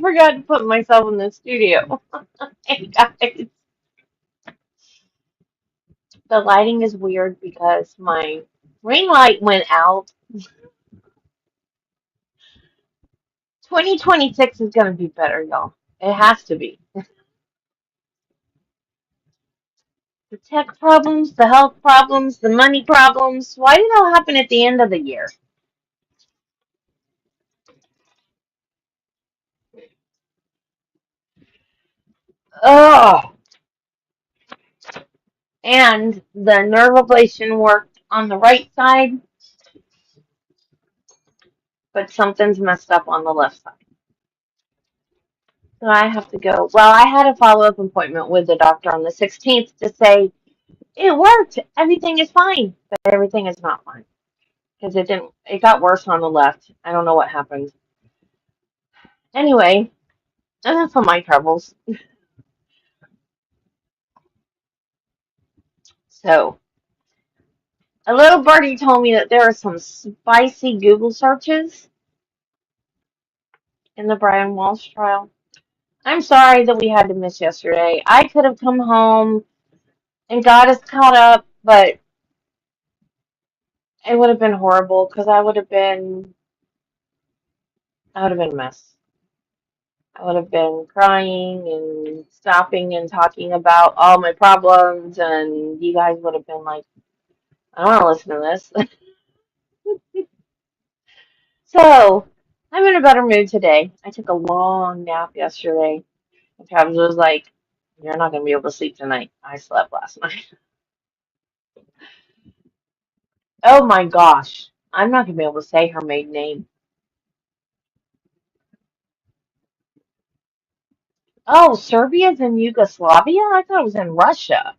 forgot to put myself in the studio. Hey guys, the lighting is weird because my ring light went out. 2026 is going to be better, y'all. It has to be. The tech problems, the health problems, the money problems. Why do they all happen at the end of the year? Oh, and the nerve ablation worked on the right side, but something's messed up on the left side. So I have to go. Well, I had a follow-up appointment with the doctor on the 16th to say it worked. Everything is fine, but everything is not fine because it didn't. It got worse on the left. I don't know what happened. Anyway, enough of my troubles. So a little birdie told me that there are some spicy Google searches in the Brian Walshe trial. I'm sorry that we had to miss yesterday. I could have come home and got us caught up, but it would have been horrible because I would have been a mess. I would have been crying and stopping and talking about all my problems, and you guys would have been like, I don't want to listen to this. So, I'm in a better mood today. I took a long nap yesterday, and Travis was like, you're not going to be able to sleep tonight. I slept last night. Oh my gosh. I'm not going to be able to say her maiden name. Oh, Serbia's in Yugoslavia? I thought it was in Russia.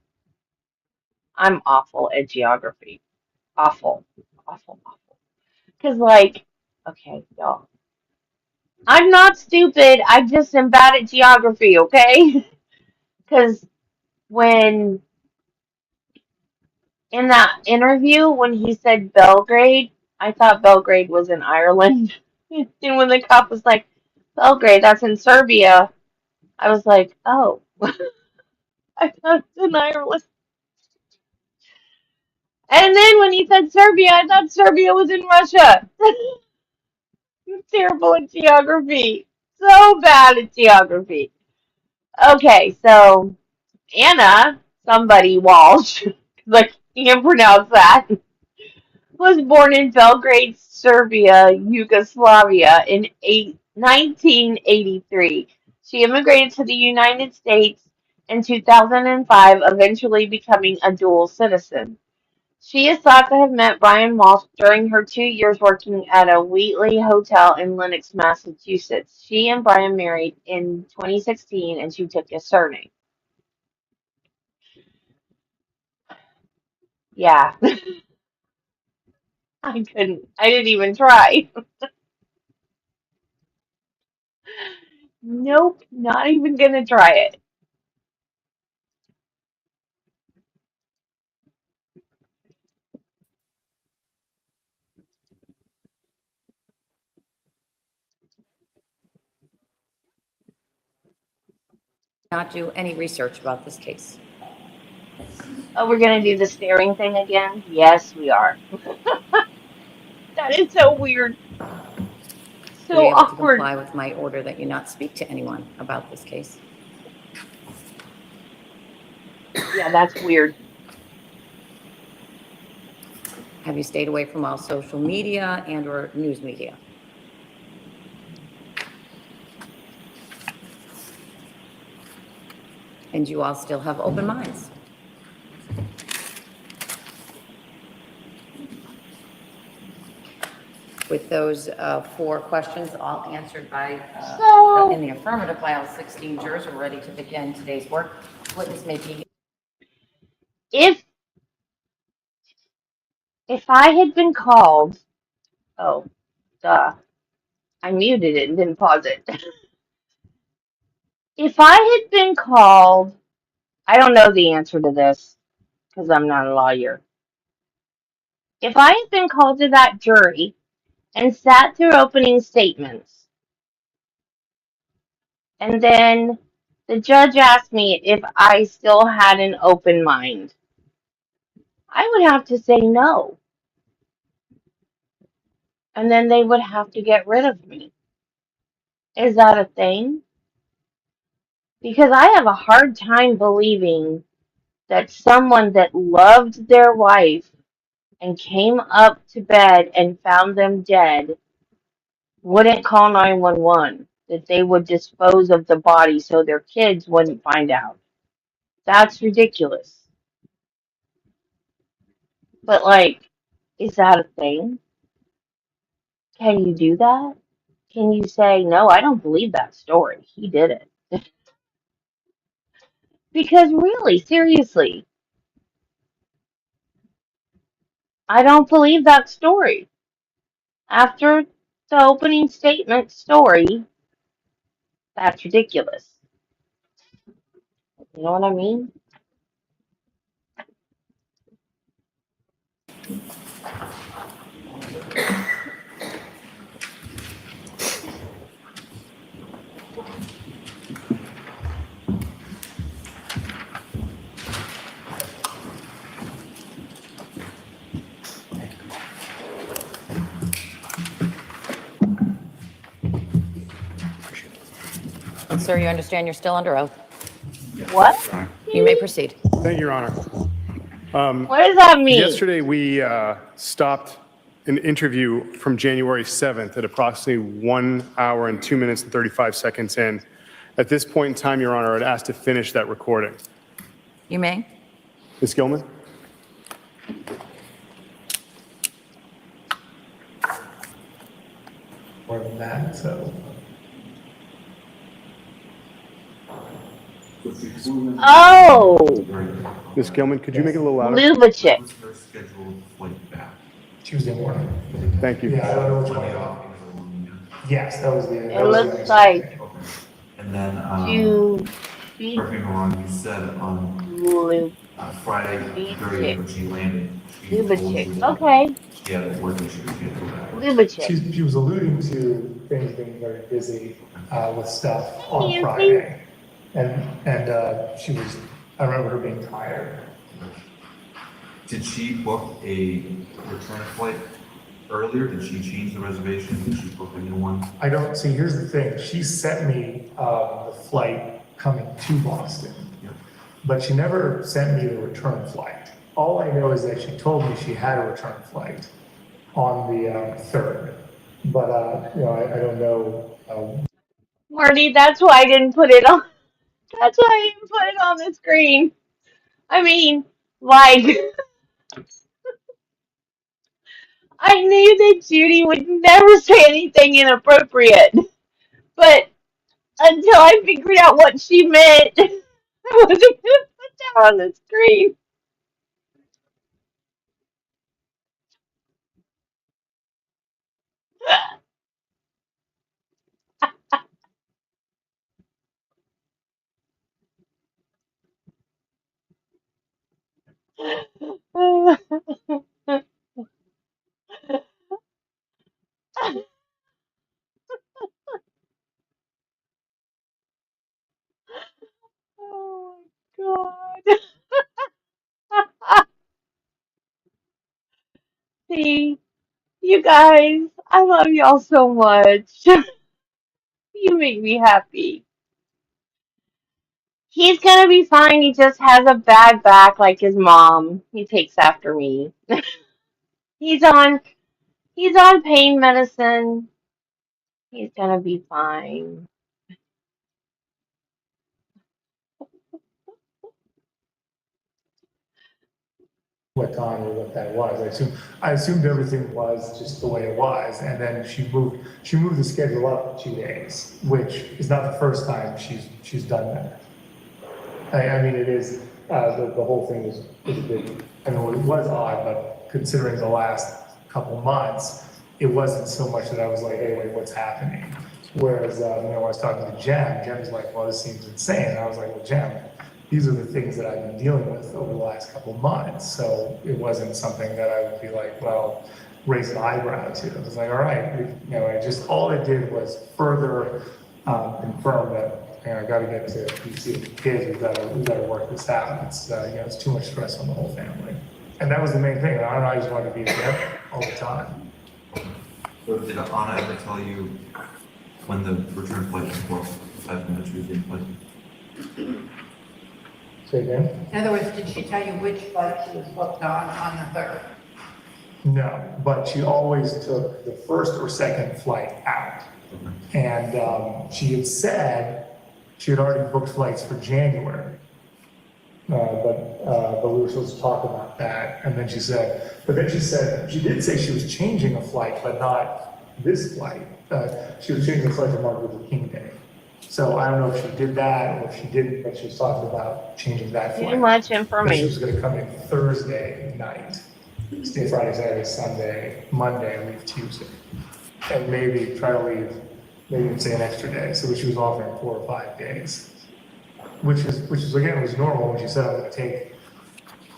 I'm awful at geography. Awful. Awful, awful. Because, like, okay, y'all. I'm not stupid. I just am bad at geography, okay? Because when, in that interview, when he said Belgrade, I thought Belgrade was in Ireland. And when the cop was like, Belgrade, that's in Serbia, I was like, oh, I thought it's in Ireland. And then when he said Serbia, I thought Serbia was in Russia. I'm terrible at geography. So bad at geography. Okay, so Ana, somebody Walsh, because I can't pronounce that, was born in Belgrade, Serbia, Yugoslavia in 1983. She immigrated to the United States in 2005, eventually becoming a dual citizen. She is thought to have met Brian Walshe during her 2 years working at a Wheatley Hotel in Lenox, Massachusetts. She and Brian married in 2016 and she took his surname. Yeah, I couldn't. I didn't even try. Nope, not even gonna try it. Not do any research about this case. Oh, we're gonna do the staring thing again? Yes, we are. That is so weird. Were you So able to awkward. comply with my order that you not speak to anyone about this case? Yeah, that's weird. Have you stayed away from all social media and or news media? And you all still have open minds? With those four questions all answered by in So the affirmative by all 16 jurors, we're ready to begin today's work. Witness may be. if if I had been called, oh, duh, I muted it and didn't pause it. If I had been called, I don't know the answer to this because I'm not a lawyer. If I had been called to that jury and sat through opening statements, And then the judge asked me if I still had an open mind. I would have to say no. And then they would have to get rid of me. Is that a thing? Because I have a hard time believing that someone that loved their wife and came up to bed and found them dead wouldn't call 911, that they would dispose of the body so their kids wouldn't find out. That's ridiculous. But, like, is that a thing? Can you do that? Can you say, no, I don't believe that story. He did it. Because really, seriously, I don't believe that story. After the opening statement story, that's ridiculous. You know what I mean? Sir, you understand you're still under oath. What? You may proceed. Thank you, Your Honor. What does that mean? Yesterday, we stopped an interview from January 7th at approximately 1 hour and 2 minutes and 35 seconds in. At this point in time, Your Honor, I'd ask to finish that recording. You may. Ms. Gilman? More than that, so. Oh, Ms. Gilman, could you make it a little louder? Lubachick. What's her scheduled flight back? Tuesday morning. Thank you. Yeah, I don't know which one. Yes, that was the. It looks like Okay. And then, to be correct me if I'm wrong, you said on Friday, Beach 30th, when she landed. she told Lubachick. you that Okay, She had a work issue, she had to go back. Lubachick. She was alluding to things being very busy with stuff on Nancy? Friday. And she was, I remember her being tired. Did she book a return flight earlier? Did she change the reservation? Did she book a new one? I don't, see, here's the thing, she sent me the flight coming to Boston, Yep. but she never sent me the return flight. All I know is that she told me she had a return flight on the 3rd, but I don't know. Marty, that's why I didn't put it on. That's why I didn't put it on the screen. I mean, like, I knew that Judy would never say anything inappropriate, but until I figured out what she meant, I wasn't going to put that on the screen. Oh my God. See, you guys, I love y'all so much. You make me happy. He's gonna be fine. He just has a bad back like his mom. He takes after me. He's on he's on pain medicine. He's gonna be fine. What time or what that was. I assumed everything was just the way it was, and then she moved the schedule up 2 days, which is not the first time she's done that. I mean, it is the whole thing is a bit. I mean, it was odd, but considering the last couple months, it wasn't so much that I was like, hey, wait, what's happening? Whereas when I was talking to Jem was like, well, this seems insane. And I was like, well, Jem, these are the things that I've been dealing with over the last couple of months. So it wasn't something that I would be like, well, raise an eyebrow to. I was like, all right, all it did was further confirm that I gotta get to DC with the kids, we gotta work this out. It's, it's too much stress on the whole family. And that was the main thing. I don't know, I just wanted to be there all the time. So did Ana ever tell you when the return flight was for 5 minutes Tuesday flight? Say again? In other words, did she tell you which flight she was booked on the 3rd? No, but she always took the first or second flight out. And she had said she had already booked flights for January. But we were supposed to talk about that. And then she said, she did say she was changing a flight, but not this flight. She was changing the flight for Martin Luther King Day. So I don't know if she did that or if she didn't, but she was talking about changing that flight. Too much But she was information. going to come in Thursday night, stay Friday, Saturday, Sunday, Monday, and leave Tuesday. And maybe try to leave, maybe even say an extra day. So she was offering 4 or 5 days, which is again, was normal when she said I was going to take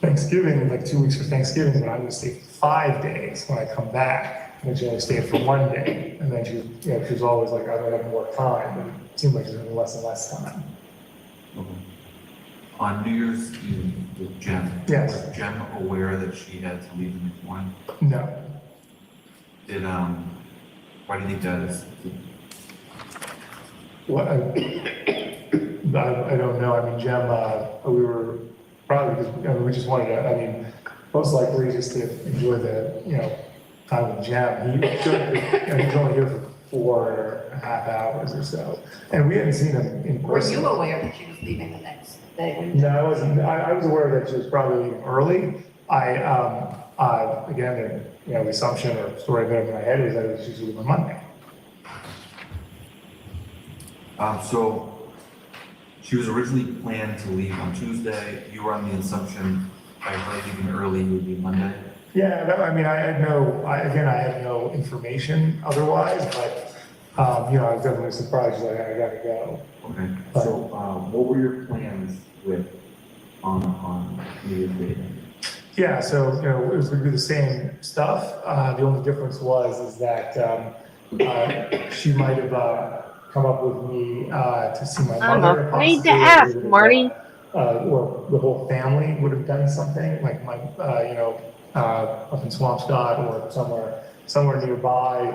Thanksgiving, like 2 weeks for Thanksgiving, but I'm going to stay 5 days when I come back. And she only stayed for 1 day. And then she was always like, I'm going to have more time. And it seemed like she was having less and less time. Okay. On New Year's Eve with Jem, Yes. was Jem aware that she had to leave the next morning? No. Did, why do you think that is? What, I don't know. I mean, Jem, we were probably because we just wanted to, I mean, most likely just to enjoy the, time with Jem. He's only here for 4.5 hours or so. And we hadn't seen him in Were person. you aware that she was leaving the next day? No, I wasn't. I was aware that she was probably leaving early. Again, the assumption or story that in my head is that she was leaving on Monday. So she was originally planned to leave on Tuesday. You were on the assumption by her leaving early it would be Monday. Yeah, I mean, I had no information otherwise, but, I was definitely surprised, like, I gotta go. Okay. So what were your plans with on New Year's Day? Yeah, so, it was gonna be the same stuff. The only difference is that, she might have, come up with me, to see my I'm mother. afraid to possibly, or ask, we would have, Marty. Or the whole family would have done something, like my, up in Swampscott or somewhere nearby.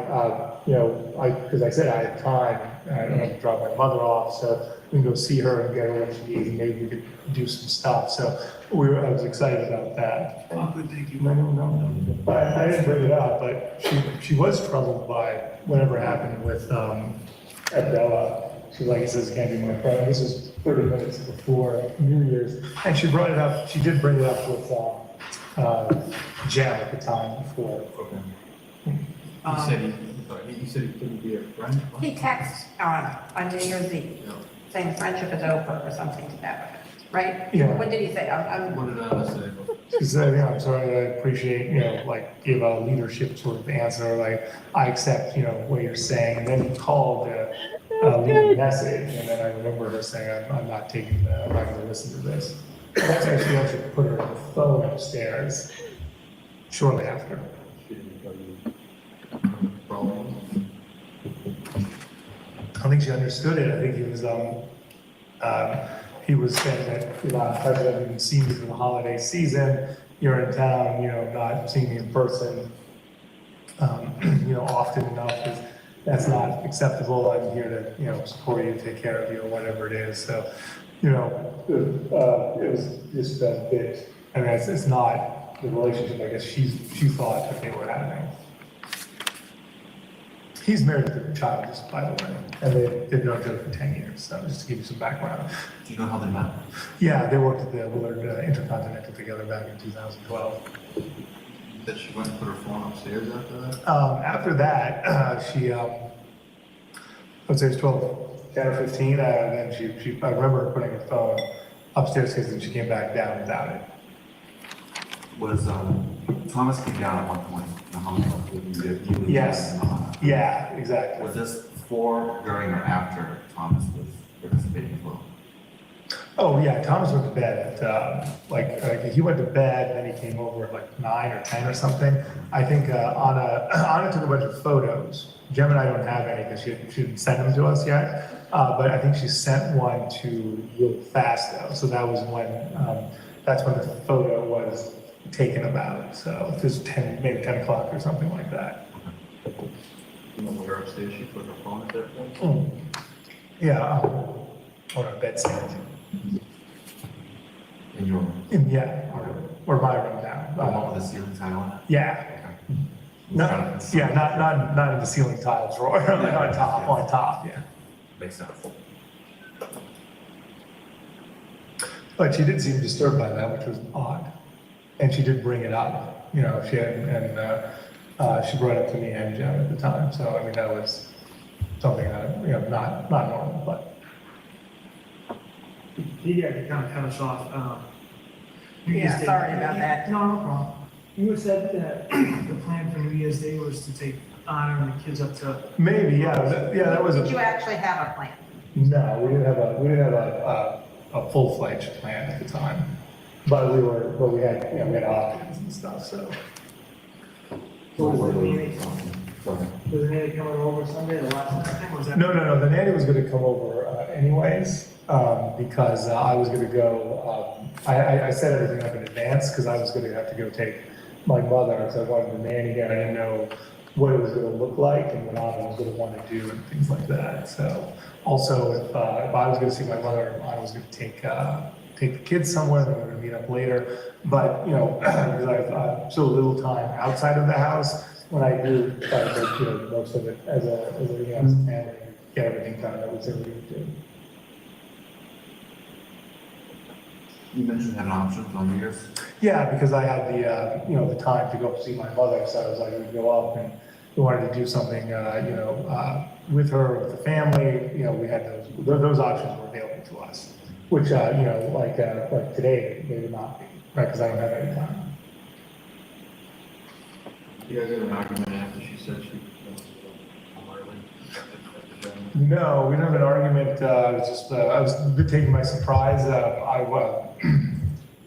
Because I said I had time, and I don't have to drop my mother off, so we can go see her and get her what she needs, and maybe we could do some stuff. So I was excited about that. Oh, good, thank you. No. But I didn't bring it up, but she was troubled by whatever happened with Abdella. She says, it can't be my friend. This is 30 minutes before New Year's. And she brought it up, she did bring it up with Jen at the time before. Okay. He said he couldn't be a friend? He texted on New Year's Eve, saying friendship is over or something to that effect, right? Yeah. What did he say? What did Ana say? She said, I'm sorry, I appreciate, give a leadership sort of answer, like, I accept, what you're saying. And then he called leave a message, and then I remember her saying, I'm not going to listen to this. That's actually when she put her phone upstairs shortly after. She didn't tell you problems? I think she understood it. I think he was saying that, because I haven't even seen you through the holiday season, you're in town, not seeing me in person, often enough, is that's not acceptable. I'm here to, support you, take care of you, or whatever it is. So, it was just a bit, I mean, it's not the relationship, I guess, she thought that they were having. He's married to the child, just by the way, and they've known each other for 10 years, so just to give you some background. Do you know how they met? Yeah, they worked at the Willard Intercontinental together back in 2012. That she went and put her phone upstairs after that? After that, she, I would say it was 10 or 15, and then I remember her putting her phone upstairs because then she came back down without it. Was, Thomas came down at one point in the hospital with you? Yes. Yeah, exactly. Was this before, during, or after Thomas was participating as well? Oh, yeah, Thomas went to bed at, he went to bed, and then he came over at like 9 or 10 or something. I think Anna took a bunch of photos. Jem and I don't have any because she didn't send them to us yet. But I think she sent one to Real Fast though. So that was that's when the photo was taken about. So it was 10, maybe 10 o'clock or something like that. You know, where upstairs she put her phone at that point? Yeah, on a bedstand. In your room? Yeah, or my room now. The one with the ceiling tile on it? Yeah. Not in the ceiling tile drawer, like on top, yeah. Makes sense. But she did seem disturbed by that, which was odd. And she did bring it up, she brought it up to me and Jen at the time. So, I mean, that was something that, not normal, but. Yeah, you kind of cut us off. Yeah, sorry about that. No, no problem. You had said that the plan for New Year's Day was to take Anna and the kids up to. Maybe, yeah, that was Did you a, actually have a plan? no, we didn't have a full-fledged plan at the time. But we had options and stuff, so. So was the nanny, Okay. was the nanny coming over Sunday, the last thing, was that? No, the nanny was gonna come over anyways, because I was gonna go, I set everything up in advance, because I was gonna have to go take my mother, so I wanted the nanny here, I didn't know what it was gonna look like, and what Anna was gonna wanna do, and things like that, so. Also, if I was gonna see my mother, I was gonna take the kids somewhere, then we're gonna meet up later, but, because I have so little time outside of the house, when I do try to make, most of it as a family, get everything done that we said we would do. You mentioned having options on New Year's. Yeah, because I had the time to go see my mother, so I was like, we'd go up and we wanted to do something, with her, with the family, we had those options were available to us, which, like today, they would not be, right, because I don't have any time. You guys had an argument after she said she was No, we didn't have an argument, it was just, I was a bit taken by surprise,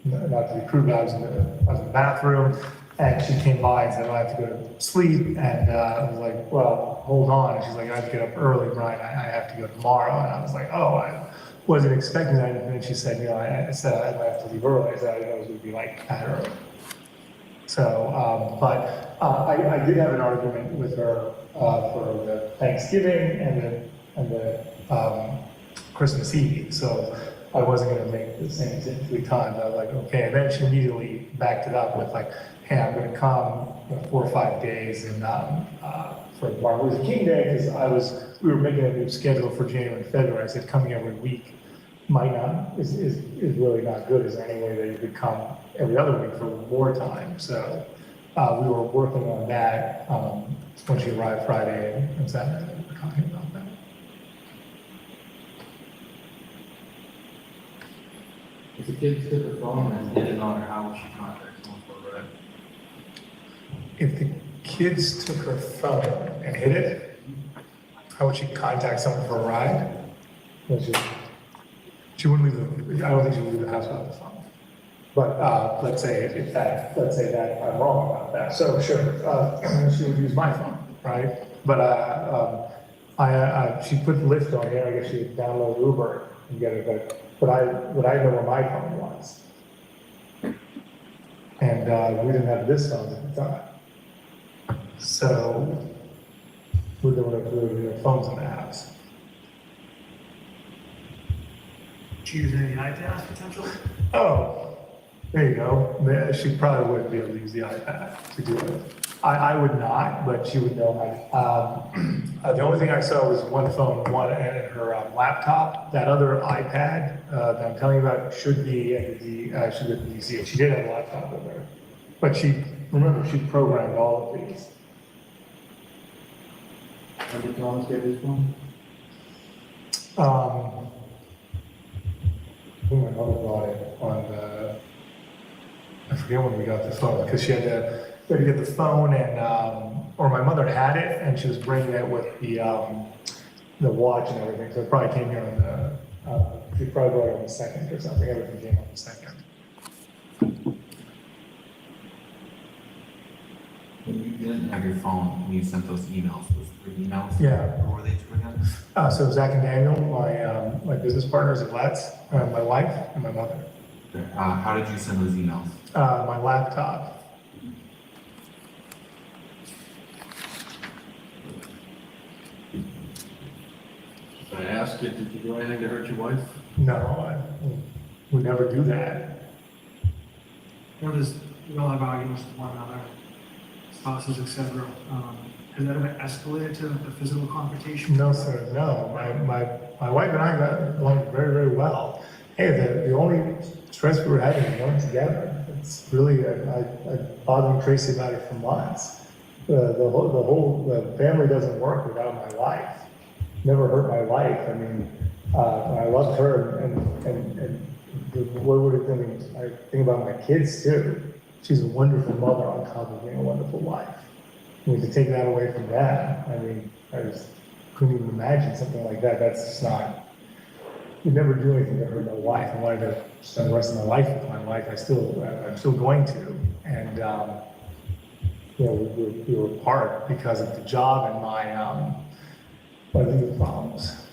not to be crude, but I was in the bathroom, and she came by and said, I have to go to sleep, and I was like, well, hold on, and she's like, I have to get up early, Brian, I have to go tomorrow, and I was like, oh, I wasn't expecting that, and then she said, I said I might have to leave early, I said, I didn't know it would be like that early. So, but I did have an argument with her for the Thanksgiving and the Christmas Eve, so I wasn't going to make the same 3 times. I was like, okay, and then she immediately backed it up with like, hey, I'm going to come 4 or 5 days and for Martin Luther King Day, because we were making a new schedule for January and February. I said coming every week is really not good. Is there any way that you could come every other week for more time? So we were working on that when she arrived Friday and Saturday. We were talking about that. If the kids took her phone and hid it on her, how would she contact someone for a ride? If the kids took her phone and hid it, how would she contact someone for a ride? She wouldn't leave I don't think she would leave the house without the phone. But let's say that I'm wrong about that. So sure, she would use my phone, right? But she put Lyft on here. I guess she would download Uber and get it. But I know where my phone was, and we didn't have this phone at the time. So there were phones in the house. Did you use any iPads potentially? Oh, there you go. She probably wouldn't be able to use the iPad to do it. I would not, but she would know how. The only thing I saw was one phone, and her laptop. That other iPad that I'm telling you about should be at the DC. She did have a laptop with her, but she programmed all of these. When did Thomas get his phone? I think my mother bought it on I forget when we got the phone, because she had to get the phone and, or my mother had it and she was bringing it with the watch and everything, so it probably came here She probably brought it on the 2nd or something, everything came on the 2nd. When you didn't have your phone, when you sent those emails, was the emails? Yeah. Who were they to again? So Zach and Daniel, my business partners at Let's, my wife and my mother. How did you send those emails? My laptop. I asked you, did you do anything to hurt your wife? No, I would never do that. You know, we all have arguments with one another, spouses, et cetera. Has that ever escalated to a physical confrontation? No, sir, no. My wife and I got along very, very well. Hey, the only stress we were having was going together. It's really, I bothered Tracy about it for months. The family doesn't work without my wife. Never hurt my wife. I mean, I love her, and what would have been, I think about my kids too. She's a wonderful mother on top of being a wonderful wife. I mean, to take that away from that, I mean, I just couldn't even imagine something like that. That's just not, you'd never do anything to hurt my wife. I wanted to spend the rest of my life with my wife. I'm still going to. And, you know, we were apart because of the job and my legal problems.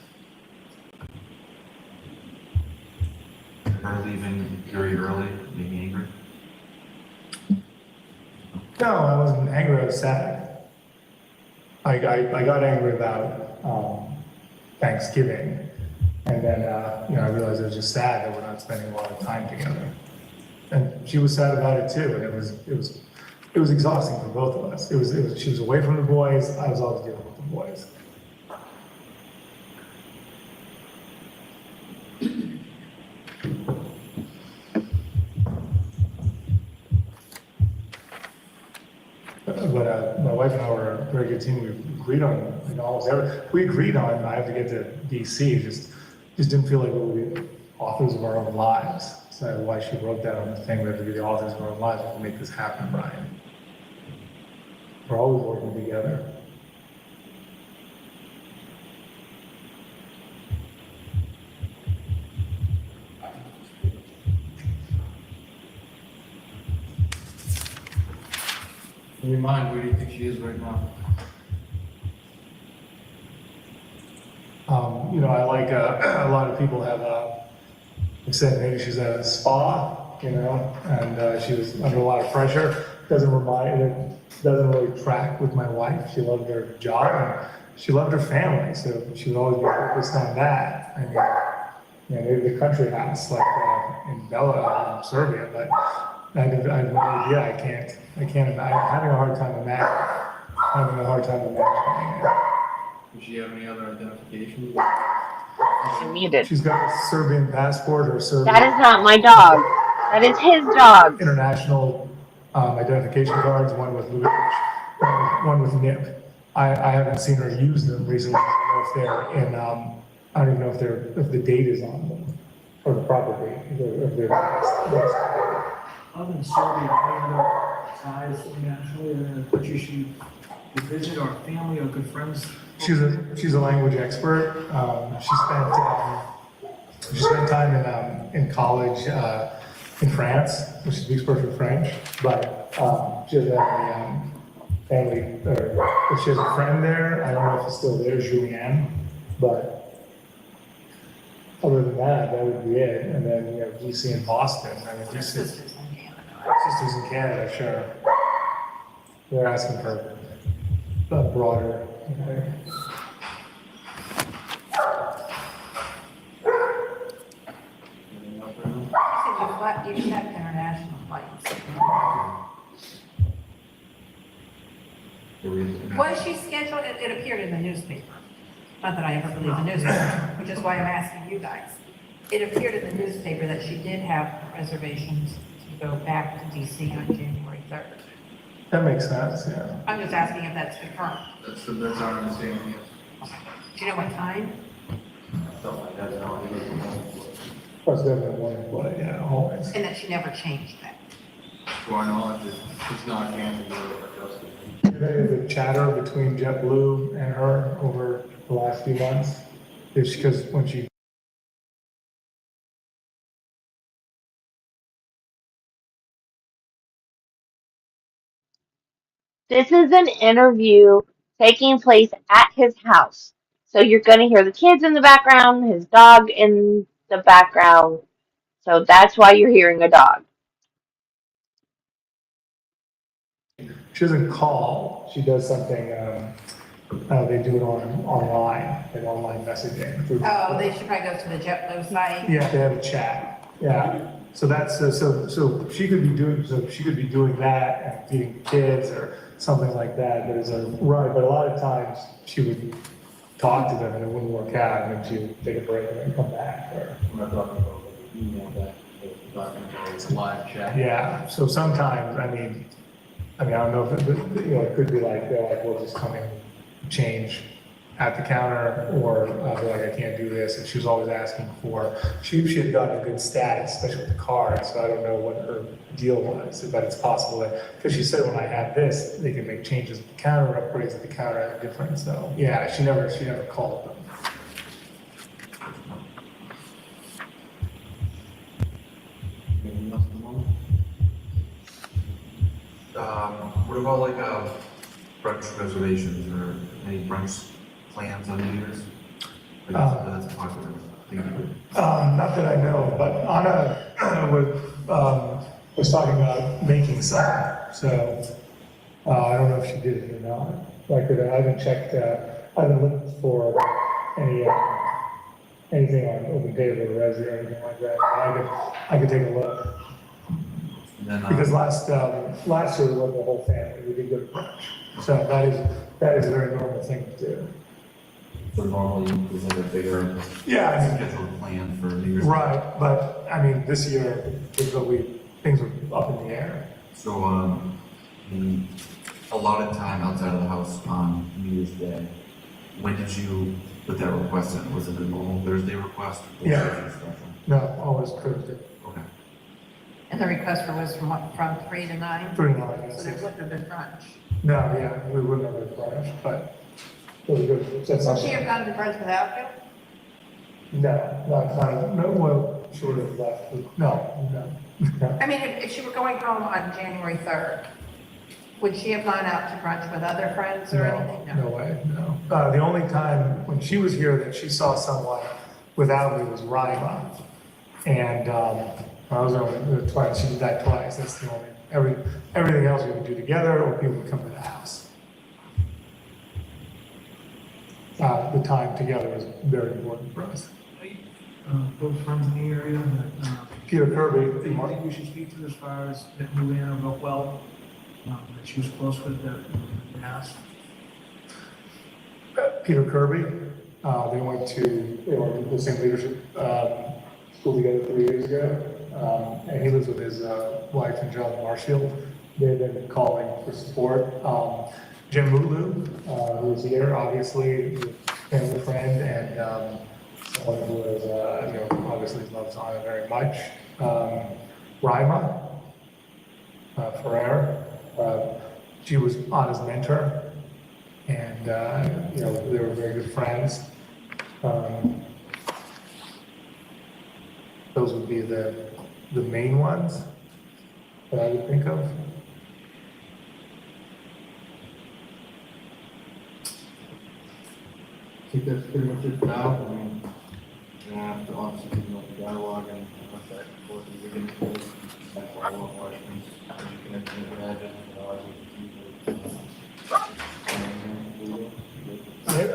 Her leaving very early, made me angry. No, I wasn't angry, I was sad. I got angry about Thanksgiving, and then you know, I realized it was just sad that we're not spending a lot of time together. And she was sad about it too, and it was exhausting for both of us. She was away from the boys, I was always dealing with the boys. But my wife and I were a very good team. We agreed on, you know, almost everything. We agreed on, I have to get to DC, just didn't feel like we were the authors of our own lives. So that's why she wrote that on the thing, we have to be the authors of our own lives to make this happen, Brian. We're always working together. In your mind, where do you think she is right now? You know, I like, a lot of people have, said maybe she's at a spa, you know, and she was under a lot of pressure. Doesn't really track with my wife. She loved her job and she loved her family, so she would always be focused on that. I mean, you know, maybe the country house, like in Bella, in Serbia, but I have no idea. I can't. I'm having a hard time imagining it. Does she have any other identifications? She muted. She's got a Serbian passport or Serbian That is not my dog. That is his dog. international identification cards. One with NIP. I haven't seen her use them recently. I don't know if they're in. I don't even know if the date is on them or the proper date. If they're Other than Serbia, any other ties internationally in the country she would visit, or family or good friends? She's a language expert. She spent time in college in France, which she speaks perfect French. But she has a family, or she has a friend there. I don't know if it's still there, Julianne. But other than that, that would be it. And then you know, DC and Boston. I mean, DC, sisters in Canada, sure. They're asking for a broader. Okay. Anything else right now? You have international flights. Was she scheduled, it appeared in the newspaper, not that I ever believe the newspaper, which is why I'm asking you guys. It appeared in the newspaper that she did have reservations to go back to DC on January 3rd. That makes sense, yeah. I'm just asking if that's confirmed. That's our understanding, yes. Do you know what time? Something like that's how it is. Plus, definitely one, but yeah, always. And that she never changed that. To our knowledge, it's not canceled or adjusted. The chatter between JetBlue and her over the last few months is because when she This is an interview taking place at his house. So you're going to hear the kids in the background, his dog in the background. So that's why you're hearing a dog. She doesn't call, she does something, they do it online, like online messaging. Oh, they should probably go to the JetBlue site. Yeah, they have a chat, yeah. So that's, so she could be doing that and feeding kids or something like that. But but a lot of times she would talk to them and it wouldn't work out, and then she would take a break and then come back, or. I'm not talking about like an email that, we're talking about it's a live chat. Yeah, so sometimes, I mean, I don't know if, it could be like, they're like, we'll just come in, change at the counter, or they're like, I can't do this, and she was always asking for, she had gotten a good status, especially with the card, so I don't know what her deal was, but it's possible that, because she said when I have this, they can make changes at the counter, upgrades at the counter are different, so, yeah, she never called them. Anything else at the moment? What about like brunch reservations or any brunch plans on New Year's? That's a popular thing. Not that I know, but Ana was talking about making some, so I don't know if she did it or not. Like, I haven't checked, I haven't looked for anything on Open Table or Resi or anything like that. I could take a look. And then, Because last year we went the whole family, we did go to brunch. So that is a very normal thing to do. so normally is like a bigger Yeah, scheduled plan for New Year's. right, but I mean, this year, things were up in the air. So, a lot of time outside of the house on New Year's Day. When did you put that request in? Was it a normal Thursday request? Or Yeah. was it a special? No, always Thursday, Okay. And the request was from what, from 3 to 9? 3 to 9, So yes. there wouldn't have been brunch. No, yeah, we wouldn't have been brunch, but it was good. That's Would she have gone to brunch without you? No, well, she would have left, no. I mean, if she were going home on January 3rd, would she have gone out to brunch with other friends or anything? No way, no. The only time when she was here that she saw someone without me was Rima. And I was only twice, she did that twice, that's the only, everything else we would do together or people would come to the house. The time together is very important for us. Both friends in the area that, Peter Kirby, do you think we should speak to as far as that knew Anna real well, that she was close with that past? Peter Kirby, they went to the same leadership school together 3 years ago, and he lives with his wife and John Marshfield. They've been calling for support. Jim Mutlu, who's here, obviously, a family friend, and someone who is, obviously loves Anna very much. Rima Ferrer, she was Anna's mentor, and they were very good friends. Those would be the main ones that I would think of. I think that's pretty much it for now. I mean, we're gonna have to obviously continue the dialogue and back and forth and we're gonna do follow-up questions. As you can imagine,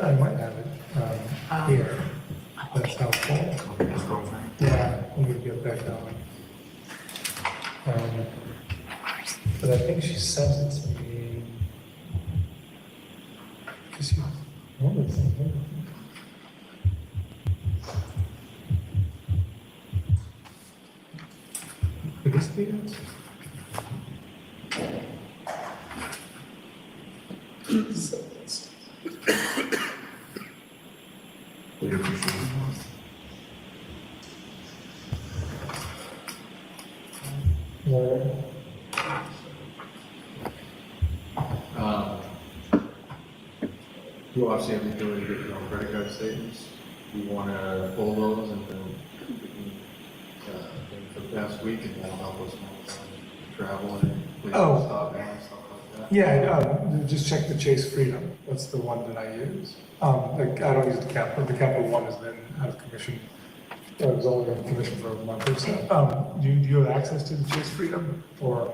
I might have it here. That's helpful. Let's go for it. Yeah, let me get back on. But I think she sent it to me. Because you wanted something. Could this be it? We appreciate it. Where? You obviously have the ability to get your own credit card statements. You wanna pull those and then we can, for the past week and that'll help us know travel and places Oh. to stop and stuff like Yeah, just check the Chase Freedom. That's the one that I use. I don't use the Capital. The Capital one has been out of commission. It was only in commission for a month or so. Do you have access to the Chase Freedom or?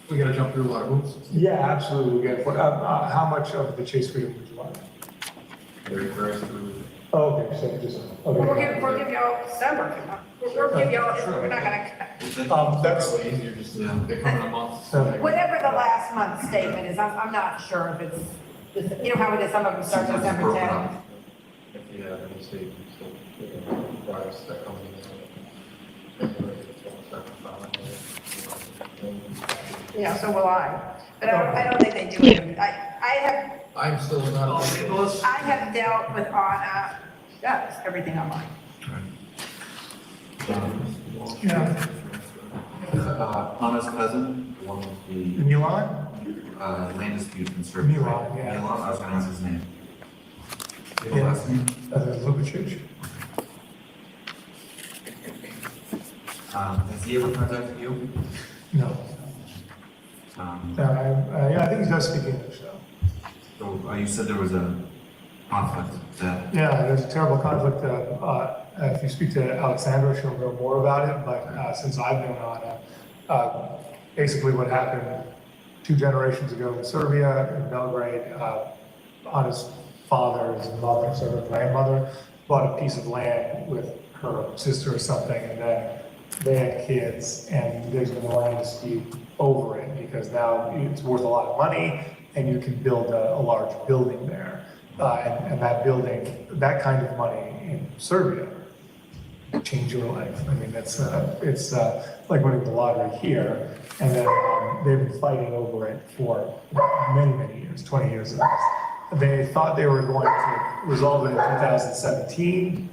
We gotta jump through a lot of hoops. Yeah, absolutely. We get, how much of the Chase Freedom would you like? Very first through. Oh, okay, so just, We'll okay. give y'all December, we'll give y'all, we're not gonna, That's, Probably easier just to, they come in a month. whatever the last month's statement is, I'm not sure if it's, you know how it is, some of them start Sometimes December broken 10th. up. If you have any state, still, price that comes in. Yeah, so will I, but I don't think they do it. I'm still not. I have dealt with Ana, does everything online. yeah, Ana's cousin, the one with the, Milan? land dispute conservatory. Milan, yeah. Milan, I was gonna ask his name. Do you have a Yeah. last name? Lubitsch. Has he ever contacted you? No. Yeah, I think he does speak English though. So, you said there was a conflict that, Yeah, there's a terrible conflict. If you speak to Alexandra, she'll know more about it. But since I've known Ana, basically what happened 2 generations ago in Serbia, in Belgrade, Ana's father's mother, so her grandmother, bought a piece of land with her sister or something, and then they had kids, and there's been a land dispute over it because now it's worth a lot of money, and you can build a large building there. And that building, that kind of money in Serbia, change your life. I mean, it's like winning the lottery here. And then they've been fighting over it for many, many years, 20 years at least. They thought they were going to resolve it in 2017.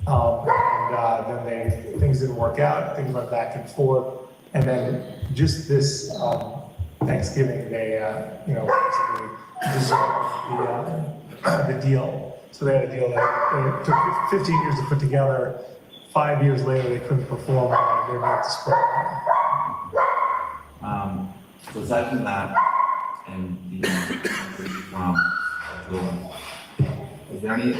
And then things didn't work out. Things went back and forth. And then just this Thanksgiving, they, basically dissolved the deal. So they had a deal that it took 15 years to put together. 5 years later, they couldn't perform on it. They were to split. so aside from that, and the, is there any,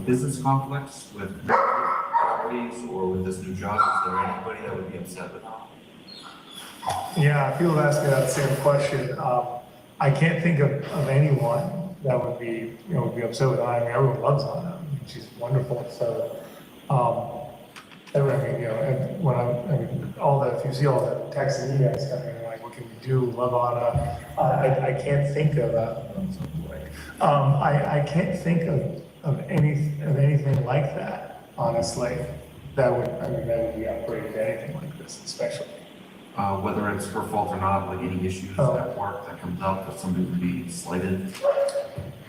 business conflicts with properties or with this new job? Is there anybody that would be upset with that? Yeah, people ask me that same question. I can't think of anyone that would be, would be upset with Ana. I mean, everyone loves Ana. She's wonderful. So, and when if you see all the texts and emails coming in, like, what can we do? Love Ana. I can't think of I can't think of anything like that, honestly. That would be upgraded to anything like this, especially. Whether it's her fault or not, like any issues at work that comes up that somebody would be slighted?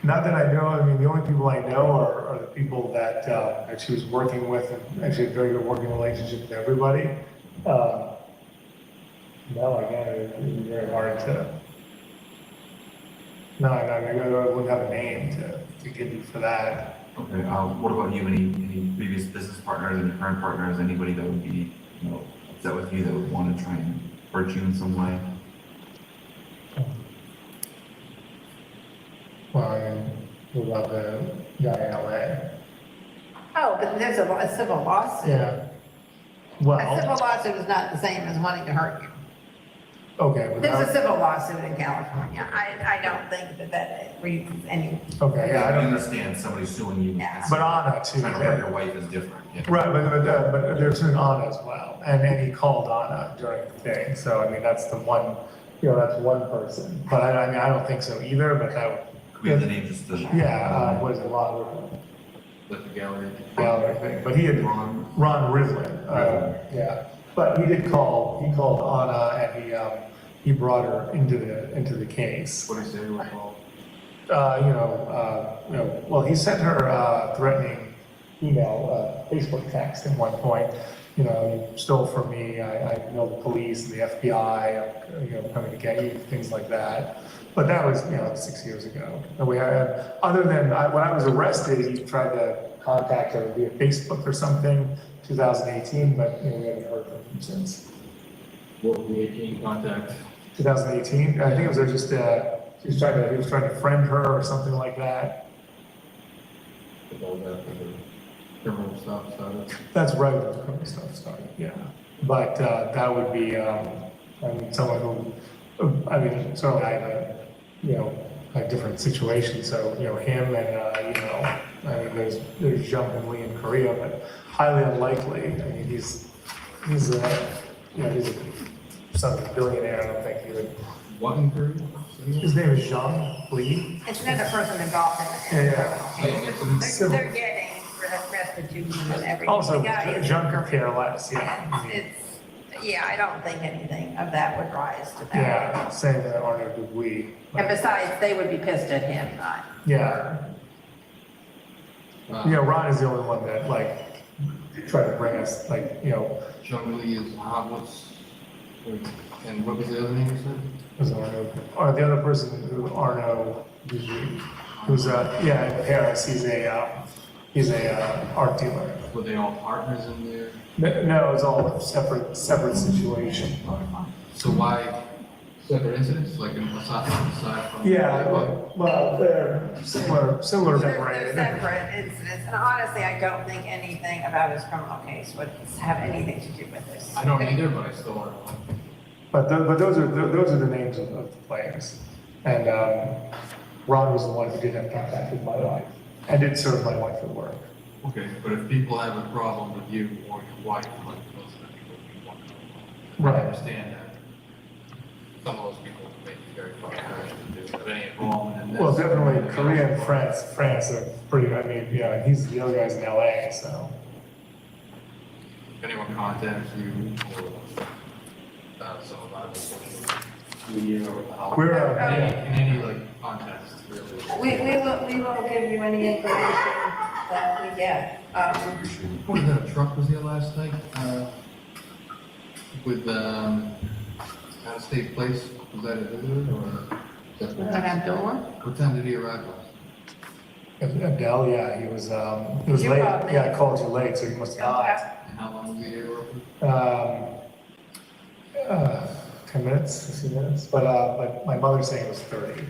Not that I know. I mean, the only people I know are the people that she was working with, and actually had a very good working relationship with everybody. No, again, it would be very hard to. No, I wouldn't have a name to give you for that. Okay, what about you? Any previous business partners, any current partners, anybody that would be, upset with you that would want to try and hurt you in some way? Well, I mean, what about the guy in LA? Oh, but there's a civil lawsuit. Yeah. A Well, civil lawsuit is not the same as wanting to hurt you. okay. There's a civil lawsuit in California. I don't think that reasons any. Okay, yeah, I I don't. understand somebody suing you. Yeah. But Ana too. Trying to hurt your wife is different. Yeah. Right, but they're suing Ana as well, and he called Ana during the thing. So I mean, that's the one, that's one person. But I don't think so either. But that would. We have the name just to. Yeah, what is it, Ron Like the gallery. Gallery thing? But he had Ron. Rivlin. Yeah, but he did call. He called Ana, and he brought her into the case. What do you say was called? Well, he sent her threatening email, Facebook text at one point. You stole from me. I know the police and the FBI. I'm coming to get you. Things like that. But that was 6 years ago. And we had, other than when I was arrested, he tried to contact her via Facebook or something, 2018. But we haven't heard from him since. What would the 18 contact? 2018. I think it was just, he was trying to friend her or something like that. With all that, the criminal stuff started. That's right when the criminal stuff started, yeah. But that would be, I mean, someone who, I mean, certainly I have a, you know, a different situation. So, you know, him and, you know, I mean, there's Jung and Lee in Korea, but highly unlikely. I mean, he's you know, he's a son of a billionaire. I don't think he would. What in Korea? His name is Jung Lee. It's another person involved in it. They're getting restitution and everything. Also, The guy is- Jung could care less, yeah. Yeah, I don't think anything of that would rise to that. Yeah, same with Arno Dubuis. And besides, they would be pissed at him, not. Yeah, you know, Ron is the only one that like tried to bring us, like, you know, Jung Lee is what's, and what was the other name you said? was Arno, or the other person who Arno Dubuis, who's yeah, in Paris. He's a art dealer. Were they all partners in there? No, it's all a separate situation. So why separate incidents, like aside from? Yeah, well, they're similar They're membrane. separate incidents, and honestly, I don't think anything about his criminal case would have anything to do with this. I don't either, but I still want to. But those are the names of the players. And Ron was the one who did have contact with my wife and did serve my wife at work. Okay, but if people have a problem with you or your wife, like those are the people you want to know. Right. I understand that. Some of those people may be very frustrated to do, have any involvement in this. Well, definitely Korea and France are pretty, I mean, yeah, he's the other guy's in LA, so. If anyone contacts you or some of our social media or how. We're, In any like context, really. We will give you any information that we get. What, that truck was here last night, with, out-of-state place, was that a visitor or? What I'm doing? What time did he arrive last? Abdel, yeah, he was You late. called me. Yeah, I called you late, so you must have not. And how long was he here roughly? 10 minutes, 15 minutes, but my mother's saying it was 30.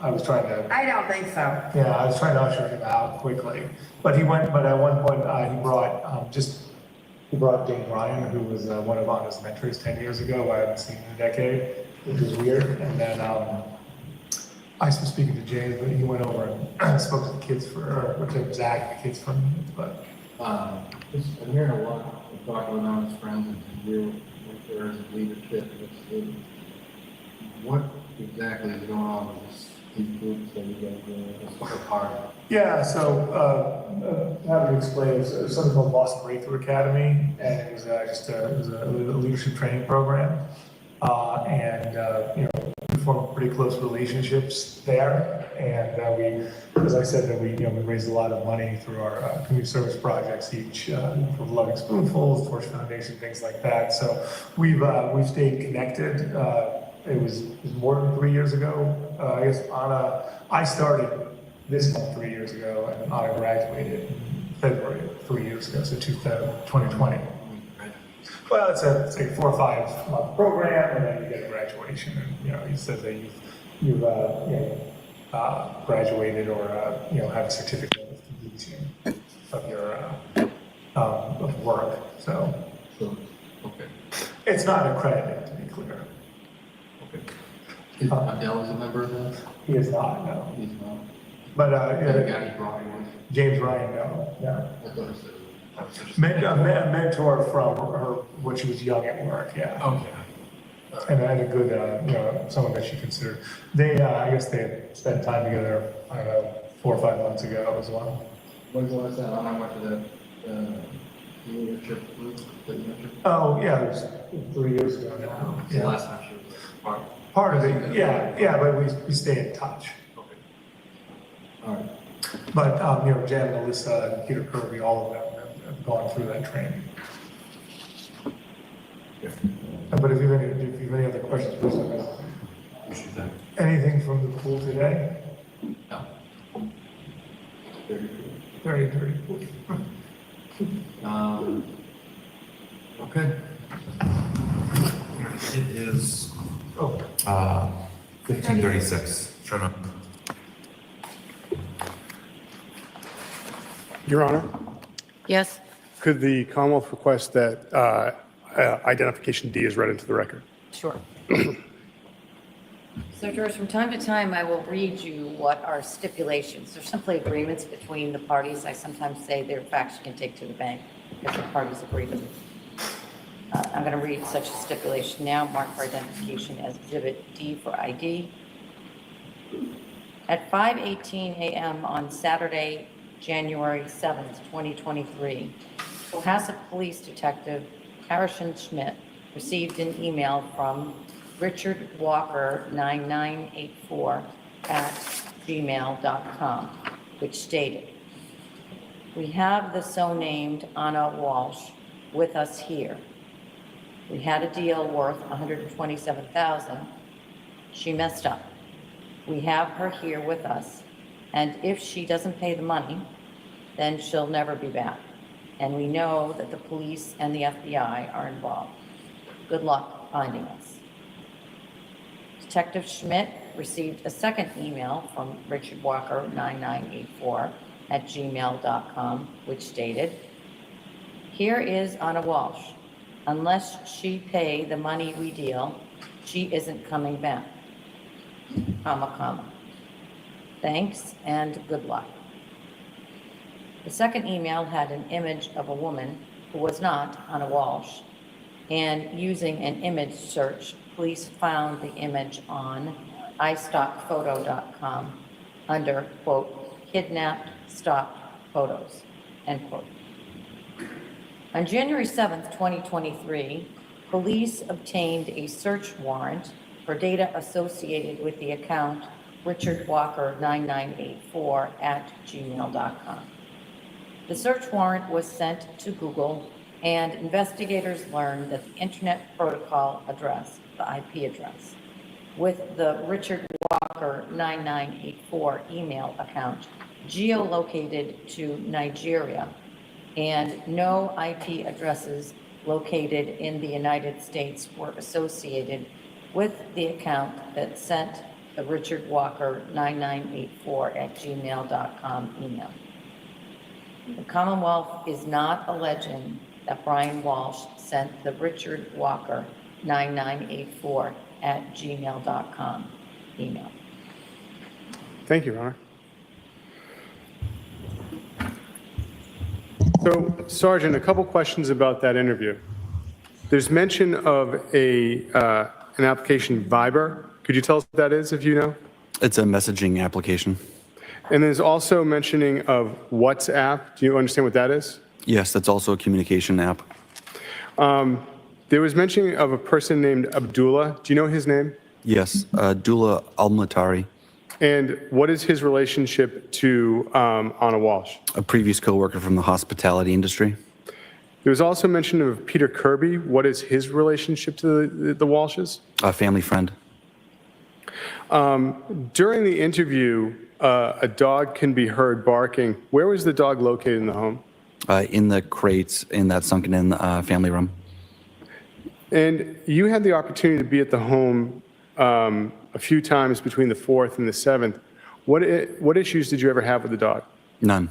I was trying to, I don't think so. yeah, I was trying to usher him out quickly. But at one point, he brought Dane Ryan, who was one of Anna's mentors 10 years ago, I haven't seen in a decade, which was weird. And then I was speaking to James, but he went over and spoke to the kids to Zach, the kids for a minute, but. I'm hearing a lot of talking about his friends and real affairs and leadership. What exactly is going on with these groups that you guys are part of? Yeah, so how to explain, it's something called Lost Breakthrough Academy, and it was it was a leadership training program, and you know, we formed pretty close relationships there, and we, as I said, that we raised a lot of money through our community service projects, each from Loving Spoonfuls, Torch Foundation, things like that. So we've stayed connected. It was more than 3 years ago. I guess I started this month 3 years ago, and Anna graduated in February 3 years ago, so 2020. Well, it's a 4 or 5 month program, and then you get a graduation. And you know, he says that you've graduated or have a certificate of completion of your of work. So Okay. it's not accredited, to be clear. Okay. Is Adele is a member of that? He is not, no. He's not. But The guy he brought in. James Ryan, no. I thought it said. A mentor from her when she was young at work, yeah. Okay. And I had a good, someone that she considered. They, I guess they had spent time together, I don't know, 4 or 5 months ago as well. When was that? How much of that leadership group that you mentioned? Oh, yeah, it was 3 years ago now. The Yeah. last time she was part. Part of it, yeah, but we stay in touch. Okay. All right. But, Jan, Alyssa, and Peter Kirby, all of them have gone through that training. But if you have any other questions, please let me know. Anything from the pool today? No. Very dirty pool. Okay. It is Oh, 1536, shut up. Your Honor, Yes, could the Commonwealth request that identification D is read into the record? sure. So George, from time to time, I will read you what are stipulations. They're simply agreements between the parties. I sometimes say they're facts you can take to the bank because the parties agree to them. I'm going to read such a stipulation now, marked for identification as Exhibit D for ID. At 5:18 a.m. on Saturday, January 7th, 2023, Cohasset Police Detective Harrison Schmidt received an email from Richard Walker 9984 at gmail.com, which stated, "We have the so-named Ana Walshe with us here. We had a deal worth $127,000. She messed up. We have her here with us, and if she doesn't pay the money, then she'll never be back. And we know that the police and the FBI are involved. Good luck finding us." Detective Schmidt received a second email from Richard Walker 9984 at gmail.com, which stated, "Here is Ana Walshe. Unless she pay the money we deal, she isn't coming back, comma, comma. Thanks and good luck." The second email had an image of a woman who was not Ana Walshe, and using an image search, police found the image on iStockPhoto.com under, quote, "kidnapped stock photos," end quote. On January 7th, 2023, police obtained a search warrant for data associated with the account Richard Walker 9984 at gmail.com. The search warrant was sent to Google, and investigators learned that the Internet Protocol address, the IP address, with the Richard Walker 9984 email account geolocated to Nigeria, and no IP addresses located in the United States were associated with the account that sent the Richard Walker 9984 at gmail.com email. The Commonwealth is not alleging that Brian Walshe sent the Richard Walker 9984 at gmail.com email. Thank you, Your Honor. So, Sergeant, a couple questions about that interview. There's mention of an application, Viber. Could you tell us what that is, if you know? It's a messaging application. And there's also mentioning of WhatsApp. Do you understand what that is? Yes, that's also a communication app. There was mentioning of a person named Abdullah. Do you know his name? Yes, Dula Almatari, And what is his relationship to Ana Walshe? a previous coworker from the hospitality industry. There was also mention of Peter Kirby. What is his relationship to the Walshes? A family friend. During the interview, a dog can be heard barking. Where was the dog located in the home? In the crates in that sunken-in family room. And you had the opportunity to be at the home a few times between the 4th and the 7th. What issues did you ever have with the dog? None.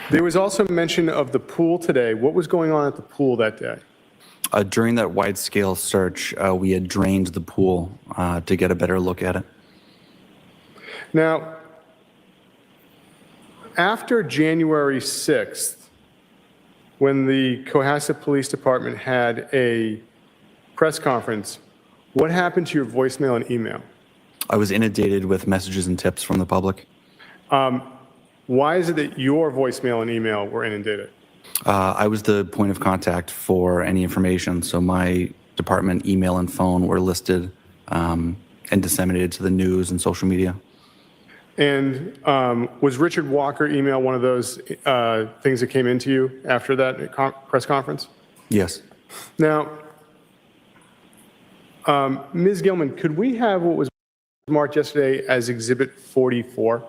There was also mention of the pool today. What was going on at the pool that day? During that wide-scale search, we had drained the pool to get a better look at it. Now, after January 6th, when the Cohasset Police Department had a press conference, what happened to your voicemail and email? I was inundated with messages and tips from the public. Why is it that your voicemail and email were inundated? I was the point of contact for any information, so my department email and phone were listed and disseminated to the news and social media. And was Richard Walker email one of those things that came into you after that press conference? Yes. Now, Ms. Gilman, could we have what was marked yesterday as Exhibit 44?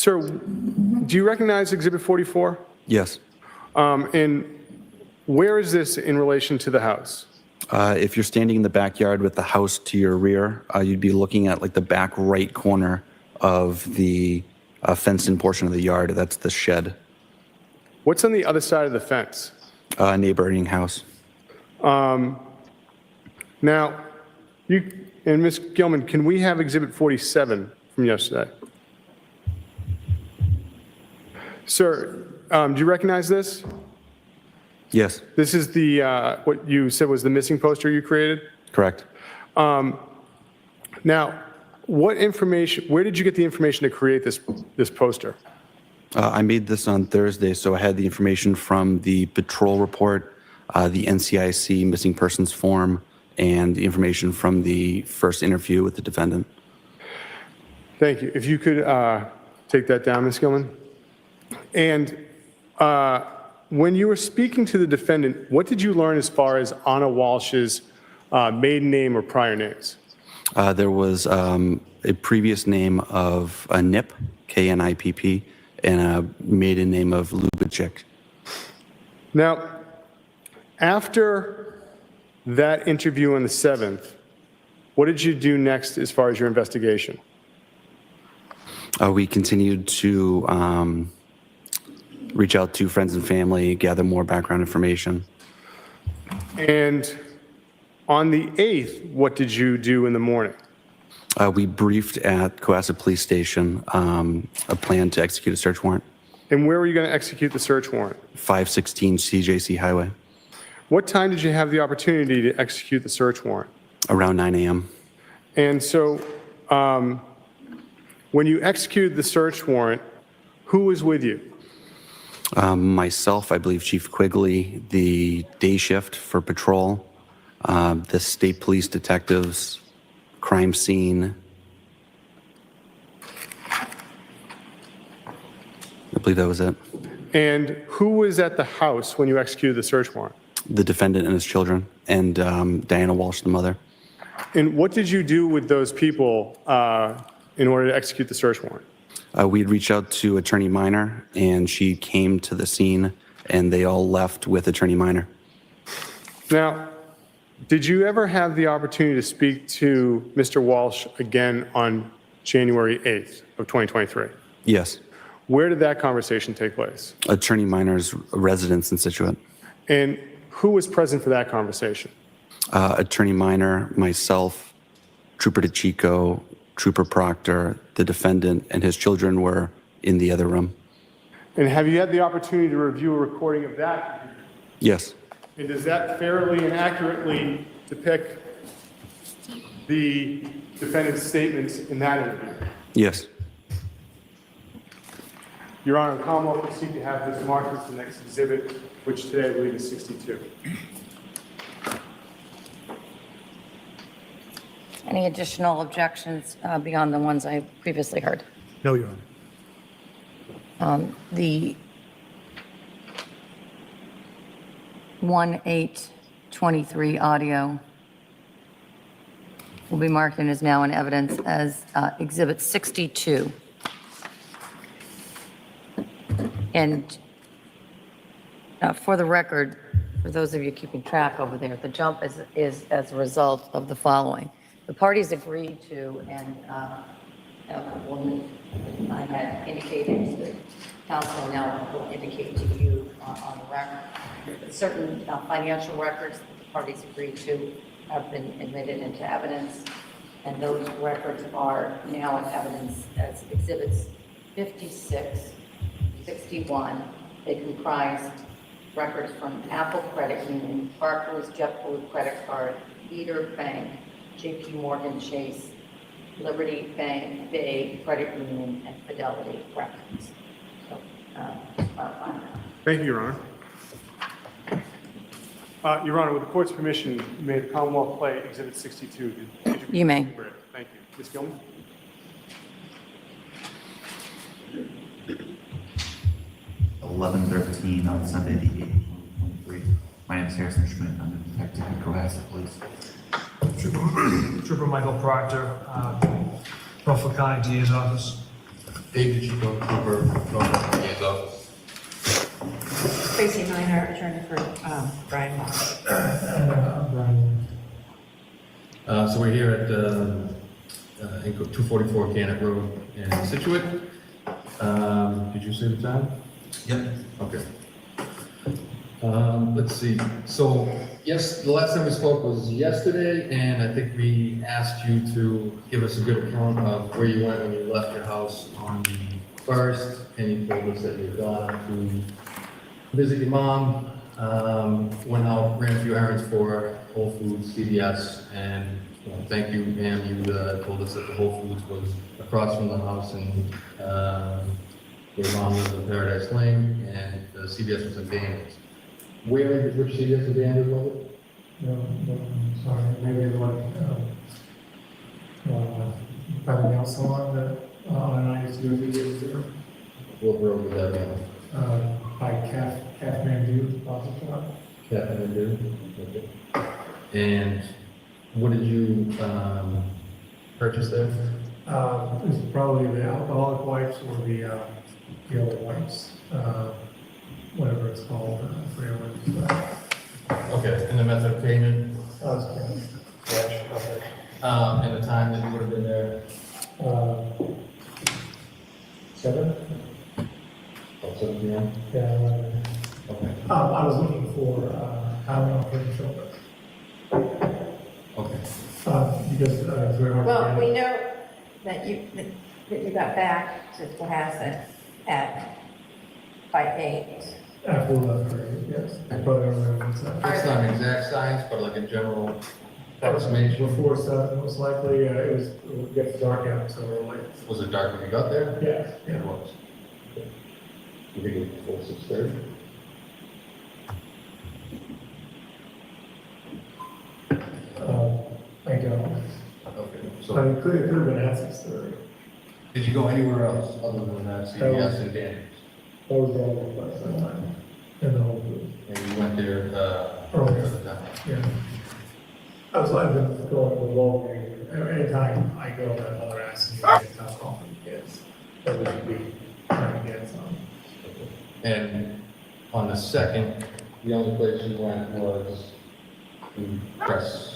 Sir, do you recognize Exhibit 44? Yes. And where is this in relation to the house? If you're standing in the backyard with the house to your rear, you'd be looking at like the back right corner of the fenced-in portion of the yard. That's the shed. What's on the other side of the fence? Neighboring house. Now, you and Ms. Gilman, can we have Exhibit 47 from yesterday? Sir, do you recognize this? Yes, This is the, what you said was the missing poster you created? correct. Now, what information, where did you get the information to create this poster? I made this on Thursday, so I had the information from the patrol report, the NCIC missing persons form, and the information from the first interview with the defendant. Thank you. If you could take that down, Ms. Gilman. And when you were speaking to the defendant, what did you learn as far as Ana Walshe's maiden name or prior names? There was a previous name of a Nip, K-N-I-P-P, and a maiden name of Lubitschek. Now, after that interview on the 7th, what did you do next as far as your investigation? We continued to reach out to friends and family, gather more background information. And on the 8th, what did you do in the morning? We briefed at Cohasset Police Station a plan to execute a search warrant, And where were you going to execute the search warrant? 516 CJC Highway, What time did you have the opportunity to execute the search warrant? around 9 a.m. And so when you executed the search warrant, who was with you? Myself, I believe Chief Quigley, the day shift for patrol, the state police detectives, crime scene. I believe that was it. And who was at the house when you executed the search warrant? The defendant and his children, and Diana Walsh, the mother. And what did you do with those people in order to execute the search warrant? We'd reached out to Attorney Minor, and she came to the scene, and they all left with Attorney Minor. Now, did you ever have the opportunity to speak to Mr. Walsh again on January 8th of 2023? Yes. Where did that conversation take place? Attorney Minor's residence in Situate. And who was present for that conversation? Attorney Minor, myself, Trooper DeChico, Trooper Proctor, the defendant, and his children were in the other room. And have you had the opportunity to review a recording of that? Yes. And does that fairly and accurately depict the defendant's statements in that interview? Yes. Your Honor, the Commonwealth will proceed to have this marked as the next exhibit, which today I believe is 62. Any additional objections beyond the ones I previously heard? No, Your Honor. The 1/8/23 audio will be marked and is now in evidence as Exhibit 62. And for the record, for those of you keeping track over there, the jump is as a result of the following. The parties agreed to, and I had indicated to the council, now will indicate to you on the record, that certain financial records that the parties agreed to have been admitted into evidence, and those records are now in evidence as Exhibits 56, 61. They comprise records from Apple Credit Union, Barclays JetBlue Credit Card, Leader Bank, JP Morgan Chase, Liberty Bank, Bay Credit Union, and Fidelity Records. So, just clarifying that. Thank you, Your Honor. Your Honor, with the court's permission, may the Commonwealth play Exhibit 62? You may. Thank you. Ms. Gilman? (11:13) on Sunday, the 8th, 2023. My name is Harrison Schmidt. I'm a detective at Cohasset Police. Trooper Michael Proctor, Norfolk County DA's office. David Chico, Cooper, Norfolk DA's office. Tracy Minor, attorney for Brian Walshe. Brian. So we're here at 244 Gannett Road in Situate. Did you see the time? Yep. Okay. Let's see. So, yes, the last time we spoke was yesterday, and I think we asked you to give us a good account of where you went when you left your house on the 1st, and you told us that you'd gone to visit your mom, went out, ran a few errands for Whole Foods, CVS, and thank you, ma'am. You told us that the Whole Foods was across from the house, and your mom lives in Paradise Lane, and the CVS was in Daniels. Which CVS in Daniels was it? No, sorry, maybe the one, by the nail salon that, and I used to do videos there, What road was that on? by Kathmandu, Plaza Shop. Kathmandu? Okay. And what did you purchase there? It's probably the alcoholic wipes or the other wipes, whatever it's called, I forget what it's called. Okay, and the method of payment, Cash, okay. and the time that you would have been there? 7? About 7 p.m.? Yeah. Okay. I was looking for, how long for the shoulder. Okay. Because, it's very hard to Well, get. we know that you got back to Cohasset by 8. After 11:30, yes. I probably don't remember exactly. It's not an exact science, but like a general approximation. Before 7, most likely, it gets dark out, so we're like, Was it dark when you got there? yeah, It was. Okay. You think it was before 6:30? I don't. Okay, But so it could have been at 6:30. did you go anywhere else other than that CVS and Daniels? That was the only place I went. In the whole group. And you went there, Earlier. at the time? Yeah. I've been going to Walgreens. Anytime I go, my mother asks me to get tough off for the kids. That we should be trying to get some. And on the 2nd, the only place you went was the press.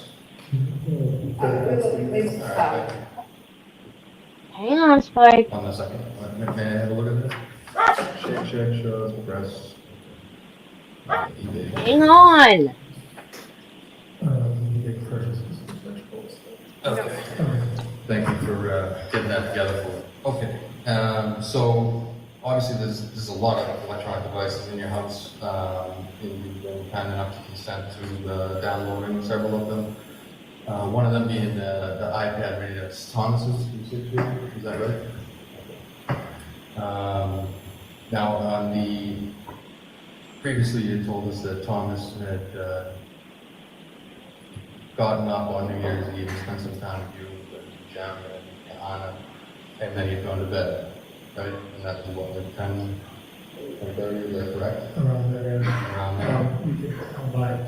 Hang on, Spike. On the 2nd, may I have a look at this? Check, shows, press. eBay. Hang on. You get purchases of vegetables. Okay. Thank you for getting that together for me. Okay, so obviously there's a lot of electronic devices in your house. And you've been kind enough to consent to downloading several of them. One of them being the iPad mini that's Thomas's, is that right? Okay. Now on previously you told us that Thomas had gotten up on New Year's Eve and spent some time with you, with Jem and Ana, and then he'd gone to bed, right? And that's what, like 10:30, is that correct? Around there. Around there? You can combine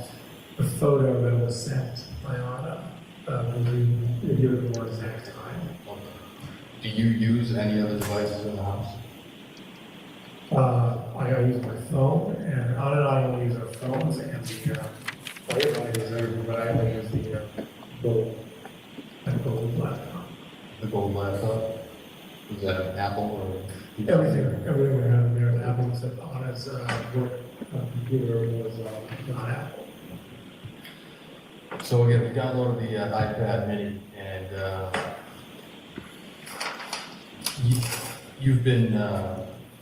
the photo that was sent by Anna, you give it more exact time. Okay. Do you use any other devices in the house? I use my phone, and Anna and I only use our phones and the, everybody does everything, but I only use the, gold laptop. The gold laptop? Is that an Apple or? Everything we have there is Apple, except Anna's, work computer was, not Apple. So again, we downloaded the iPad mini, and you've been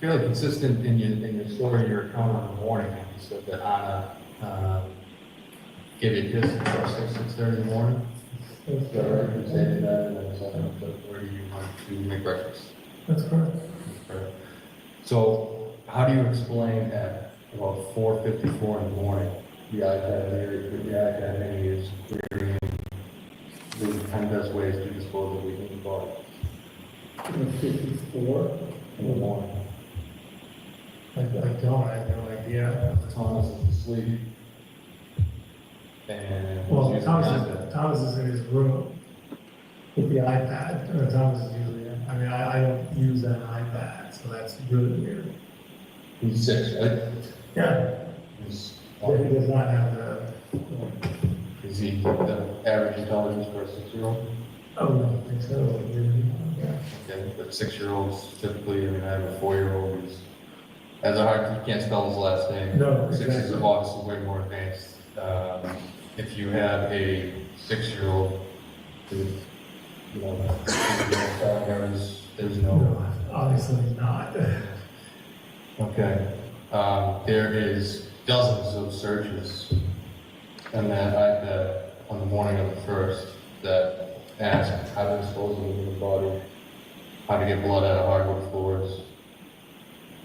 fairly consistent in your story, your account in the morning. You said that Ana gave you a kiss at 6:30 in the morning. Is that right? You said that, and then where do you want to make breakfast? That's correct. Right. So how do you explain at about 4:54 in the morning, the iPad mini is querying the 10 best ways to dispose of weekend body 54? in the morning? I have no idea. Thomas is asleep. And Well, she's Thomas behind it. is in his room with the iPad, Thomas is usually in. I mean, I don't use an iPad, so that's really weird. He's 6, right? Yeah, He's, but he does not have the, is he the average intelligence for a 6-year-old? oh, no, I think so, yeah. Okay, but 6-year-olds typically, I mean, I have a 4-year-old who's, has a hard, he can't spell his last name. No, 6 is exactly. obviously way more advanced. If you have a 6-year-old who, you know, there's no. No, obviously not. Okay. There is dozens of searches on that iPad on the morning of the 1st that ask how to dispose of a human body, how to get blood out of hardwood floors,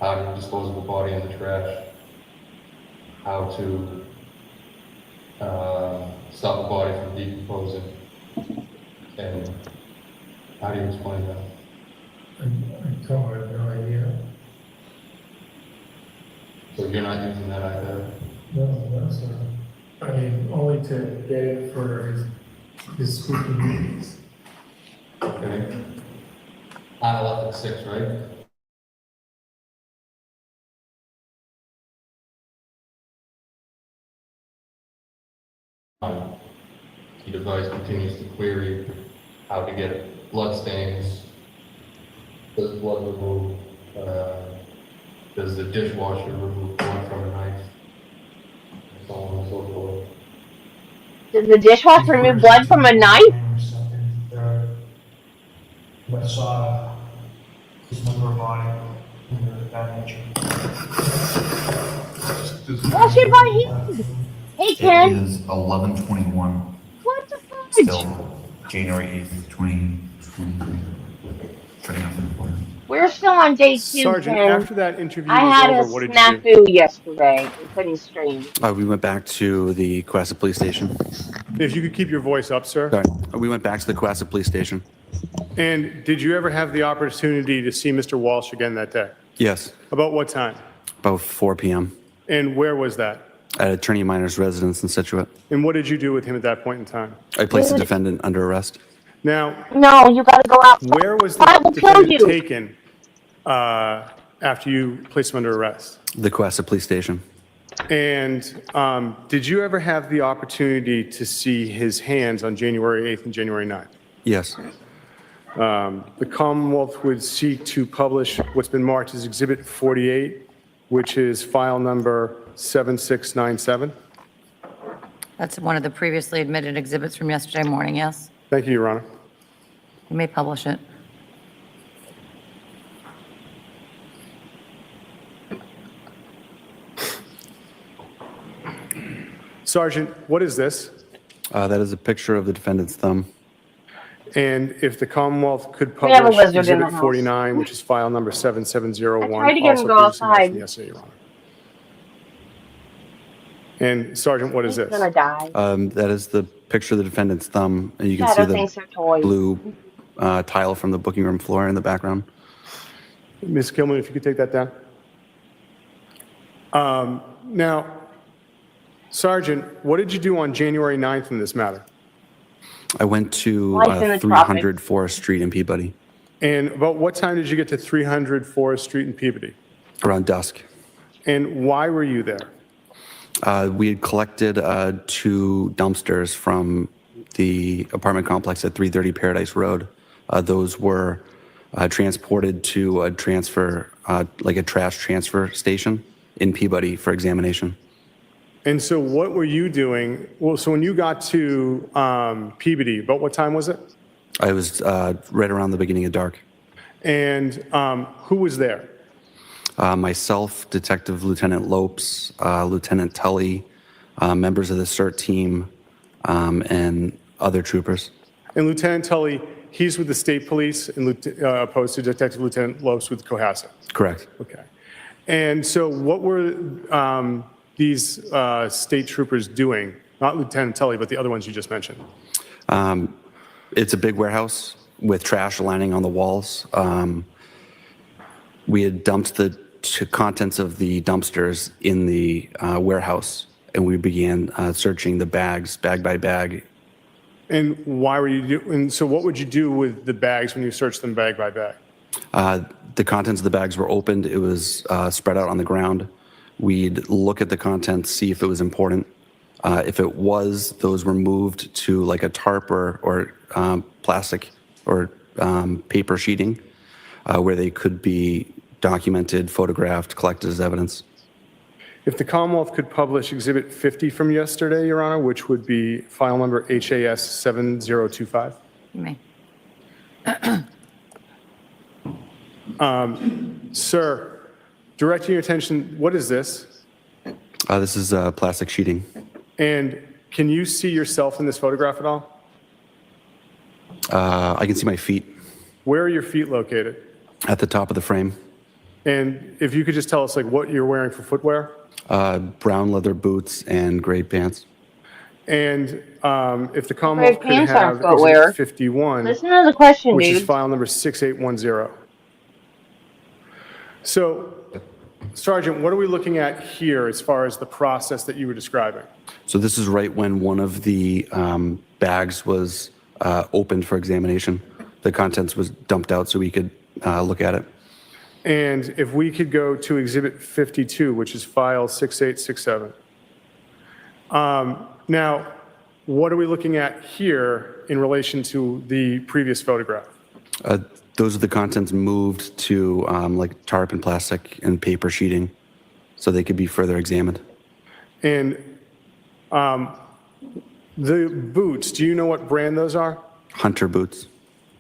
how to dispose of a body in the trash, how to stop a body from decomposing, and how do you explain that? I don't have no idea. So you're not using that iPad? No, that's not. I mean, only to get it for his speaking meetings. Okay. Ana left at 6, right? The device continues to query how to get blood stains, does blood remove, does the dishwasher remove blood from a knife, and so on and so forth. Does the dishwasher remove blood from a knife? But saw dismember body, things of that nature. Wash it by hand. Hey, It Ken. is 11:21, What the fudge? still January 8th, 2023. Shutting off the recording. We're still on day 2, Sergeant, Ken. after that interview I was had over, a what did you do? snafu yesterday and couldn't stream. We went back to the Cohasset Police Station. If you could keep your voice up, sir. Sorry. We went back to the Cohasset Police Station. And did you ever have the opportunity to see Mr. Walsh again that day? Yes, About what time? about 4 p.m. And where was that? at Attorney Minor's residence in Situate. And what did you do with him at that point in time? I placed the defendant under arrest. Now, No, you gotta go out. where was I the will kill defendant you. taken after you placed him under arrest? The Cohasset Police Station. And did you ever have the opportunity to see his hands on January 8th and January 9th? Yes. The Commonwealth would seek to publish what's been marked as Exhibit 48, which is file number 7697. That's one of the previously admitted exhibits from yesterday morning, yes? Thank you, Your Honor. You may publish it. Sergeant, what is this? That is a picture of the defendant's thumb. And if the Commonwealth could We have a publish lizard in the Exhibit house. 49, which is file number 7701. I tried to get him also to go previously marked outside. from yesterday, Your Honor. And Sergeant, what is He's this? gonna die. That is the picture of the defendant's thumb, and you can see Shadow the thinks they're toys. blue tile from the booking room floor in the background. Ms. Kilman, if you could take that down. Now, Sergeant, what did you do on January 9th in this matter? I went to Life in the 300 Forest Street in Peabody And about what time did you get to 300 Forest Street in Peabody? around dusk. And why were you there? We had collected 2 dumpsters from the apartment complex at 330 Paradise Road. Those were transported to a transfer, like a trash transfer station in Peabody for examination. And so what were you doing? Well, so when you got to Peabody, about what time was it? I was right around the beginning of dark. And who was there? Myself, Detective Lieutenant Lopes, Lieutenant Tully, members of the CERT team, and other troopers. And Lieutenant Tully, he's with the state police and opposed to Detective Lieutenant Lopes with Cohasset. Correct. Okay. And so what were these state troopers doing? Not Lieutenant Tully, but the other ones you just mentioned. It's a big warehouse with trash lining on the walls. We had dumped the contents of the dumpsters in the warehouse, and we began searching the bags, bag by bag. And why were you and so what would you do with the bags when you searched them bag by bag? The contents of the bags were opened. It was spread out on the ground. We'd look at the contents, see if it was important. If it was, those were moved to like a tarp or plastic or paper sheeting where they could be documented, photographed, collected as evidence. If the Commonwealth could publish Exhibit 50 from yesterday, Your Honor, which would be file number HAS 7025. You may. Sir, directing your attention, what is this? This is plastic sheeting. And can you see yourself in this photograph at all? I can see my feet Where are your feet located? at the top of the frame. And if you could just tell us like what you're wearing for footwear? Brown leather boots and gray pants. And if the Commonwealth could pants aren't have footwear. Exhibit 51, Listen to the question, which is dude. file number 6810. So, Sergeant, what are we looking at here as far as the process that you were describing? So this is right when one of the bags was opened for examination. The contents was dumped out so we could look at it. And if we could go to Exhibit 52, which is file 6867. Now, what are we looking at here in relation to the previous photograph? Those are the contents moved to like tarp and plastic and paper sheeting so they could be further examined. And the boots, do you know what brand those are? Hunter boots.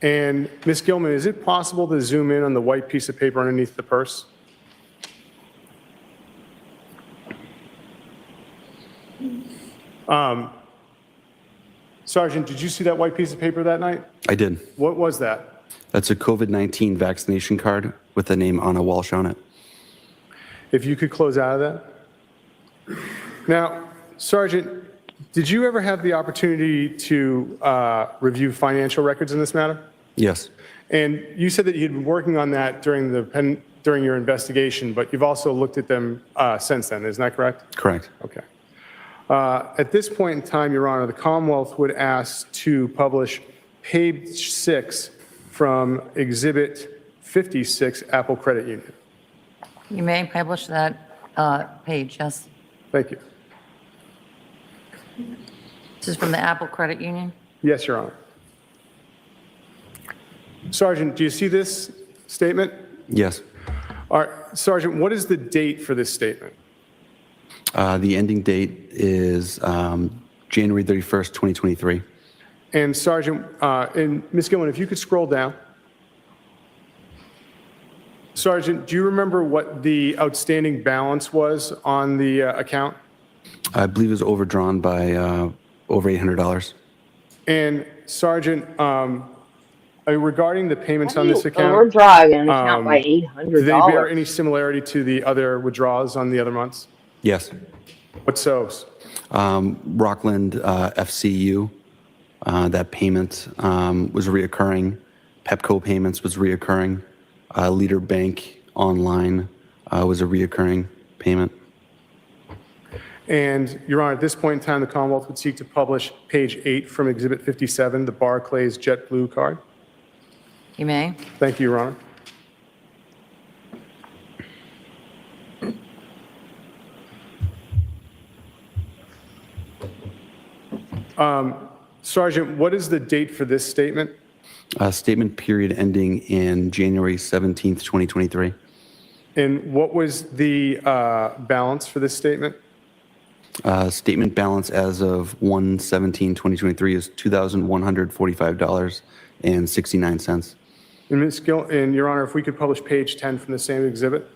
And Ms. Gilman, is it possible to zoom in on the white piece of paper underneath the purse? Sergeant, did you see that white piece of paper that night? I did. What was that? That's a COVID-19 vaccination card with the name Ana Walshe on it. If you could close out of that. Now, Sergeant, did you ever have the opportunity to review financial records in this matter? Yes. And you said that you'd been working on that during your investigation, but you've also looked at them since then, isn't that correct? Correct. Okay. At this point in time, Your Honor, the Commonwealth would ask to publish page 6 from Exhibit 56, Apple Credit Union. You may publish that page, yes. Thank you. This is from the Apple Credit Union. Yes, Your Honor. Sergeant, do you see this statement? Yes. All right, Sergeant, what is the date for this statement? The ending date is January 31st, 2023. And Sergeant, and Ms. Gilman, if you could scroll down. Sergeant, do you remember what the outstanding balance was on the account? I believe it was overdrawn by over $800. And Sergeant, regarding the payments on this We're account, driving an account by do they bear $800. any similarity to the other withdrawals on the other months? Yes. What's those? Rockland FCU, that payment was reoccurring. Pepco payments was reoccurring. Leader Bank Online was a reoccurring payment. And, Your Honor, at this point in time, the Commonwealth would seek to publish page 8 from Exhibit 57, the Barclays JetBlue card. You may. Thank you, Your Honor. Sergeant, what is the date for this statement? Statement period ending in January 17th, 2023. And what was the balance for this statement? Statement balance as of 1/17/2023 is $2,145.69. And Ms. Gill, and Your Honor, if we could publish page 10 from the same exhibit?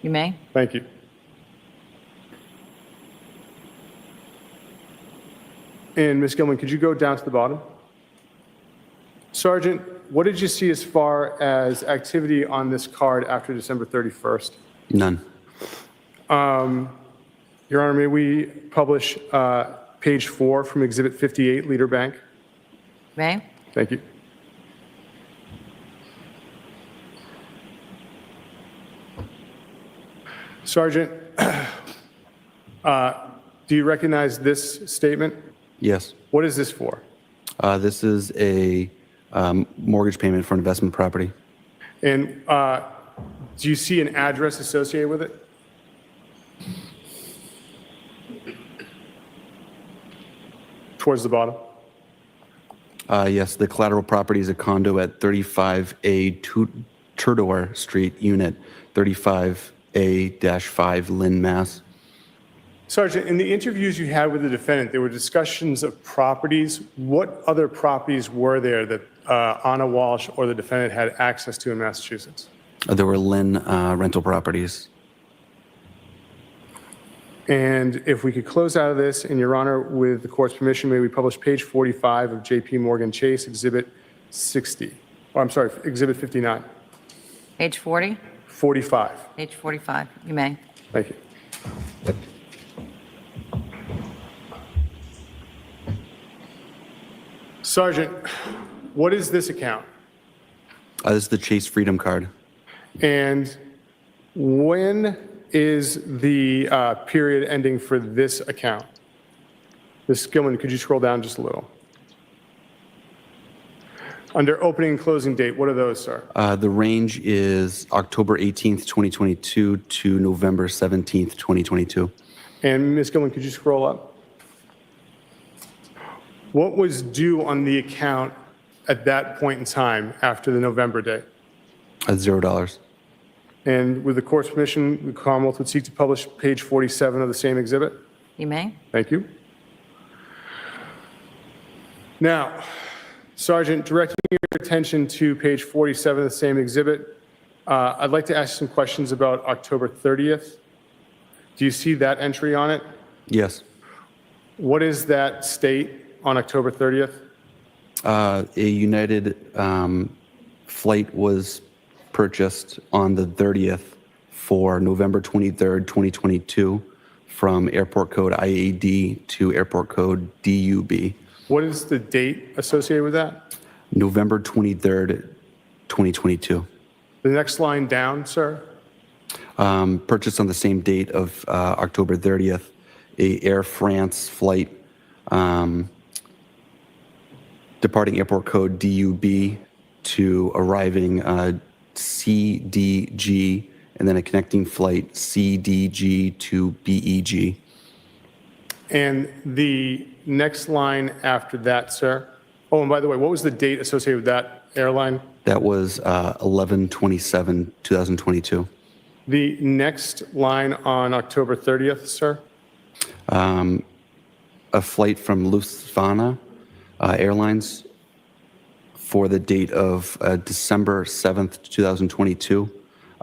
You may. Thank you. And Ms. Gilman, could you go down to the bottom? Sergeant, what did you see as far as activity on this card after December 31st? None. Your Honor, may we publish page 4 from Exhibit 58, Leader Bank? May. Thank you. Sergeant, do you recognize this statement? Yes. What is this for? This is a mortgage payment for an investment property. And do you see an address associated with it? Towards the bottom? Yes, the collateral property is a condo at 35A Tudor Street, Unit 35A-5, Lynn, Mass. Sergeant, in the interviews you had with the defendant, there were discussions of properties. What other properties were there that Ana Walshe or the defendant had access to in Massachusetts? There were Lynn rental properties. And if we could close out of this, in Your Honor, with the court's permission, may we publish page 45 of J.P. Morgan Chase, Exhibit 60. Oh, I'm sorry, Exhibit 59. Page 40? 45. Page 45, you may. Thank you. Sergeant, what is this account? This is the Chase Freedom Card. And when is the period ending for this account? Ms. Gilman, could you scroll down just a little? Under opening and closing date, what are those, sir? The range is October 18th, 2022 to November 17th, 2022. And Ms. Gilman, could you scroll up? What was due on the account at that point in time after the November date? $0. And with the court's permission, the Commonwealth would seek to publish page 47 of the same exhibit. You may. Thank you. Now, Sergeant, directing your attention to page 47 of the same exhibit, I'd like to ask some questions about October 30th. Do you see that entry on it? Yes. What is that state on October 30th? A United flight was purchased on the 30th for November 23rd, 2022 from airport code IAD to airport code DUB. What is the date associated with that? November 23rd, 2022. The next line down, sir? Purchased on the same date of October 30th, a Air France flight departing airport code DUB to arriving CDG, and then a connecting flight CDG to BEG. And the next line after that, sir? Oh, and by the way, what was the date associated with that airline? That was 11/27/2022. The next line on October 30th, sir? A flight from Lufthansa Airlines for the date of December 7th, 2022,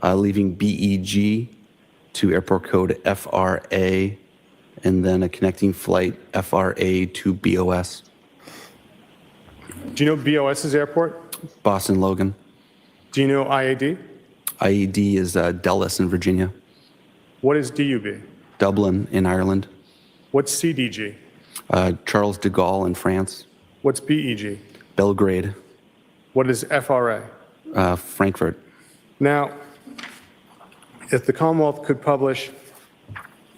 leaving BEG to airport code FRA, and then a connecting flight FRA to BOS. Do you know BOS's airport? Boston Logan. Do you know IAD? IED is Dulles in Virginia. What is DUB? Dublin in Ireland. What's CDG? Charles de Gaulle in France. What's BEG? Belgrade. What is FRA? Frankfurt. Now, if the Commonwealth could publish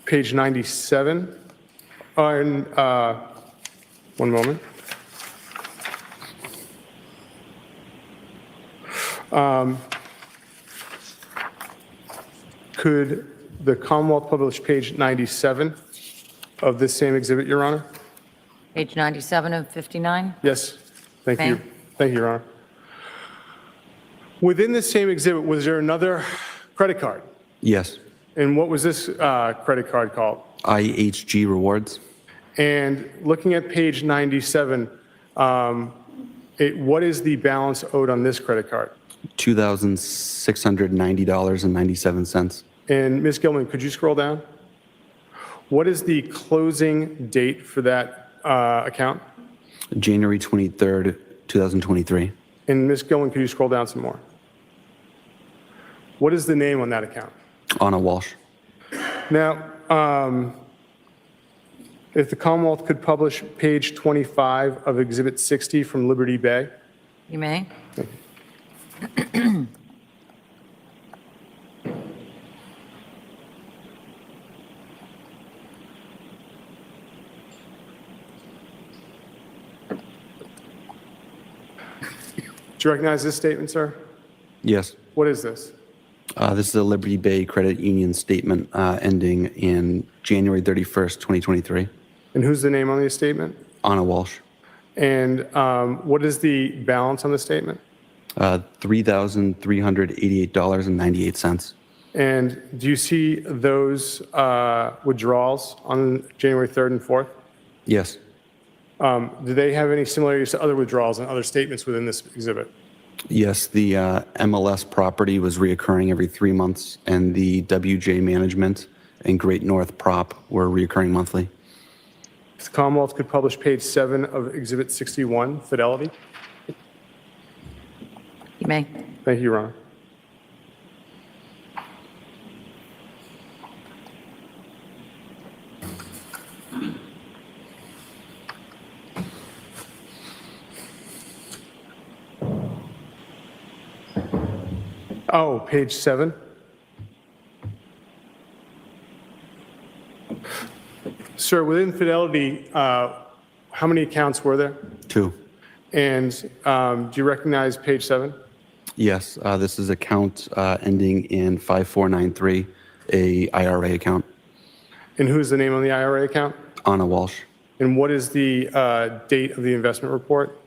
page 97 on, one moment. Could the Commonwealth publish page 97 of this same exhibit, Your Honor? Page 97 of 59? Yes, thank you. Okay. Thank you, Your Honor. Within this same exhibit, was there another credit card? Yes. And what was this credit card called? IHG Rewards. And looking at page 97, what is the balance owed on this credit card? $2,690.97. And Ms. Gilman, could you scroll down? What is the closing date for that account? January 23rd, 2023. And Ms. Gilman, could you scroll down some more? What is the name on that account? Ana Walshe. Now, if the Commonwealth could publish page 25 of Exhibit 60 from Liberty Bay. You may. Do you recognize this statement, sir? Yes. What is this? This is a Liberty Bay Credit Union statement ending in January 31st, 2023. And who's the name on the statement? Ana Walshe. And what is the balance on the statement? $3,388.98. And do you see those withdrawals on January 3rd and 4th? Yes. Do they have any similarities to other withdrawals and other statements within this exhibit? Yes, the MLS property was reoccurring every 3 months, and the WJ Management and Great North Prop were reoccurring monthly. If the Commonwealth could publish page 7 of Exhibit 61, Fidelity. You may. Thank you, Your Honor. Oh, page 7. Sir, within Fidelity, how many accounts were there? 2. And do you recognize page 7? Yes, this is account ending in 5493, a IRA account. And who's the name on the IRA account? Ana Walshe. And what is the date of the investment report?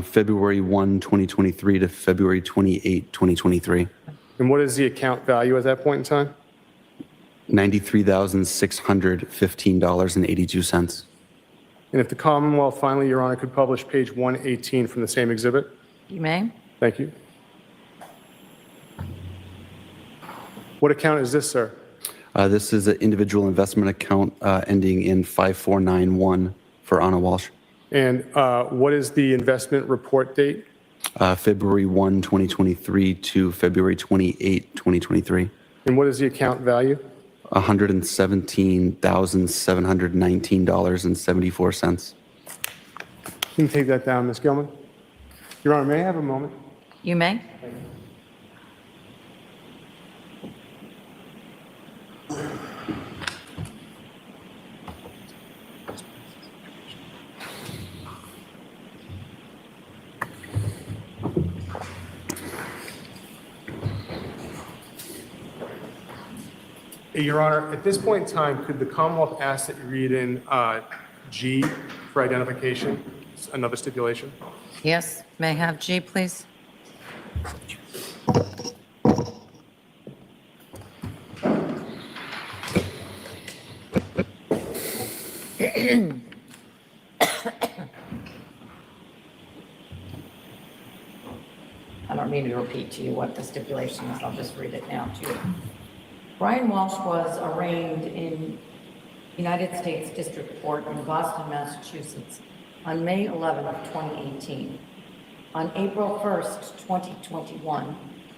February 1, 2023 to February 28, 2023. And what is the account value at that point in time? $93,615.82. And if the Commonwealth finally, Your Honor, could publish page 118 from the same exhibit? You may. Thank you. What account is this, sir? This is an individual investment account ending in 5491 for Ana Walshe. And what is the investment report date? February 1, 2023 to February 28, 2023. And what is the account value? $117,719.74. You can take that down, Ms. Gilman. Your Honor, may I have a moment? You may. Your Honor, at this point in time, could the Commonwealth ask that you read in G for identification, another stipulation? Yes, may I have G, please? I don't mean to repeat to you what the stipulation is, I'll just read it now to you. Brian Walshe was arraigned in United States District Court in Boston, Massachusetts on May 11, 2018. On April 1st, 2021,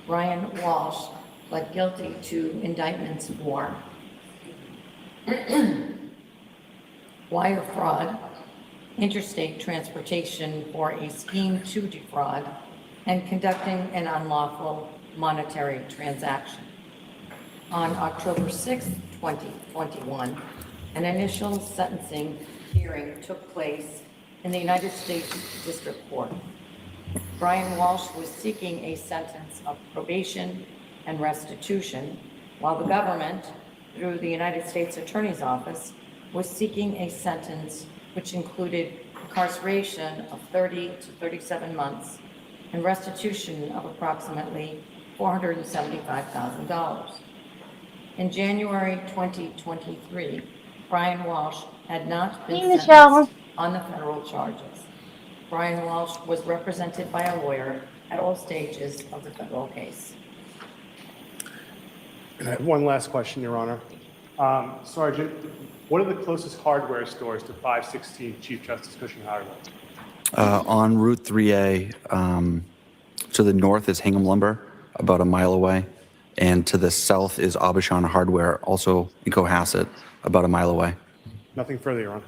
Brian Walshe pled guilty to indictments for wire fraud, interstate transportation for a scheme to defraud, and conducting an unlawful monetary transaction. On October 6, 2021, an initial sentencing hearing took place in the United States District Court. Brian Walshe was seeking a sentence of probation and restitution, while the government, through the United States Attorney's Office, was seeking a sentence which included incarceration of 30 to 37 months and restitution of approximately $475,000. In January 2023, Brian Walshe had not been sentenced on the federal charges. Brian Walshe was represented by a lawyer at all stages of the federal case. And I have one last question, Your Honor. Sergeant, what are the closest hardware stores to 516 Chief Justice Cushing Highway? On Route 3A, to the north is Hingham Lumber, about a mile away. And to the south is Abishan Hardware, also in Cohasset, about a mile away. Nothing further, Your Honor.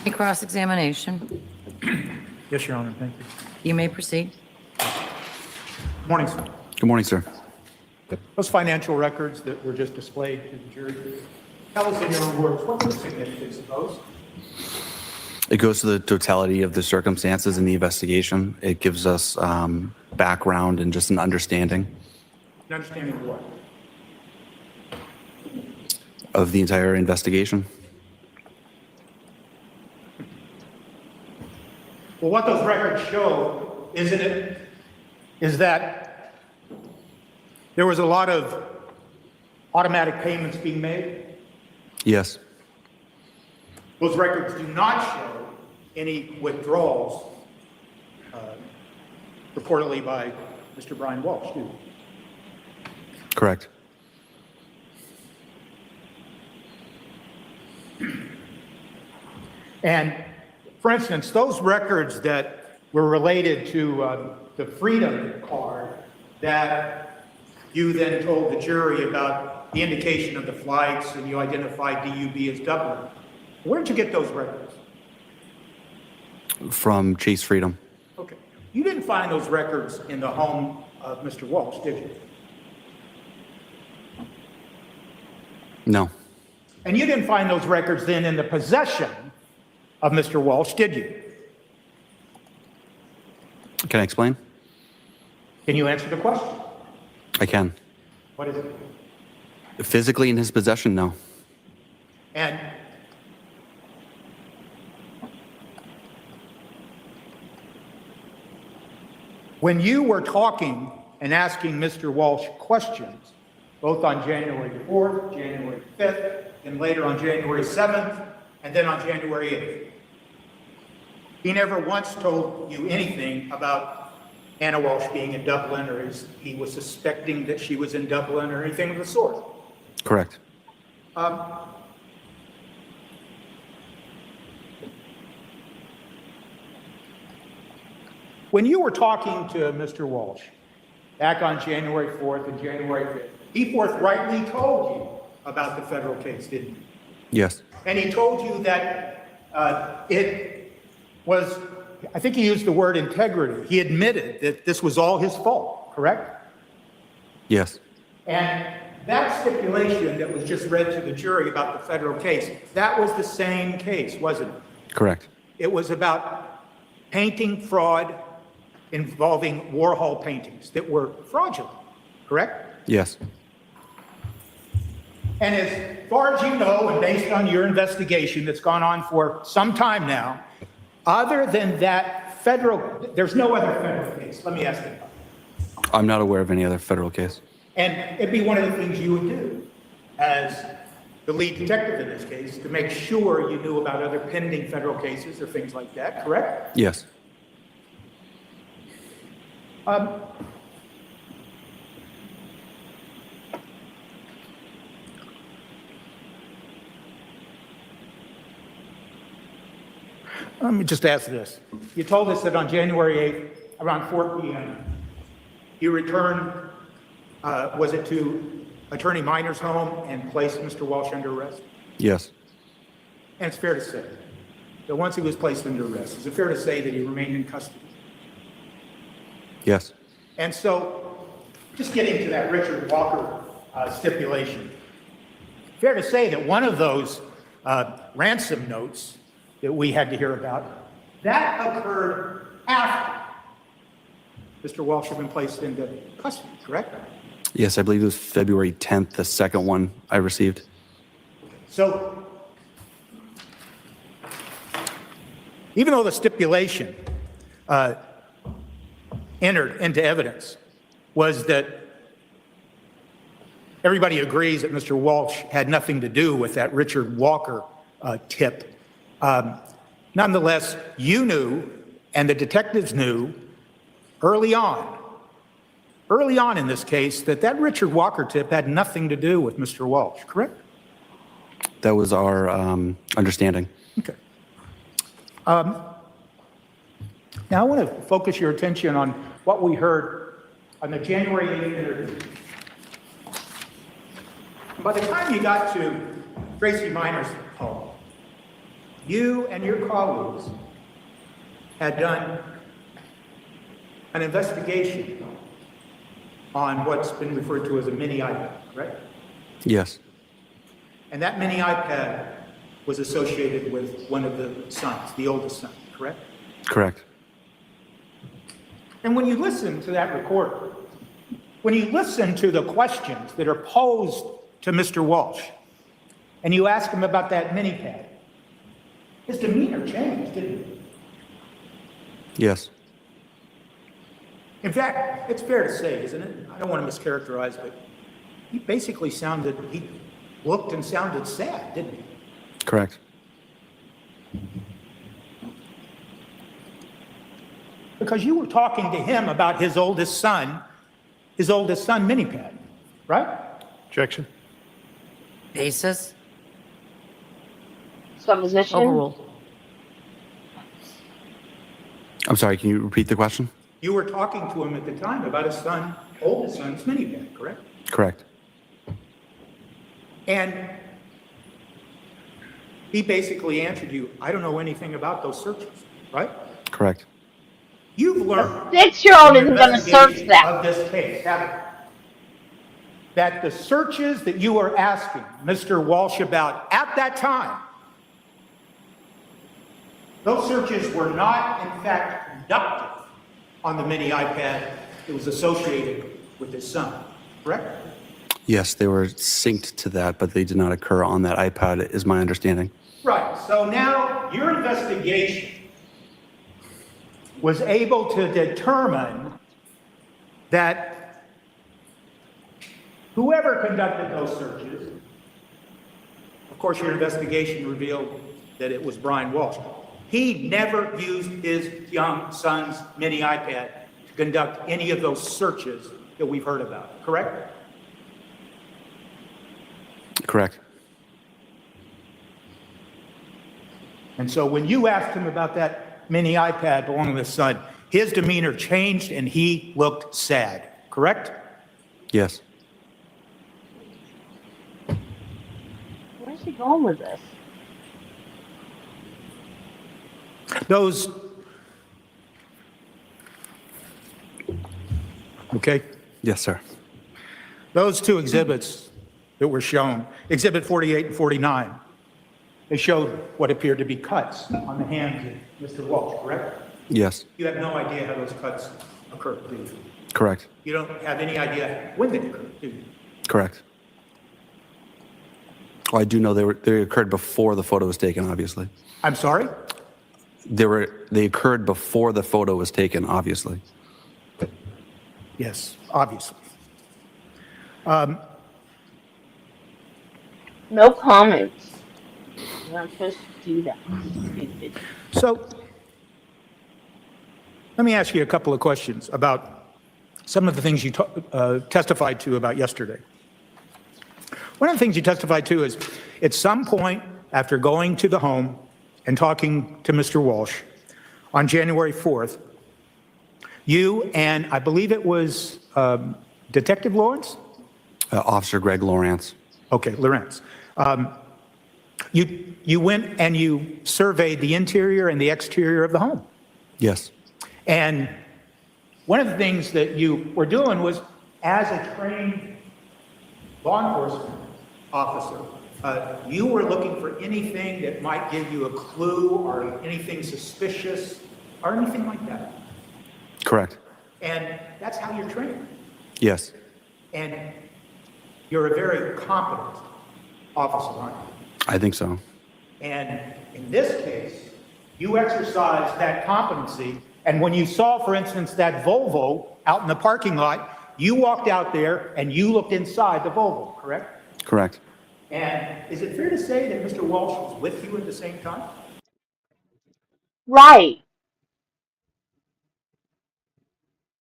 Any cross-examination? Yes, Your Honor, thank you. You may proceed. Morning, sir. Good morning, sir. Those financial records that were just displayed to the jury, tell us in your own words, what's the significance of those? It goes to the totality of the circumstances in the investigation. It gives us background and just an understanding An understanding of what? of the entire investigation. Well, what those records show, isn't it, is that there was a lot of automatic payments being made. Yes, Those records do not show any withdrawals reportedly by Mr. Brian Walshe, do they? correct. And for instance, those records that were related to the Freedom card that you then told the jury about the indication of the flights and you identified DUB as Dublin, where'd you get those records? From Chase Freedom. Okay. You didn't find those records in the home of Mr. Walsh, did you? No, And you didn't find those records then in the possession of Mr. Walsh, did you? can I explain? Can you answer the question? I can. What is it? Physically in his possession, no. And when you were talking and asking Mr. Walsh questions, both on January 4th, January 5th, and later on January 7th, and then on January 8th, he never once told you anything about Ana Walshe being in Dublin, or he was suspecting that she was in Dublin, or anything of the sort. Correct. When you were talking to Mr. Walsh back on January 4th and January 5th, he forthrightly told you about the federal case, didn't he? Yes, And he told you that it was, I think he used the word integrity. He admitted that this was all his fault, correct? yes, And that stipulation that was just read to the jury about the federal case, that was the same case, wasn't it? correct. It was about painting fraud involving Warhol paintings that were fraudulent, correct? Yes, And as far as you know, and based on your investigation that's gone on for some time now, other than that federal, there's no other federal case. Let me ask you. I'm not aware of any other federal case. And it'd be one of the things you would do as the lead detective in this case to make sure you knew about other pending federal cases or things like that, correct? Yes, Let me just ask this. You told us that on January 8th, around 4 p.m., you returned, was it to Attorney Minor's home and placed Mr. Walsh under arrest? yes, And it's fair to say that once he was placed under arrest, is it fair to say that he remained in custody? yes, And so, just getting to that Richard Walker stipulation, fair to say that one of those ransom notes that we had to hear about, that occurred after Mr. Walsh had been placed into custody, correct? yes. I believe it was February 10th, the second one I received. So, even though the stipulation entered into evidence was that everybody agrees that Mr. Walsh had nothing to do with that Richard Walker tip, nonetheless, you knew and the detectives knew early on in this case, that that Richard Walker tip had nothing to do with Mr. Walsh, correct? That was our understanding. Okay. Now, I want to focus your attention on what we heard on the January 8th interview. By the time you got to Tracy Minor's home, you and your colleagues had done an investigation on what's been referred to as a mini iPad, right? Yes, And that mini iPad was associated with one of the sons, the oldest son, correct? Correct. And when you listen to that recording, when you listen to the questions that are posed to Mr. Walsh, and you ask him about that mini pad, his demeanor changed, didn't it? Yes. In fact, it's fair to say, isn't it? I don't want to mischaracterize, but he basically he looked and sounded sad, didn't he? Correct. Because you were talking to him about his oldest son mini pad, right? Objection. Basis? Supposition? Overruled. I'm sorry, can you repeat the question? You were talking to him at the time about his oldest son's mini pad, correct? Correct. And he basically answered you, I don't know anything about those searches, right? Correct. You've learned. 6-year-old in isn't going to search investigation that. Of this case, haven't you? That the searches that you were asking Mr. Walsh about at that time, those searches were not, in fact, conducted on the mini iPad that was associated with his son, correct? Yes, they were synced to that, but they did not occur on that iPad, is my understanding. Right. So now your investigation was able to determine that whoever conducted those searches, of course, your investigation revealed that it was Brian Walshe. He never used his young son's mini iPad to conduct any of those searches that we've heard about, correct? Correct. And so when you asked him about that mini iPad belonging to his son, his demeanor changed and he looked sad, correct? Yes. Where's he going with this? Those, okay, Yes, sir. those two exhibits that were shown, Exhibit 48 and 49, they showed what appeared to be cuts on the hands of Mr. Walsh, correct? Yes. You have no idea how those cuts occurred, do you? Correct. You don't have any idea when they occurred, do you? Correct. Well, I do know they occurred before the photo was taken, obviously. I'm sorry? They occurred before the photo was taken, obviously. Yes, obviously. No comments. You're not supposed to do that. Stupid. So, let me ask you a couple of questions about some of the things you testified to about yesterday. One of the things you testified to is, at some point after going to the home and talking to Mr. Walsh on January 4th, you and I believe it was Detective Lawrence? Officer Greg Lawrence. Okay, Lawrence. You went and you surveyed the interior and the exterior of the home. Yes. And one of the things that you were doing was, as a trained law enforcement officer, you were looking for anything that might give you a clue or anything suspicious or anything like that. Correct. And that's how you're trained. Yes. And you're a very competent officer, aren't you? I think so. And in this case, you exercised that competency. And when you saw, for instance, that Volvo out in the parking lot, you walked out there and you looked inside the Volvo, correct? Correct. And is it fair to say that Mr. Walsh was with you at the same time? Right.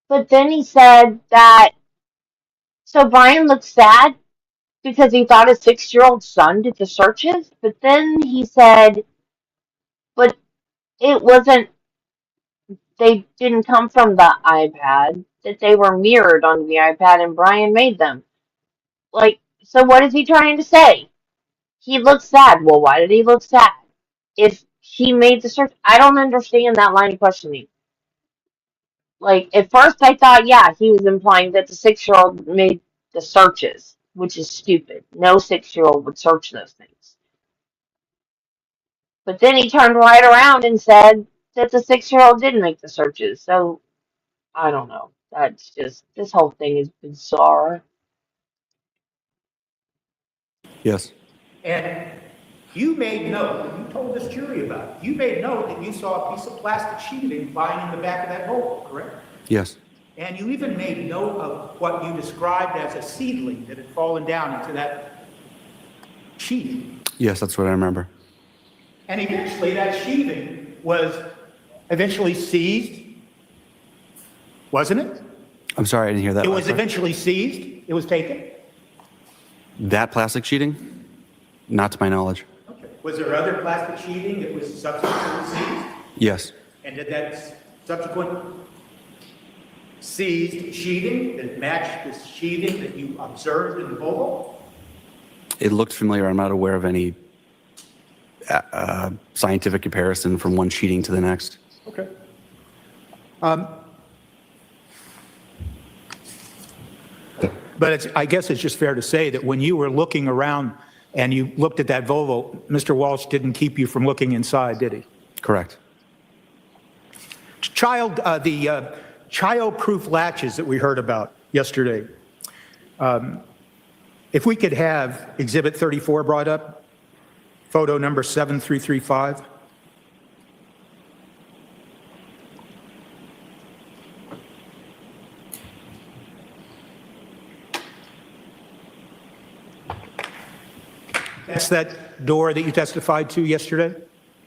But then he said that, so Brian looked sad because he thought his 6-year-old son did the searches, but then he said, but it wasn't, they didn't come from the iPad, that they were mirrored on the iPad and Brian made them. Like, so what is he trying to say? He looked sad. Well, why did he look sad? If he made the search, I don't understand that line of questioning. Like, at first I thought, yeah, he was implying that the 6-year-old made the searches, which is stupid. No 6-year-old would search those things. But then he turned right around and said that the 6-year-old didn't make the searches. So I don't know. That's just, this whole thing is bizarre. Yes. And you made note, and you told this jury about it, you made note that you saw a piece of plastic sheeting lying in the back of that hole, correct? Yes. And you even made note of what you described as a seedling that had fallen down into that sheathing. Yes, that's what I remember. And eventually that sheathing was eventually seized, wasn't it? I'm sorry, I didn't hear that. It last was part. eventually seized, it was taken. That plastic sheeting? Not to my knowledge. Okay. Was there other plastic sheeting that was subsequently seized? Yes. And did that subsequent seized sheathing that matched the sheathing that you observed in the Volvo? It looked familiar. I'm not aware of any scientific comparison from one sheeting to the next. Okay. But I guess it's just fair to say that when you were looking around and you looked at that Volvo, Mr. Walsh didn't keep you from looking inside, did he? Correct. The child-proof latches that we heard about yesterday. If we could have Exhibit 34 brought up, photo number 7335. That's that door that you testified to yesterday?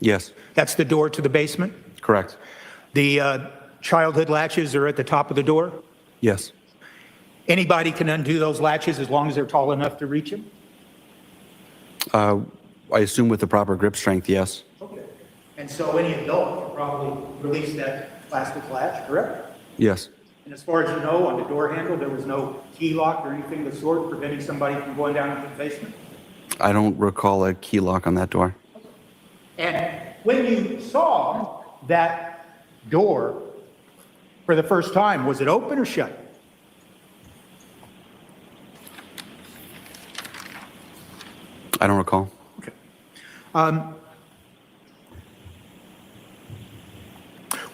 Yes. That's the door to the basement? Correct. The childhood latches are at the top of the door? Yes. Anybody can undo those latches as long as they're tall enough to reach them? I assume with the proper grip strength, yes. Okay. And so any adult could probably release that plastic latch, correct? Yes. And as far as you know, on the door handle, there was no key lock or anything of the sort preventing somebody from going down into the basement? I don't recall a key lock on that door. And when you saw that door for the first time, was it open or shut? I don't recall. Okay.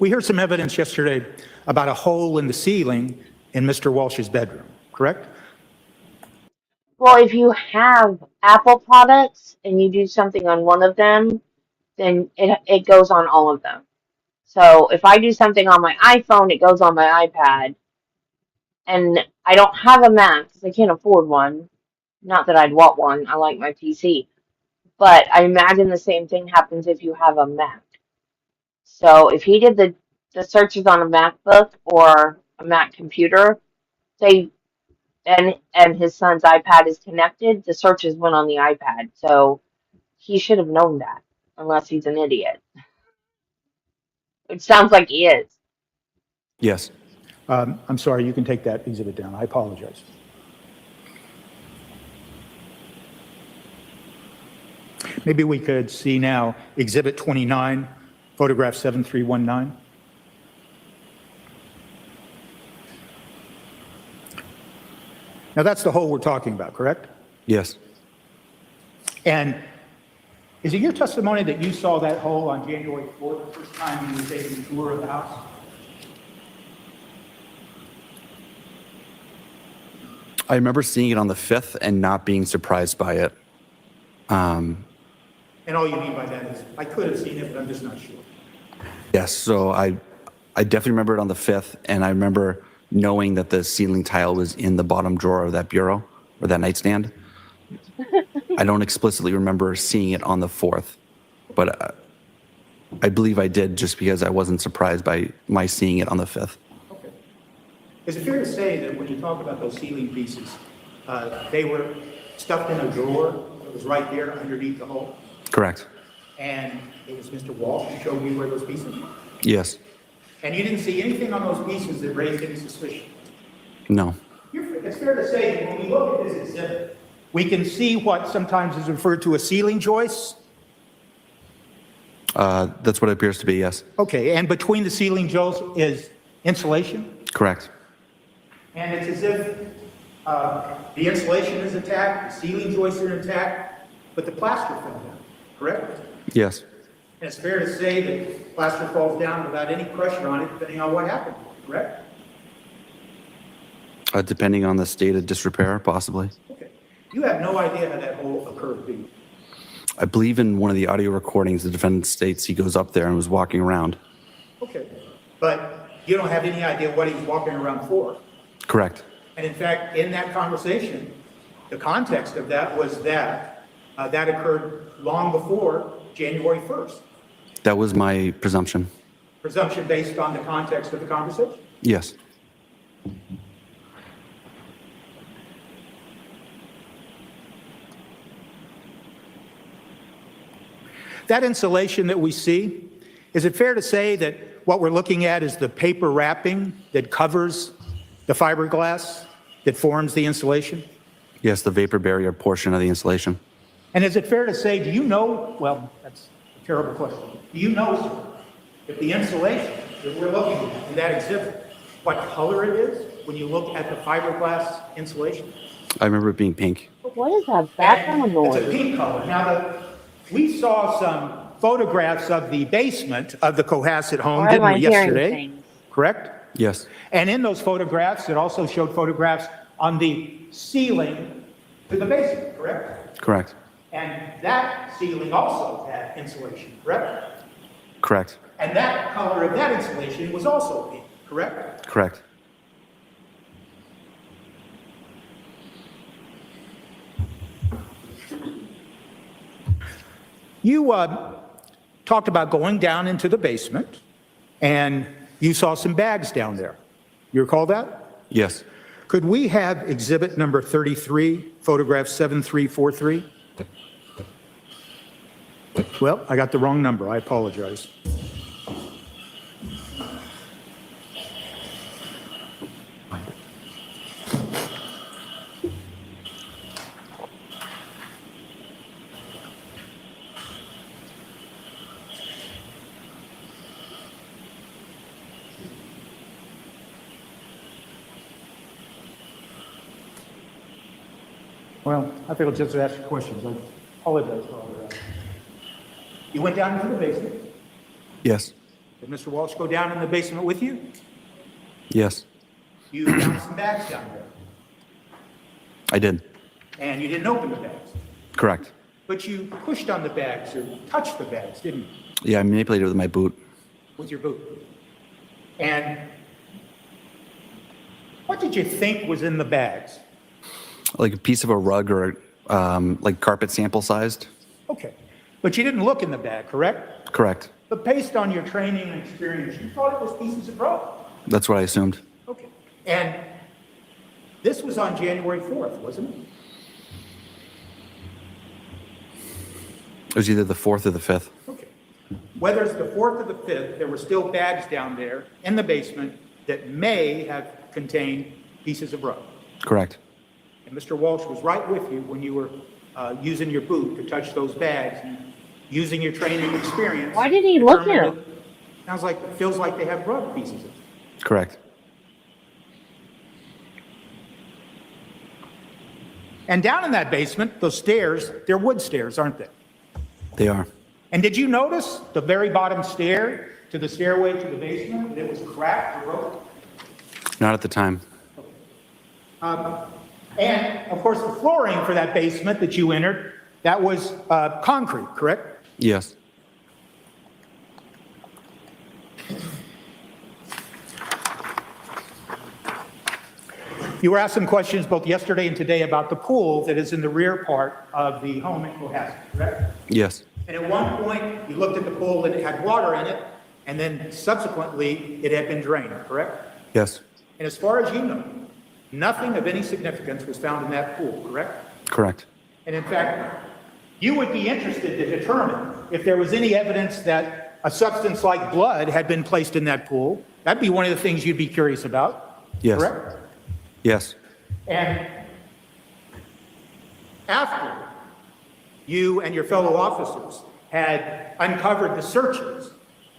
We heard some evidence yesterday about a hole in the ceiling in Mr. Walsh's bedroom, correct? Well, if you have Apple products and you do something on one of them, then it goes on all of them. So if I do something on my iPhone, it goes on my iPad. And I don't have a Mac because I can't afford one. Not that I'd want one. I like my PC. But I imagine the same thing happens if you have a Mac. So if he did the searches on a MacBook or a Mac computer, and his son's iPad is connected, the searches went on the iPad. So he should have known that, unless he's an idiot. It sounds like he is. Yes. I'm sorry, you can take that exhibit down. I apologize. Maybe we could see now Exhibit 29, photograph 7319. Now that's the hole we're talking about, correct? Yes. And is it your testimony that you saw that hole on January 4th, the first time you were taking a tour of the house? I remember seeing it on the 5th and not being surprised by it. And all you mean by that is, I could have seen it, but I'm just not sure. Yes, so I definitely remember it on the 5th, and I remember knowing that the ceiling tile was in the bottom drawer of that bureau, or that nightstand. I don't explicitly remember seeing it on the 4th, but I believe I did just because I wasn't surprised by my seeing it on the 5th. Okay. Is it fair to say that when you talk about those ceiling pieces, they were stuffed in a drawer that was right there underneath the hole? Correct. And it was Mr. Walsh who showed you where those pieces were? Yes. And you didn't see anything on those pieces that raised any suspicion? No. It's fair to say that when we look at this exhibit, we can see what sometimes is referred to as ceiling joists. That's what it appears to be, yes. Okay, and between the ceiling joists is insulation? Correct. And it's as if the insulation is intact, the ceiling joists are intact, but the plaster fell down, correct? Yes. And it's fair to say that plaster falls down without any pressure on it, depending on what happened, correct? Depending on the state of disrepair, possibly. Okay. You have no idea how that hole occurred, do you? I believe in one of the audio recordings, the defendant states he goes up there and was walking around. Okay. But you don't have any idea what he was walking around for. Correct. And in fact, in that conversation, the context of that was that that occurred long before January 1st. That was my presumption. Presumption based on the context of the conversation. Yes. That insulation that we see, is it fair to say that what we're looking at is the paper wrapping that covers the fiberglass that forms the insulation? Yes, the vapor barrier portion of the insulation. And is it fair to say, do you know, well, that's a terrible question. Do you know, sir, if the insulation that we're looking at in that exhibit, what color it is when you look at the fiberglass insulation? I remember it being pink. What is that background It's noise? a pink color. Now, we saw some photographs of the basement of the Cohasset home, Or am didn't I we, hearing yesterday? things? Correct? Yes. And in those photographs, it also showed photographs on the ceiling to the basement, correct? Correct. And that ceiling also had insulation, correct? Correct. And that color of that insulation was also pink, correct? Correct. You talked about going down into the basement, and you saw some bags down there. You recall that? Yes. Could we have exhibit number 33, photograph 7343? Well, I got the wrong number. I apologize. Well, I think I'll just ask you questions. I apologize for all of that. You went down into the basement. Yes. Did Mr. Walsh go down in the basement with you? Yes. You found some bags down there, I did. and you didn't open the bags. Correct. But you pushed on the bags or touched the bags, didn't you, Yeah, I manipulated it with my boot. with your boot? And what did you think was in the bags? Like a piece of a rug or like carpet sample sized. Okay, but you didn't look in the bag, correct? Correct. But based on your training and experience, you thought it was pieces of rug. That's what I assumed. Okay, and this was on January 4th, wasn't it? It was either the 4th or the 5th. Okay. Whether it's the 4th or the 5th, there were still bags down there in the basement that may have contained pieces of rug. Correct. And Mr. Walsh was right with you when you were using your boot to touch those bags, and using your training and experience. Why did he look at determined him? it Sounds like, it feels like they have rug pieces in it. Correct. And down in that basement, those stairs, they're wood stairs, aren't they? They are. And did you notice the very bottom stair to the stairway to the basement, that it was cracked or broken? Not at the time. And of course, the flooring for that basement that you entered, that was concrete, correct? Yes. You were asked some questions both yesterday and today about the pool that is in the rear part of the home in Cohasset, correct? Yes. And at one point, you looked at the pool and it had water in it, and then subsequently, it had been drained, correct? Yes. And as far as you know, nothing of any significance was found in that pool, correct? Correct. And in fact, you would be interested to determine if there was any evidence that a substance like blood had been placed in that pool. That'd be one of the things you'd be curious about, Yes. correct? Yes. And after you and your fellow officers had uncovered the searches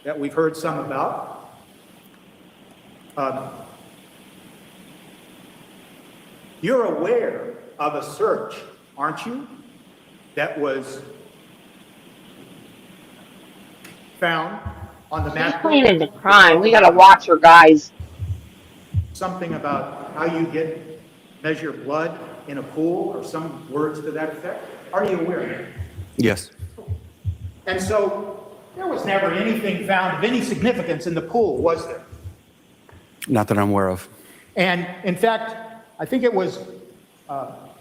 that we've heard some about, you're aware of a search, aren't you? That was found on the She's map? planning to crime. We gotta watch her, guys. Something about how you measure blood in a pool or some words to that effect? Are you aware of it? Yes. And so there was never anything found of any significance in the pool, was there? Not that I'm aware of. And in fact, I think it was,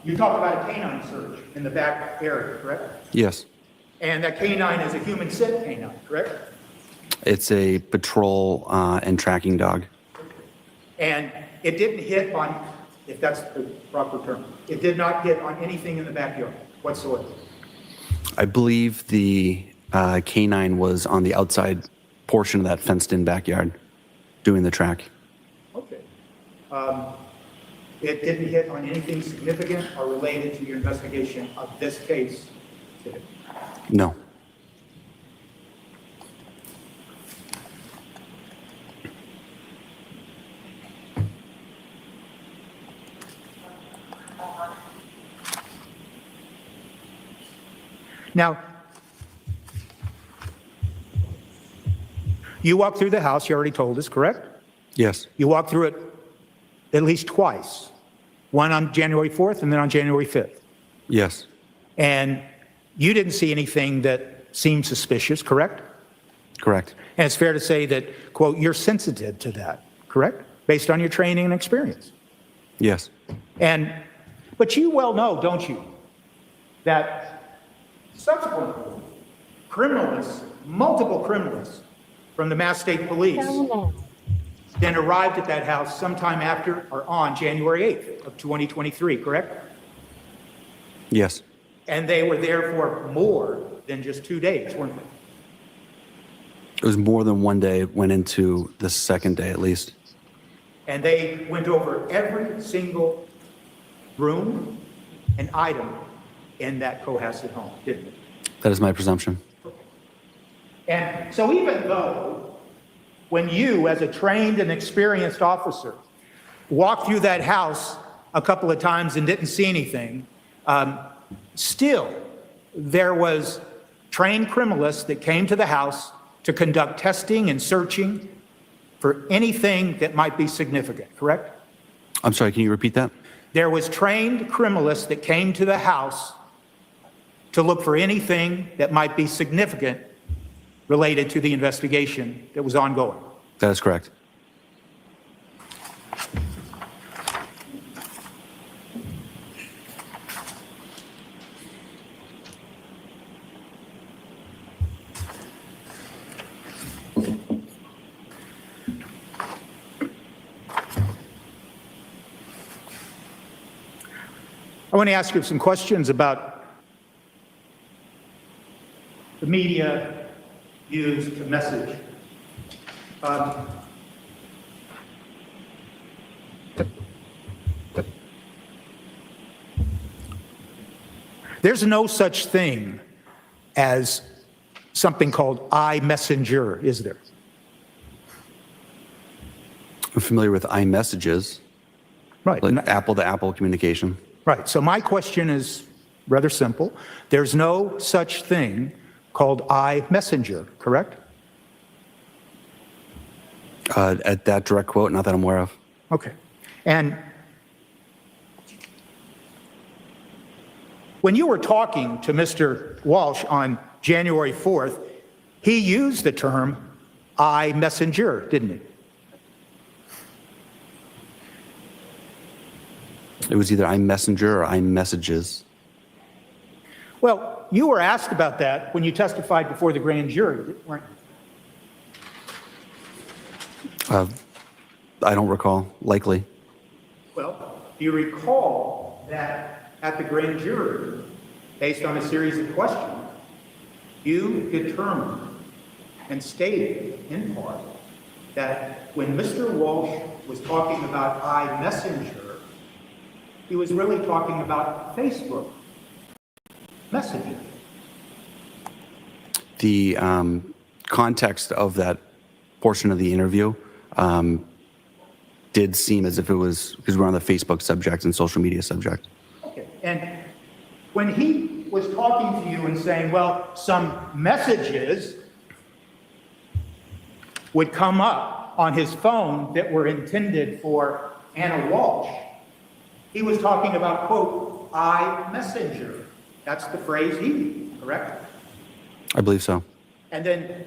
you talked about a canine search in the back area, correct? Yes. And that canine is a human scent canine, correct? It's a patrol and tracking dog. And it didn't hit on, if that's the proper term, it did not hit on anything in the backyard whatsoever. I believe the canine was on the outside portion of that fenced-in backyard doing the track. Okay. It didn't hit on anything significant or related to your investigation of this case today? No. Now, you walked through the house, you already told us, correct? Yes. You walked through it at least twice, one on January 4th and then on January 5th. Yes. And you didn't see anything that seemed suspicious, correct? Correct. And it's fair to say that, quote, you're sensitive to that, correct? Based on your training and experience. Yes. But you well know, don't you, that subsequently, multiple criminalists from the Mass State Police then arrived at that house sometime after or on January 8th of 2023, correct? Yes. And they were there for more than just 2 days, weren't they? It was more than one day. It went into the second day at least. And they went over every single room and item in that Cohasset home, didn't they? That is my presumption. And so even though when you, as a trained and experienced officer, walked through that house a couple of times and didn't see anything, still there was trained criminalists that came to the house to conduct testing and searching for anything that might be significant, correct? I'm sorry, can you repeat that? There was trained criminalists that came to the house to look for anything that might be significant related to the investigation that was ongoing. That is correct. I want to ask you some questions about the media used to message. There's no such thing as something called iMessenger, is there? I'm familiar with iMessages, Right. like Apple-to-Apple communication. Right. So my question is rather simple. There's no such thing called iMessenger, correct? At that direct quote, not that I'm aware of. Okay. And when you were talking to Mr. Walshe on January 4th, he used the term iMessenger, didn't he? It was either iMessenger or iMessages. Well, you were asked about that when you testified before the grand jury, weren't you? I don't recall, likely. Well, do you recall that at the grand jury, based on a series of questions, you determined and stated in part that when Mr. Walshe was talking about iMessenger, he was really talking about Facebook messaging. The context of that portion of the interview did seem as if it was, because we're on the Facebook subject and social media subject. Okay. And when he was talking to you and saying, well, some messages would come up on his phone that were intended for Ana Walshe, he was talking about, quote, iMessenger. That's the phrase he used, correct? I believe so. And then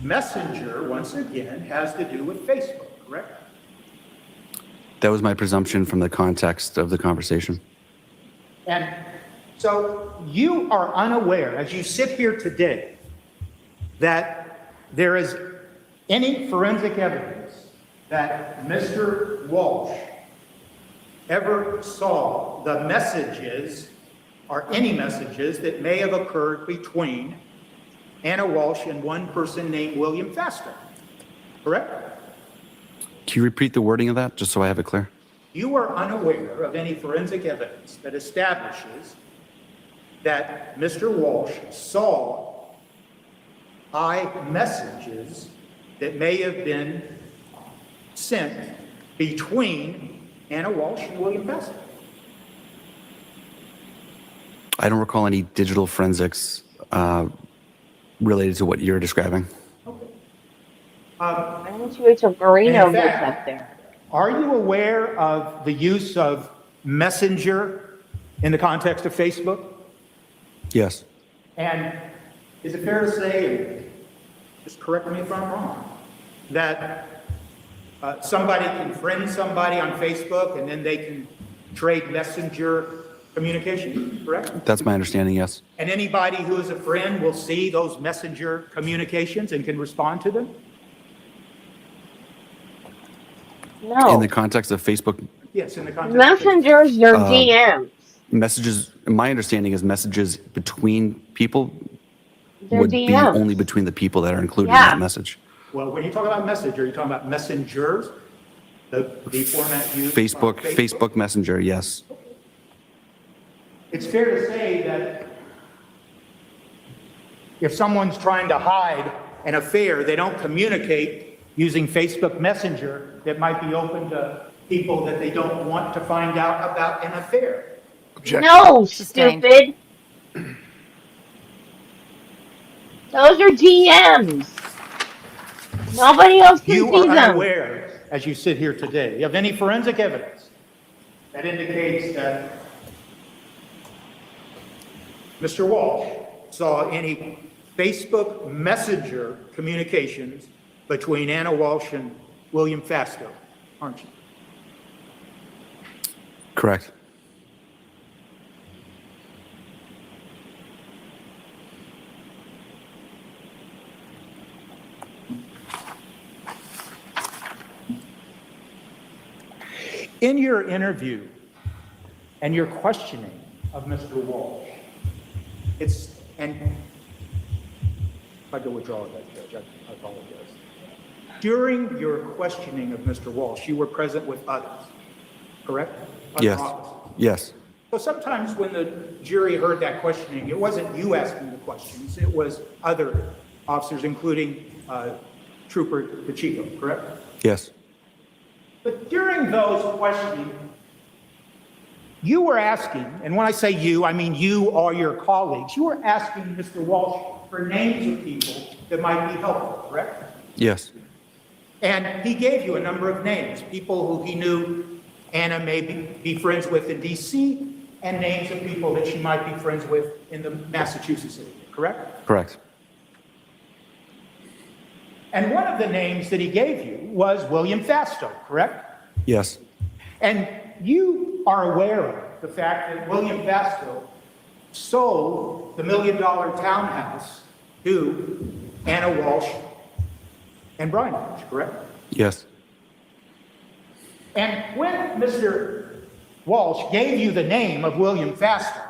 Messenger, once again, has to do with Facebook, correct? That was my presumption from the context of the conversation. And so you are unaware, as you sit here today, that there is any forensic evidence that Mr. Walsh ever saw the messages or any messages that may have occurred between Ana Walshe and one person named William Fastow, correct? Can you repeat the wording of that, just so I have it clear? You are unaware of any forensic evidence that establishes that Mr. Walsh saw iMessages that may have been sent between Ana Walshe and William Fastow. I don't recall any digital forensics related to what you're describing. Why don't you wait till Marino In gets fact, up there? Are you aware of the use of Messenger in the context of Facebook? Yes. And is it fair to say, and just correct me if I'm wrong, that somebody can friend somebody on Facebook and then they can trade messenger communication, correct? That's my understanding, yes. And anybody who is a friend will see those messenger communications and can respond to them? No. In the context of Facebook Yes, in the context of Facebook. Messengers, they're DMs. messages, my understanding is messages between people They're would be DMs. only between the people that are included in Yeah. that message. Well, when you talk about messenger, you're talking about messengers, the format used. on Facebook Messenger, yes. It's fair to say that if someone's trying to hide an affair, they don't communicate using Facebook Messenger that might be open to people that they don't want to find out about an affair. No, Sustained. stupid. Those are DMs. Nobody else can You see are them. unaware, as you sit here today, of any forensic evidence that indicates that Mr. Walsh saw any Facebook Messenger communications between Ana Walshe and William Fastow, aren't you? Correct. In your interview and your questioning of Mr. Walsh, and if I go withdraw that, Judge, I apologize. During your questioning of Mr. Walsh, you were present with others, correct? Other Yes. officers. Yes. So sometimes when the jury heard that questioning, it wasn't you asking the questions, it was other officers, including Trooper Pacheco, correct? Yes. But during those questioning, you were asking, and when I say you, I mean you or your colleagues, you were asking Mr. Walsh for names of people that might be helpful, correct? Yes. And he gave you a number of names, people who he knew Anna may be friends with in DC, and names of people that she might be friends with in the Massachusetts area, correct? Correct. And one of the names that he gave you was William Fastow, correct? Yes. And you are aware of the fact that William Fastow sold the $1 million townhouse to Ana Walshe and Brian Walshe, correct? Yes. And when Mr. Walsh gave you the name of William Fastow,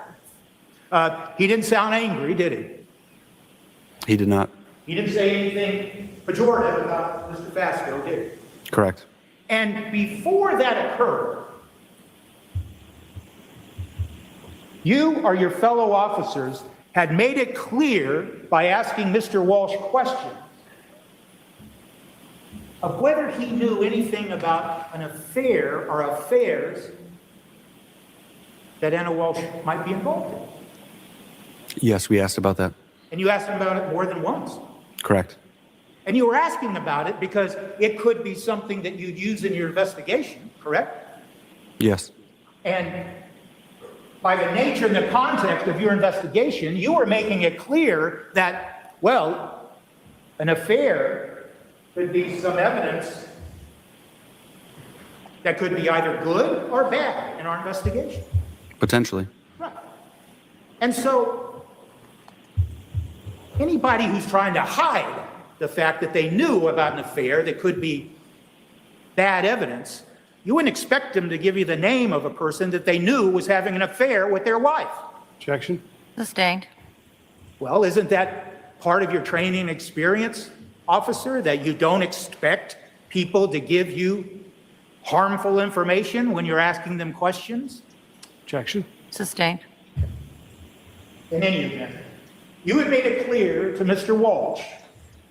he didn't sound angry, did he? He did not. He didn't say anything pejorative about Mr. Fastow, did he? Correct. And before that occurred, you or your fellow officers had made it clear by asking Mr. Walsh questions of whether he knew anything about an affair or affairs that Ana Walsh might be involved in. Yes, we asked about that. And you asked him about it more than once. Correct. And you were asking about it because it could be something that you'd use in your investigation, correct? Yes. And by the nature and the context of your investigation, you were making it clear that, well, an affair could be some evidence that could be either good or bad in our investigation. Potentially. Right. And so anybody who's trying to hide the fact that they knew about an affair that could be bad evidence, you wouldn't expect them to give you the name of a person that they knew was having an affair with their wife. Objection? Sustained. Well, isn't that part of your training and experience, officer, that you don't expect people to give you harmful information when you're asking them questions? Objection? Sustained. In any event, you had made it clear to Mr. Walsh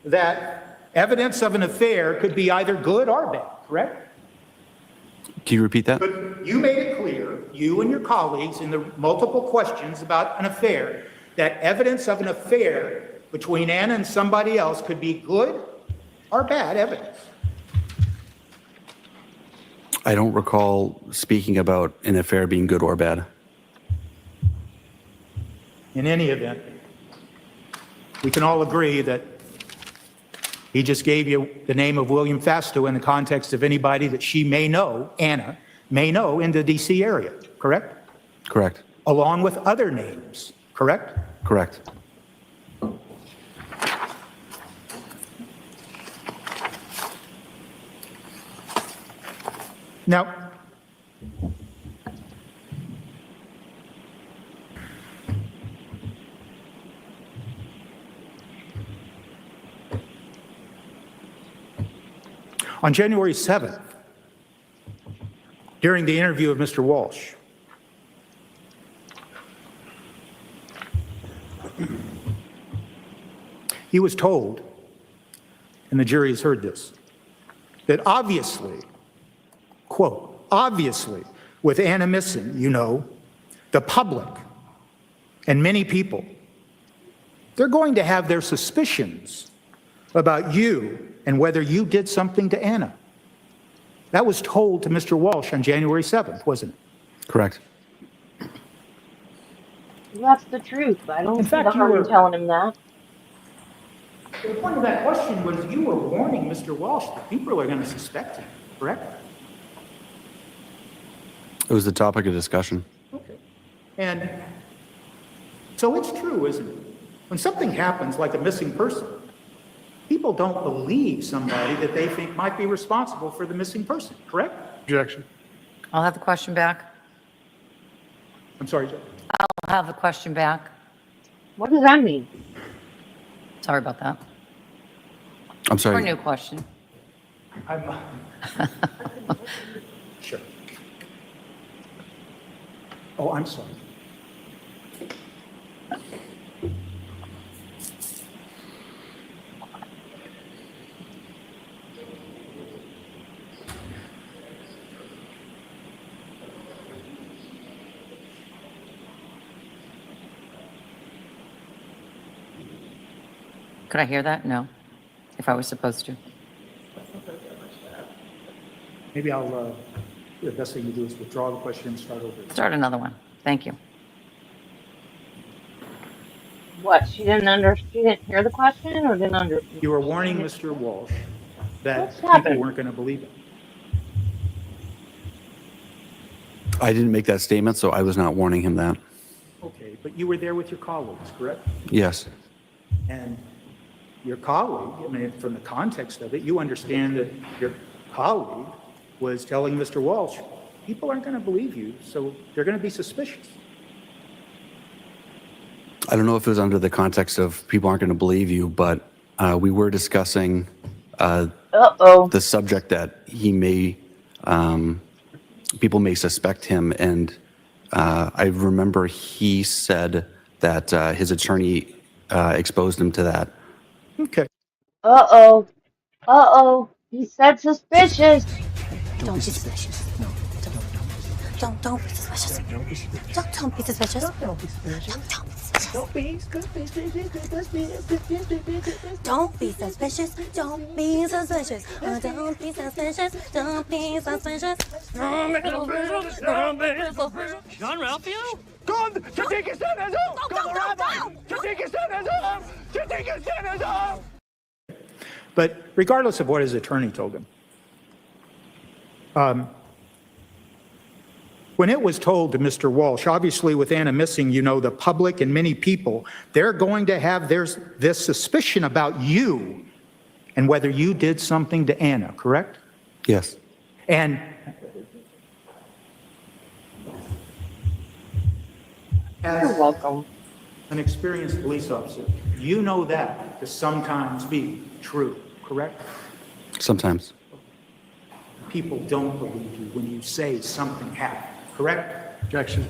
that evidence of an affair could be either good or bad, correct? Can you repeat that? But you made it clear, you and your colleagues, in the multiple questions about an affair, that evidence of an affair between Anna and somebody else could be good or bad evidence. I don't recall speaking about an affair being good or bad. In any event, we can all agree that he just gave you the name of William Fasto in the context of anybody that she may know, Anna, may know in the DC area, correct? Correct. Along with other names, correct? Correct. Now, on January 7th, during the interview of Mr. Walsh, he was told, and the jury has heard this, that obviously, quote, obviously, with Anna missing, you know, the public and many people, they're going to have their suspicions about you and whether you did something to Anna. That was told to Mr. Walsh on January 7th, wasn't it? Correct. That's the truth. I don't In see fact, the you harm were- in telling him that. The point of that question was you were warning Mr. Walsh that people are going to suspect him, correct? It was the topic of discussion. Okay. And so it's true, isn't it? When something happens like a missing person, people don't believe somebody that they think might be responsible for the missing person, correct? Objection? I'll have the question back. I'm sorry, Joe. I'll have the question back. What does that mean? Sorry about that. I'm Or a sorry. new question. I'm, sure. Oh, I'm sorry. Could I hear that? No. If I was supposed to. Maybe I'll, the best thing to do is withdraw the question and start over. Start another one. Thank you. What? She didn't hear the question or didn't understand? You were warning Mr. Walsh that What's people happened? weren't going to believe it. I didn't make that statement, so I was not warning him that. Okay, but you were there with your colleagues, correct? Yes. And your colleague, I mean, from the context of it, you understand that your colleague was telling Mr. Walsh, people aren't going to believe you, so they're going to be suspicious. I don't know if it was under the context of people aren't going to believe you, but we were discussing Uh-oh. the subject that he may, people may suspect him. And I remember he said that his attorney exposed him to that. Okay. Uh-oh. Uh-oh. He said suspicious. Don't be suspicious. No, don't be suspicious. Don't be suspicious. Don't be suspicious. Don't be suspicious. Don't be suspicious. Don't be suspicious. Don't be suspicious. Don't be suspicious. Don't be suspicious. Don't be suspicious. John Ralphio? But regardless of what his attorney told him, when it was told to Mr. Walsh, obviously with Ana missing, you know, the public and many people, they're going to have this suspicion about you and whether you did something to Ana, correct? Yes. And You're welcome. an experienced police officer, you know that to sometimes be true, correct? Sometimes. People don't believe you when you say something happened, correct? Objection.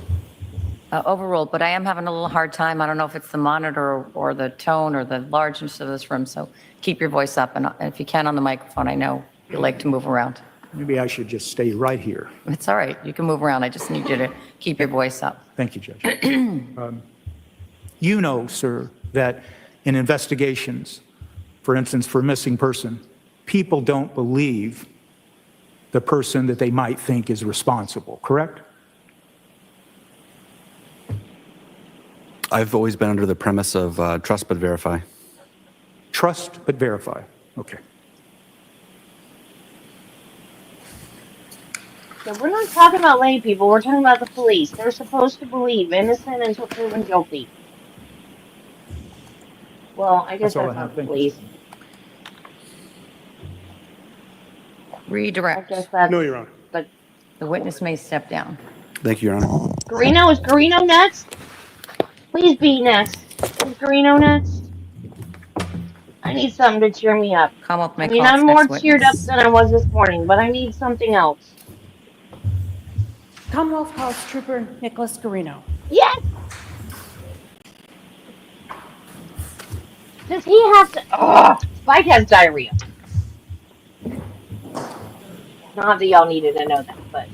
Overruled, but I am having a little hard time. I don't know if it's the monitor or the tone or the largeness of this room, so keep your voice up. And if you can on the microphone, I know you like to move around. Maybe I should just stay right here. It's all right. You can move around. I just need you to keep your voice up. Thank you, Judge. You know, sir, that in investigations, for instance, for a missing person, people don't believe the person that they might think is responsible, correct? I've always been under the premise of trust but verify. Trust but verify. Okay. So we're not talking about lay people, we're talking about the police. They're supposed to believe innocent until proven guilty. Well, I guess That's all that's I have. not the Thank you. police. I Redirect. guess that's No, Your Honor. The witness may step down. Thank you, Your Honor. Garino. Is Garino next? Please be next. Is Garino next? I need something to cheer me up. Commonwealth may I mean, call its I'm more next cheered up witness. than I was this morning, but I need something else. Commonwealth calls Trooper Nicholas Garino. Yes! Does he have to? Ugh! Spike has diarrhea. Not that y'all needed to know that, but.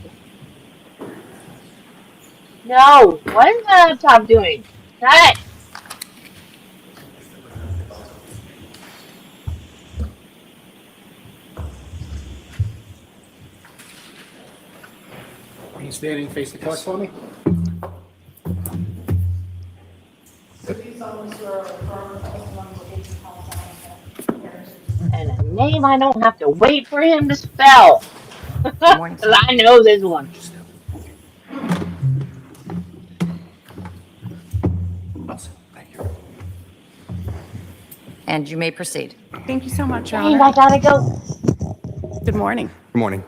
No! What is that up top doing? Cut it! Are you standing face the clock for me? And a name I don't have to wait for him to spell. morning, Because I know this one. Thank you. And you may proceed. Thank you so much, Your Dang, Honor. I gotta go. Good morning. Good morning.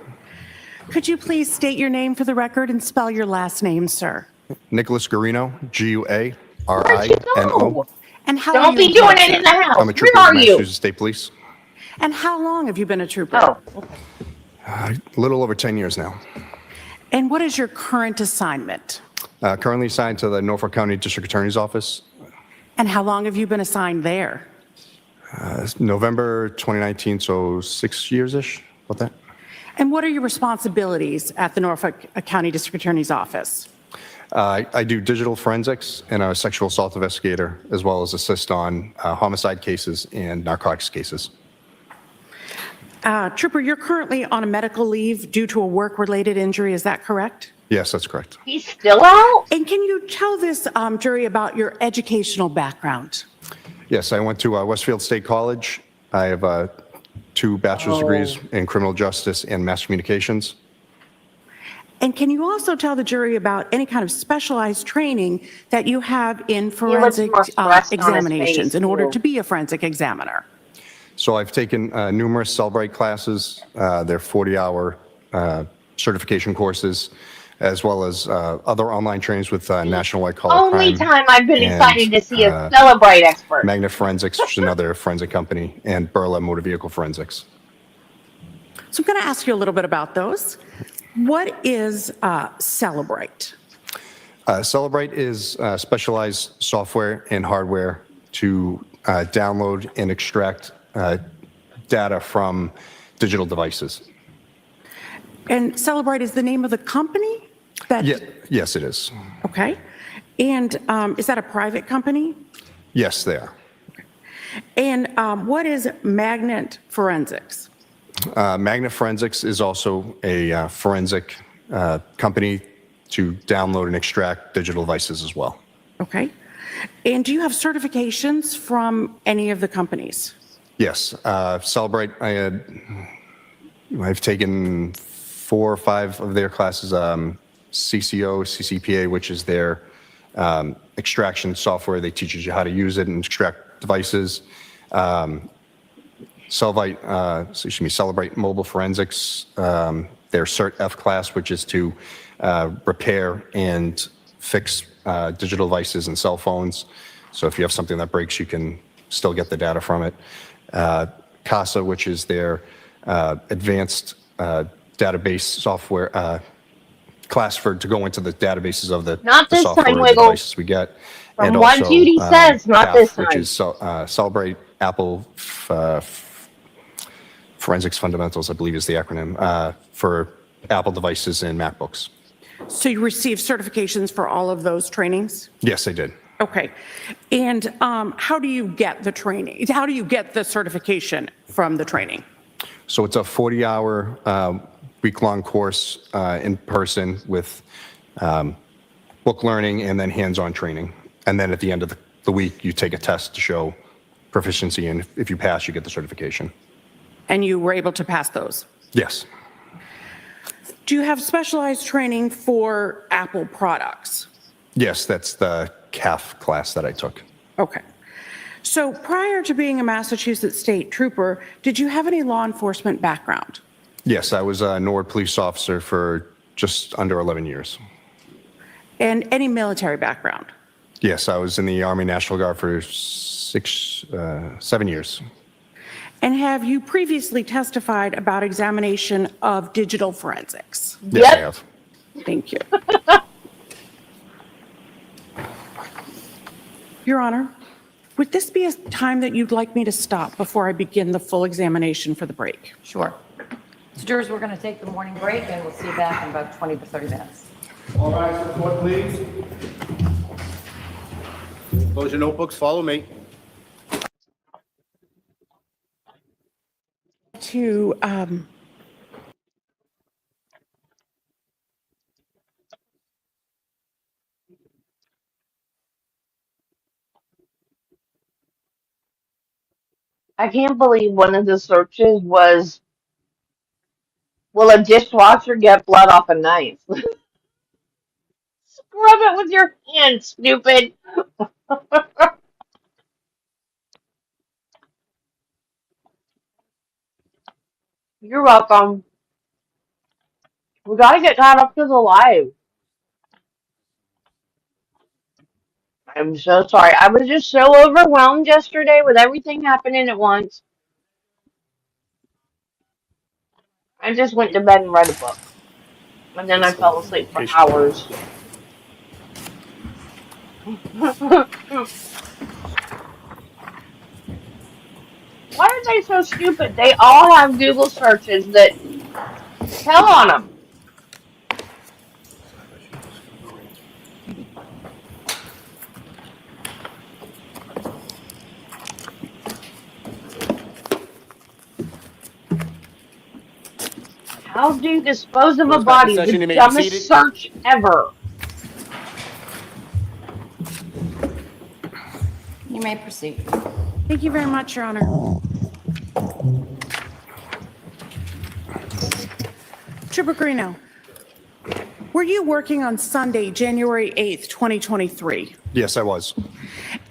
Could you please state your name for the record and spell your last name, sir? Nicholas Garino, Guarino. Where'd you go? And how Don't be doing it in the house. I'm a trooper Where of are you? Massachusetts State Police. And how long have you been a trooper? Oh, A little over 10 years now. And what is your current assignment? Currently assigned to the Norfolk County District Attorney's Office. And how long have you been assigned there? November 2019, so 6 years-ish, about that. And what are your responsibilities at the Norfolk County District Attorney's Office? I do digital forensics and I'm a sexual assault investigator, as well as assist on homicide cases and narcotics cases. Trooper, you're currently on a medical leave due to a work-related injury, is that correct? Yes, that's correct. he's still out? And can you tell this jury about your educational background? Yes, I went to Westfield State College. I have 2 bachelor's degrees in criminal justice and mass communications. And can you also tell the jury about any kind of specialized training that you have in looks forensic more stressed on his examinations face, in order too. to be a forensic examiner? So I've taken numerous Cellbrite classes. They're 40-hour certification courses, as well as other online trainings with National White Collar Only Crime time I've been and, excited to see a Celebrate expert. Magna Forensics, which is another forensic company, and Burla Motor Vehicle Forensics. So I'm going to ask you a little bit about those. What is Celebrate? Cellbrite is specialized software and hardware to download and extract data from digital devices. And Celebrate is the name of the company? That, Yes, it is. Okay. And is that a private company? Yes, they are. And what is Magnet Forensics? Magna Forensics is also a forensic company to download and extract digital devices as well. Okay. And do you have certifications from any of the companies? Yes, Celebrate, I've taken 4 or 5 of their classes, CCO, CCPA, which is their extraction software. They teach you how to use it and extract devices. Celebrate Mobile Forensics, their Cert F class, which is to repair and fix digital devices and cell phones. So if you have something that breaks, you can still get the data from it. CASA, which is their advanced database software class to go into the databases of the, Not the this software time, and the Wiggle. devices we get. From And what also, Judy says, not PAF, this which time. is Celebrate Apple Forensics Fundamentals, I believe is the acronym, for Apple devices and MacBooks. So you received certifications for all of those trainings? Yes, I did. Okay. And how do you get the training? How do you get the certification from the training? So it's a 40-hour, week-long course in person with book learning and then hands-on training. And then at the end of the week, you take a test to show proficiency, and if you pass, you get the certification. And you were able to pass those? Yes. Do you have specialized training for Apple products? Yes, that's the CAF class that I took. Okay. So prior to being a Massachusetts State Trooper, did you have any law enforcement background? Yes, I was a Norwood police officer for just under 11 years. And any military background? Yes, I was in the Army National Guard for 7 years. And have you previously testified about examination of digital forensics? Yes, I have. Thank you. Your Honor, would this be a time that you'd like me to stop before I begin the full examination for the break? Sure. So jurors, we're going to take the morning break, and we'll see you back in about 20 to 30 minutes. All right, support, please. Close your notebooks, follow me. To I can't believe one of the searches was, will a dishwasher get blood off a knife? Scrub it with your hand, stupid. You're welcome. We gotta get caught up to the live. I'm so sorry. I was just so overwhelmed yesterday with everything happening at once. I just went to bed and read a book. And then I fell asleep for hours. Why are they so stupid? They all have Google searches that tell on them. How do you dispose of a body? The dumbest search ever. You may proceed. Thank you very much, Your Honor. Trooper Greeno, were you working on Sunday, January 8th, 2023? Yes, I was.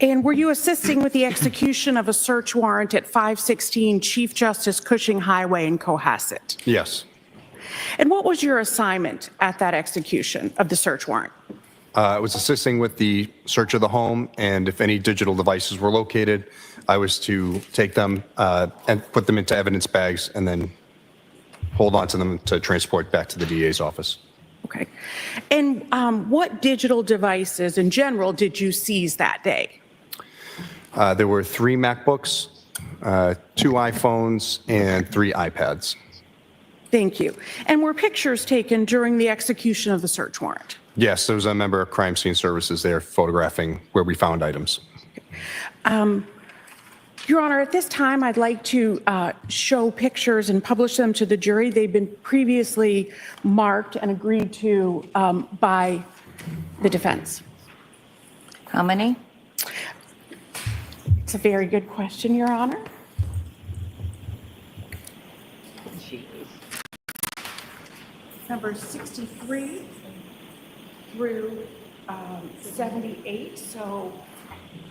And were you assisting with the execution of a search warrant at 516 Chief Justice Cushing Highway in Cohasset? Yes. And what was your assignment at that execution of the search warrant? I was assisting with the search of the home, and if any digital devices were located, I was to take them and put them into evidence bags and then hold on to them to transport back to the DA's office. Okay. And what digital devices in general did you seize that day? There were 3 MacBooks, 2 iPhones, and 3 iPads. Thank you. And were pictures taken during the execution of the search warrant? Yes, there was a member of Crime Scene Services there photographing where we found items. Your Honor, at this time, I'd like to show pictures and publish them to the jury. They've been previously marked and agreed to by the defense. How many? It's a very good question, Your Honor. Jeez. Number 63 through 78. So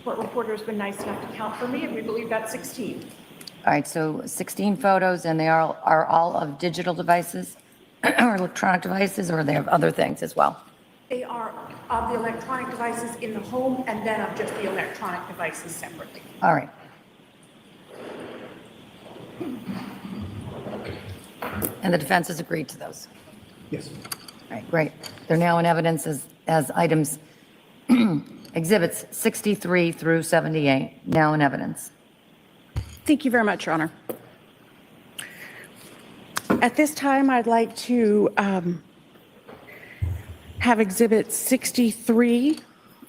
court reporter has been nice enough to count for me, and we believe that's 16. All right, so 16 photos, and they are all of digital devices or electronic devices, or they have other things as well? They are of the electronic devices in the home and then of just the electronic devices separately. All right. And the defense has agreed to those? Yes. All right, great. They're now in evidence as items, exhibits 63 through 78, now in evidence. Thank you very much, Your Honor. At this time, I'd like to have Exhibit 63,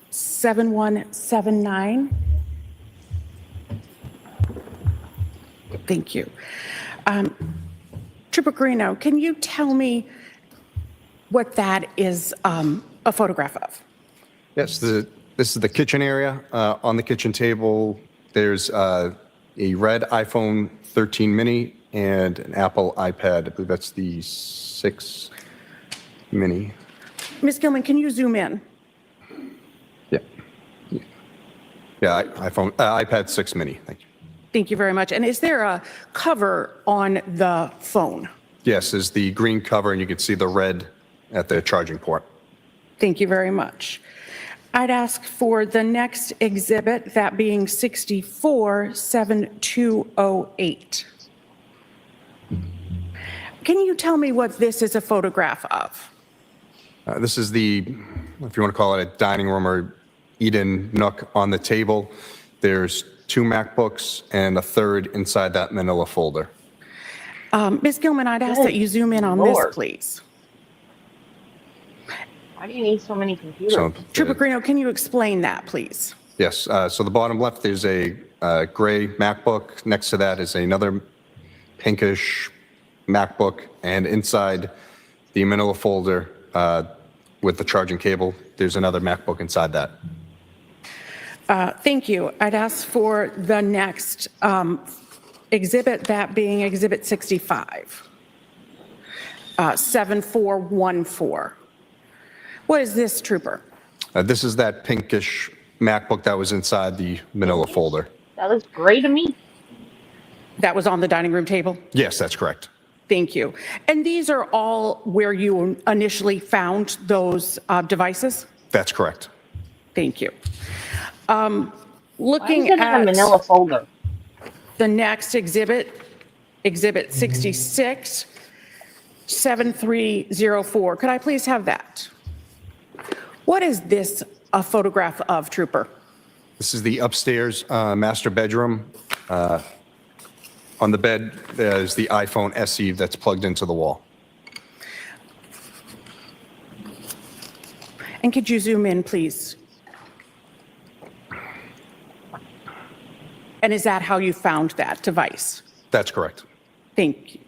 7179. Thank you. Trooper Greeno, can you tell me what that is a photograph of? Yes, this is the kitchen area. On the kitchen table, there's a red iPhone 13 mini and an Apple iPad. I believe that's the 6 mini. Ms. Gilman, can you zoom in? Yeah. Yeah, iPad 6 mini. Thank you. Thank you very much. And is there a cover on the phone? Yes, there's the green cover, and you can see the red at the charging port. Thank you very much. I'd ask for the next exhibit, that being 647208. Can you tell me what this is a photograph of? This is the, if you want to call it a dining room or eat-in nook on the table. There's 2 MacBooks and a third inside that manila folder. Ms. Gilman, I'd ask that you zoom in on this, please. Why do you need so many computers? So, Trooper Greeno, can you explain that, please? yes, so the bottom left, there's a gray MacBook. Next to that is another pinkish MacBook. And inside the manila folder with the charging cable, there's another MacBook inside that. Thank you. I'd ask for the next exhibit, that being Exhibit 65, 7414. What is this, Trooper? This is that pinkish MacBook that was inside the manila folder. That looks gray to me. That was on the dining room table? Yes, that's correct. Thank you. And these are all where you initially found those devices? That's correct. Thank you. Why Looking is it in a at manila folder? the next exhibit, Exhibit 66, 7304. Could I please have that? What is this a photograph of, Trooper? This is the upstairs master bedroom. On the bed, there's the iPhone SE that's plugged into the wall. And could you zoom in, please? And is that how you found that device? That's correct. Thank you.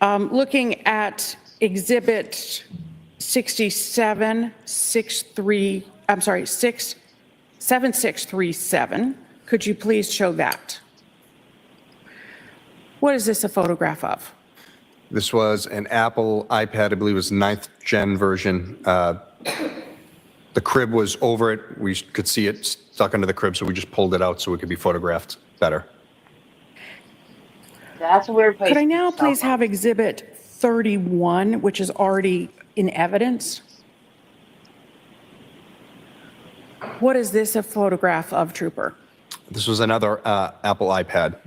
Looking at Exhibit 7637, could you please show that? What is this a photograph of? This was an Apple iPad, I believe it was 9th gen version. The crib was over it. We could see it stuck under the crib, so we just pulled it out so it could be photographed better. That's a weird place. Could I now please have Exhibit 31, which is already in evidence? What is this a photograph of, Trooper? This was another Apple iPad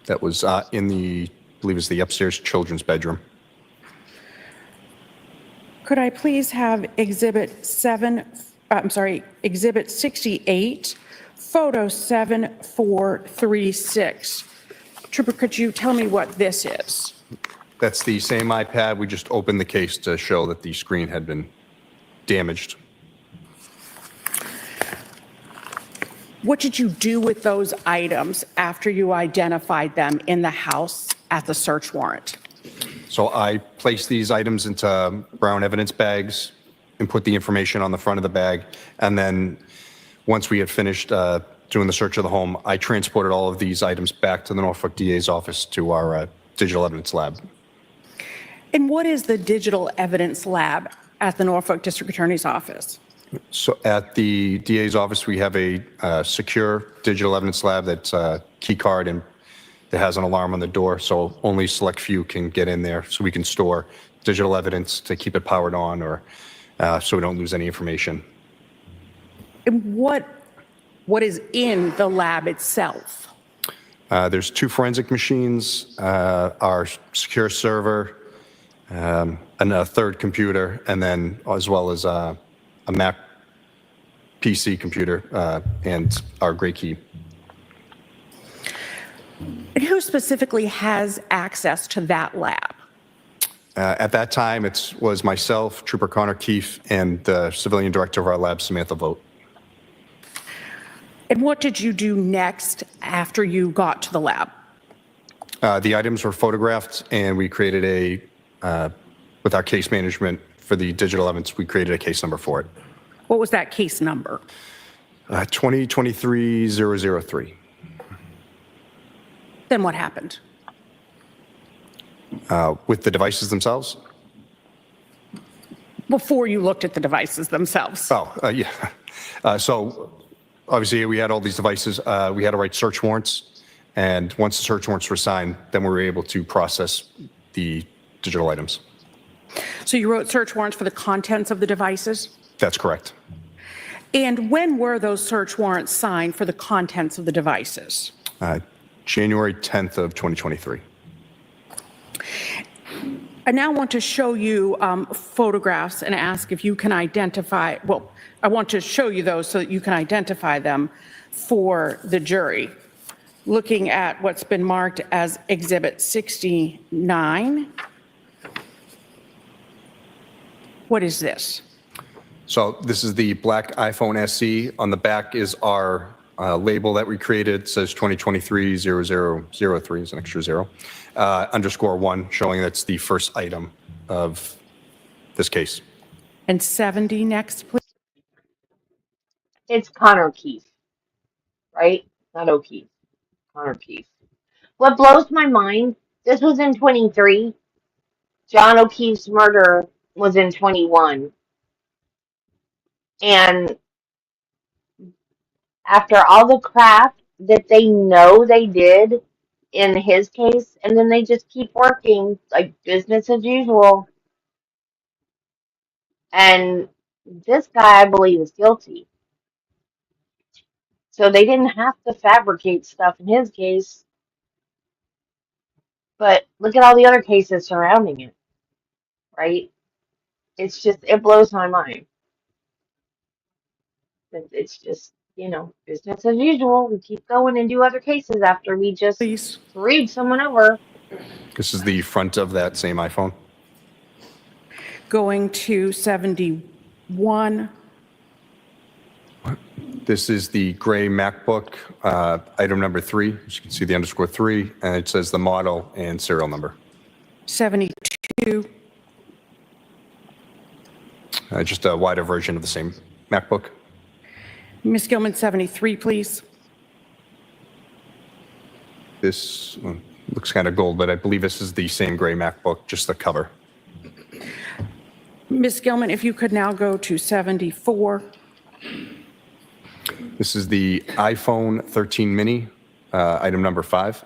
that was in the, I believe it's the upstairs children's bedroom. Could I please have Exhibit 68, photo 7436. Trooper, could you tell me what this is? That's the same iPad. We just opened the case to show that the screen had been damaged What did you do with those items after you identified them in the house at the search warrant? So I placed these items into brown evidence bags and put the information on the front of the bag. And then once we had finished doing the search of the home, I transported all of these items back to the Norfolk DA's office to our digital evidence lab. And what is the digital evidence lab at the Norfolk District Attorney's office? So at the DA's office, we have a secure digital evidence lab that's a key card and that has an alarm on the door. So only select few can get in there. So we can store digital evidence to keep it powered on or so we don't lose any information. And what is in the lab itself? There's 2 forensic machines, our secure server, and a third computer, and then as well as a Mac PC computer and our gray key. And who specifically has access to that lab? At that time, it was myself, Trooper Connor Keefe, and the civilian director of our lab, Samantha Vogt. And what did you do next after you got to the lab? The items were photographed, and we created with our case management for the digital evidence, we created a case number for it. What was that case number? 2023-003. Then what happened? With the devices themselves? Before you looked at the devices themselves? Yeah. So obviously we had all these devices. We had to write search warrants. And once the search warrants were signed, then we were able to process the digital items. So you wrote search warrants for the contents of the devices? That's correct. And when were those search warrants signed for the contents of the devices? January 10th of 2023. I now want to show you photographs and ask if you can identify, well, I want to show you those so that you can identify them for the jury. Looking at what's been marked as Exhibit 69. What is this? So this is the black iPhone SE. On the back is our label that we created. It says 2023-0003 is an extra 0. _1 showing that's the first item of this case. And 70 next, please. It's Connor Keefe, right? Not O'Keefe. Connor Keefe. What blows my mind, this was in 23. John O'Keefe's murder was in 21. And after all the crap that they know they did in his case, and then they just keep working like business as usual. And this guy, I believe, is guilty. So they didn't have to fabricate stuff in his case. But look at all the other cases surrounding it, right? It's just, it blows my mind. It's just, business as usual. We keep going and do other cases after we just read someone over. This is the front of that same iPhone. Going to 71. This is the gray MacBook, item number 3. As you can see the _3, and it says the model and serial number. 72. Just a wider version of the same MacBook. Ms. Gilman, 73, please. This looks kind of gold, but I believe this is the same gray MacBook, just the cover. Ms. Gilman, if you could now go to 74. This is the iPhone 13 mini, item number 5.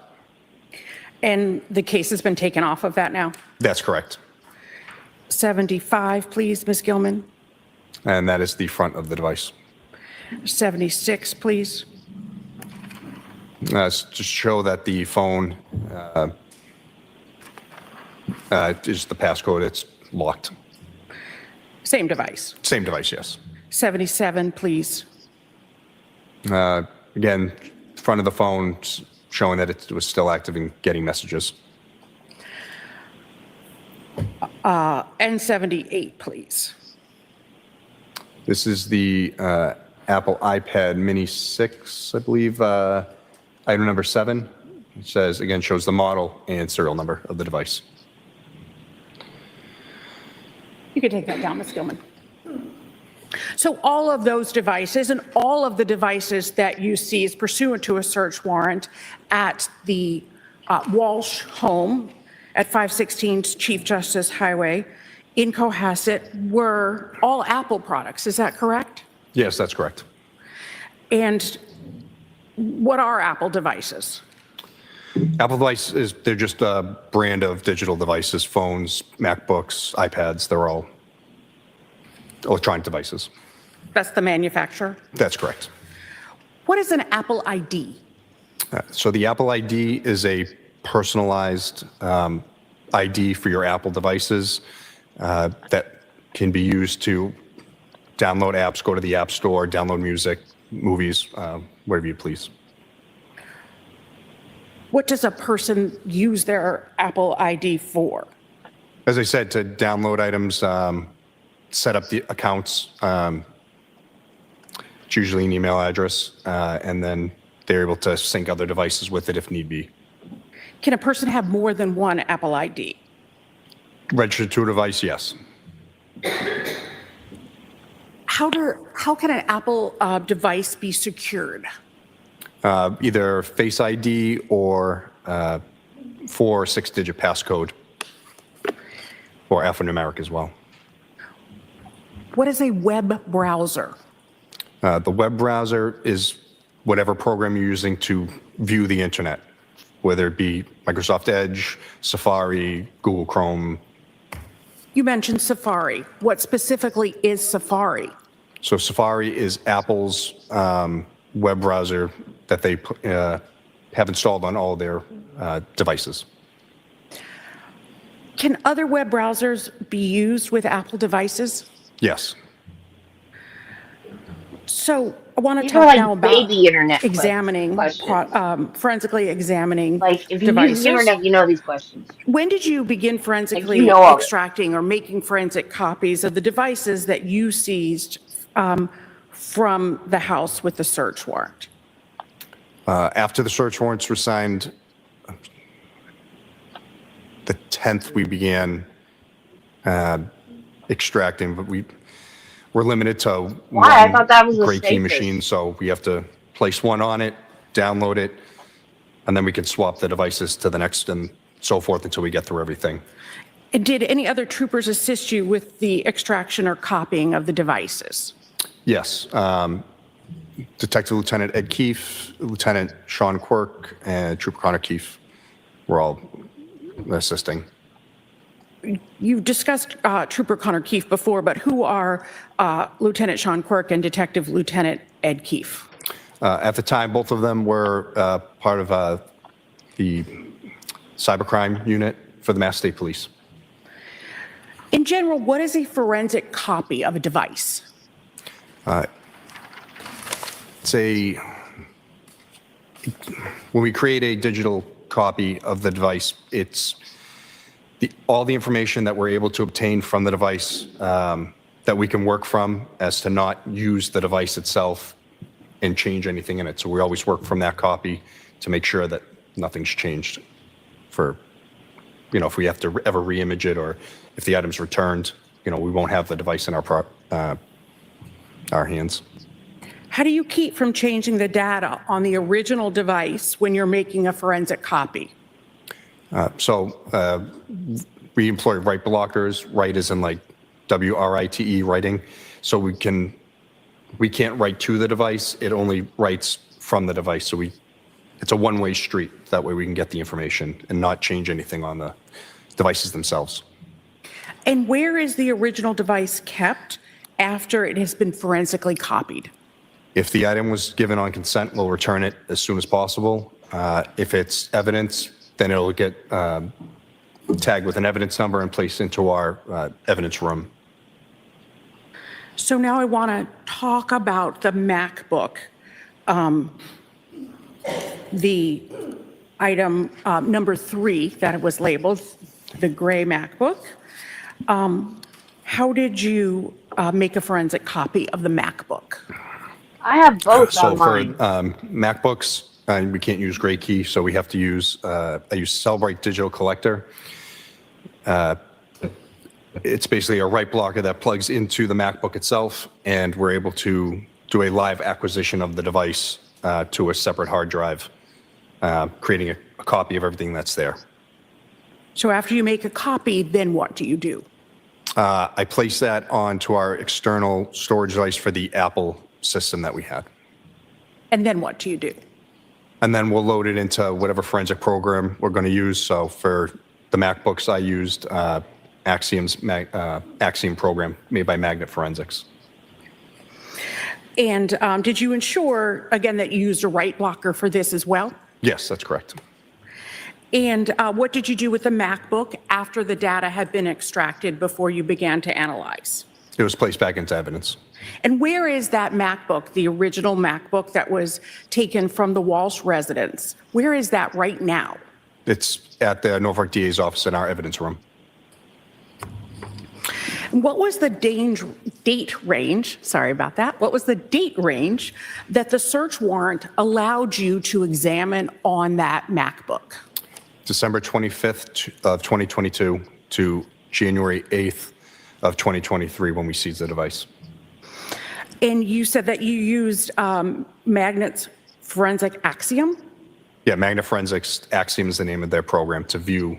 And the case has been taken off of that now? That's correct. 75, please, Ms. Gilman. And that is the front of the device. 76, please. Just to show that the phone is the passcode, it's locked. Same device. Same device, yes. 77, please. Again, front of the phone showing that it was still active and getting messages. And 78, please. This is the Apple iPad Mini 6, I believe, item number 7. It says, again, shows the model and serial number of the device. You can take that down, Ms. Gilman. So all of those devices and all of the devices that you seize pursuant to a search warrant at the Walshe home at 516 Chief Justice Highway in Cohasset were all Apple products, is that correct? Yes, that's correct. And what are Apple devices? Apple devices, they're just a brand of digital devices, phones, MacBooks, iPads, they're all electronic devices. That's the manufacturer? That's correct. What is an Apple ID? So the Apple ID is a personalized ID for your Apple devices that can be used to download apps, go to the App Store, download music, movies, wherever you please. What does a person use their Apple ID for? As I said, to download items, set up the accounts, it's usually an email address, and then they're able to sync other devices with it if need be. Can a person have more than one Apple ID? Registered to a device, yes. How can an Apple device be secured? Either Face ID or 4 or 6-digit passcode, or alphanumeric as well. What is a web browser? The web browser is whatever program you're using to view the internet, whether it be Microsoft Edge, Safari, Google Chrome. You mentioned Safari. What specifically is Safari? So Safari is Apple's web browser that they have installed on all their devices. Can other web browsers be used with Apple devices? Yes. So I want to These talk are like now about baby internet examining, forensically examining Like, if you devices. use the internet, you know these questions. When did you begin forensically you know all of it. extracting or making forensic copies of the devices that you seized from the house with the search warrant? After the search warrants were signed, the 10th we began extracting, but we're limited to Why? I thought that was the Great Key safest. machine, so we have to place one on it, download it, and then we can swap the devices to the next and so forth until we get through everything. And did any other troopers assist you with the extraction or copying of the devices? Yes. Detective Lieutenant Ed Keefe, Lieutenant Sean Quirk, and Trooper Connor Keefe were all assisting. You discussed Trooper Connor Keefe before, but who are Lieutenant Sean Quirk and Detective Lieutenant Ed Keefe? At the time, both of them were part of the cybercrime unit for the Mass State Police. In general, what is a forensic copy of a device? When we create a digital copy of the device, it's all the information that we're able to obtain from the device that we can work from as to not use the device itself and change anything in it. So we always work from that copy to make sure that nothing's changed for, if we have to ever re-image it or if the item's returned, we won't have the device in our hands. How do you keep from changing the data on the original device when you're making a forensic copy? We employ write blockers. Write is in like WRITE writing. So we can't write to the device. It only writes from the device. So it's a one-way street. That way we can get the information and not change anything on the devices themselves. And where is the original device kept after it has been forensically copied? If the item was given on consent, we'll return it as soon as possible. If it's evidence, then it'll get tagged with an evidence number and placed into our evidence room. So now I want to talk about the MacBook, the item number 3 that was labeled, the gray MacBook. How did you make a forensic copy of the MacBook? I have both So on for mine. MacBooks, we can't use Gray Key, so we have to use, I use Celebrite Digital Collector. It's basically a write blocker that plugs into the MacBook itself, and we're able to do a live acquisition of the device to a separate hard drive, creating a copy of everything that's there. So after you make a copy, then what do you do? I place that onto our external storage device for the Apple system that we had. And then what do you do? And then we'll load it into whatever forensic program we're going to use. So for the MacBooks, I used Axiom program made by Magnet Forensics. And did you ensure, again, that you used a write blocker for this as well? Yes, that's correct. And what did you do with the MacBook after the data had been extracted before you began to analyze? It was placed back into evidence. And where is that MacBook, the original MacBook that was taken from the Walshe residence? Where is that right now? It's at the Norfolk DA's office in our evidence room. What was the date range, sorry about that, what was the date range that the search warrant allowed you to examine on that MacBook? December 25th of 2022 to January 8th of 2023 when we seized the device. And you said that you used Magnet's Forensic Axiom? Yeah, Magnet Forensics, Axiom is the name of their program to view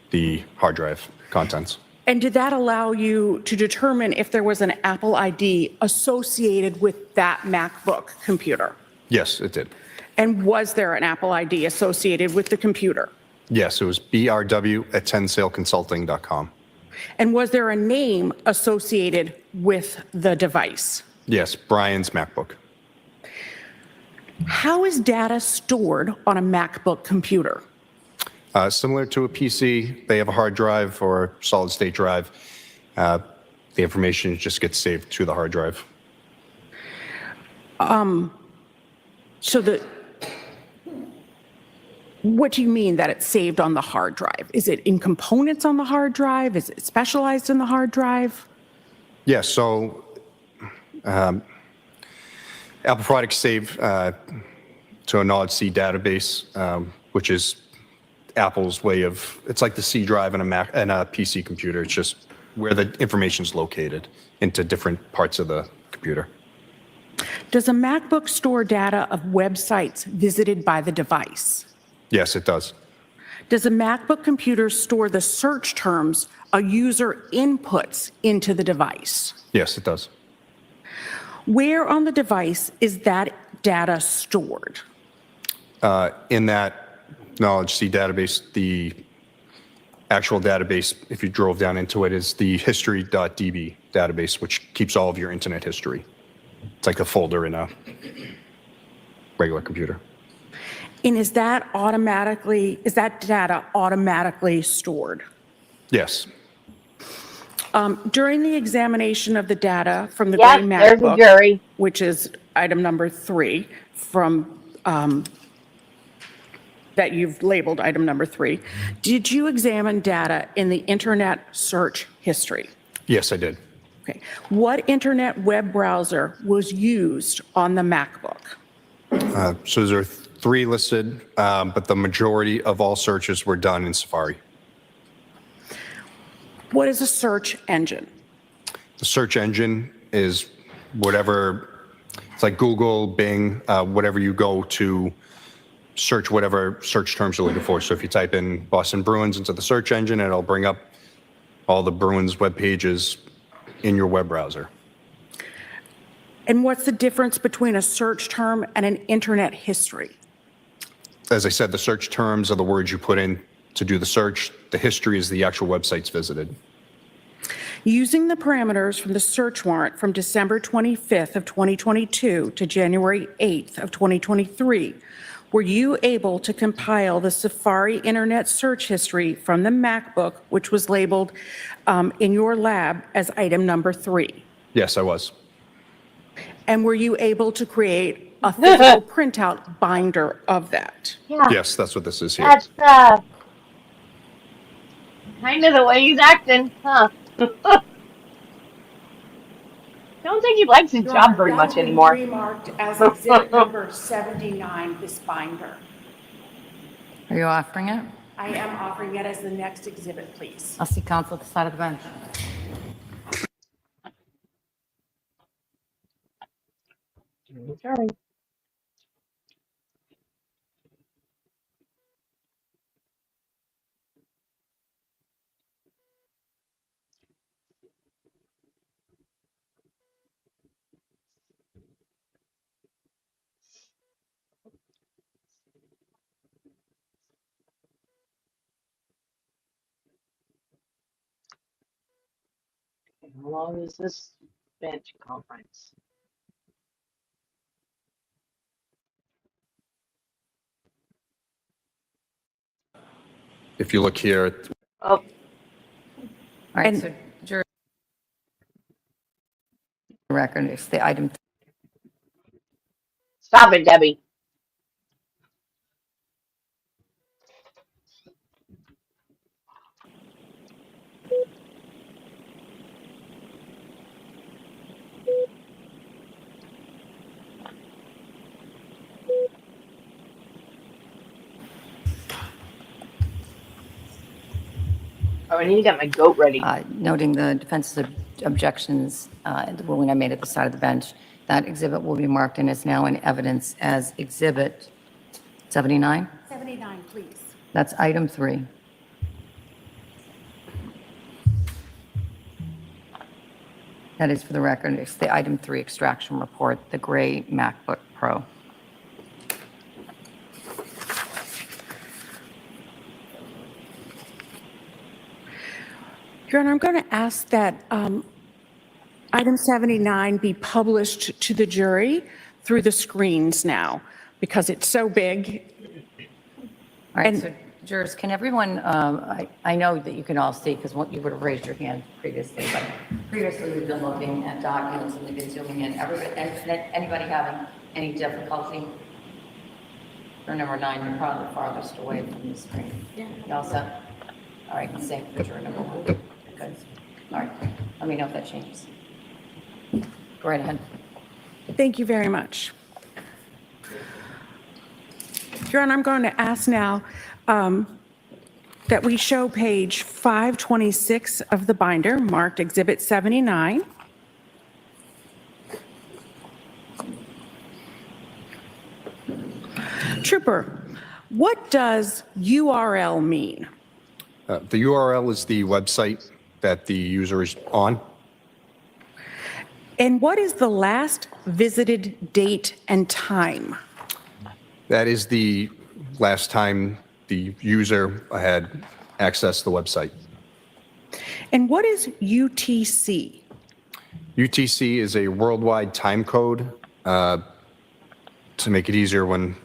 the hard drive contents. And did that allow you to determine if there was an Apple ID associated with that MacBook computer? Yes, it did. And was there an Apple ID associated with the computer? Yes, it was brw@10saleconsulting.com. And was there a name associated with the device? Yes, Brian's MacBook. How is data stored on a MacBook computer? Similar to a PC, they have a hard drive or solid state drive. The information just gets saved to the hard drive. What do you mean that it's saved on the hard drive? Is it in components on the hard drive? Is it specialized in the hard drive? Yes, so Apple products save to a knowledge C database, which is Apple's way of, it's like the C drive in a Mac and a PC computer. It's just where the information is located into different parts of the computer. Does a MacBook store data of websites visited by the device? Yes, it does. Does a MacBook computer store the search terms a user inputs into the device? Yes, it does. Where on the device is that data stored? In that knowledge C database, the actual database, if you drove down into it, is the history.db database, which keeps all of your internet history. It's like a folder in a regular computer. And is that data automatically stored? Yes. During the examination of the data from the Yep, Green there's a MacBook, jury. which is item number 3 from that you've labeled item number 3, did you examine data in the internet search history? Yes, I did. Okay. What internet web browser was used on the MacBook? So there are 3 listed, but the majority of all searches were done in Safari. What is a search engine? The search engine is whatever, it's like Google, Bing, whatever you go to search whatever search terms you're looking for. So if you type in Boston Bruins into the search engine, it'll bring up all the Bruins web pages in your web browser. And what's the difference between a search term and an internet history? As I said, the search terms are the words you put in to do the search. The history is the actual websites visited. Using the parameters from the search warrant from December 25th of 2022 to January 8th of 2023, were you able to compile the Safari internet search history from the MacBook, which was labeled in your lab as item number 3? Yes, I was. And were you able to create a physical printout binder of that? Yeah. Yes, that's what this is here. That's kind of the way he's acting, huh? Don't think he likes his Your job Honor, very much that anymore. will be remarked as exhibit number 79, this binder. Are you offering it? I am offering it as the next exhibit, please. I'll see counsel at the side of the bench. Okay. How long is this bench conference? If you look here, Oh, All right, so jury record, it's the item. stop it, Debbie. Oh, I need to get my goat ready. Noting the defense's objections, the ruling I made at the side of the bench, that exhibit will be marked and is now in evidence as exhibit 79. 79, please. That's item 3. That is for the record, it's the item 3 extraction report, the gray MacBook Pro. Your Honor, I'm going to ask that item 79 be published to the jury through the screens now, because it's so big. All right, so jurors, can everyone, I know that you can all see because you would have raised your hand previously, but previously we've been looking at documents and we've been zooming in. Anybody having any difficulty? Juror number 9, you're probably the farthest away from the screen. Yeah. You all set? All right, same for juror number 1. Good. All right, let me know if that changes. Go right ahead. Thank you very much. Your Honor, I'm going to ask now that we show page 526 of the binder, marked Exhibit 79. Trooper, what does URL mean? the URL is the website that the user is on. And what is the last visited date and time? That is the last time the user had accessed the website. And what is UTC? UTC is a worldwide time code to make it easier when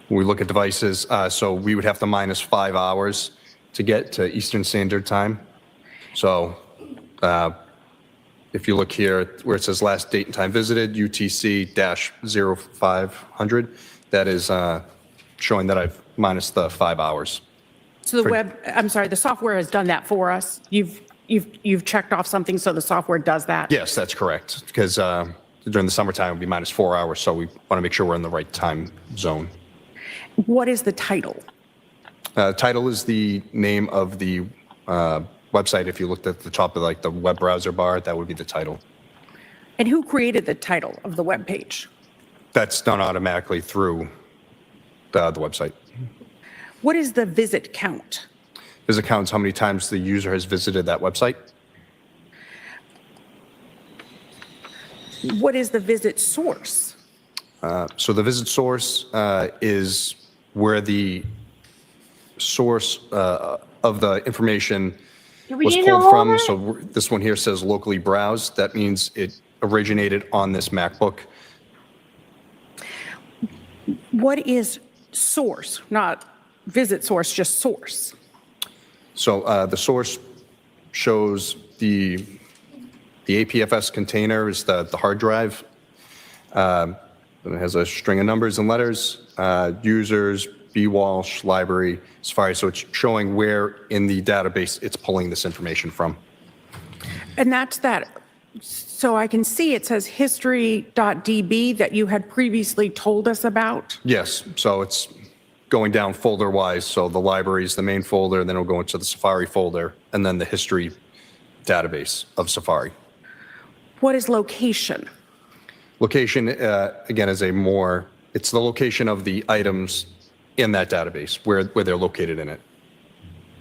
we look at devices. So we would have to minus 5 hours to get to Eastern Standard Time. So if you look here where it says last date and time visited, UTC-0500, that is showing that I've minus the 5 hours. So the software has done that for us. You've checked off something so the software does that? Yes, that's correct. Because during the summertime, it would be minus 4 hours. So we want to make sure we're in the right time zone. What is the title? Title is the name of the website. If you looked at the top of like the web browser bar, that would be the title. And who created the title of the web page? That's done automatically through the website. What is the visit count? Visit counts how many times the user has visited that website. What is the visit source? So the visit source is where the source of the information was pulled from. So this one here says locally browsed. That means it originated on this MacBook. What is source? Not visit source, just source. So the source shows the APFS container is the hard drive. It has a string of numbers and letters, users, B. Walshe, library, Safari. So it's showing where in the database it's pulling this information from. And that's that So I can see it says history.db that you had previously told us about. Yes, so it's going down folder-wise, so the library is the main folder, then it'll go into the Safari folder, and then the history database of Safari. What is location? Location, again, is it's the location of the items in that database, where they're located in it.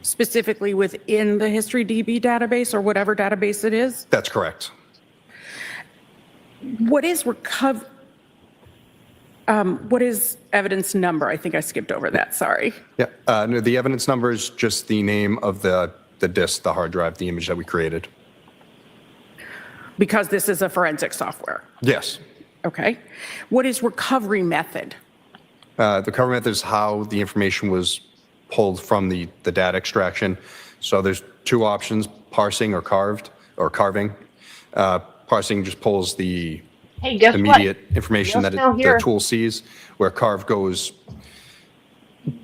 Specifically within the history.db database or whatever database it is? That's correct. What is evidence number? I think I skipped over that, sorry. Yeah, no, the evidence number is just the name of the disk, the hard drive, the image that we created. Because this is a forensic software. Yes. Okay. What is recovery method? The recovery method is how the information was pulled from the data extraction. So there's two options, parsing or carving. Parsing just pulls the Hey, guess immediate what? information Just that now the here. tool sees, where carve goes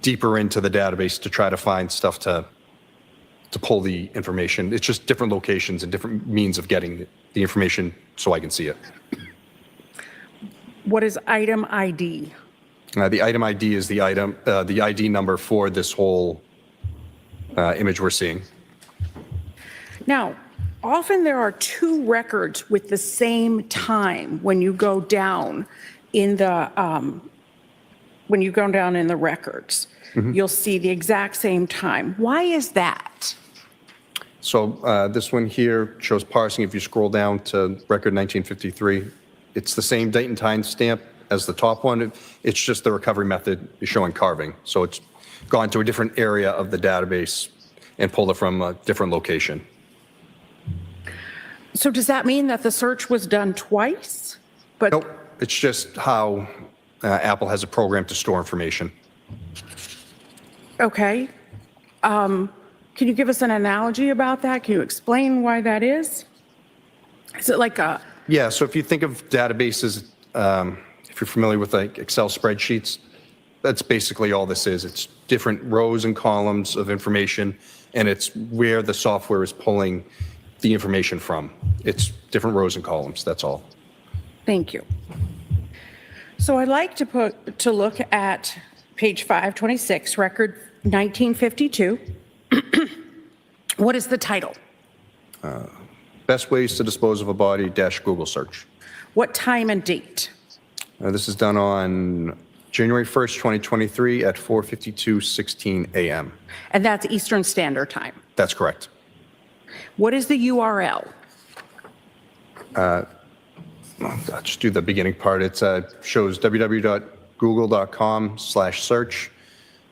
deeper into the database to try to find stuff to pull the information. It's just different locations and different means of getting the information so I can see it. What is item ID? The item ID is the ID number for this whole image we're seeing. Now, often there are two records with the same time when you go down in the records. Mm-hmm. You'll see the exact same time. Why is that? So this one here shows parsing. If you scroll down to record 1953, it's the same date and time stamp as the top one. It's just the recovery method is showing carving. So it's gone to a different area of the database and pulled it from a different location. So does that mean that the search was done twice? But Nope, it's just how Apple has a program to store information. okay. Can you give us an analogy about that? Can you explain why that is? Is it like a, Yeah, so if you think of databases, if you're familiar with like Excel spreadsheets, that's basically all this is. It's different rows and columns of information, and it's where the software is pulling the information from. It's different rows and columns, that's all. thank you. So I'd like to look at page 526, record 1952. What is the title? Best ways to dispose of a body - Google search. What time and date? This is done on January 1st, 2023 at 4:52:16 a.m. And that's Eastern Standard Time. That's correct. What is the URL? I'll just do the beginning part. It shows www.google.com/search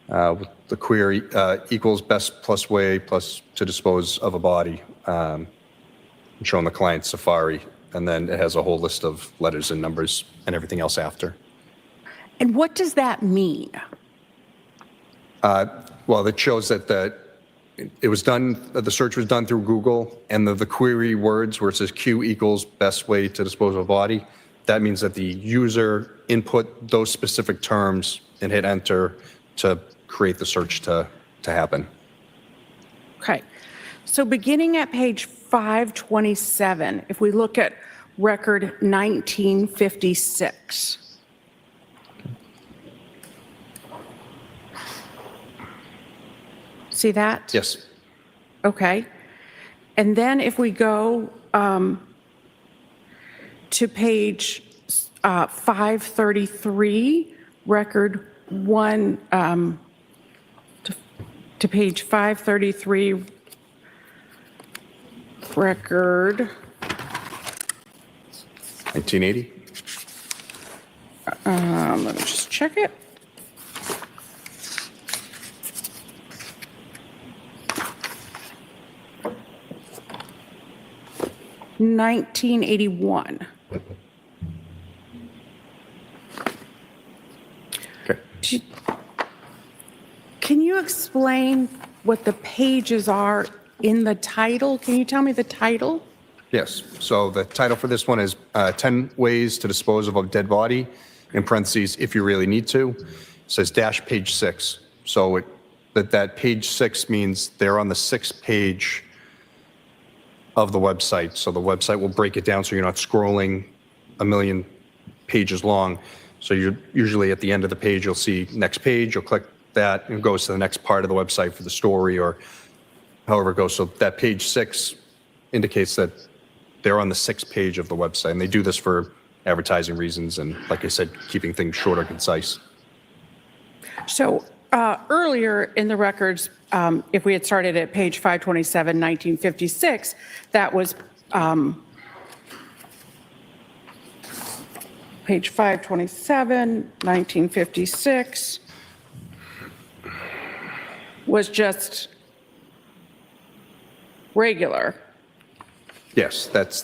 with the query equals best plus way plus to dispose of a body, showing the client Safari, and then it has a whole list of letters and numbers and everything else after. And what does that mean? Well, it shows that it was done, the search was done through Google, and the query words where it says Q equals best way to dispose of a body, that means that the user input those specific terms and hit enter to create the search to happen. Okay. So beginning at page 527, if we look at record 1956. See that? Yes. Okay. And then if we go to page 533, record 1, to page 533, record 1980? let me just check it. $1981. Okay. Can you explain what the pages are in the title? Can you tell me the title? Yes. So the title for this one is 10 Ways to Dispose of a Dead Body, in parentheses, if you really need to. It says dash page 6. So that page 6 means they're on the 6th page of the website. So the website will break it down so you're not scrolling a million pages long. So you're usually at the end of the page, you'll see next page, you'll click that and it goes to the next part of the website for the story or however it goes. So that page 6 indicates that they're on the 6th page of the website. And they do this for advertising reasons and, like I said, keeping things short or concise. So earlier in the records, if we had started at page 527, 1956, that was page 527, 1956 was just regular. Yes, that's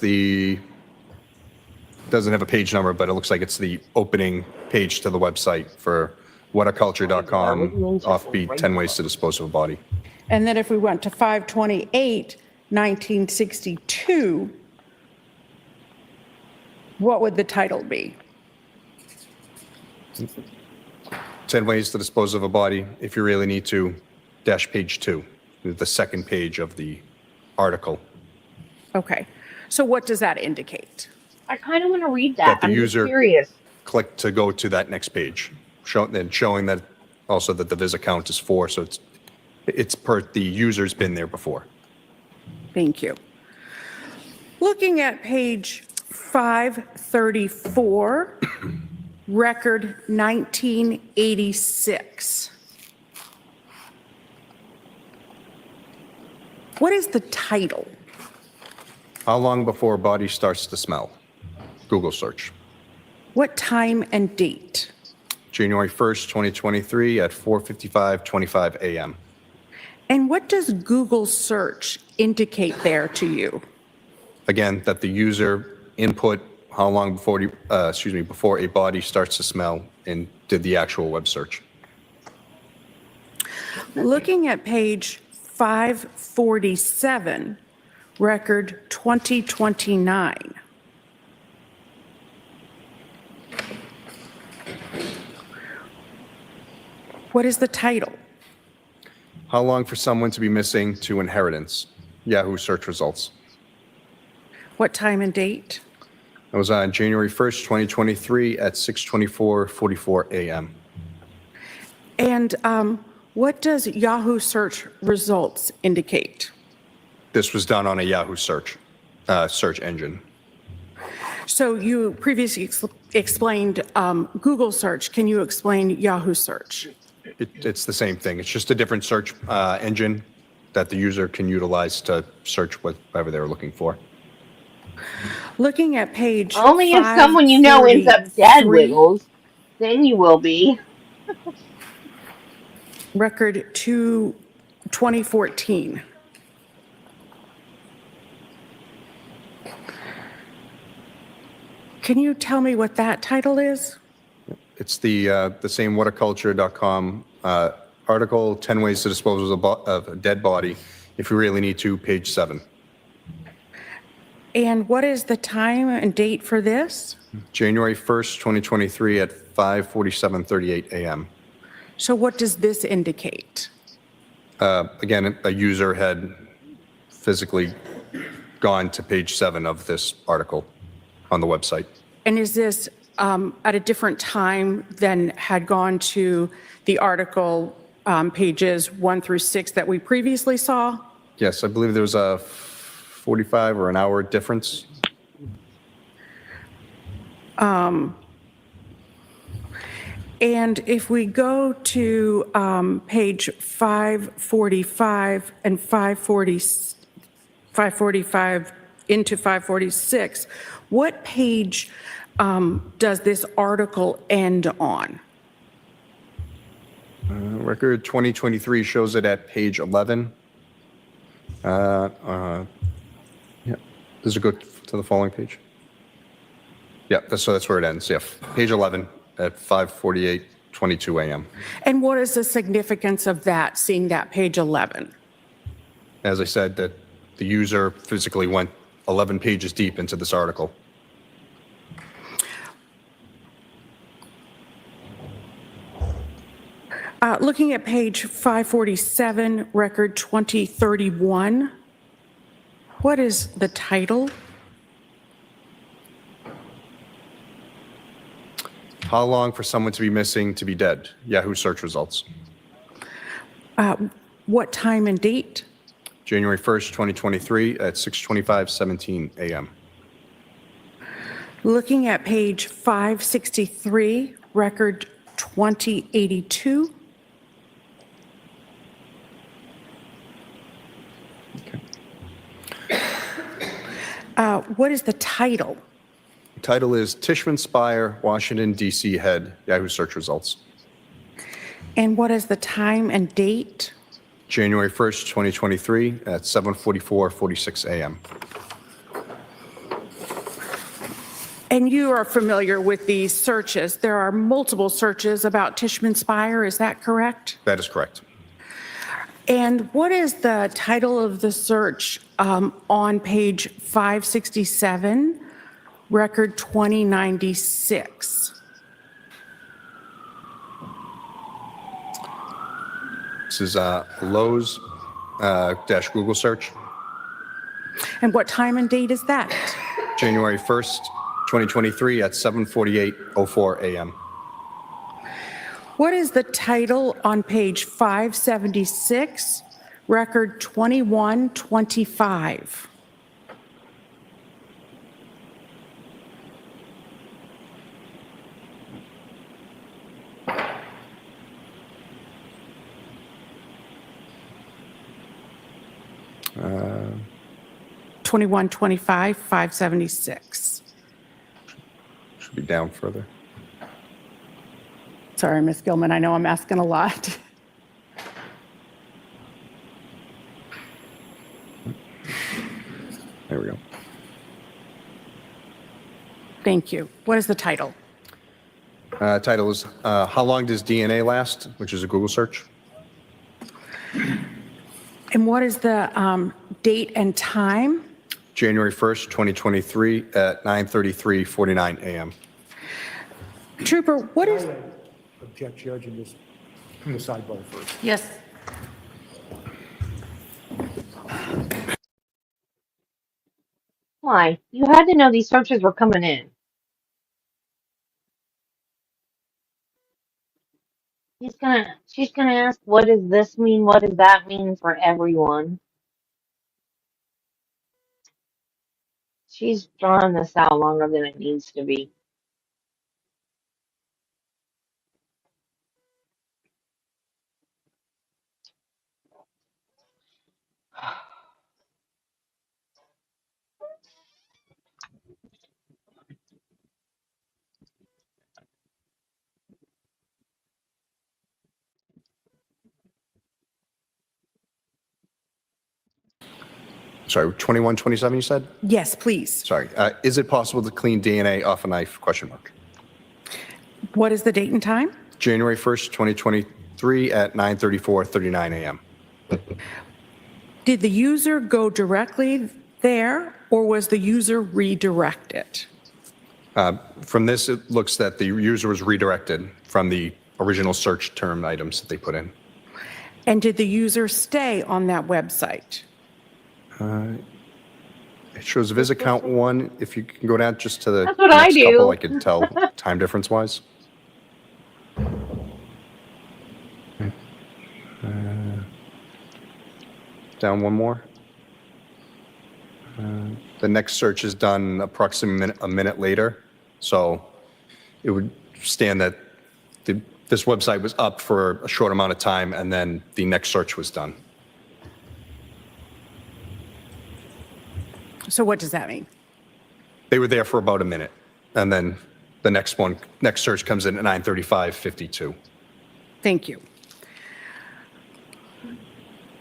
doesn't have a page number, but it looks like it's the opening page to the website for whataculture.com, offbeat 10 ways to dispose of a body. And then if we went to 528, 1962, what would the title be? 10 ways to dispose of a body, if you really need to, dash page 2, the second page of the article. Okay. So what does that indicate? I kind of want to read that. That the I'm just user curious. clicked to go to that next page, showing that also that the visit count is 4, so it's per the user's been there before. Thank you. Looking at page 534, record 1986. What is the title? How long before a body starts to smell? Google search. What time and date? January 1st, 2023 at 4:55:25 a.m. And what does Google search indicate there to you? Again, that the user input how long before before a body starts to smell and did the actual web search. Looking at page 547, record 2029. What is the title? How long for someone to be missing to inheritance? Yahoo search results. What time and date? That was on January 1st, 2023 at 6:24:44 a.m. And what does Yahoo search results indicate? This was done on a Yahoo search engine. So you previously explained Google search. Can you explain Yahoo search? It's the same thing. It's just a different search engine that the user can utilize to search whatever they're looking for. Looking at page Only if someone you know ends up dead, 543, Wiggles. Then you will be. record 2014. Can you tell me what that title is? It's the same whataculture.com article, 10 ways to dispose of a dead body. If you really need to, page 7. And what is the time and date for this? January 1st, 2023 at 5:47:38 a.m. So what does this indicate? Again, a user had physically gone to page 7 of this article on the website. And is this at a different time than had gone to the article pages 1 through 6 that we previously saw? Yes, I believe there was a 45 or an hour difference. And if we go to page 545 and 545 into 546, what page does this article end on? Record 2023 shows it at page 11. Yeah, does it go to the following page? Yeah, that's where it ends. Yeah, page 11 at 5:48:22 a.m. And what is the significance of that, seeing that page 11? As I said, that the user physically went 11 pages deep into this article. Looking at page 547, record 2031. What is the title? How long for someone to be missing to be dead? Yahoo search results. What time and date? January 1st, 2023 at 6:25:17 a.m. Looking at page 563, record 2082. What is the title? The title is Tishman Spire, Washington, D.C. Head, Yahoo search results. And what is the time and date? January 1st, 2023 at 7:46 a.m. And you are familiar with these searches. There are multiple searches about Tishman Spire, is that correct? That is correct. And what is the title of the search on page 567, record 2096? This is Lowe's dash Google search. And what time and date is that? January 1st, 2023 at 7:48:04 a.m. What is the title on page 576, record 2125? Uh, 2125, 576. Should be down further. Sorry, Ms. Gilman, I know I'm asking a lot. There we go. Thank you. What is the title? Title is How Long Does DNA Last? Which is a Google search. And what is the date and time? January 1st, 2023 at 9:33:49 a.m. Trooper, what is... Object, Judge, and just from the sidebar first. Yes. Why? You had to know these searches were coming in. She's gonna ask, what does this mean? What does that mean for everyone? She's drawn this out longer than it needs to be. Sorry, 2127 you said? Yes, please. Sorry. Is it possible to clean DNA off a knife? Question mark. What is the date and time? January 1st, 2023 at 9:34:39 a.m. Did the user go directly there, or was the user redirected? From this, it looks that the user was redirected from the original search term items that they put in. And did the user stay on that website? It shows visit count 1. If you can go down just to the That's what I next do. couple, I could tell time difference wise. Down one more. The next search is done approximately a minute later. So it would stand that this website was up for a short amount of time and then the next search was done. So what does that mean? They were there for about a minute, and then the next search comes in at 9:35:52. Thank you.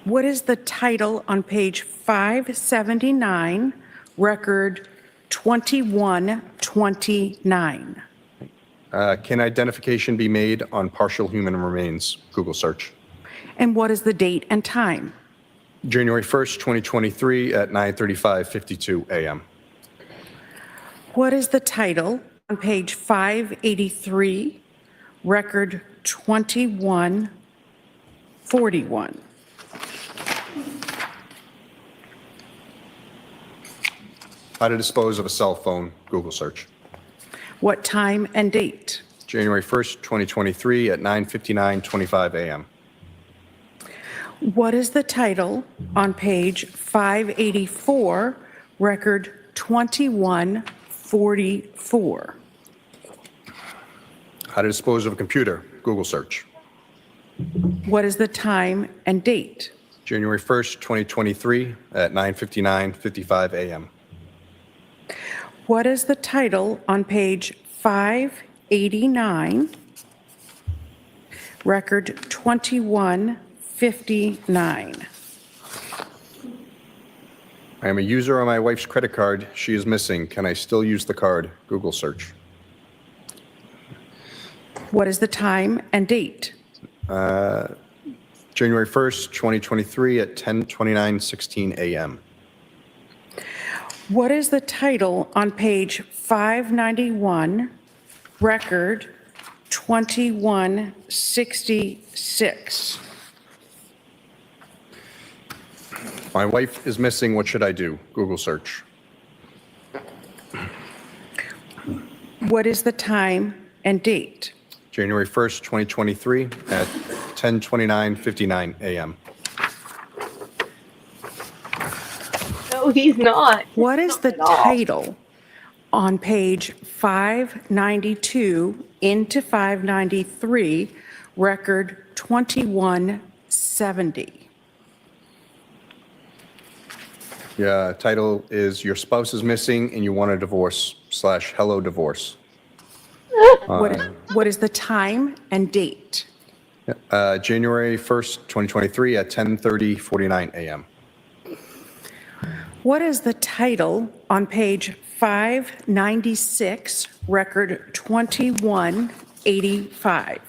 What is the title on page 579, record 2129? Can identification be made on partial human remains? Google search. And what is the date and time? January 1st, 2023 at 9:35:52 a.m. What is the title on page 583, record 2141? How to dispose of a cell phone, Google search. What time and date? January 1st, 2023 at 9:59:25 a.m. What is the title on page 584, record 2144? How to dispose of a computer, Google search. What is the time and date? January 1st, 2023 at 9:59:55 a.m. What is the title on page 589, record 2159? I am a user on my wife's credit card. She is missing. Can I still use the card? Google search. What is the time and date? January 1st, 2023 at 10:29:16 a.m. What is the title on page 591, record 2166? My wife is missing. What should I do? Google search. What is the time and date? January 1st, 2023 at 10:29:59 a.m. No, he's not. What is the Not at all. title on page 592 into 593, record 2170? Yeah, title is Your Spouse is Missing and You Want a Divorce / Hello Divorce. What is the time and date? January 1st, 2023 at 10:49 a.m. What is the title on page 596, record 2185?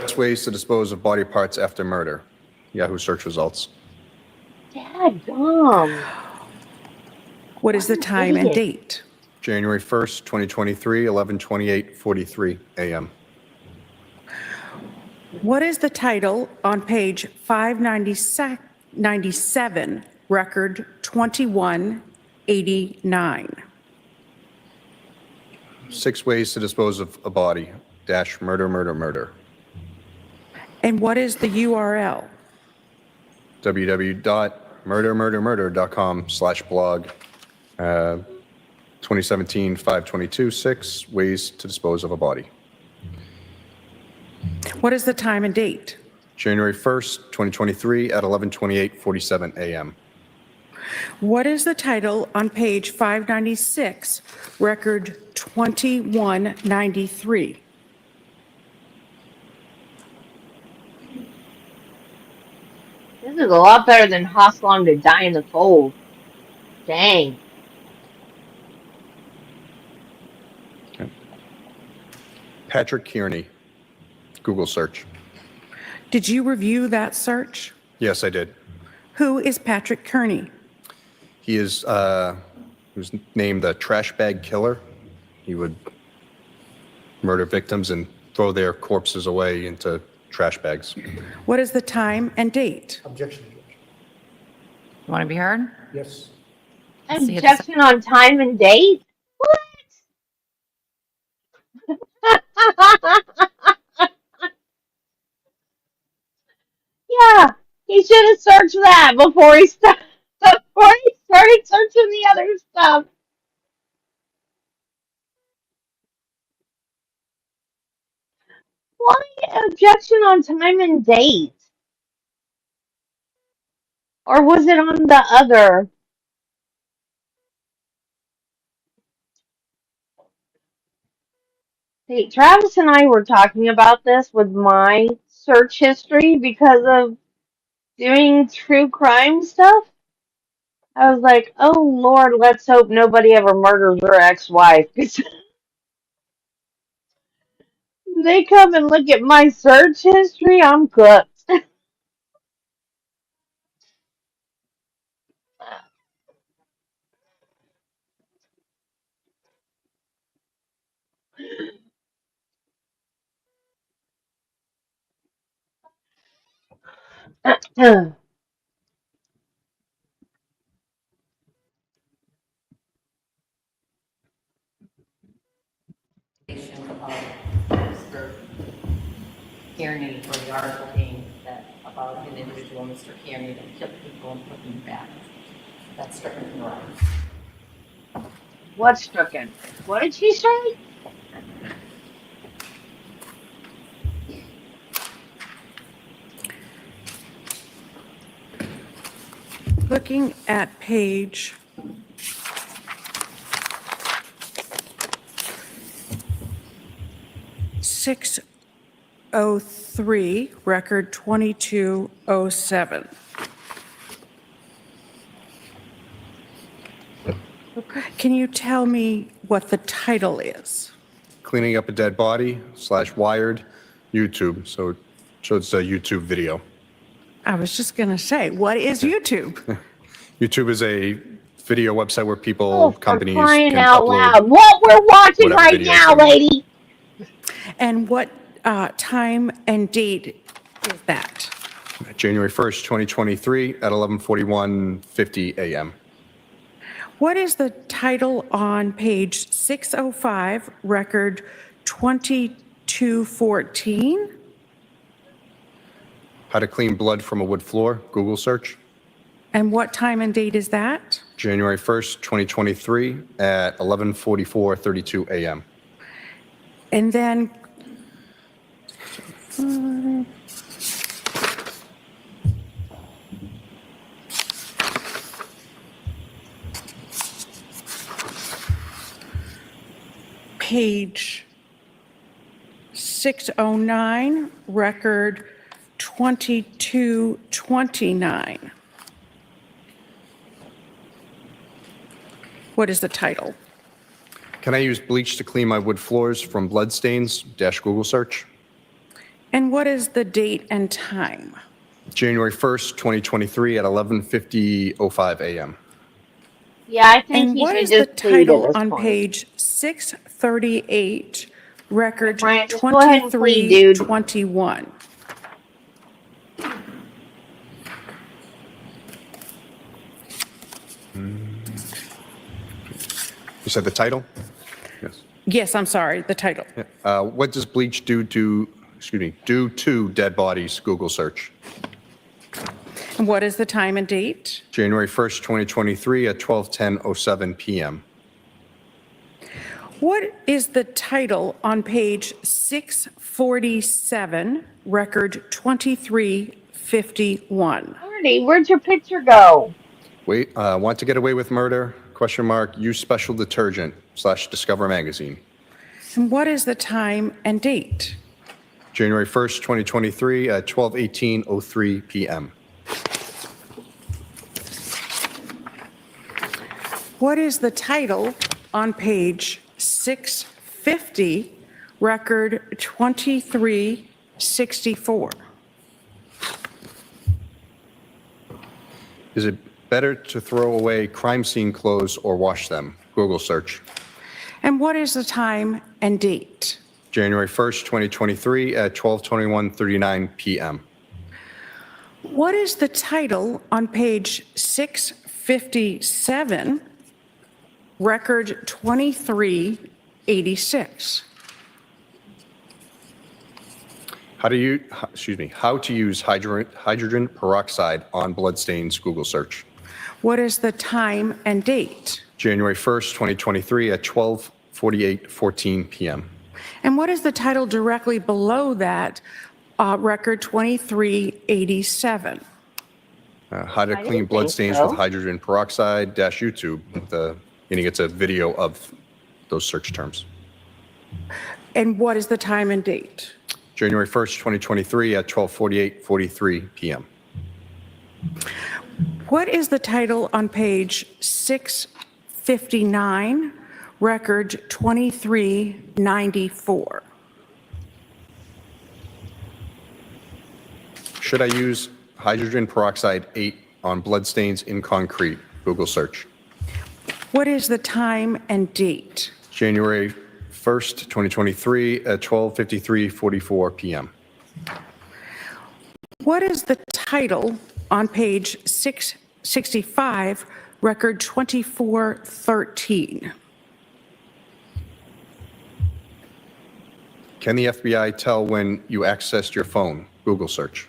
Best ways to dispose of body parts after murder. Yahoo search results. Dadgum. What is the time and idiot. date? January 1st, 2023, 11:28:43 a.m. What is the title on page 597, record 2189? 6 ways to dispose of a body - murder, murder, murder. And what is the URL? www.murdermurdermurder.com/blog. 2017 522 6 ways to dispose of a body. What is the time and date? January 1st, 2023 at 11:28:47 a.m. What is the title on page 596, record 2193? This is a lot better than Hosslong to Die in the Cold. Dang. Patrick Kearney, Google search. Did you review that search? Yes, I did. Who is Patrick Kearney? He is he was named the trash bag killer. He would murder victims and throw their corpses away into trash bags. What is the time and date? Objection. You want to be heard? Yes. See if- Objection on time and date? What? Yeah, he should have searched that before he started searching the other stuff. Why objection on time and date? Or was it on the other? Hey, Travis and I were talking about this with my search history because of doing true crime stuff. I was like, oh Lord, let's hope nobody ever murders their ex-wife. 'Cause they come and look at my search history, I'm cooked. an individual, Mr. Kearney, that killed people and put them back. That's stricken from the record. What's stricken? What did she say? Looking at page 603, record 2207. Can you tell me what the title is? Cleaning up a dead body / wired YouTube. So it shows a YouTube video. I was just going to say, what is YouTube? YouTube is a video website where people, companies Crying can out upload loud. What we're watching whatever right videos now, they want. lady. And what time and date is that? January 1st, 2023 at 11:41:50 a.m. What is the title on page 605, record 2214? How to clean blood from a wood floor, Google search. And what time and date is that? January 1st, 2023 at 11:44:32 a.m. And then page 609, record 2229. What is the title? Can I use bleach to clean my wood floors from blood stains? Google search. And what is the date and time? January 1st, 2023 at 11:05 a.m. Yeah, I think And you what should is the just plead at title this on point. page 638, record Brian, just go ahead and plead, dude. 2321? You said the title? Yes. Yes, I'm sorry, the title. What does bleach do to dead bodies? Google search. And what is the time and date? January 1st, 2023 at 12:10:07 p.m. What is the title on page 647, record 2351? Marty, where'd your picture go? Wait, want to get away with murder? ? Use special detergent / Discover magazine. And what is the time and date? January 1st, 2023 at 12:18:03 p.m. What is the title on page 650, record 2364? Is it better to throw away crime scene clothes or wash them? Google search. And what is the time and date? January 1st, 2023 at 12:21:39 p.m. What is the title on page 657, record 2386? How to use hydrogen peroxide on bloodstains? Google search. What is the time and date? January 1st, 2023 at 12:48:14 p.m. And what is the title directly below that, record 2387? How to I clean didn't blood think stains so. with hydrogen peroxide - YouTube. It's a video of those search terms. And what is the time and date? January 1st, 2023 at 12:48:43 p.m. What is the title on page 659, record 2394? Should I use hydrogen peroxide 8 on bloodstains in concrete? Google search. What is the time and date? January 1st, 2023 at 12:53:44 p.m. What is the title on page 665, record 2413? Can the FBI tell when you accessed your phone? Google search.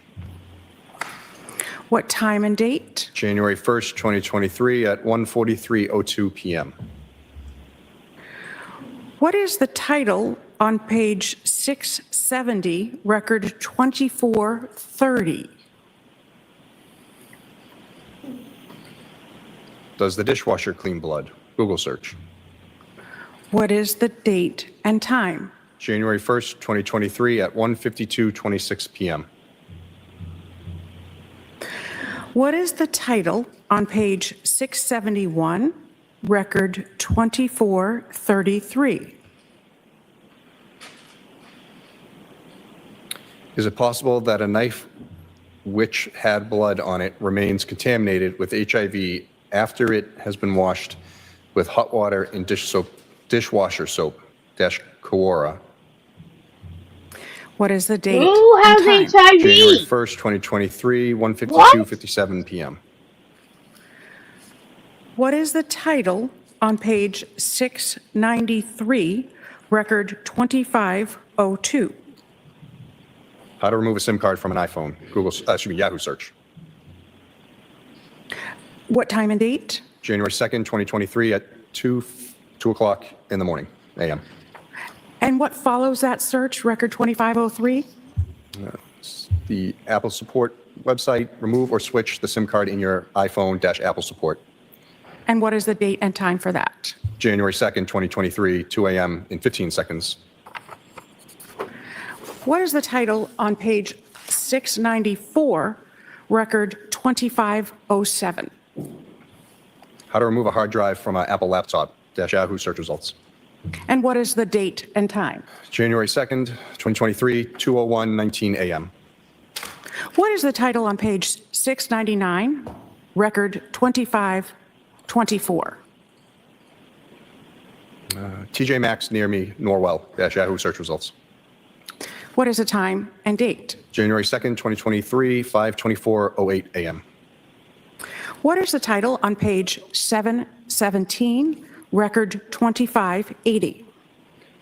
What time and date? January 1st, 2023 at 1:43:02 PM. What is the title on page 670, record 2430? Does the dishwasher clean blood? Google search. What is the date and time? January 1st, 2023 at 1:52:26 PM. What is the title on page 671, record 2433? Is it possible that a knife which had blood on it remains contaminated with HIV after it has been washed with hot water and dishwasher soap, Quora? What is the date Who and has time? January HIV? 1st, 2023, 1:52:57 PM. What is the title on page 693, record 2502? How to remove a SIM card from an iPhone, Yahoo search. What time and date? January 2nd, 2023 at 2 o'clock in the morning, AM. And what follows that search, record 2503? The Apple support website, remove or switch the SIM card in your iPhone - Apple support. And what is the date and time for that? January 2nd, 2023, 2 AM in 15 seconds. What is the title on page 694, record 2507? How to remove a hard drive from an Apple laptop - Yahoo search results. And what is the date and time? January 2nd, 2023, 2:01:19 AM. What is the title on page 699, record 2524? TJ Maxx near me, Norwell - Yahoo search results. What is the time and date? January 2nd, 2023, 5:24:08 AM. What is the title on page 717, record 2580?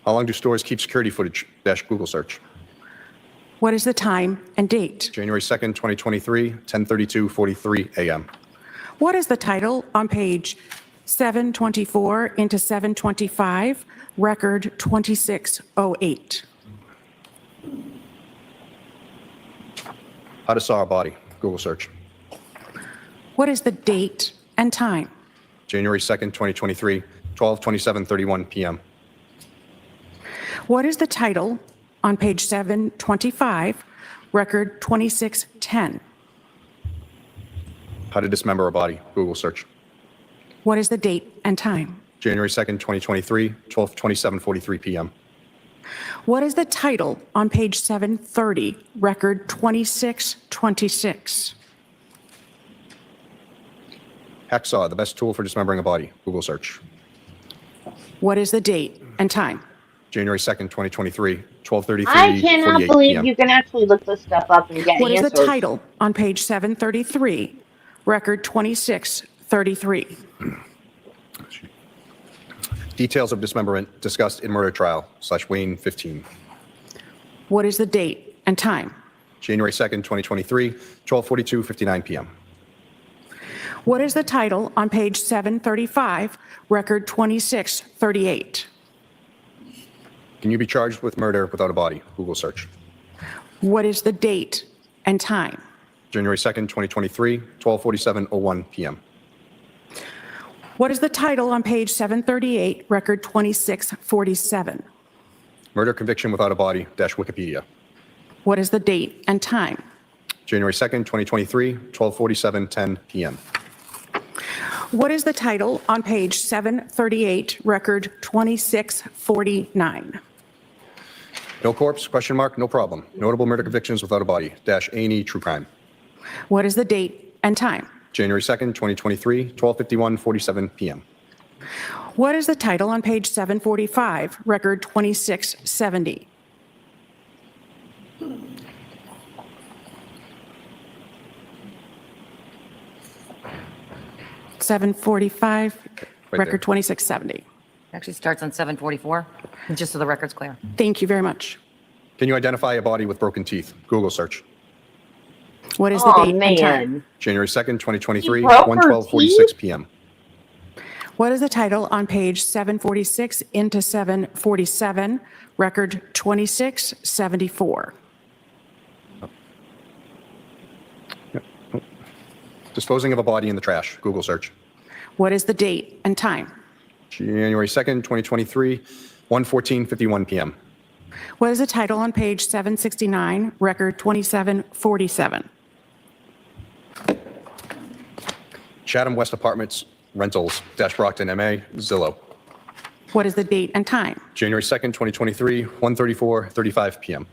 How long do stores keep security footage - Google search. What is the time and date? January 2nd, 2023, 10:32:43 AM. What is the title on page 724 into 725, record 2608? How to saw a body - Google search. What is the date and time? January 2nd, 2023, 12:27:31 PM. What is the title on page 725, record 2610? How to dismember a body - Google search. What is the date and time? January 2nd, 2023, 12:27:43 PM. What is the title on page 730, record 2626? Hacksaw, the best tool for dismembering a body - Google search. What is the date and time? January 2nd, 2023, 12:33:48 I cannot believe PM. you can actually look this stuff up and get What is the answers. title on page 733, record 2633? Details of dismemberment discussed in murder trial / Wayne 15. What is the date and time? January 2nd, 2023, 12:42:59 PM. What is the title on page 735, record 2638? Can you be charged with murder without a body - Google search. What is the date and time? January 2nd, 2023, 12:47:01 PM. What is the title on page 738, record 2647? Murder conviction without a body - Wikipedia. What is the date and time? January 2nd, 2023, 12:47:10 PM. What is the title on page 738, record 2649? No corpse, ? No problem. Notable murder convictions without a body - A&E True Crime. What is the date and time? January 2nd, 2023, 12:51:47 PM. What is the title on page 745, record 2670? (745), Right record there. 2670. Actually starts on 744, just so the record's clear. Thank you very much. Can you identify a body with broken teeth - Google search. What is the Oh, date and time? man. January 2nd, 2023, You broke her 1:12:46 p.m. What is the title on page 746 into 747, record 2674? Disposing of a body in the trash, Google search. What is the date and time? January 2nd, 2023, 1:14:51 p.m. What is the title on page 769, record 2747? Chatham West Apartments Rentals, Dash Brockton, MA, Zillow. What is the date and time? January 2nd, 2023, 1:34:35 p.m.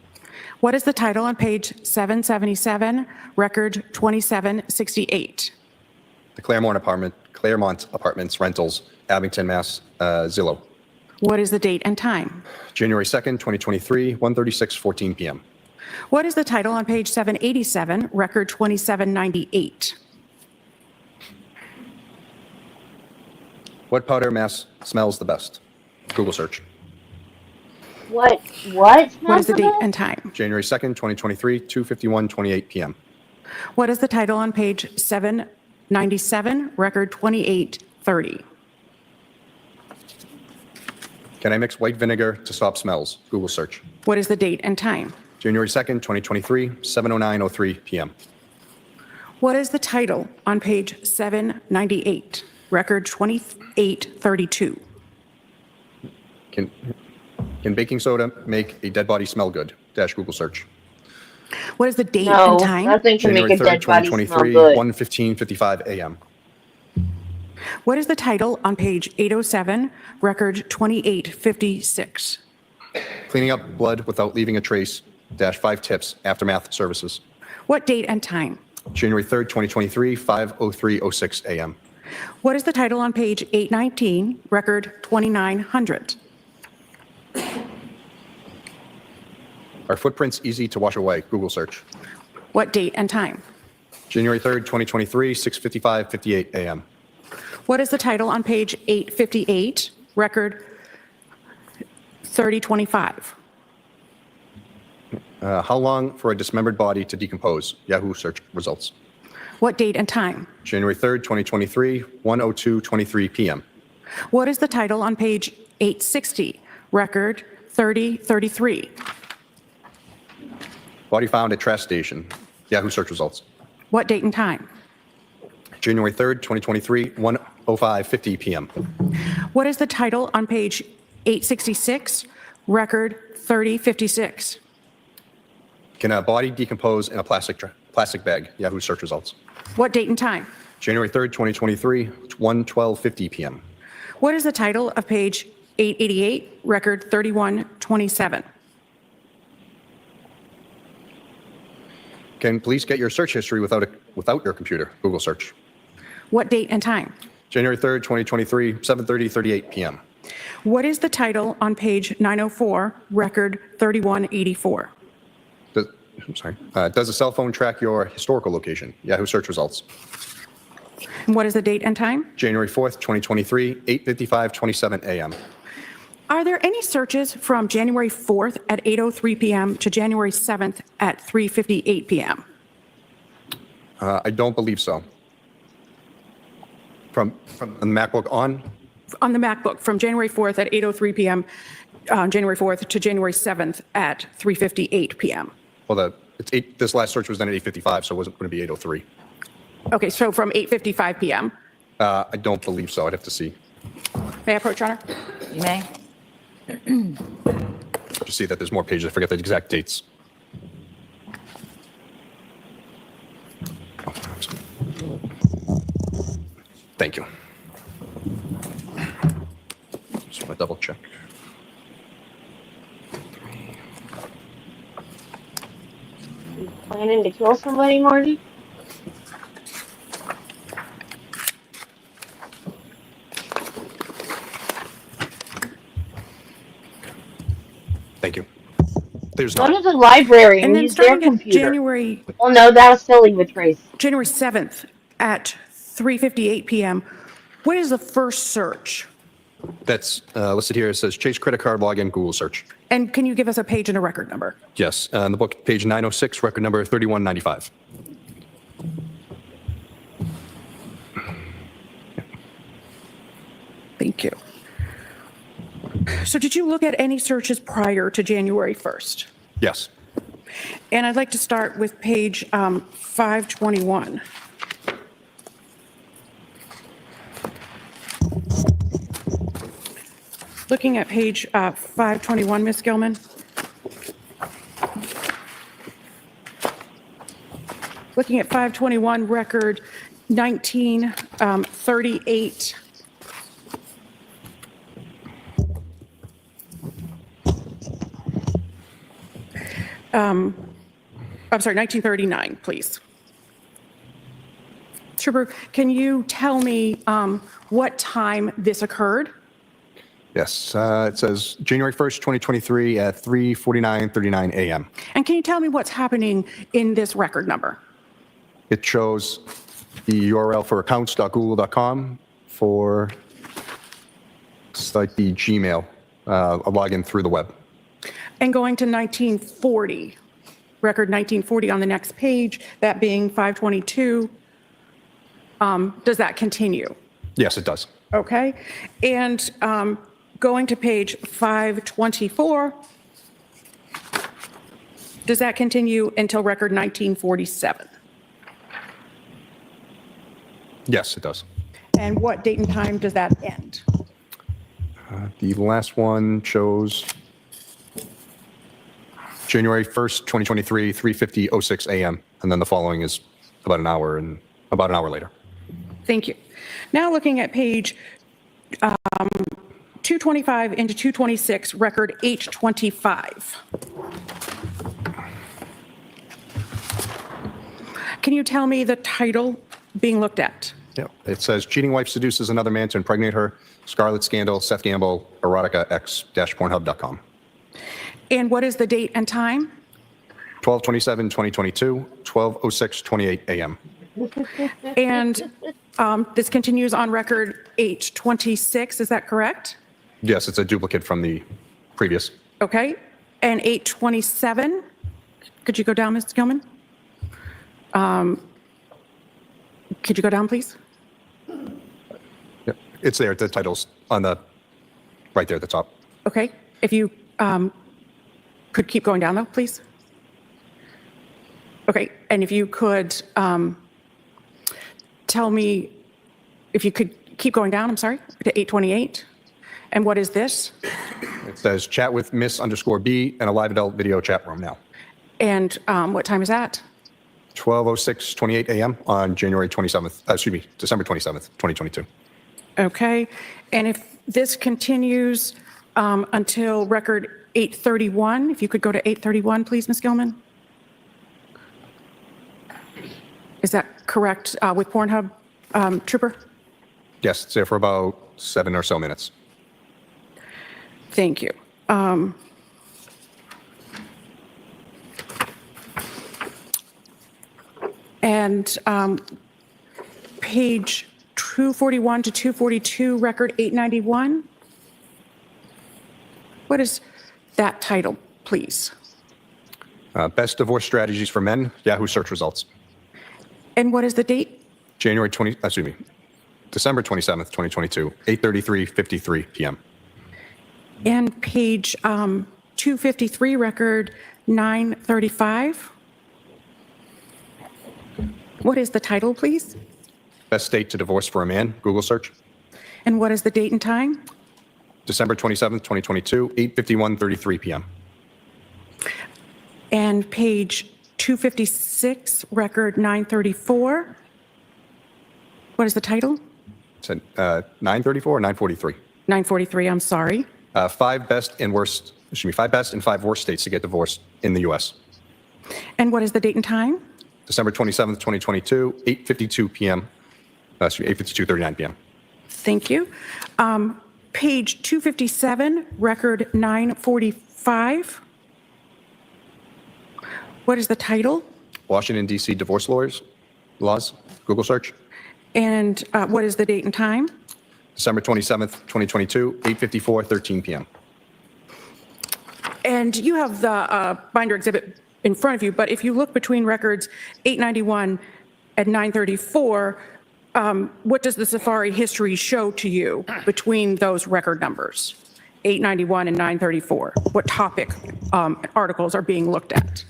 What is the title on page 777, record 2768? The Claremont Apartments Rentals, Abington, Mass, Zillow. What is the date and time? January 2nd, 2023, 1:36:14 p.m. What is the title on page 787, record 2798? What powder mass smells the best? Google search. What? What is the date and time? January 2nd, 2023, 2:51:28 p.m. What is the title on page 797, record 2830? Can I mix white vinegar to stop smells? Google search. What is the date and time? January 2nd, 2023, 7:09:03 p.m. What is the title on page 798, record 2832? Can baking soda make a dead body smell good? Dash Google search. What is the date No, and time? nothing can January make a 3rd, dead body smell 2023, good. 1:15:55 a.m. What is the title on page 807, record 2856? Cleaning up blood without leaving a trace. Dash 5 tips. Aftermath services. What date and time? January 3rd, 2023, 5:03:06 a.m. What is the title on page 819, record 2900? Are footprints easy to wash away? Google search. What date and time? January 3rd, 2023, 6:55:58 a.m. What is the title on page 858, record 3025? How long for a dismembered body to decompose? Yahoo search results. What date and time? January 3rd, 2023, 1:02:23 p.m. What is the title on page 860, record 3033? Body found at trash station. Yahoo search results. What date and time? January 3rd, 2023, 1:05:50 p.m. What is the title on page 866, record 3056? Can a body decompose in a plastic bag? Yahoo search results. What date and time? January 3rd, 2023, 1:12:50 p.m. What is the title of page 888, record 3127? Can police get your search history without your computer? Google search. What date and time? January 3rd, 2023, 7:38 p.m. What is the title on page 904, record 3184? Does a cell phone track your historical location? Yahoo search results. And what is the date and time? January 4th, 2023, 8:55:27 a.m. Are there any searches from January 4th at 8:03 p.m. to January 7th at 3:58 p.m.? I don't believe so. From the MacBook on? On the MacBook, from January 4th at 8:03 p.m., January 4th to January 7th at 3:58 p.m. Well, this last search was done at 8:55, so it wasn't going to be 8:03. Okay, so from 8:55 p.m. I don't believe so. I'd have to see. May I approach, Your Honor? You may. Just see that there's more pages. I forget the exact dates. Thank you. Just want to double check. You planning to kill somebody, Marty? Thank you. There's Go not. to the library and And then use their starting at computer. January Well, no, that'll still leave a trace. January 7th at 3:58 p.m., what is the first search? That's listed here. It says Chase credit card login Google search. And can you give us a page and a record number? Yes, in the book, page 906, record number 3195. Thank you. So did you look at any searches prior to January 1st? Yes. And I'd like to start with page 521. Looking at page 521, Ms. Gilman. Looking at 521, record 1938. I'm sorry, 1939, please. Trooper, can you tell me what time this occurred? Yes. It says January 1st, 2023 at 3:49:39 a.m. And can you tell me what's happening in this record number? It shows the URL for accounts.google.com for it's like the Gmail, a login through the web. And going to 1940, record 1940 on the next page, that being 522, does that continue? Yes, it does. Okay. And going to page 524, does that continue until record 1947? Yes, it does. And what date and time does that end? The last one shows January 1st, 2023, 3:50:06 a.m. And then the following is about an hour later. Thank you. Now looking at page 225 into 226, record 825. Can you tell me the title being looked at? Yeah. It says cheating wife seduces another man to impregnate her. Scarlet scandal, Seth Gamble, erotica x-pornhub.com. And what is the date and time? 12/27/2022, 12:06:28 a.m. And this continues on record 826, is that correct? Yes, it's a duplicate from the previous. Okay. And 827, could you go down, Mr. Gilman? Could you go down, please? Yep. It's there. The title's on the right there at the top. Okay. If you could keep going down, though, please. Okay. And if you could tell me, if you could keep going down, I'm sorry, to 828. And what is this? It says chat with Miss_B and a live adult video chat room now. And what time is that? 12:06:28 a.m. on December 27th, 2022. Okay. And if this continues until record 831, if you could go to 831, please, Ms. Gilman? Is that correct with Pornhub, Trooper? Yes, it's there for about 7 or so minutes. Thank you. And page 241 to 242, record 891. What is that title, please? Best divorce strategies for men, Yahoo search results. And what is the date? December 27th, 2022, 8:33:53 p.m. And page 253, record 935. What is the title, please? Best date to divorce for a man, Google search. And what is the date and time? December 27th, 2022, 8:51:33 p.m. And page 256, record 934. What is the title? It's at 9:34 or 9:43. 943, I'm sorry. 5 best and 5 worst states to get divorced in the U.S. And what is the date and time? December 27th, 2022, 8:52 p.m. 8:52:39 p.m. Thank you. Page 257, record 945. What is the title? Washington, D.C. divorce laws, Google search. And what is the date and time? December 27th, 2022, 8:54:13 p.m. And you have the binder exhibit in front of you, but if you look between records 891 and 934, what does the Safari history show to you between those record numbers, 891 and 934? What topic articles are being looked at?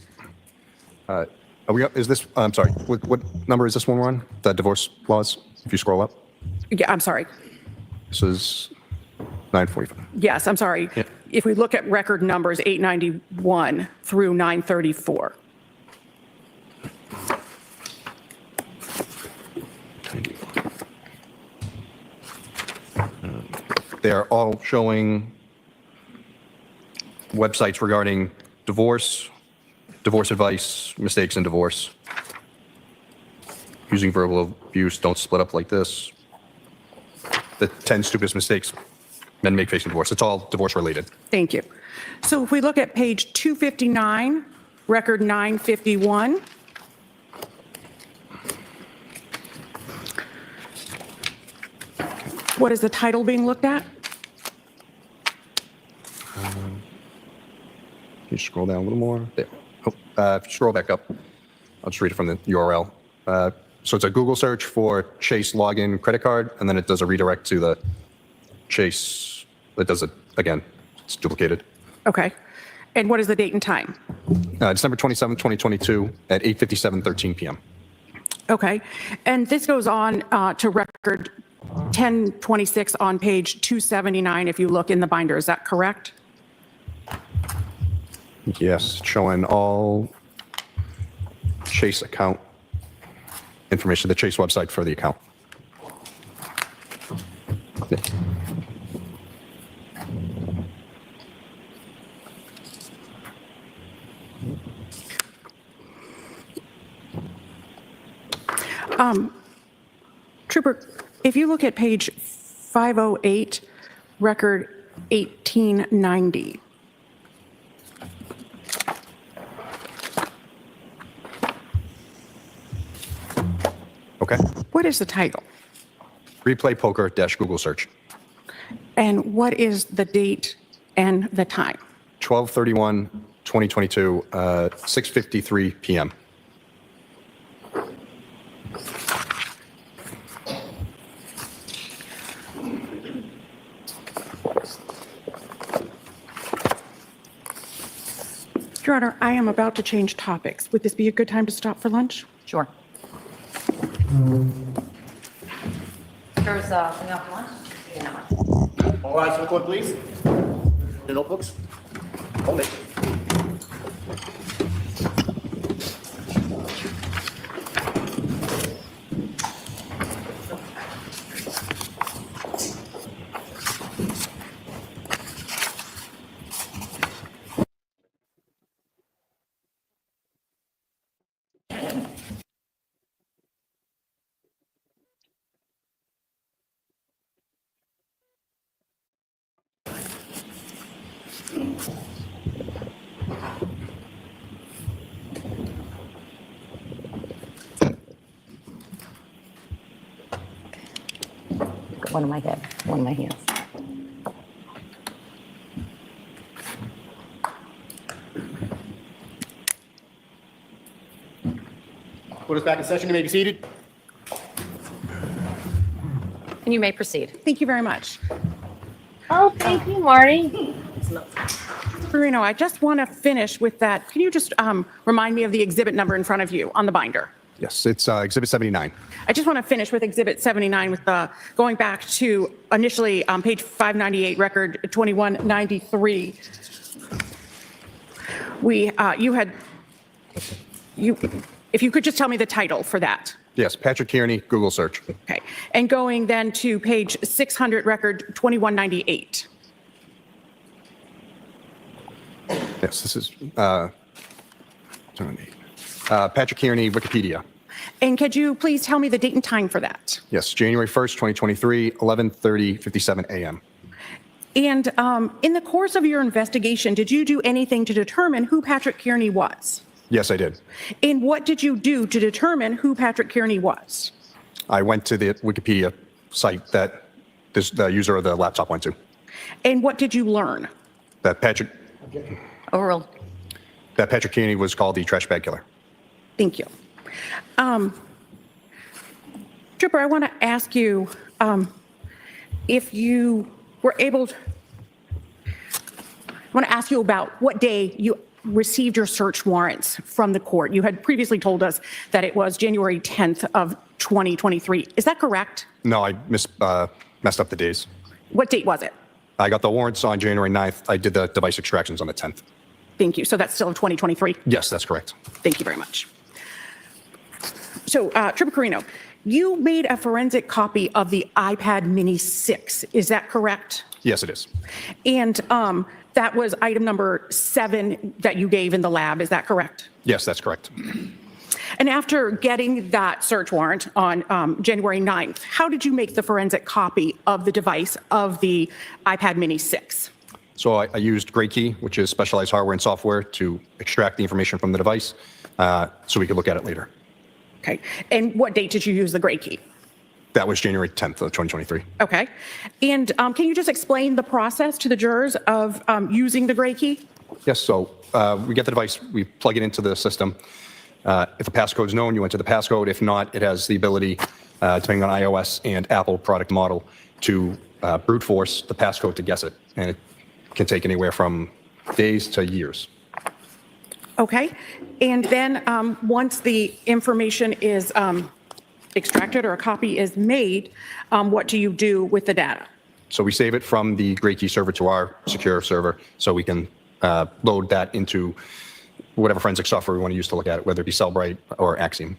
Are we up? Is this, I'm sorry, what number is this one we're on? The divorce laws, if you scroll up? Yeah, I'm sorry. This is 945. Yes, I'm sorry. Yeah. If we look at record numbers 891 through 934. They're all showing websites regarding divorce, divorce advice, mistakes in divorce, using verbal abuse, don't split up like this, the 10 stupidest mistakes men make facing divorce. It's all divorce related. Thank you. So if we look at page 259, record 951. What is the title being looked at? Can you scroll down a little more? There. Oh, if you scroll back up, I'll just read it from the URL. So it's a Google search for Chase login credit card, and then it does a redirect to the Chase. It does it again. It's duplicated. Okay. And what is the date and time? December 27, 2022 at 8:57:13 p.m. Okay. And this goes on to record 1026 on page 279 if you look in the binder. Is that correct? Yes, showing all Chase account information, the Chase website for the account. Yeah. Trooper, if you look at page 508, record 1890. Okay. What is the title? Replay poker dash Google search. And what is the date and the time? 12/31/2022, 6:53 p.m. Your Honor, I am about to change topics. Would this be a good time to stop for lunch? Sure. There's enough lunch? Yeah. All rise for the court, please. The notebooks. Hold it. One in my head, one in my hands. Put us back in session. You may be seated. And you may proceed. Thank you very much. Oh, thank you, Marty. Marino, I just want to finish with that. Can you just remind me of the exhibit number in front of you on the binder? Yes, it's Exhibit 79. I just want to finish with Exhibit 79 with going back to initially page 598, record 2193. If you could just tell me the title for that. Yes, Patrick Kearney, Google search. Okay. And going then to page 600, record 2198. Yes, this is Patrick Kearney, Wikipedia. And could you please tell me the date and time for that? Yes, January 1st, 2023, 11:30:57 a.m. And in the course of your investigation, did you do anything to determine who Patrick Kearney was? Yes, I did. And what did you do to determine who Patrick Kearney was? I went to the Wikipedia site that the user of the laptop went to. And what did you learn? That Patrick Overruled. Kearney was called the trash bag killer. Thank you. Your Trooper, I want to ask you if you were able to, I want to ask you about what day you received your search warrants from the court. You had previously told us that it was January 10th of 2023. Is that correct? No, I messed up the days. What date was it? I got the warrants on January 9th. I did the device extractions on the 10th. Thank you. So that's still 2023? Yes, that's correct. Thank you very much. So, Trooper Carino, you made a forensic copy of the iPad Mini 6. Is that correct? Yes, it is. And that was item number 7 that you gave in the lab. Is that correct? Yes, that's correct. And after getting that search warrant on January 9th, how did you make the forensic copy of the device of the iPad Mini 6? So I used Gray Key, which is specialized hardware and software, to extract the information from the device so we could look at it later. Okay. And what date did you use the Gray Key? That was January 10th of 2023. Okay. And can you just explain the process to the jurors of using the Gray Key? Yes, so we get the device, we plug it into the system. If a passcode is known, you enter the passcode. If not, it has the ability, depending on iOS and Apple product model, to brute force the passcode to guess it. And it can take anywhere from days to years. Okay. And then once the information is extracted or a copy is made, what do you do with the data? So we save it from the Gray Key server to our secure server so we can load that into whatever forensic software we want to use to look at it, whether it be Cellbrite or Axiom.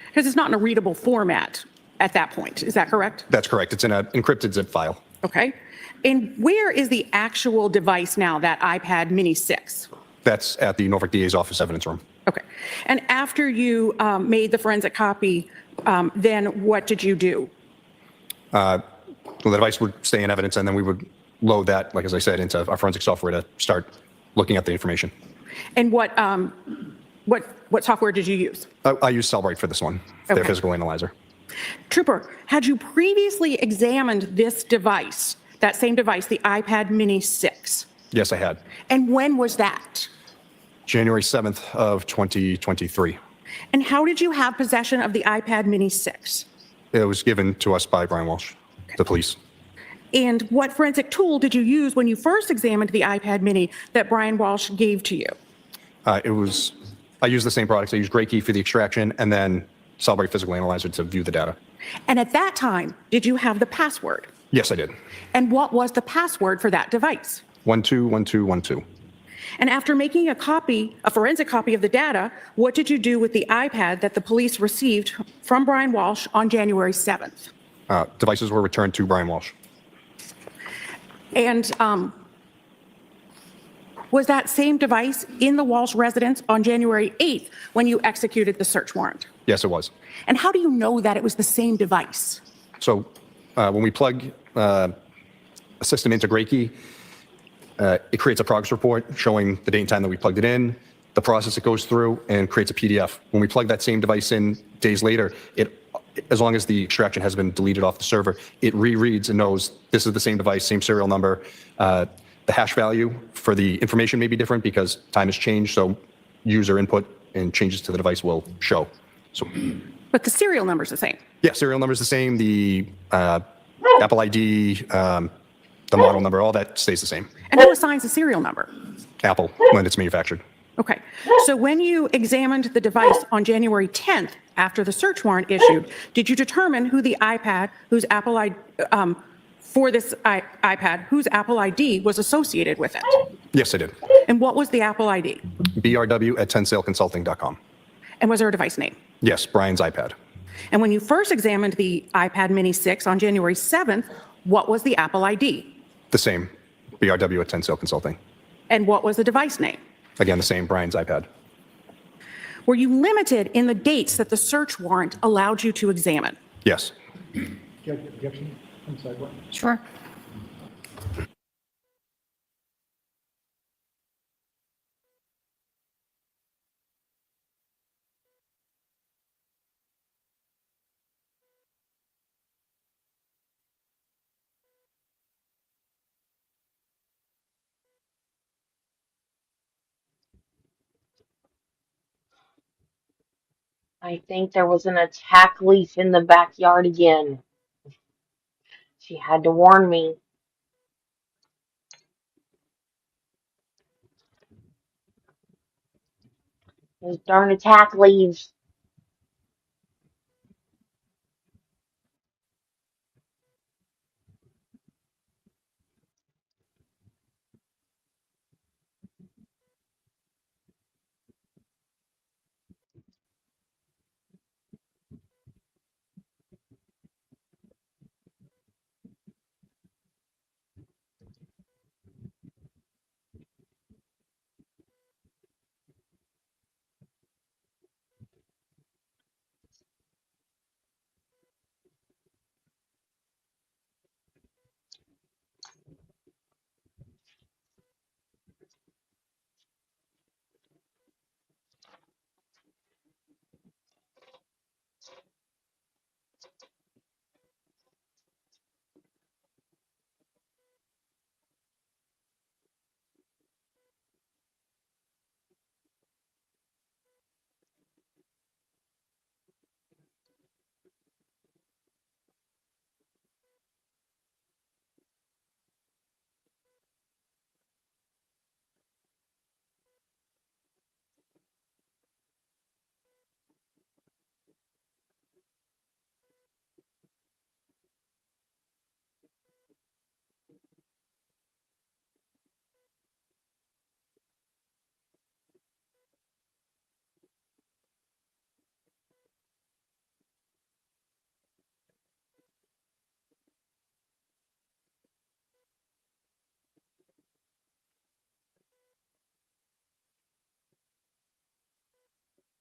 Because it's not in a readable format at that point. Is that correct? That's correct. It's in an encrypted zip file. Okay. And where is the actual device now, that iPad Mini 6? That's at the Norfolk DA's office evidence room. Okay. And after you made the forensic copy, then what did you do? Well, the device would stay in evidence, and then we would load that, like as I said, into our forensic software to start looking at the information. And what software did you use? I use Cellbrite for this one, their Okay. physical analyzer. Trooper, had you previously examined this device, that same device, the iPad Mini 6? Yes, I had. And when was that? January 7th of 2023. And how did you have possession of the iPad Mini 6? It was given to us by Brian Walshe, the police. And what forensic tool did you use when you first examined the iPad Mini that Brian Walshe gave to you? I used the same products. I used Gray Key for the extraction and then Cellbrite Physical Analyzer to view the data. And at that time, did you have the password? Yes, I did. And what was the password for that device? 121212. And after making a forensic copy of the data, what did you do with the iPad that the police received from Brian Walshe on January 7th? Devices were returned to Brian Walshe. And was that same device in the Walshe residence on January 8th when you executed the search warrant? Yes, it was. And how do you know that it was the same device? So when we plug a system into Gray Key, it creates a progress report showing the date and time that we plugged it in, the process it goes through, and creates a PDF. When we plug that same device in days later, as long as the extraction has been deleted off the server, it rereads and knows this is the same device, same serial number. The hash value for the information may be different because time has changed, so user input and changes to the device will show. So, But the serial number is the same. yeah, serial number is the same. The Apple ID, the model number, all that stays the same. And who assigns the serial number? Apple, when it's manufactured. Okay. So when you examined the device on January 10th, after the search warrant issued, did you determine who the iPad, whose Apple ID, for this iPad, whose Apple ID was associated with it? Yes, I did. And what was the Apple ID? brw@tensaleconsulting.com. And was there a device name? Yes, Brian's iPad. And when you first examined the iPad Mini 6 on January 7th, what was the Apple ID? The same, brw@tensaleconsulting. And what was the device name? Again, the same, Brian's iPad. Were you limited in the dates that the search warrant allowed you to examine? Yes. Objection from sidewalk? Sure. I think there was an attack leaf in the backyard again. She had to warn me. Those darn attack leaves.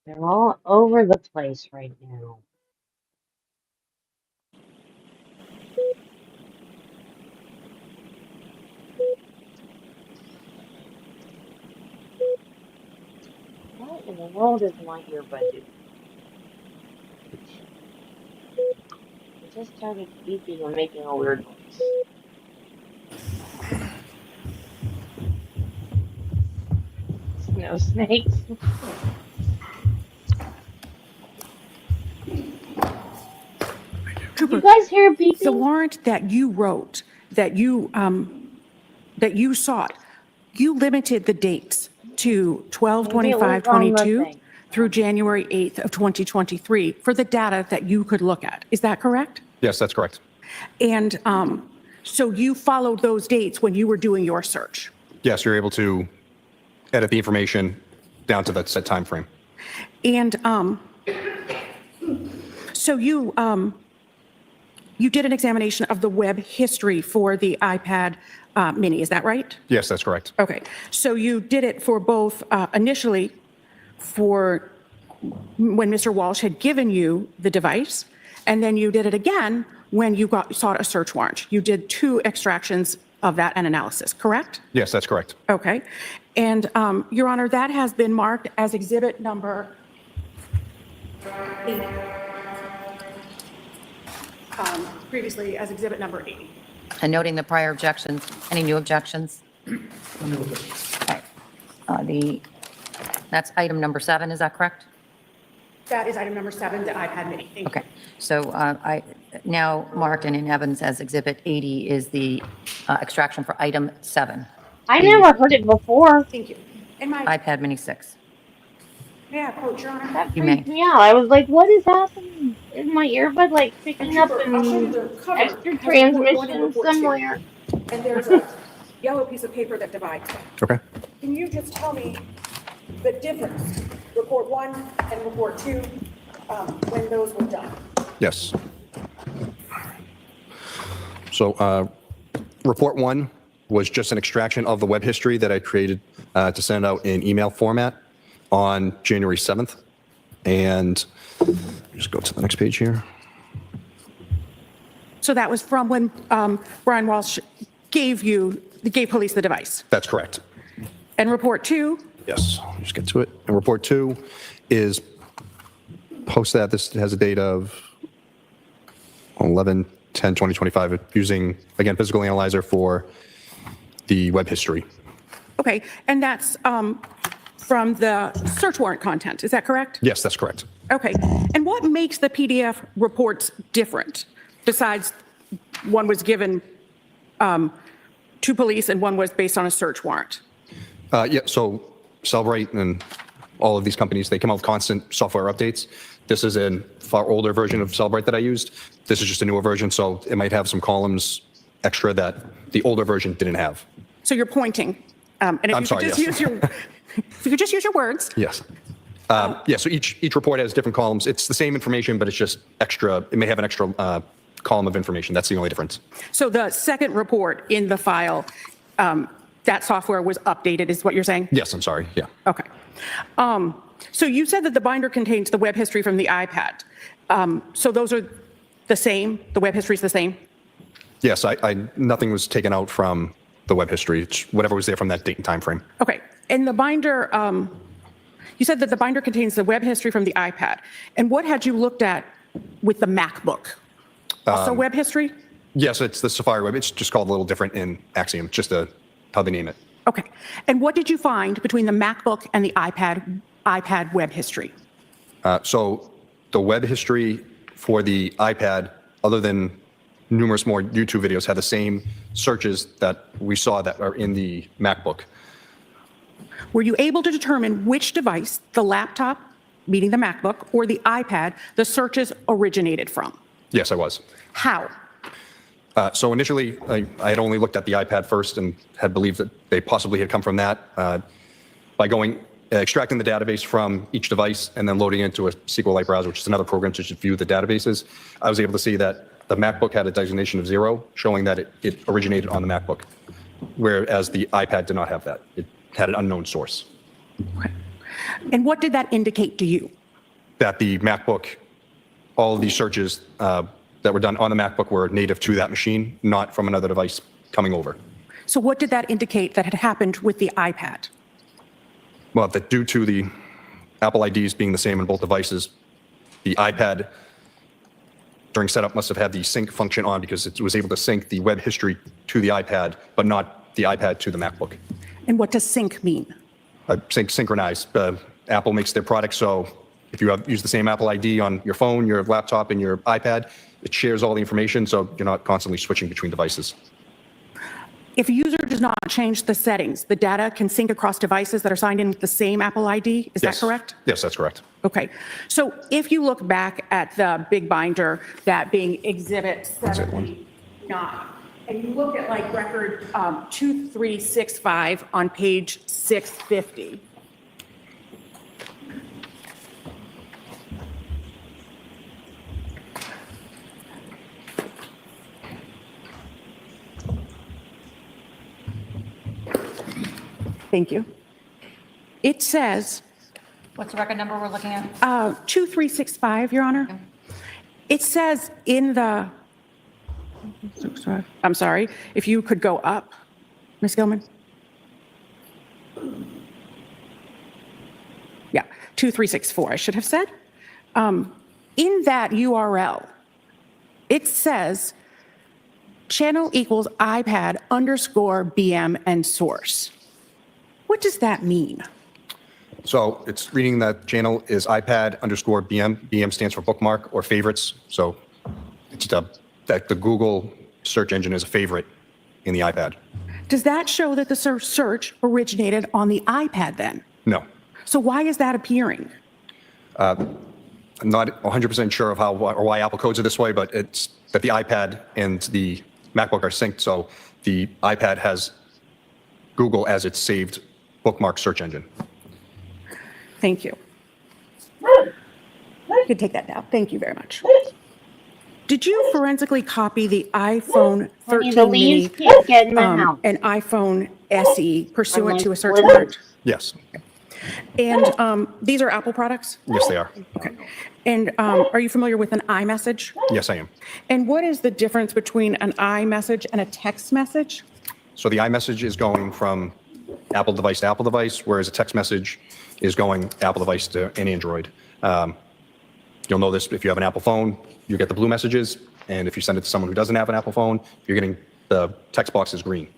They're all over the place right now. What in the world is my earbud doing? It just started beeping and making a weird noise. Snow snakes. Cooper, You guys hear beeping? the warrant that you wrote, that you sought, you limited the dates to Maybe it was on the 12/25/22 thing. through January 8th of 2023 for the data that you could look at. Is that correct? Yes, that's correct. And so you followed those dates when you were doing your search. Yes, you're able to edit the information down to that set time frame. And so you did an examination of the web history for the iPad mini, is that right? Yes, that's correct. Okay, so you did it for both, initially for when Mr. Walsh had given you the device, and then you did it again when you sought a search warrant. You did 2 extractions of that and analysis, correct? Yes, that's correct. Okay, and Your Honor, that has been marked as exhibit number 8. Previously as exhibit number 80. And noting the prior objections, any new objections? Okay. That's item number 7, is that correct? That is item number 7, the iPad mini. Thank you. Okay, so I now marked and in evidence as exhibit 80 is the extraction for item 7. I never heard it before. Thank you. And my, iPad mini 6. may I quote, Your Honor? That You may. freaked me out. I was like, what is happening? Is my earbud like picking up I'll show you an the cover. extra Has report 1 and transmission report 2. somewhere? And there's a yellow piece of paper that divides them. Okay. Can you just tell me the difference, report 1 and report 2, when those were done? Yes. So report 1 was just an extraction of the web history that I created to send out in email format on January 7th. And just go to the next page here. So that was from when Brian Walshe gave police the device. That's correct. And report 2? Yes, I'll just get to it. And report 2 is post that. This has a date of 11/10/2025 using, again, physical analyzer for the web history. Okay, and that's from the search warrant content, is that correct? Yes, that's correct. Okay. And what makes the PDF reports different, besides one was given to police and one was based on a search warrant? Yeah, so Cellbrite and all of these companies, they come out with constant software updates. This is a far older version of Cellbrite that I used. This is just a newer version, so it might have some columns extra that the older version didn't have. So you're pointing, and if I'm you sorry, could just yes. if you could just use your words. Yes. Yeah, so each report has different columns. It's the same information, but it's just extra. It may have an extra column of information. That's the only difference. So the second report in the file, that software was updated, is what you're saying? Yes, I'm sorry. Yeah. Okay. So you said that the binder contains the web history from the iPad. So those are the same? The web history is the same? Yes, nothing was taken out from the web history. It's whatever was there from that date and time frame. Okay. And the binder, you said that the binder contains the web history from the iPad. And what had you looked at with the MacBook? Also web history? Yes, it's the Safari Web. It's just called a little different in Axiom, just how they name it. Okay. And what did you find between the MacBook and the iPad web history? So the web history for the iPad, other than numerous more YouTube videos, had the same searches that we saw that are in the MacBook. Were you able to determine which device, the laptop, meaning the MacBook, or the iPad, the searches originated from? Yes, I was. How? So initially, I had only looked at the iPad first and had believed that they possibly had come from that. By extracting the database from each device and then loading it into a SQLite browser, which is another program to just view the databases, I was able to see that the MacBook had a designation of 0, showing that it originated on the MacBook, whereas the iPad did not have that. It had an unknown source. Okay. And what did that indicate to you? That the MacBook, all of these searches that were done on the MacBook were native to that machine, not from another device coming over. So what did that indicate that had happened with the iPad? Well, that due to the Apple IDs being the same on both devices, the iPad during setup must have had the sync function on because it was able to sync the web history to the iPad, but not the iPad to the MacBook. And what does sync mean? Synchronize. Apple makes their product so if you use the same Apple ID on your phone, your laptop, and your iPad, it shares all the information so you're not constantly switching between devices. If a user does not change the settings, the data can sync across devices that are signed in with the same Apple ID. Is that correct? Yes, that's correct. Okay. So if you look back at the big binder, that being Exhibit 79, and you look at like record 2365 on page 650. Thank you. It says, What's the record number we're looking at? 2365, Your Honor. Okay. It says in the, I'm sorry, if you could go up, Ms. Gilman. Yeah, 2364, I should have said. In that URL, it says channel equals iPad underscore BM and source. What does that mean? So it's reading that channel is iPad underscore BM. BM stands for bookmark or favorites. So it's that the Google search engine is a favorite in the iPad. Does that show that the search originated on the iPad then? No. So why is that appearing? I'm not 100% sure of how or why Apple codes it this way, but it's that the iPad and the MacBook are synced. So the iPad has Google as its saved bookmark search engine. Thank you. You can take that now. Thank you very much. Did you forensically copy the iPhone 13 mini and iPhone SE pursuant to a search warrant? Yes. And these are Apple products? Yes, they are. Okay. And are you familiar with an iMessage? Yes, I am. And what is the difference between an iMessage and a text message? So the iMessage is going from Apple device to Apple device, whereas a text message is going Apple device to an Android. You'll know this if you have an Apple phone, you get the blue messages, and if you send it to someone who doesn't have an Apple phone, you're getting the text box is green.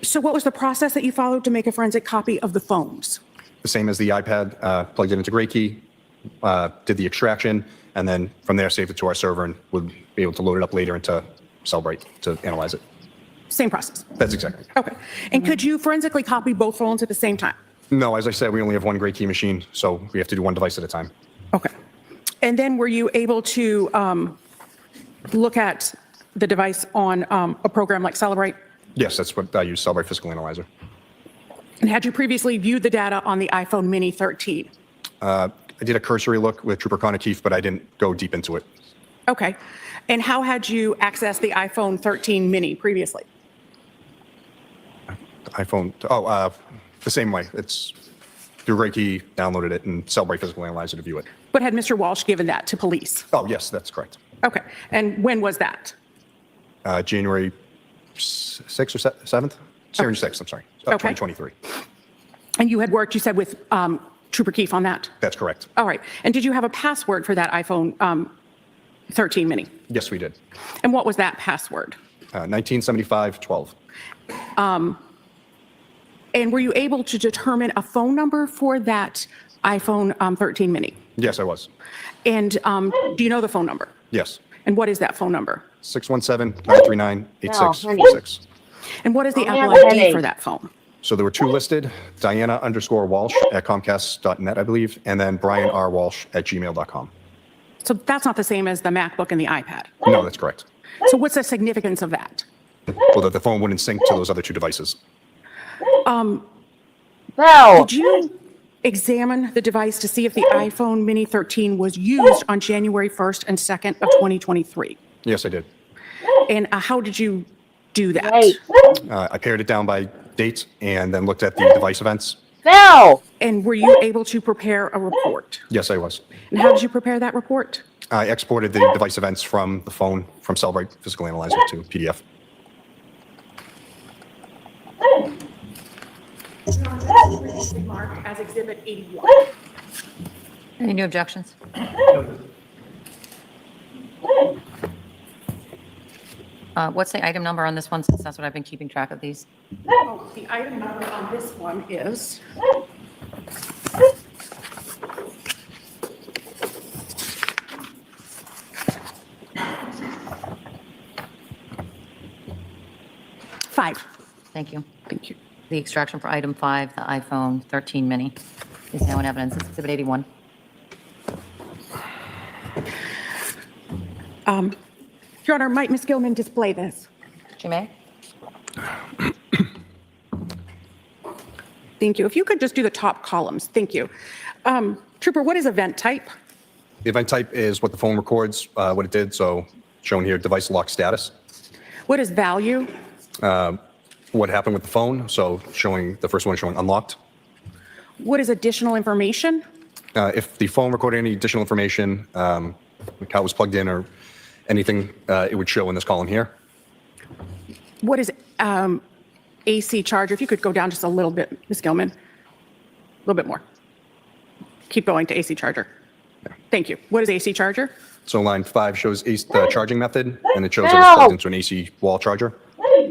So what was the process that you followed to make a forensic copy of the phones? The same as the iPad, plugged it into Great Key, did the extraction, and then from there saved it to our server and would be able to load it up later into Celebrate to analyze it. Same process. That's exactly. Okay. And could you forensically copy both phones at the same time? No, as I said, we only have one Great Key machine, so we have to do one device at a time. Okay. And then were you able to look at the device on a program like Celebrate? Yes, that's what I use, Celebrate Physical Analyzer. And had you previously viewed the data on the iPhone Mini 13? I did a cursory look with Trooper Connor Keefe, but I didn't go deep into it. Okay. And how had you accessed the iPhone 13 Mini previously? The same way. It's through Great Key, downloaded it, and Celebrate Physical Analyzer to view it. But had Mr. Walsh given that to police? Oh, yes, that's correct. Okay. And when was that? January 6th or 7th? January 6th, I'm sorry, of 2023. And you had worked, you said, with Trooper Keefe on that? That's correct. All right. And did you have a password for that iPhone 13 Mini? Yes, we did. And what was that password? 1975-12. And were you able to determine a phone number for that iPhone 13 Mini? Yes, I was. And do you know the phone number? Yes. And what is that phone number? 617-939-8646. And what is the I have Apple a ID headache. for that phone? So there were two listed, Diana_Walsh at Comcast.net, I believe, and then Brian R. Walsh at gmail.com. So that's not the same as the MacBook and the iPad. No, that's correct. So what's the significance of that? Well, that the phone wouldn't sync to those other two devices. No. Did you examine the device to see if the iPhone Mini 13 was used on January 1st and 2nd of 2023? Yes, I did. And how did you do that? Right. I pared it down by date and then looked at the device events. No. And were you able to prepare a report? Yes, I was. And how did you prepare that report? I exported the device events from the phone, from Celebrate Physical Analyzer to PDF. Marked as Exhibit 81. Any new objections? What's the item number on this one, since that's what I've been keeping track of these? Oh, the item number on this one is five. Thank you. Thank you. The extraction for item 5, the iPhone 13 mini, is now in evidence. It's Exhibit 81. Your Honor, might Ms. Gilman display this? She may. Thank you. If you could just do the top columns. Thank you. Trooper, what is event type? The event type is what the phone records, what it did. So shown here, device lock status. What is value? What happened with the phone. So showing the first one showing unlocked. What is additional information? If the phone recorded any additional information, how it was plugged in or anything, it would show in this column here. What is AC charger? If you could go down just a little bit, Ms. Gilman. A little bit more. Keep going to AC charger. Thank you. What is AC charger? So line 5 shows the charging method, and it shows it was plugged into an AC wall charger.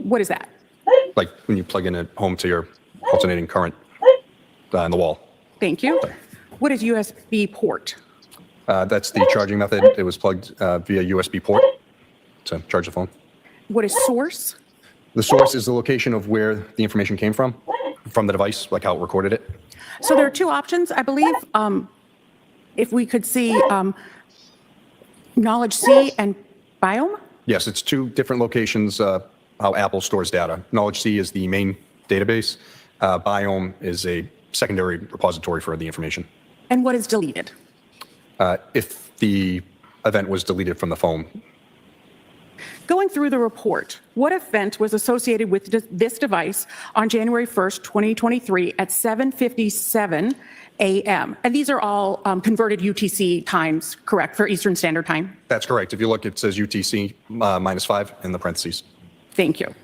What is that? Like when you plug in at home to your alternating current in the wall. Thank you. What is USB port? That's the charging method. It was plugged via USB port to charge the phone. What is source? The source is the location of where the information came from the device, like how it recorded it. So there are two options, I believe. If we could see Knowledge C and Biome? Yes, it's two different locations how Apple stores data. Knowledge C is the main database. Biome is a secondary repository for the information. And what is deleted? If the event was deleted from the phone. Going through the report, what event was associated with this device on January 1st, 2023 at 7:57 a.m.? And these are all converted UTC times, correct, for Eastern Standard Time? That's correct. If you look, it says UTC -5 in the parentheses. Thank you.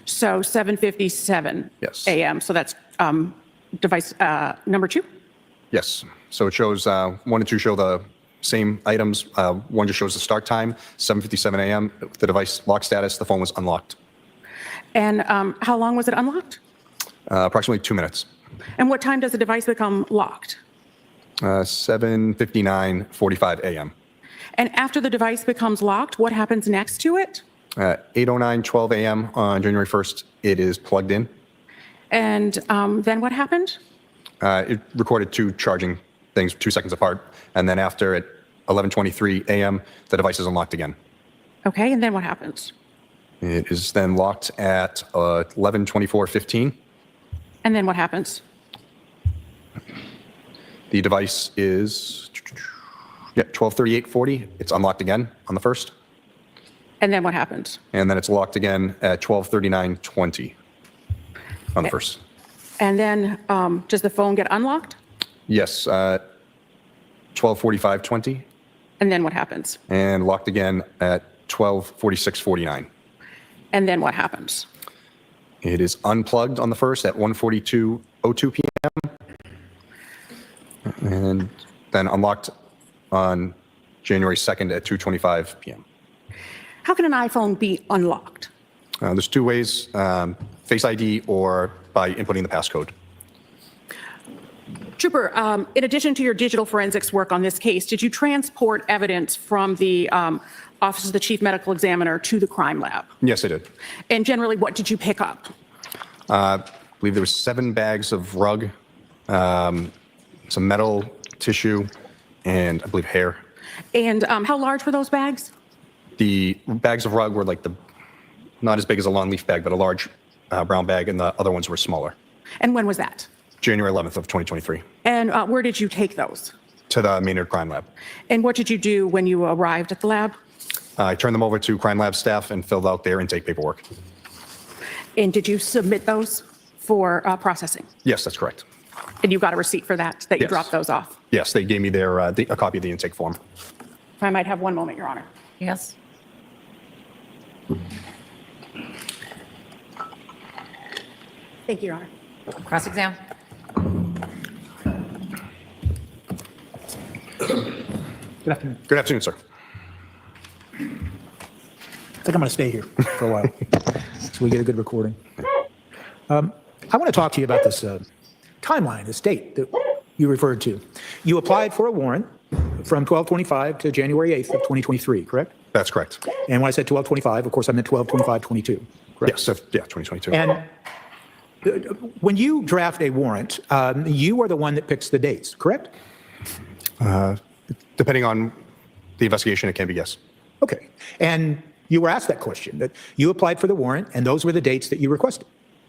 So 7:57 Yes. a.m. So that's device number 2? Yes. So it shows 1 and 2 show the same items. 1 just shows the start time, 7:57 a.m. The device lock status, the phone was unlocked. And how long was it unlocked? Approximately 2 minutes. And what time does the device become locked? 7:59:45 a.m. And after the device becomes locked, what happens next to it? 8:09:12 a.m. on January 1st, it is plugged in. And then what happened? It recorded two charging things 2 seconds apart. And then after at 11:23 a.m., the device is unlocked again. Okay, and then what happens? It is then locked at 11:24:15. And then what happens? The device is 12:38:40. It's unlocked again on the first. And then what happens? And then it's locked again at 12:39:20 on the first. And then does the phone get unlocked? Yes, 12:45:20 And then what happens? and locked again at 12:46:49. And then what happens? It is unplugged on the first at 1:42:02 p.m. and then unlocked on January 2nd at 2:25 p.m. How can an iPhone be unlocked? There's two ways, Face ID or by inputting the passcode. Trooper, in addition to your digital forensics work on this case, did you transport evidence from the Office of the Chief Medical Examiner to the crime lab? Yes, I did. And generally, what did you pick up? I believe there was 7 bags of rug, some metal tissue, and I believe hair. And how large were those bags? The bags of rug were like not as big as a lawn leaf bag, but a large brown bag, and the other ones were smaller. And when was that? January 11th of 2023, And where did you take those? to the Maynard Crime Lab. And what did you do when you arrived at the lab? I turned them over to Crime Lab staff and filled out their intake paperwork. And did you submit those for processing? Yes, that's correct. And you got a receipt for that you Yes. dropped those off? Yes, they gave me a copy of the intake form. If I might have one moment, Your Honor. Yes? Thank you, Your Honor. Cross-exam? Good afternoon. Good afternoon, sir. I think I'm going to stay here for a while so we get a good recording. I want to talk to you about this timeline, this date that you referred to. You applied for a warrant from 12/25 to January 8th of 2023, correct? That's correct. And when I said 12/25, of course, I meant 12/25/22, correct? Yes, 2022. And when you draft a warrant, you are the one that picks the dates, correct? Depending on the investigation, it can be yes. Okay. And you were asked that question, that you applied for the warrant, and those were the dates that you requested.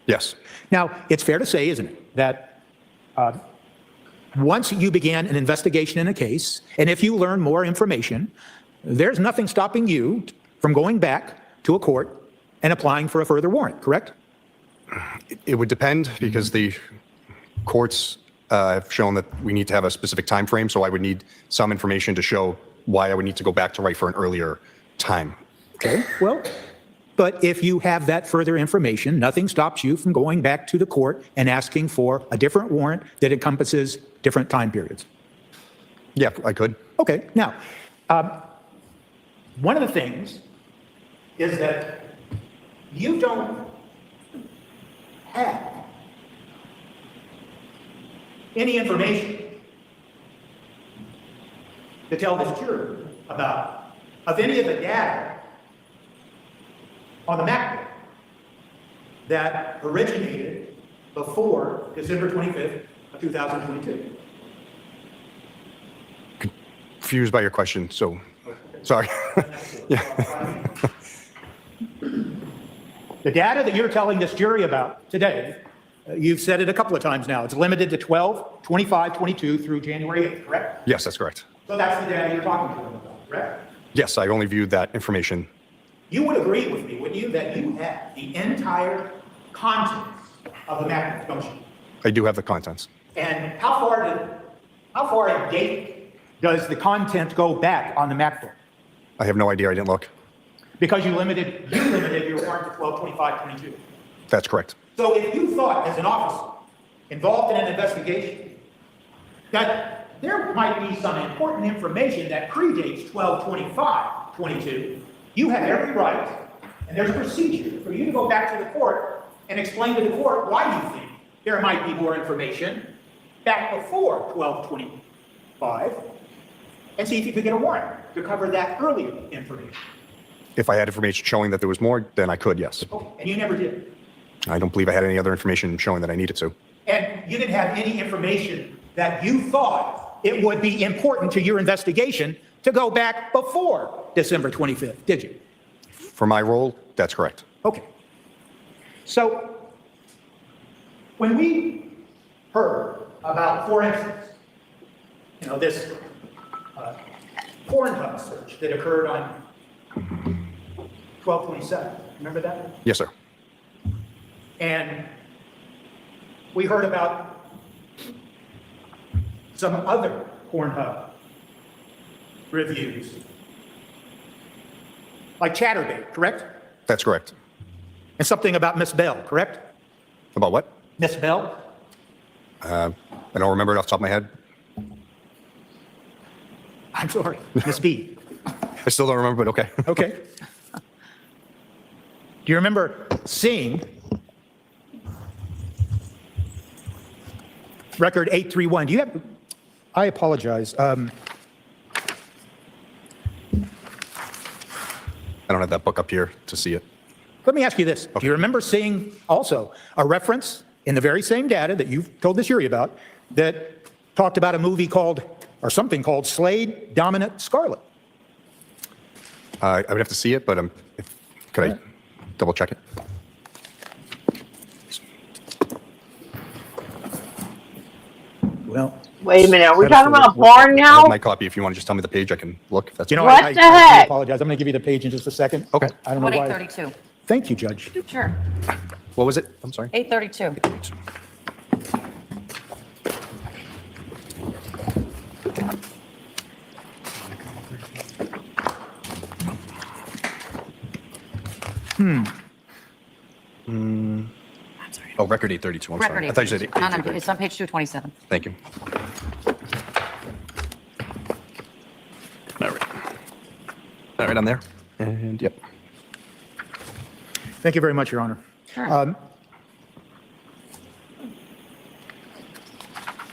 Yes. Now, it's fair to say, isn't it, that once you began an investigation in a case, and if you learn more information, there's nothing stopping you from going back to a court and applying for a further warrant, correct? It would depend because the courts have shown that we need to have a specific time frame, so I would need some information to show why I would need to go back to write for an earlier time. Okay, well, but if you have that further information, nothing stops you from going back to the court and asking for a different warrant that encompasses different time periods. Yeah, I could. Okay, now, one of the things is that you don't have any information to tell this jury about of any of the data on the MacBook that originated before December 25th of 2022. Confused by your question, so sorry. Yeah. The data that you're telling this jury about today, you've said it a couple of times now, it's limited to 12/25/22 through January 8th, correct? Yes, that's correct. So that's the data you're talking to them about, correct? Yes, I only viewed that information. You would agree with me, wouldn't you, that you have the entire contents of the MacBook, don't you? I do have the contents. And how far in date does the content go back on the MacBook? I have no idea. I didn't look. Because you limited your warrant to 12/25/22. That's correct. So if you thought, as an officer involved in an investigation, that there might be some important information that predates 12/25/22, you have every right, and there's procedure for you to go back to the court and explain to the court why you think there might be more information back before 12/25 and see if you could get a warrant to cover that earlier information. If I had information showing that there was more, then I could, yes. Okay, and you never did. I don't believe I had any other information showing that I needed to. And you didn't have any information that you thought it would be important to your investigation to go back before December 25th, did you? For my role, that's correct. Okay. So when we heard about, for instance, this Pornhub search that occurred on 12/27, remember that? Yes, sir. And we heard about some other Pornhub reviews, like Chatterbait, correct? That's correct. And something about Miss Bell, correct? About what? Miss Bell? I don't remember it off the top of my head. I'm sorry, Miss B. I still don't remember, but okay. Okay. Do you remember seeing record 831? Do you have, I apologize. I don't have that book up here to see it. Let me ask you this. Do you remember seeing also a reference in the very same data that you've told the jury about that talked about a movie called, or something called Slade, Dominant, Scarlet? I would have to see it, but could I double check it? Well, Wait a minute, are we That is talking about for- porn I now? have my copy. If you want to just tell me the page, I can look. If that's What I the I heck? apologize. I'm going to give you the page in just a second. Okay. I don't know What, why. 832? Thank you, Judge. Sure. What was it? I'm sorry. 832. Oh, record 832. I'm Record sorry. I thought you said 832. No, no, 832. it's on page 227. Thank you. All right. All right, I'm there. And yep. Thank you very much, Your Honor. Sure.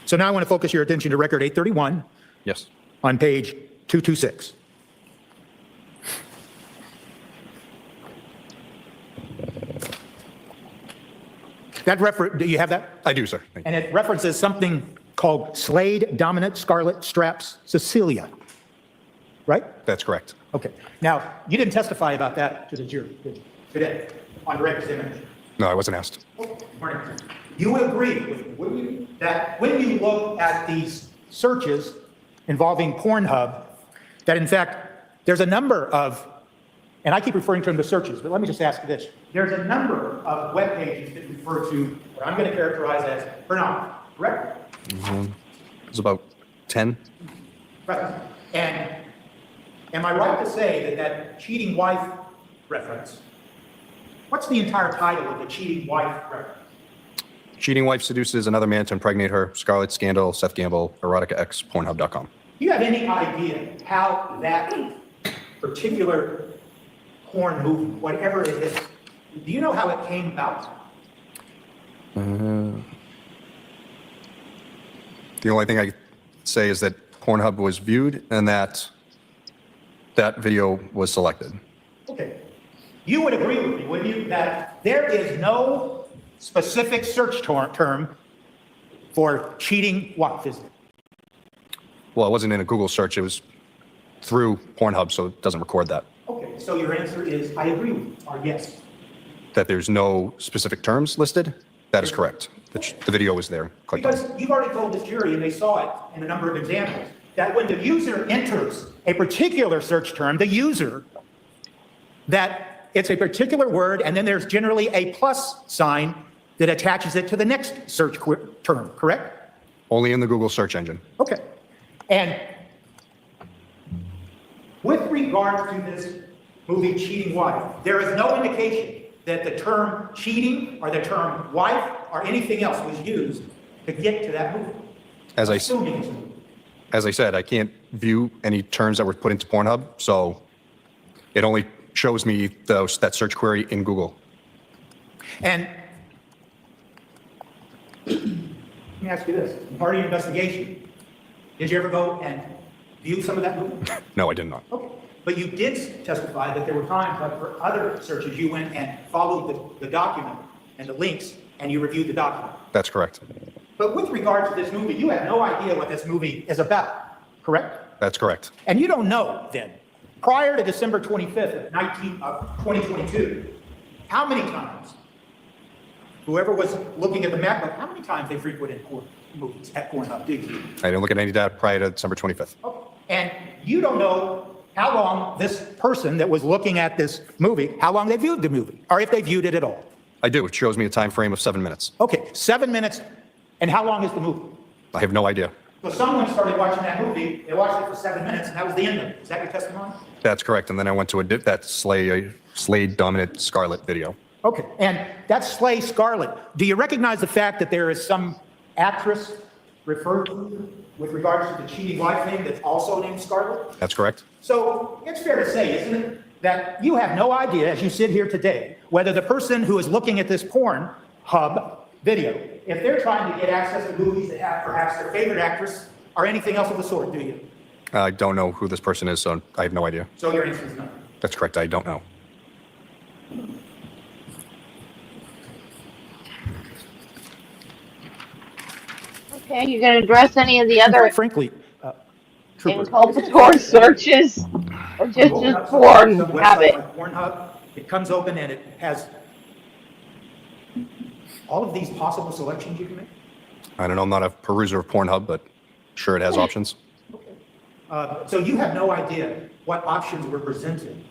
So now I want to focus your attention to record 831 Yes. on page 226. That do you have that? I do, sir. Thank you. And it references something called Slade, Dominant, Scarlet, Straps, Cecilia, right? That's correct. Okay. Now, you didn't testify about that to the jury, did you, today, on direct examination? No, I wasn't asked. You would agree with me, wouldn't you, that when you look at these searches involving Pornhub, that in fact, there's a number of, and I keep referring to them as searches, but let me just ask this. There's a number of web pages that refer to what I'm going to characterize as pornography, correct? It was about 10. Right. And am I right to say that that cheating wife reference, what's the entire title of the cheating wife reference? Cheating wife seduces another man to impregnate her. Scarlet Scandal, Seth Gamble, Erotica X, Pornhub.com. Do you have any idea how that particular porn movie, whatever it is, do you know how it came about? The only thing I say is that Pornhub was viewed and that that video was selected. Okay. You would agree with me, wouldn't you, that there is no specific search term for cheating wife, is it? Well, it wasn't in a Google search. It was through Pornhub, so it doesn't record that. Okay, so your answer is, I agree with you, or yes. That there's no specific terms listed? That is correct. The video was there. Click on it. Because you've already told the jury, and they saw it in a number of examples, that when the user enters a particular search term, the user, that it's a particular word, and then there's generally a plus sign that attaches it to the next search term, correct? Only in the Google search engine. Okay. And with regard to this movie Cheating Wife, there is no indication that the term cheating or the term wife or anything else was used to get to that movie. As Assuming I said, I can't view any terms that were put into Pornhub, so it only shows me that search query in Google. And Let me ask you this. Part of your investigation, did you ever go and view some of that movie? No, I did not. Okay. But you did testify that there were times, like for other searches, you went and followed the document and the links, and you reviewed the document. That's correct. But with regard to this movie, you have no idea what this movie is about, correct? That's correct. And you don't know then, prior to December 25th of 2022, how many times, whoever was looking at the MacBook, how many times they frequented movies at Pornhub, did you? I didn't look at any data prior to December 25th. Okay. And you don't know how long this person that was looking at this movie, how long they viewed the movie, or if they viewed it at all. I do. It shows me a time frame of 7 minutes. Okay, 7 minutes. And how long is the movie? I have no idea. So someone started watching that movie, they watched it for 7 minutes, and that was the end of it. Is that your testimony? That's correct. And then I went to that Slade Dominant Scarlet video. Okay, and that's Slay Scarlet. Do you recognize the fact that there is some actress referred to with regards to the cheating wife thing that's also named Scarlet? That's correct. So it's fair to say, isn't it, that you have no idea, as you sit here today, whether the person who is looking at this porn hub video, if they're trying to get access to movies that have perhaps their favorite actress or anything else of the sort, do you? I don't know who this person is, so I have no idea. So your answer is no. That's correct. I don't know. Okay, you gonna address any of the other Quite frankly, inculpatory searches, or just porn habit? Pornhub, it comes open and it has all of these possible selections you can make. I don't know. I'm not a peruser of Pornhub, but sure it has options. So you have no idea what options were presented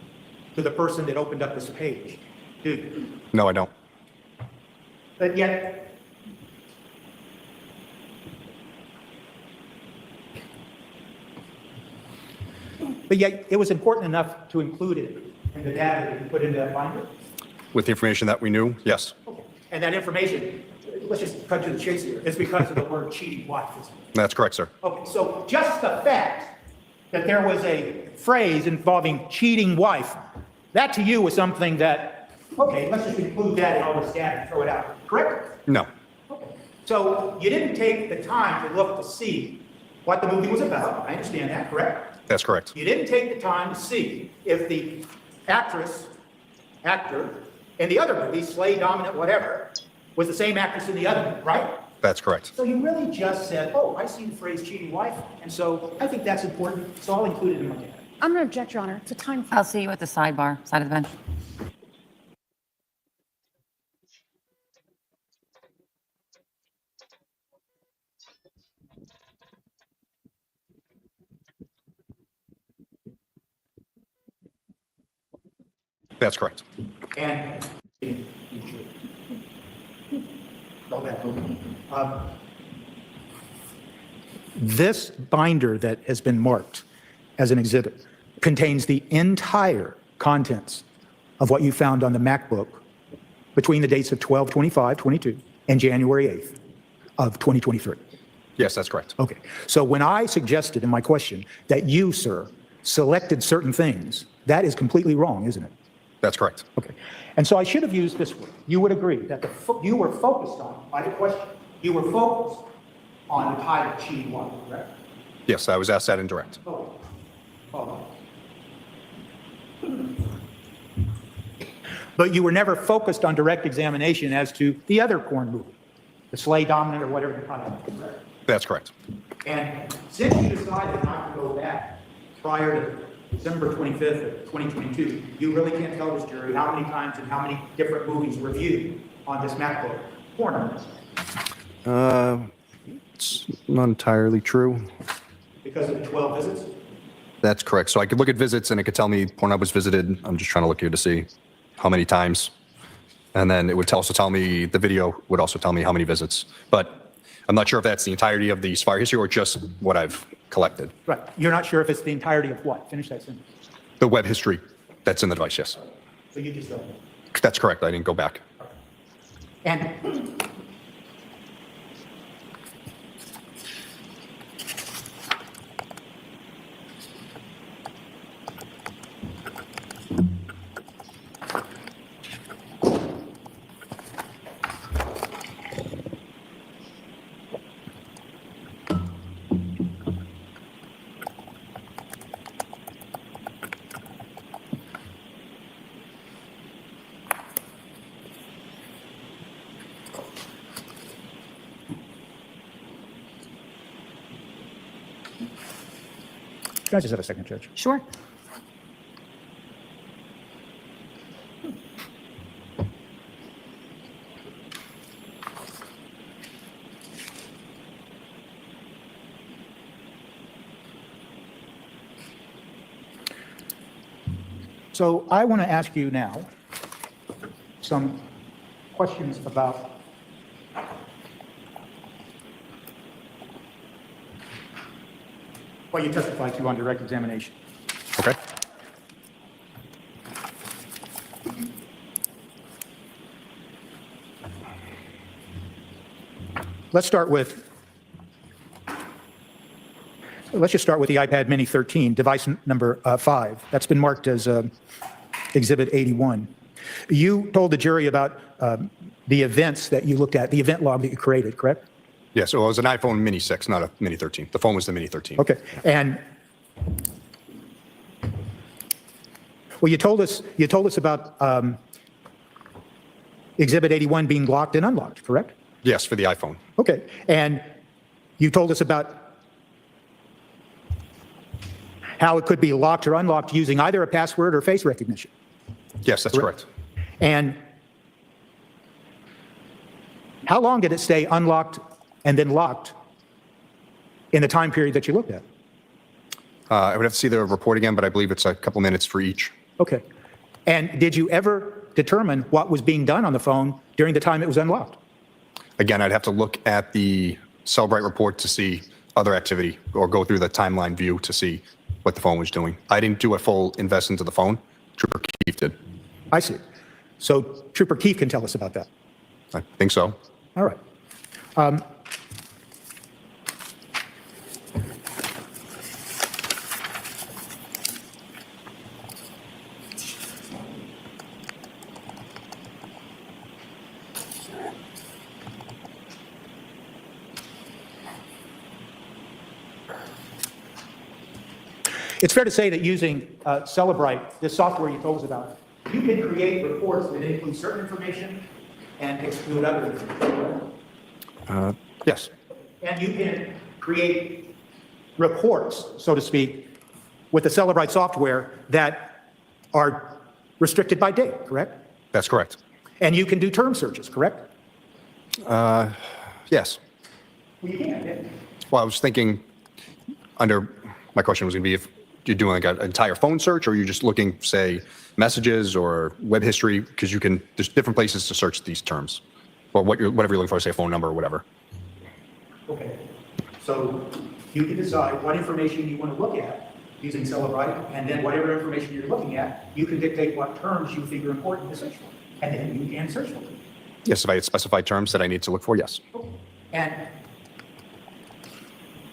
to the person that opened up this page, do you? No, I don't. But yet, it was important enough to include it in the data that you put into that binder. With the information that we knew, yes. Okay. And that information, let's just cut to the chase here, is because of the word cheating wife, isn't it? That's correct, sir. Okay, so just the fact that there was a phrase involving cheating wife, that to you was something that, okay, let's just include that in all this data and throw it out, correct? No. Okay. So you didn't take the time to look to see what the movie was about. I understand that, correct? That's correct. You didn't take the time to see if the actor in the other movie, Slay, Dominant, whatever, was the same actress in the other movie, right? That's correct. So you really just said, oh, I see the phrase cheating wife, and so I think that's important, so I'll include it in my data. I'm going to object, Your Honor. It's a time. I'll see you at the sidebar, side of the bench. That's correct. And this binder that has been marked as an exhibit contains the entire contents of what you found on the MacBook between the dates of 12/25/22 and January 8th of 2023. Yes, that's correct. Okay. So when I suggested in my question that you, sir, selected certain things, that is completely wrong, isn't it? That's correct. Okay. And so I should have used this word. You would agree that you were focused on, by the question, you were focused on the title cheating wife, correct? Yes, I was asked that in direct. Oh. But you were never focused on direct examination as to the other porn movie, the Slay Dominant or whatever the content is, correct? That's correct. And since you decided not to go back prior to December 25th of 2022, you really can't tell this jury how many times and how many different movies were viewed on this MacBook porn. It's not entirely true. Because of the 12 visits? That's correct. So I could look at visits and it could tell me Pornhub was visited. I'm just trying to look here to see how many times. And then it would also tell me, the video would also tell me how many visits. But I'm not sure if that's the entirety of the Spire history or just what I've collected. Right. You're not sure if it's the entirety of what? Finish that sentence. The web history that's in the device, yes. So you just don't know. That's correct. I didn't go back. And Can I just have a second, Judge? Sure. So I want to ask you now some questions about what you testified to on direct examination. Okay. Let's just start with the iPad Mini 13, device number 5. That's been marked as Exhibit 81. You told the jury about the events that you looked at, the event log that you created, correct? Yes, well, it was an iPhone Mini 6, not a Mini 13. The phone was the Mini 13. Okay. And well, you told us about Exhibit 81 being locked and unlocked, correct? Yes, for the iPhone. Okay. And you told us about how it could be locked or unlocked using either a password or face recognition. Yes, that's correct. And how long did it stay unlocked and then locked in the time period that you looked at? I would have to see the report again, but I believe it's a couple minutes for each. Okay. And did you ever determine what was being done on the phone during the time it was unlocked? Again, I'd have to look at the Cellbrite report to see other activity or go through the timeline view to see what the phone was doing. I didn't do a full invest into the phone. Trooper Keefe did. I see. So Trooper Keefe can tell us about that. I think so. All right. It's fair to say that using Cellbrite, this software you told us about, you can create reports that include certain information and exclude other information. Yes. And you can create reports, so to speak, with the Cellbrite software that are restricted by date, correct? That's correct. And you can do term searches, correct? Yes. Well, you can, yeah. Well, I was thinking my question was going to be if you're doing like an entire phone search or you're just looking, say, messages or web history, because there's different places to search these terms or whatever you're looking for, say a phone number or whatever. Okay. So you can decide what information you want to look at using Cellbrite, and then whatever information you're looking at, you can dictate what terms you think are important to search for, and then you can search for them. Yes, if I had specified terms that I need to look for, yes. And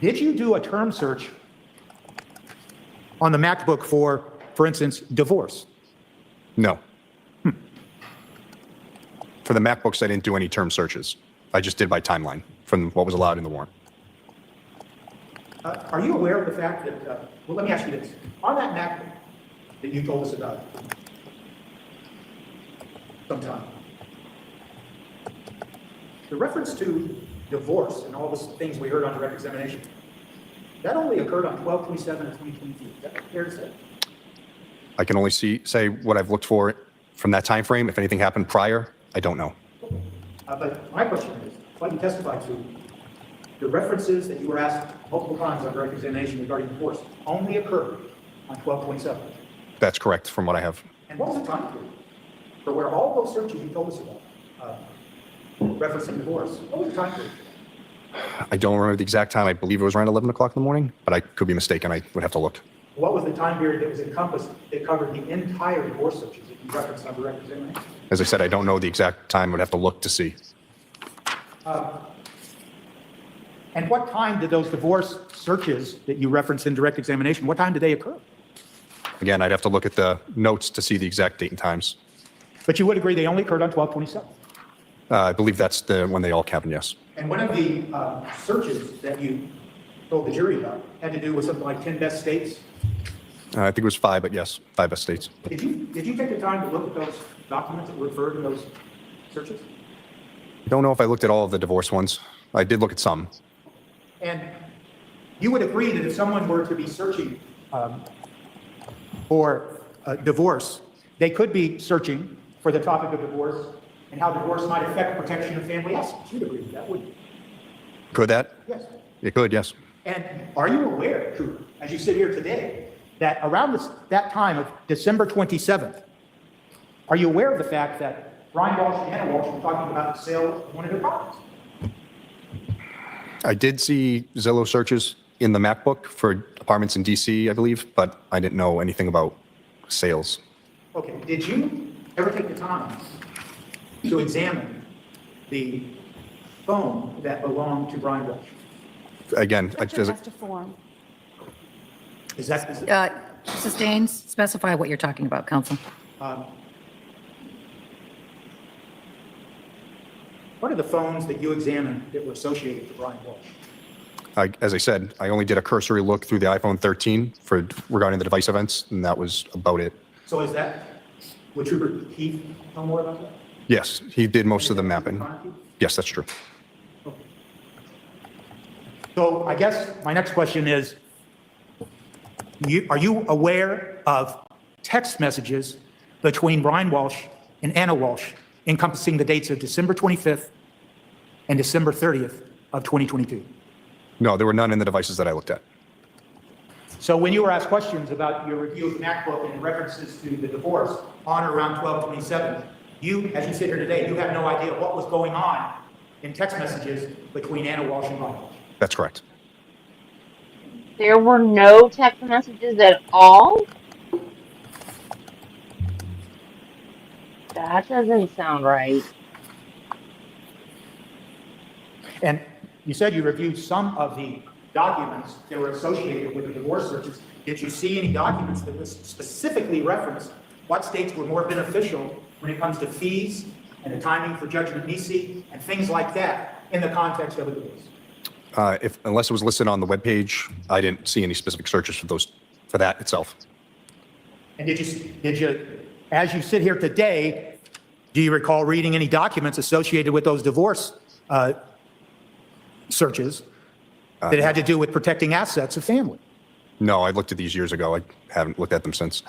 did you do a term search on the MacBook for instance, divorce? No. For the MacBooks, I didn't do any term searches. I just did by timeline from what was allowed in the warrant. Are you aware of the fact that, well, let me ask you this. On that MacBook that you told us about sometime, the reference to divorce and all the things we heard on direct examination, that only occurred on 12/27 of 2022. Is that fair to say? I can only say what I've looked for from that time frame. If anything happened prior, I don't know. But my question is, what you testified to, the references that you were asked multiple times on direct examination regarding divorce only occurred on 12/27. That's correct from what I have. And what was the time period for where all those searches you told us about, referencing divorce, what was the time period? I don't remember the exact time. I believe it was around 11 o'clock in the morning, but I could be mistaken. I would have to look. What was the time period that was encompassed that covered the entire divorce searches that you referenced on direct examination? As I said, I don't know the exact time. I would have to look to see. And what time did those divorce searches that you referenced in direct examination, what time did they occur? Again, I'd have to look at the notes to see the exact date and times. But you would agree they only occurred on 12/27? I believe that's the when they all happened, yes. And one of the searches that you told the jury about had to do with something like 10 best states. I think it was 5, but yes, 5 best states. Did you take the time to look at those documents that referred to those searches? I don't know if I looked at all of the divorce ones. I did look at some. And you would agree that if someone were to be searching or divorce, they could be searching for the topic of divorce and how divorce might affect protection of family assets. You'd agree with that, wouldn't you? Could that? Yes. It could, yes. And are you aware, Trooper, as you sit here today, that around that time of December 27th, are you aware of the fact that Brian Walshe and Ana Walshe were talking about the sale of one of their properties? I did see Zillow searches in the MacBook for apartments in DC, I believe, but I didn't know anything about sales. Okay, did you ever take the time to examine the phone that belonged to Brian Walshe? Again, Search has to form. Is that, Sustains, specify what you're talking about, counsel. what are the phones that you examined that were associated with Brian Walshe? as I said, I only did a cursory look through the iPhone 13 regarding the device events, and that was about it. So is that, would Trooper Keith know more about that? Yes, he did most of the mapping. Yes, that's true. So I guess my next question is, are you aware of text messages between Brian Walshe and Ana Walshe encompassing the dates of December 25th and December 30th of 2022? No, there were none in the devices that I looked at. So when you were asked questions about your review of the MacBook and references to the divorce on or around 12/27, you, as you sit here today, you have no idea what was going on in text messages between Ana Walshe and Brian Walshe. That's correct. There were no text messages at all? That doesn't sound right. And you said you reviewed some of the documents that were associated with the divorce searches. Did you see any documents that specifically referenced what states were more beneficial when it comes to fees and the timing for judgment nisi and things like that in the context of a divorce? Unless it was listed on the webpage, I didn't see any specific searches for that itself. And did you, as you sit here today, do you recall reading any documents associated with those divorce searches that had to do with protecting assets of family? No, I looked at these years ago. I haven't looked at them since.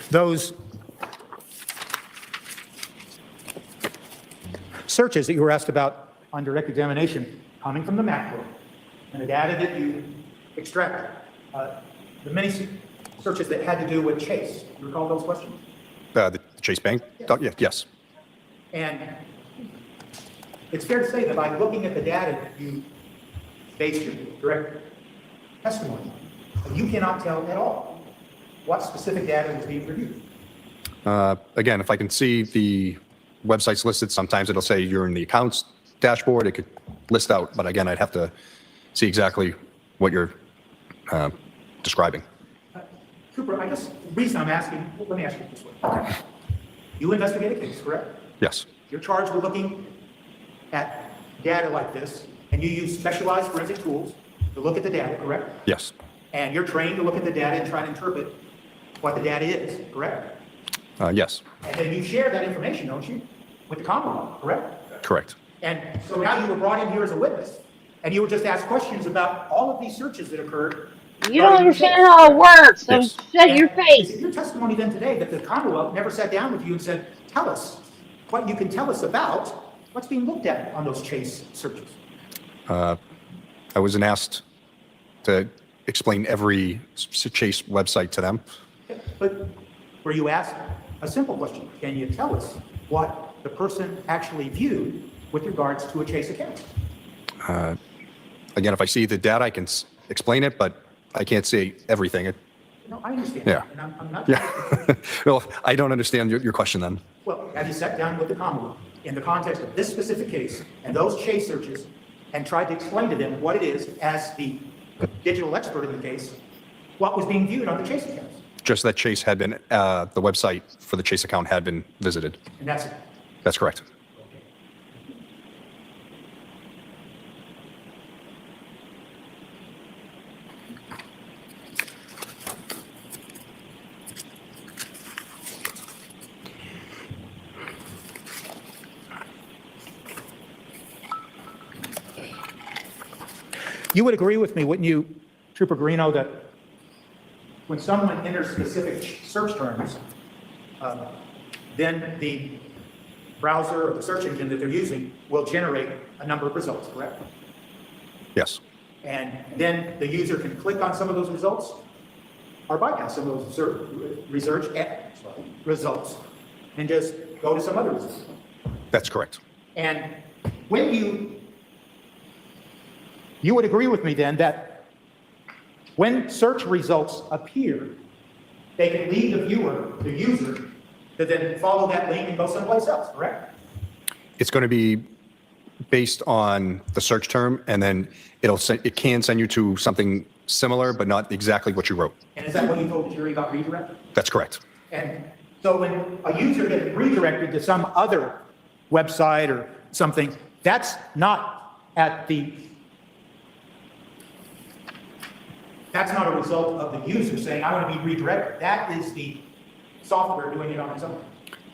Those searches that you were asked about on direct examination coming from the MacBook and the data that you extracted, the many searches that had to do with Chase. You recall those questions? The Chase Bank? Yes. Yes. And it's fair to say that by looking at the data that you based your direct testimony on, you cannot tell at all what specific data was being reviewed. Again, if I can see the websites listed, sometimes it'll say you're in the accounts dashboard. It could list out, but again, I'd have to see exactly what you're describing. Cooper, I guess the reason I'm asking, let me ask you this way. You investigate a case, correct? Yes. You're charged with looking at data like this, and you use specialized forensic tools to look at the data, correct? Yes. And you're trained to look at the data and try to interpret what the data is, correct? Yes. And then you share that information, don't you, with the Commonwealth, correct? Correct. And so now you were brought in here as a witness, and you were just asked questions about all of these searches that occurred. You don't understand how it works, so Yes. shut your face. Is it your testimony then today that the Commonwealth never sat down with you and said, tell us what you can tell us about what's being looked at on those Chase searches? I wasn't asked to explain every Chase website to them. But were you asked a simple question? Can you tell us what the person actually viewed with regards to a Chase account? Again, if I see the data, I can explain it, but I can't say everything. No, I understand. Yeah. And I'm not. Yeah. Well, I don't understand your question then. Well, have you sat down with the Commonwealth in the context of this specific case and those Chase searches and tried to explain to them what it is as the digital expert in the case, what was being viewed on the Chase accounts? Just that Chase had been, the website for the Chase account had been visited. And that's it. That's correct. You would agree with me, wouldn't you, Trooper Greeno, that when someone enters specific search terms, then the browser or the search engine that they're using will generate a number of results, correct? Yes. And then the user can click on some of those results or bypass some of those results and just go to some other results. That's correct. And when you would agree with me then that when search results appear, they can lead the viewer, the user, to then follow that link and go someplace else, correct? It's going to be based on the search term, and then it can send you to something similar, but not exactly what you wrote. And is that what you told the jury about redirect? That's correct. And so when a user gets redirected to some other website or something, that's not that's not a result of the user saying, I want to be redirected. That is the software doing it on its own.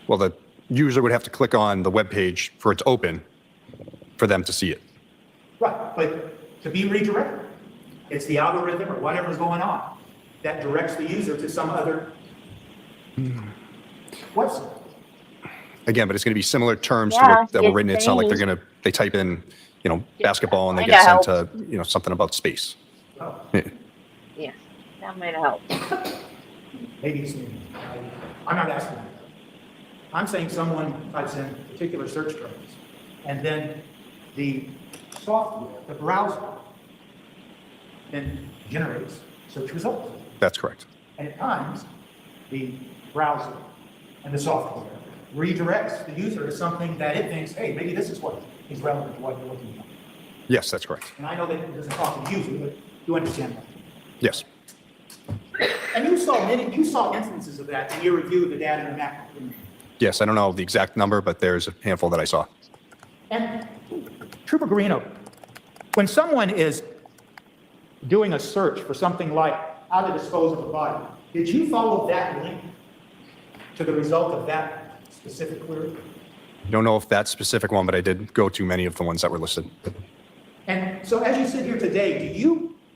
Well, the user would have to click on the web page for it to open for them to see it. Right, but to be redirected, it's the algorithm or whatever's going on that directs the user to some other website. Again, but it's going to be similar terms Yeah, to what, that were it's written. It's not like saying- they type in, basketball and they Might get sent have to, something about space. Oh, Yeah, that might help. maybe it's me. I'm not asking that. I'm saying someone types in particular search terms, and then the software, the browser, then generates search results. That's correct. And at times, the browser and the software redirects the user to something that it thinks, hey, maybe this is what is relevant to what you're looking at. Yes, that's correct. And I know that it doesn't talk to the user, but you understand that. Yes. And you saw instances of that in your review of the data in macro. Yes, I don't know the exact number, but there's a handful that I saw. And Trooper Greeno, when someone is doing a search for something like how to dispose of a body, did you follow that link to the result of that specific query? I don't know if that specific one, but I did go to many of the ones that were listed. And so as you sit here today,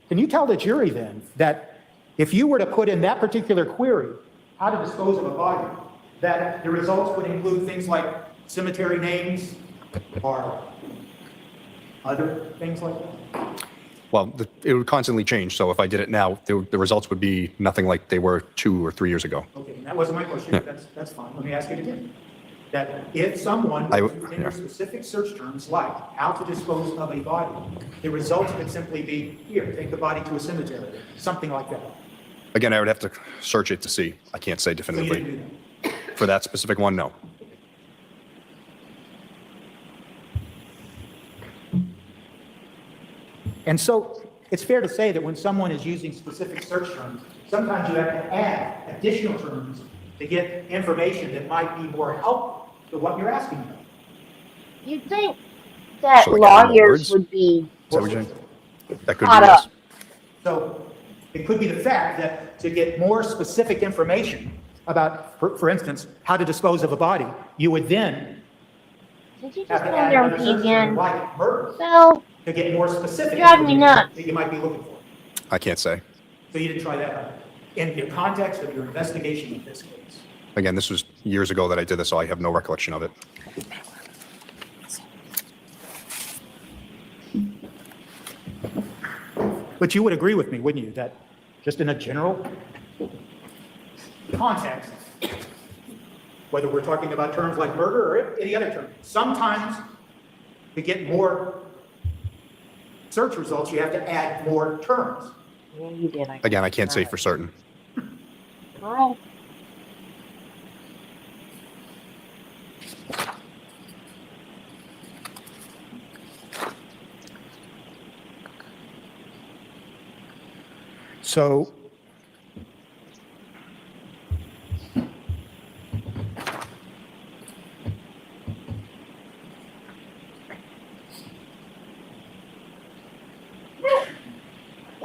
can you tell the jury then that if you were to put in that particular query, how to dispose of a body, that the results would include things like cemetery names or other things like that? Well, it would constantly change. So if I did it now, the results would be nothing like they were 2 or 3 years ago. Okay, that wasn't my question, but that's fine. Let me ask it again. That if someone enters specific search terms like how to dispose of a body, the results would simply be, here, take the body to a cemetery, something like that. Again, I would have to search it to see. I can't say So you definitively. didn't do that. For that specific one, no. And so it's fair to say that when someone is using specific search terms, sometimes you have to add additional terms to get information that might be more helpful to what you're asking about. You'd think that So like adding more lawyers words? would be Is that what you're saying? That could be caught yes. up. So it could be the fact that to get more specific information about, for instance, how to dispose of a body, you would then Did you have just to go add there another with me search term again? like murder No, to get more specific You're driving me information nuts. that you might be looking for. I can't say. So you didn't try that out in the context of your investigation of this case. Again, this was years ago that I did this, so I have no recollection of it. But you would agree with me, wouldn't you, that just in a general context, whether we're talking about terms like murder or any other term, sometimes to get more search results, you have to add more terms. yeah, you did. Again, I can't say for certain. All right. So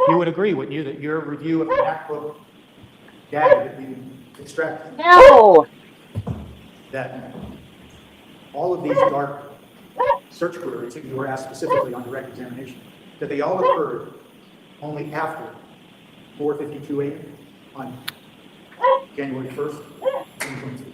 you would agree, wouldn't you, that your review of the MacBook data that you extracted, No. that all of these dark search queries that you were asked specifically on direct examination, that they all occurred only after 4:52 a.m. on January 1st, 2022?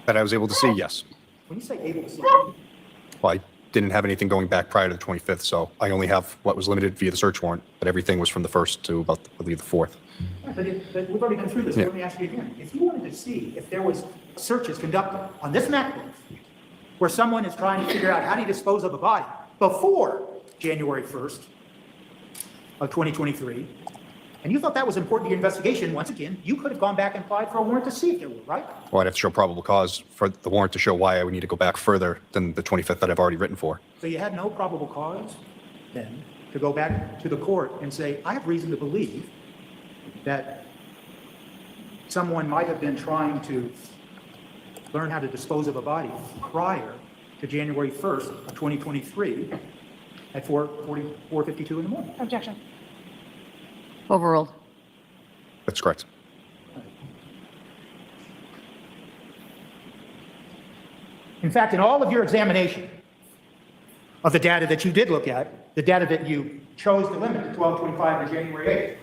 That I was able to see, yes. When you say able to see, Well, I didn't have anything going back prior to the 25th, so I only have what was limited via the search warrant, but everything was from the 1st to about, I believe, the 4th. but we've already been through this. Yeah. Let me ask you again. If you wanted to see if there was searches conducted on this MacBook where someone is trying to figure out how to dispose of a body before January 1st of 2023, and you thought that was important to your investigation, once again, you could have gone back and applied for a warrant to see if there were, right? Well, I'd have to show probable cause for the warrant to show why I would need to go back further than the 25th that I've already written for. So you had no probable cause then to go back to the court and say, I have reason to believe that someone might have been trying to learn how to dispose of a body prior to January 1st of 2023 at 4:52 in the morning. Objection. Overruled. That's correct. In fact, in all of your examination of the data that you did look at, the data that you chose to limit to 12/25 and January 8th,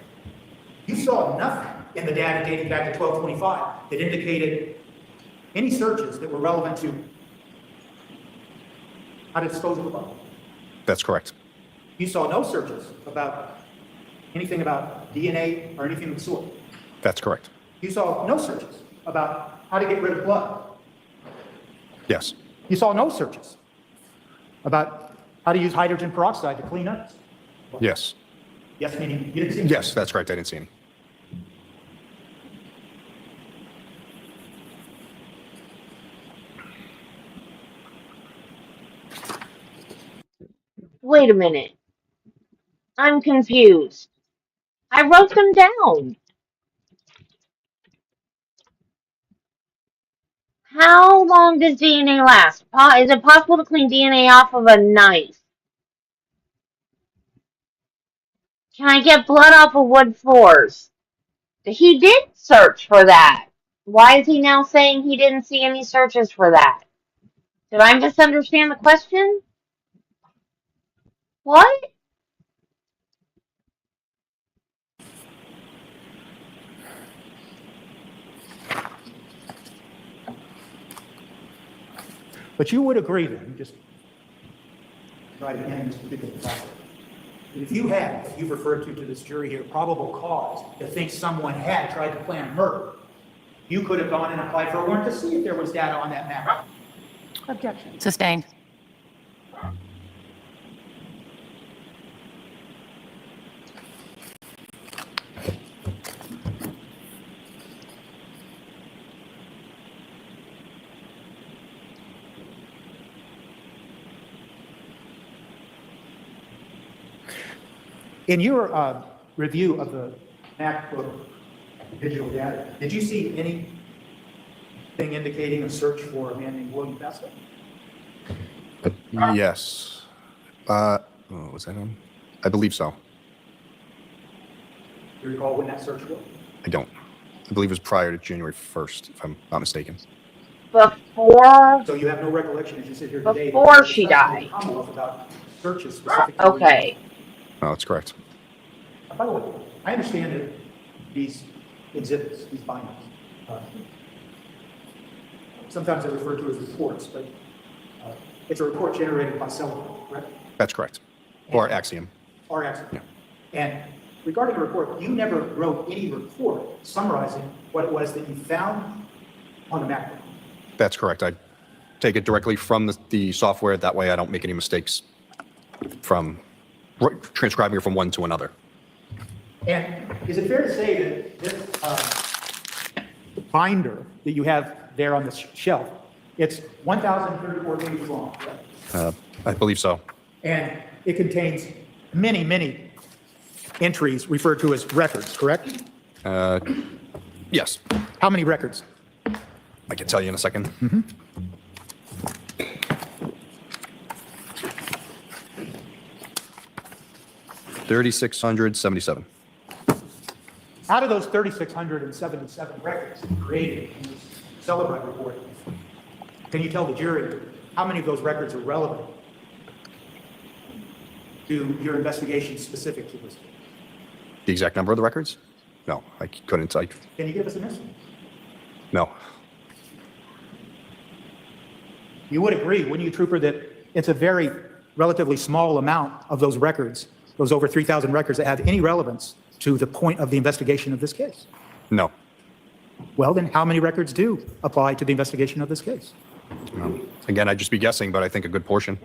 you saw nothing in the data dating back to 12/25 that indicated any searches that were relevant to how to dispose of a body. That's correct. You saw no searches about anything about DNA or anything of the sort. That's correct. You saw no searches about how to get rid of blood. Yes. You saw no searches about how to use hydrogen peroxide to clean up. Yes. Yes, meaning you didn't see any. Yes, that's correct. I didn't see any. Wait a minute. I'm confused. I wrote them down. How long does DNA last? Is it possible to clean DNA off of a knife? Can I get blood off of wood floors? He did search for that. Why is he now saying he didn't see any searches for that? Did I misunderstand the question? What? But you would agree then, just try to end this particular topic. If you had, you've referred to this jury here, probable cause to think someone had tried to plan a murder, you could have gone and applied for a warrant to see if there was data on that map. Objection. Sustained. In your review of the MacBook digital data, did you see anything indicating a search for a man named William Festa? Yes. Was that on? I believe so. Do you recall when that search was? I don't. I believe it was prior to January 1st, if I'm not mistaken. Before. So you have no recollection as you sit here today? Before she died. About searches specifically. Okay. No, that's correct. By the way, I understand that these exhibits, these bindings, sometimes they're referred to as reports, but it's a report generated by Celebrate, correct? That's correct. Or Axiom. Or Axiom. Yeah. And regarding the report, you never wrote any report summarizing what it was that you found on the MacBook. That's correct. I take it directly from the software. That way I don't make any mistakes from transcribing it from one to another. And is it fair to say that this binder that you have there on the shelf, it's 1,034 pages long, correct? I believe so. And it contains many, many entries referred to as records, correct? Yes. How many records? I can tell you in a second. 3,677. Out of those 3,677 records that you created in this Celebrate report, can you tell the jury how many of those records are relevant to your investigation specific to this case? The exact number of the records? No, I couldn't. Can you give us an estimate? No. You would agree, wouldn't you, Trooper, that it's a very relatively small amount of those records, those over 3,000 records that have any relevance to the point of the investigation of this case? No. Well, then how many records do apply to the investigation of this case? Again, I'd just be guessing, but I think a good portion.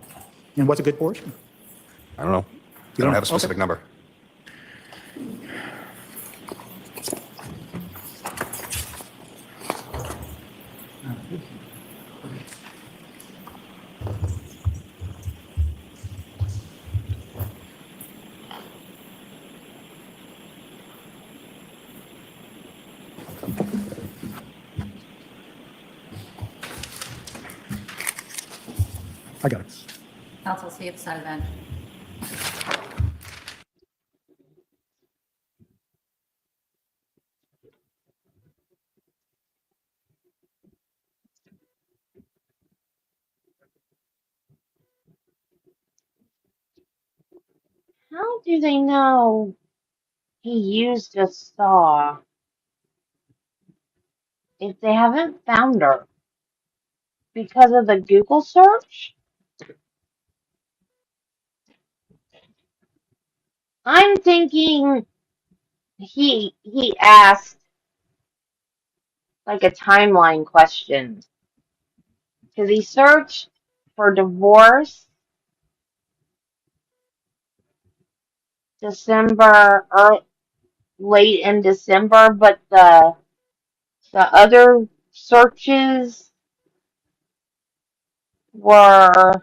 And what's a good portion? I don't know. I don't have a specific number. I got it. Counsel, see at the side of the bench. How do they know he used a saw if they haven't found her? Because of the Google search? I'm thinking he asked like a timeline question. Because he searched for divorce December or late in December, but the other searches were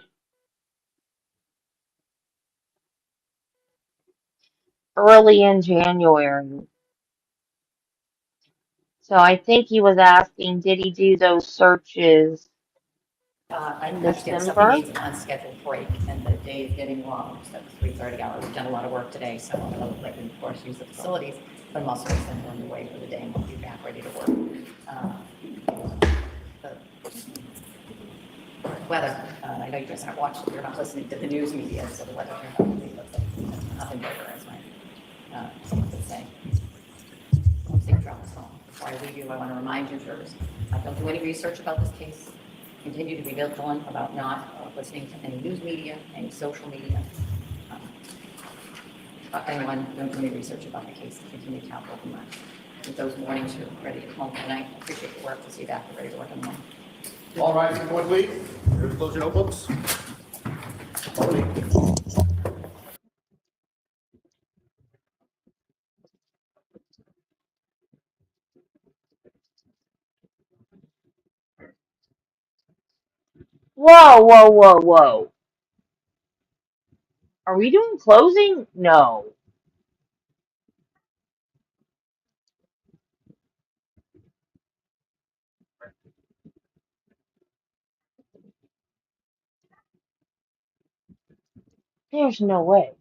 early in January. So I think he was asking, did he do those searches I in understand December? somebody needs an unscheduled break, and the day is getting long, so it's 3:30 hours. We've done a lot of work today, so I'm going to let you, of course, use the facilities, but I'm also going to send them away for the day and we'll be back ready to work. The weather, I know you guys aren't watching, you're not listening to the news media, so the weather turned out to be nothing better, as my someone would say. Safe travels home. Before I leave you, I want to remind you, jurors, don't do any research about this case. Continue to be vigilant about not listening to any news media, any social media. Anyone, don't do any research about the case. Continue to have open mind. With those mornings, you're ready to come home tonight. I appreciate your work. We'll see you back. We're ready to work in the morning. All right, everyone leave. Close your notebooks. All leave. Whoa, whoa, whoa, whoa. Are we doing closing? No. There's no way.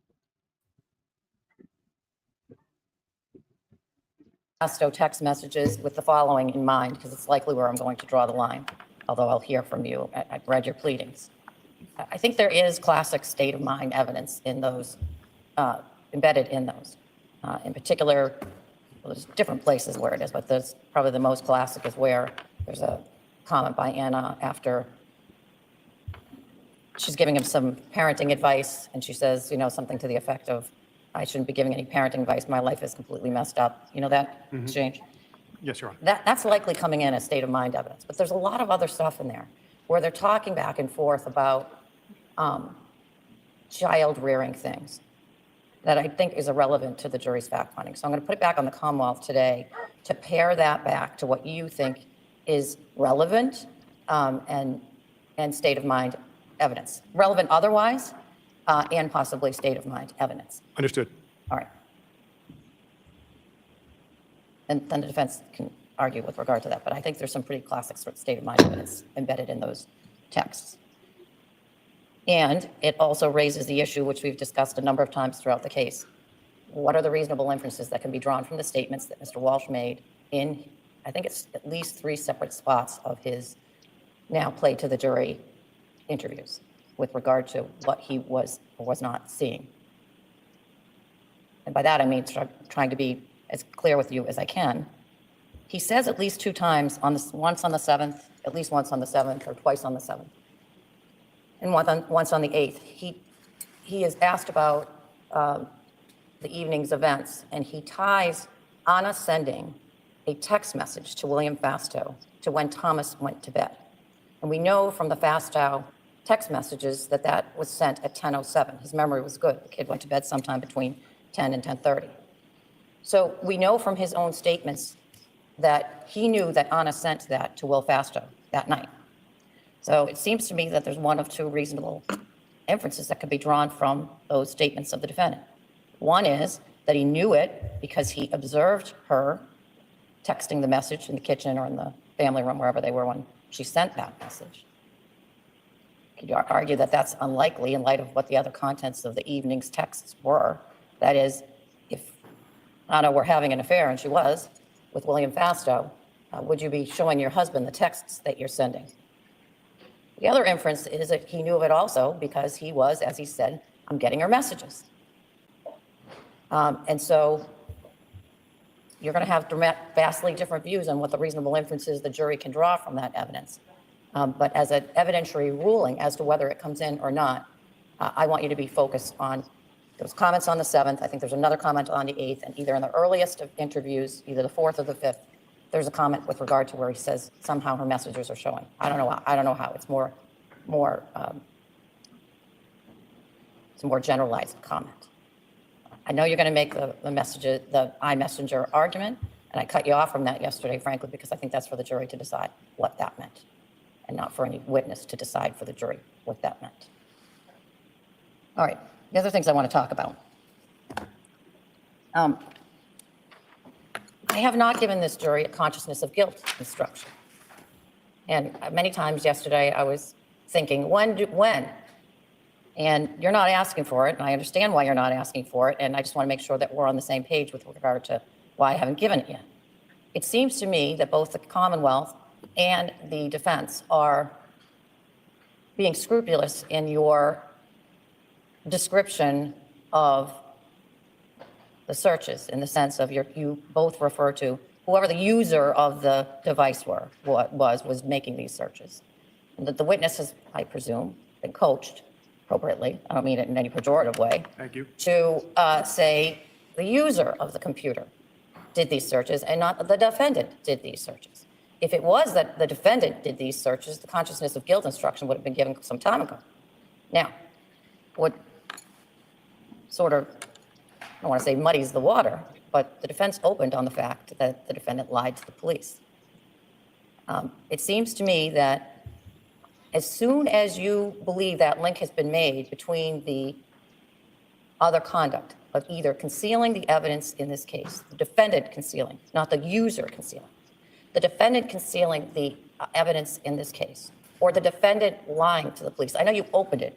Text messages with the following in mind, because it's likely where I'm going to draw the line, although I'll hear from you. I've read your pleadings. I think there is classic state of mind evidence in those, embedded in those. In particular, well, there's different places where it is, but there's probably the most classic is where there's a comment by Anna after she's giving him some parenting advice, and she says, something to the effect of, I shouldn't be giving any parenting advice. My life is completely messed up. You know that exchange? Yes, Your Honor. That's likely coming in as state of mind evidence, but there's a lot of other stuff in there where they're talking back and forth about child rearing things that I think is irrelevant to the jury's fact finding. So I'm going to put it back on the Commonwealth today to pair that back to what you think is relevant and state of mind evidence. Relevant otherwise and possibly state of mind evidence. Understood. All right. And then the defense can argue with regard to that, but I think there's some pretty classic sort of state of mind evidence embedded in those texts. And it also raises the issue, which we've discussed a number of times throughout the case. What are the reasonable inferences that can be drawn from the statements that Mr. Walsh made in, I think it's at least 3 separate spots of his now played to the jury interviews with regard to what he was or was not seeing and by that I mean trying to be as clear with you as I can, he says at least 2 times, once on the 7th, at least once on the 7th, or twice on the 7th, and once on the 8th. He is asked about the evening's events, and he ties Ana sending a text message to William Fastow to when Thomas went to bed. And we know from the Fastow text messages that that was sent at 10:07. His memory was good. The kid went to bed sometime between 10 and 10:30. So we know from his own statements that he knew that Ana sent that to Will Fastow that night. So it seems to me that there's one of 2 reasonable inferences that could be drawn from those statements of the defendant. One is that he knew it because he observed her texting the message in the kitchen or in the family room, wherever they were when she sent that message. Could you argue that that's unlikely in light of what the other contents of the evening's texts were? That is, if Ana were having an affair, and she was, with William Fastow, would you be showing your husband the texts that you're sending? The other inference is that he knew of it also because he was, as he said, I'm getting her messages. And so you're going to have vastly different views on what the reasonable inferences the jury can draw from that evidence. But as an evidentiary ruling as to whether it comes in or not, I want you to be focused on those comments on the 7th. I think there's another comment on the 8th, and either in the earliest of interviews, either the 4th or the 5th, there's a comment with regard to where he says somehow her messages are showing. I don't know how. It's it's a more generalized comment. I know you're going to make the iMessenger argument, and I cut you off from that yesterday, frankly, because I think that's for the jury to decide what that meant, and not for any witness to decide for the jury what that meant. All right, the other things I want to talk about. I have not given this jury a consciousness of guilt instruction. And many times yesterday I was thinking, when? And you're not asking for it, and I understand why you're not asking for it, and I just want to make sure that we're on the same page with regard to why I haven't given it yet. It seems to me that both the Commonwealth and the defense are being scrupulous in your description of the searches, in the sense of you both refer to whoever the user of the device was making these searches. And that the witness has, I presume, been coached appropriately, I don't mean it in any pejorative way, Thank you. to say the user of the computer did these searches and not the defendant did these searches. If it was that the defendant did these searches, the consciousness of guilt instruction would have been given some time ago. Now, what sort of, I don't want to say muddies the water, but the defense opened on the fact that the defendant lied to the police. It seems to me that as soon as you believe that link has been made between the other conduct of either concealing the evidence in this case, the defendant concealing, not the user concealing, the defendant concealing the evidence in this case, or the defendant lying to the police. I know you opened it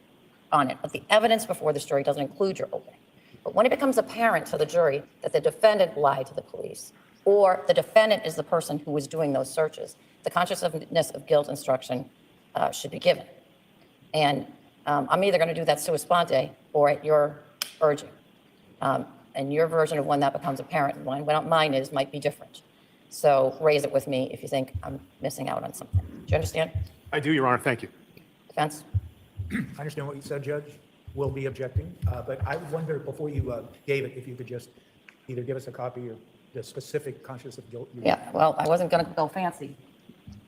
on it, but the evidence before this jury doesn't include your opening. But when it becomes apparent to the jury that the defendant lied to the police, or the defendant is the person who was doing those searches, the consciousness of guilt instruction should be given. And I'm either going to do that sua sponte or at your urging. And your version of when that becomes apparent and when mine might be different. So raise it with me if you think I'm missing out on something. Do you understand? I do, Your Honor. Thank you. Defense? I understand what you said, Judge. We'll be objecting. But I wonder, before you gave it, if you could just either give us a copy or the specific conscious of guilt. Yeah, well, I wasn't going to go fancy.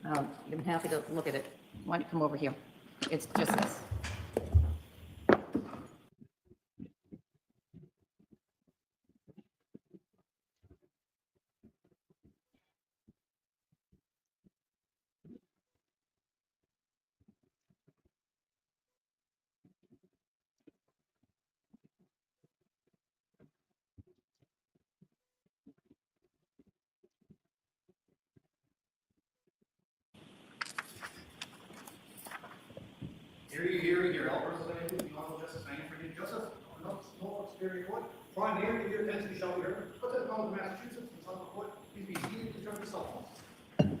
I'm happy to look at it. Why don't you come over here? It's just this. Hearing your representative, the Honorable Justice Manfred Joseph, no superior court. Brian, the hearing of your attention shall be heard. Put to the Court of Massachusetts, and Southern Court, please be seated to turn the cell phones.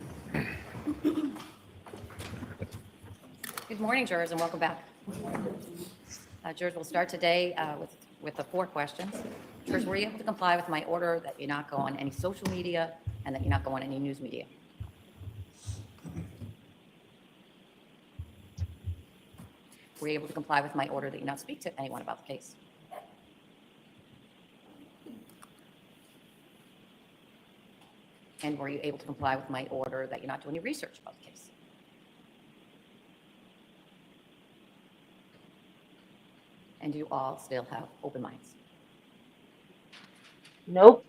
Good morning, jurors, and welcome back. Jurors will start today with with the 4 questions. First, were you able to comply with my order that you not go on any social media and that you not go on any news media? Were you able to comply with my order that you not speak to anyone about the case? And were you able to comply with my order that you not do any research about the case? And do you all still have open minds? Nope.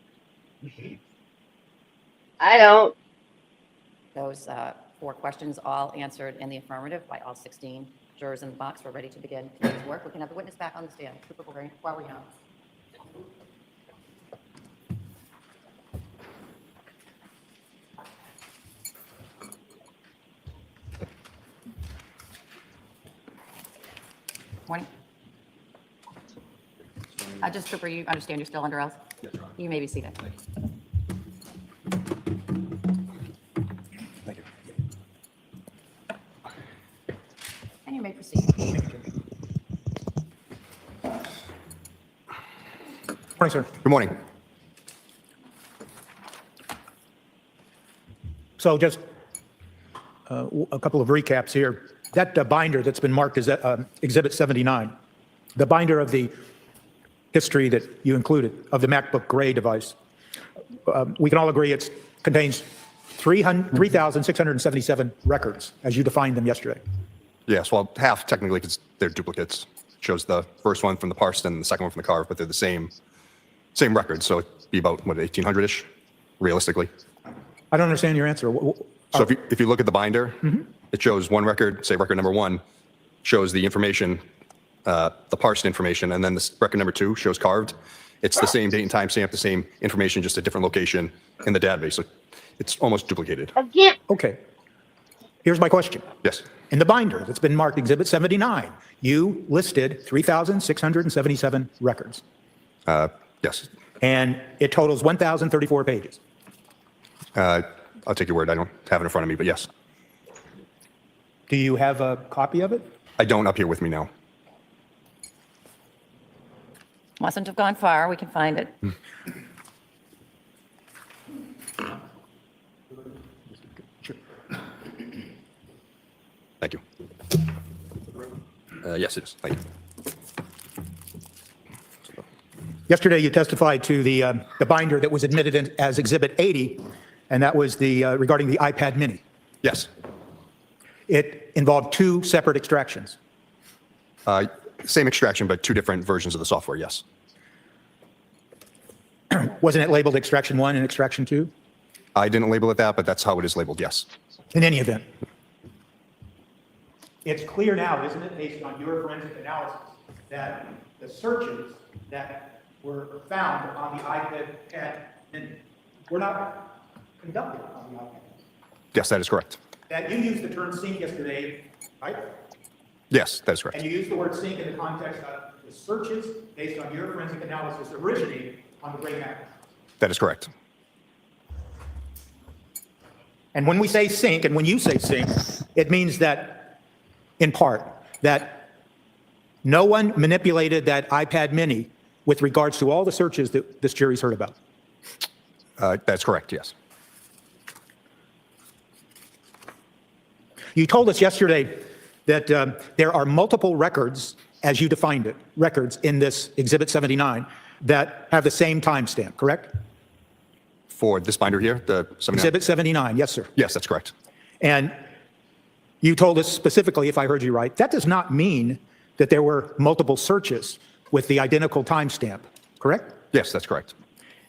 I don't. Those 4 questions all answered in the affirmative by all 16 jurors in the box. We're ready to begin today's work. We can have the witness back on the stand. Cooper, while we're on. Morning. Just Cooper, you understand you're still under oath? Yes, Your Honor. You may be seated. Thank you. And you may proceed. Morning, sir. Good morning. So just a couple of recaps here. That binder that's been marked as Exhibit 79, the binder of the history that you included of the MacBook Gray device, we can all agree it contains 3,677 records as you defined them yesterday. Yes, well, half technically because they're duplicates. Shows the first one from the parsed and the second one from the carved, but they're the same record. So it'd be about, what, 1,800-ish, realistically. I don't understand your answer. So if you look at the binder, it shows one record, say record number 1, shows the information, the parsed information, and then the record number 2 shows carved. It's the same date and time stamp, the same information, just a different location in the database. So it's almost duplicated. Again. Okay. Here's my question. Yes. In the binder that's been marked Exhibit 79, you listed 3,677 records. Yes. And it totals 1,034 pages. I'll take your word. I don't have it in front of me, but yes. Do you have a copy of it? I don't up here with me now. Mustn't have gone far. We can find it. Thank you. Yes, it is. Thank you. Yesterday, you testified to the binder that was admitted as Exhibit 80, and that was the regarding the iPad Mini. Yes. It involved 2 separate extractions. Same extraction, but 2 different versions of the software, yes. Wasn't it labeled Extraction 1 and Extraction 2? I didn't label it that, but that's how it is labeled, yes. In any event. It's clear now, isn't it, based on your forensic analysis, that the searches that were found on the iPad Mini were not conducted on the iPad. Yes, that is correct. That you used the term sync yesterday, right? Yes, that is correct. And you used the word sync in the context of the searches based on your forensic analysis originating on the Gray Mac. That is correct. And when we say sync, and when you say sync, it means that, in part, that no one manipulated that iPad Mini with regards to all the searches that this jury's heard about. That's correct, yes. You told us yesterday that there are multiple records, as you defined it, records in this Exhibit 79 that have the same timestamp, correct? For this binder here, the 79? Exhibit 79, yes, sir. Yes, that's correct. And you told us specifically, if I heard you right, that does not mean that there were multiple searches with the identical timestamp, correct? Yes, that's correct.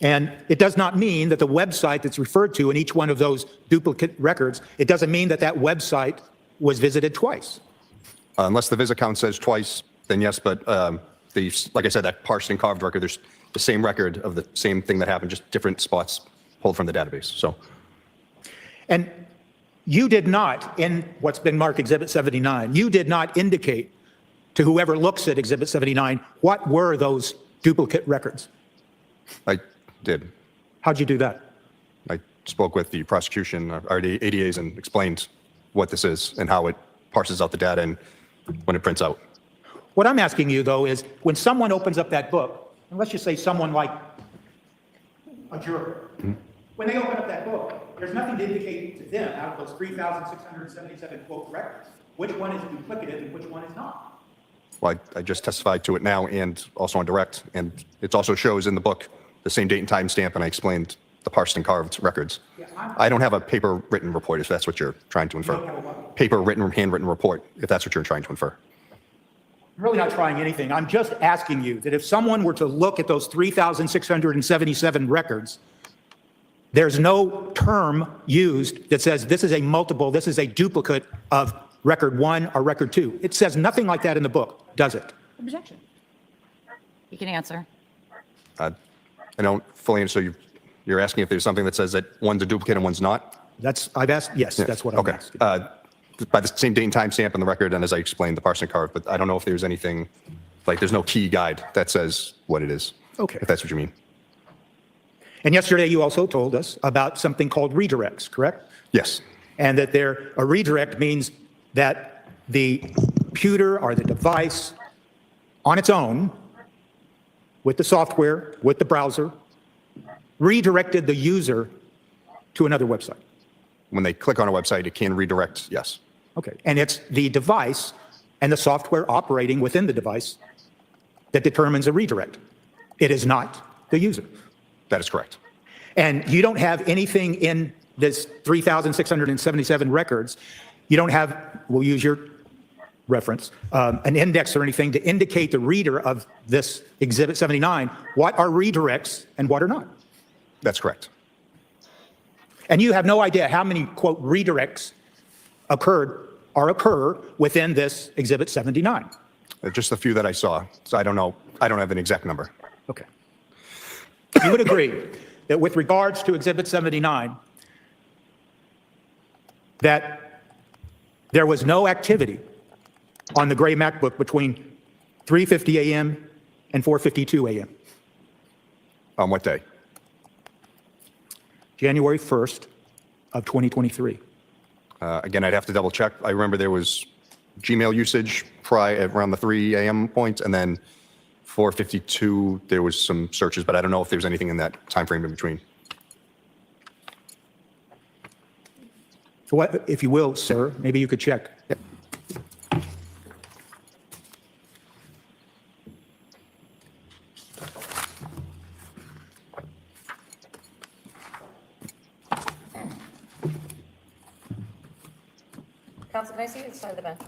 And it does not mean that the website that's referred to in each one of those duplicate records, it doesn't mean that that website was visited twice. Unless the visit count says twice, then yes, but like I said, that parsed and carved record, there's the same record of the same thing that happened, just different spots pulled from the database, so. And you did not, in what's been marked Exhibit 79, you did not indicate to whoever looks at Exhibit 79, what were those duplicate records? I did. How'd you do that? I spoke with the prosecution, or the ADAs, and explained what this is and how it parses out the data and when it prints out. What I'm asking you, though, is when someone opens up that book, and let's just say someone like a juror, when they open up that book, there's nothing to indicate to them out of those 3,677 quote records, which one is duplicative and which one is not. Well, I just testified to it now and also on direct, and it also shows in the book the same date and time stamp, and I explained the parsed and carved records. I don't have a paper written report, if that's what you're trying to infer. You don't have a what? Paper written, handwritten report, if that's what you're trying to infer. I'm really not trying anything. I'm just asking you that if someone were to look at those 3,677 records, there's no term used that says this is a multiple, this is a duplicate of record 1 or record 2. It says nothing like that in the book, does it? Objection. You can answer. I don't fully understand. So you're asking if there's something that says that one's a duplicate and one's not? I've asked, yes, that's what I'm Okay. asking. By the same date and time stamp in the record, and as I explained, the parsed and carved, but I don't know if there's anything, like there's no key guide that says what it is. Okay. If that's what you mean. And yesterday you also told us about something called redirects, correct? Yes. And that a redirect means that the computer or the device on its own, with the software, with the browser, redirected the user to another website. When they click on a website, it can redirect, yes. Okay. And it's the device and the software operating within the device that determines a redirect. It is not the user. That is correct. And you don't have anything in this 3,677 records. You don't have, we'll use your reference, an index or anything to indicate the reader of this Exhibit 79, what are redirects and what are not. That's correct. And you have no idea how many, quote, redirects occur within this Exhibit 79. Just a few that I saw. So I don't know. I don't have an exact number. Okay. You would agree that with regards to Exhibit 79, that there was no activity on the gray MacBook between 3:50 a.m. and 4:52 a.m. On what day? January 1st of 2023. Again, I'd have to double check. I remember there was Gmail usage around the 3 a.m. point, and then 4:52 there was some searches, but I don't know if there's anything in that time frame in between. So what, if you will, sir, maybe you could check. Yep. Counsel, can I see you side of the bench?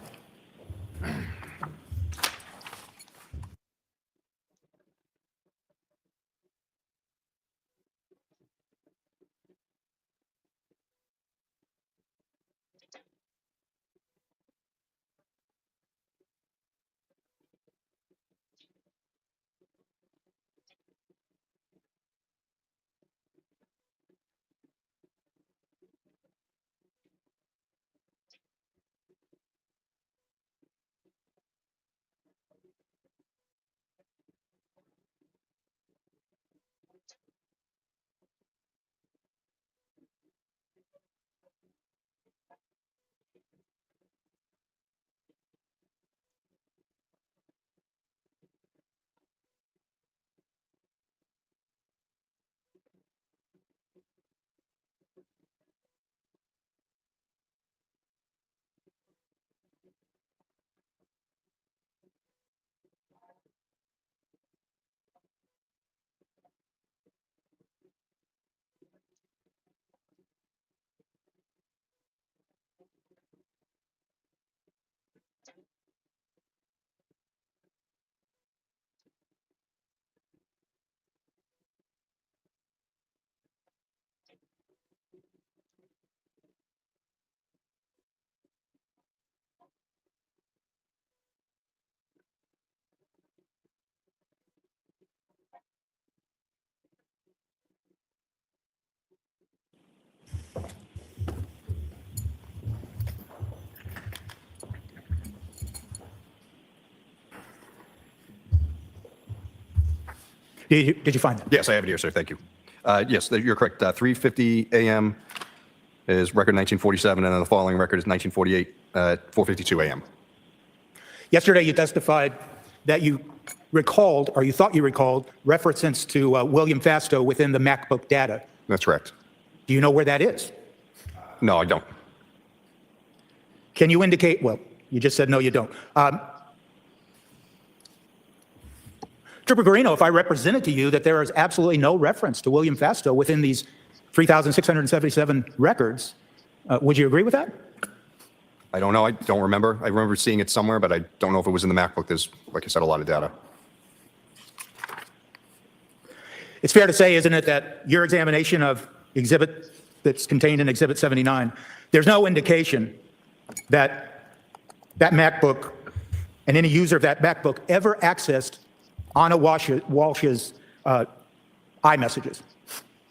Did you find that? Yes, I have it here, sir. Thank you. Yes, you're correct. 3:50 a.m. is record 1947, and then the following record is 1948 at 4:52 a.m. Yesterday you testified that you recalled, or you thought you recalled, reference to William Fasto within the MacBook data. That's correct. Do you know where that is? No, I don't. Can you indicate, well, you just said no, you don't. Trooper Guarino, if I represented to you that there is absolutely no reference to William Fasto within these 3,677 records, would you agree with that? I don't know. I don't remember. I remember seeing it somewhere, but I don't know if it was in the MacBook. There's, like I said, a lot of data. It's fair to say, isn't it, that your examination of exhibit that's contained in Exhibit 79, there's no indication that that MacBook and any user of that MacBook ever accessed Ana Walshe's iMessages?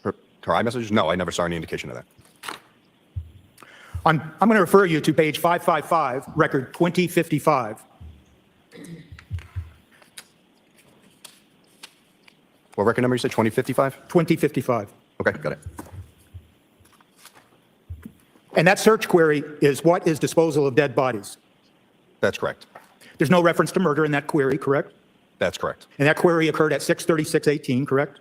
Her iMessages? No, I never saw any indication of that. I'm going to refer you to page 555, record 2055. What record number you said? 2055? 2055. Okay, got it. And that search query is, what is disposal of dead bodies? That's correct. There's no reference to murder in that query, correct? That's correct. And that query occurred at 6:36:18, correct?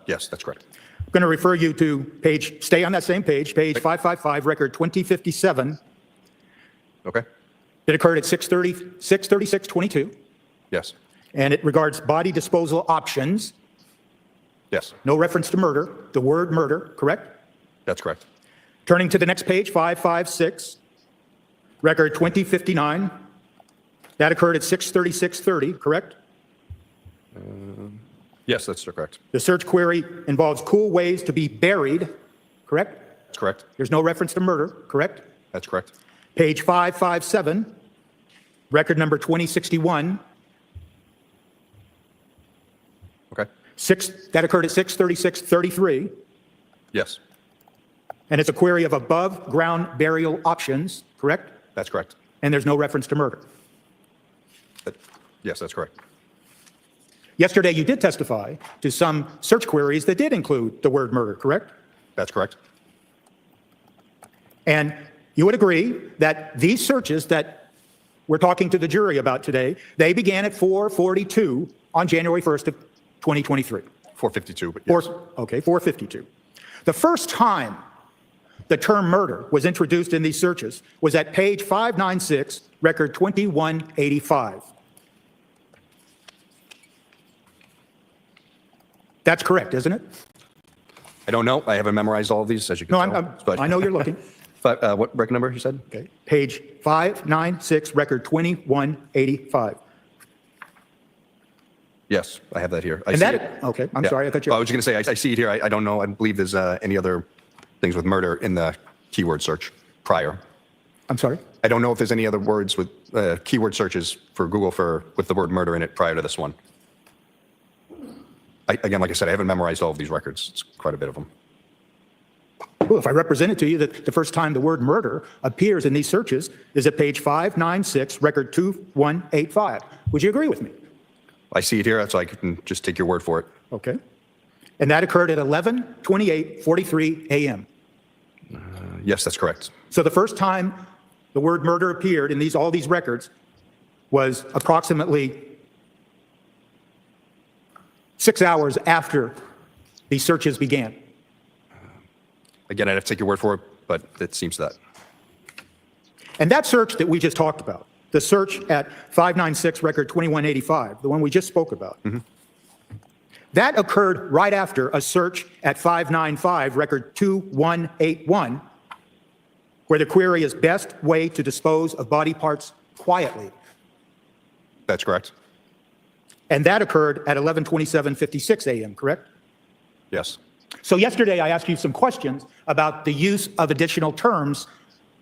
Yes, that's correct. I'm going to refer you to page, stay on that same page, page 555, record 2057. Okay. It occurred at 6:36:22, Yes. and it regards body disposal options. Yes. No reference to murder, the word murder, correct? That's correct. Turning to the next page, 556, record 2059. That occurred at 6:36:30, correct? Yes, that's correct. The search query involves cool ways to be buried, correct? That's correct. There's no reference to murder, correct? That's correct. Page 557, record number 2061. Okay. That occurred at 6:36:33, Yes. and it's a query of above ground burial options, correct? That's correct. And there's no reference to murder. Yes, that's correct. Yesterday, you did testify to some search queries that did include the word murder, correct? That's correct. And you would agree that these searches that we're talking to the jury about today, they began at 4:42 on January 1st of 2023. 452, but yes. Okay, 4:52. The first time the term murder was introduced in these searches was at page 596, record 2185. That's correct, isn't it? I don't know. I haven't memorized all of these, as you can No, tell. But I know you're looking. But what record number you said? Okay, page 596, record 2185. Yes, I have that here. I And see that, it. okay, I'm Yeah. sorry, I thought you. I was going to say, I see it here. I don't know. I believe there's any other things with murder in the keyword search prior. I'm sorry? I don't know if there's any other words with keyword searches for Google with the word murder in it prior to this one. Again, like I said, I haven't memorized all of these records. It's quite a bit of them. Well, if I represented to you that the first time the word murder appears in these searches is at page 596, record 2185, would you agree with me? I see it here, so I can just take your word for it. Okay. And that occurred at 11:28:43 a.m. Yes, that's correct. So the first time the word murder appeared in all these records was approximately 6 hours after these searches began. Again, I'd have to take your word for it, but it seems that. And that search that we just talked about, the search at 596 record 2185, the one we just spoke about, that occurred right after a search at 595 record 2181, where the query is best way to dispose of body parts quietly. That's correct. And that occurred at 11:27:56 a.m., correct? Yes. So yesterday I asked you some questions about the use of additional terms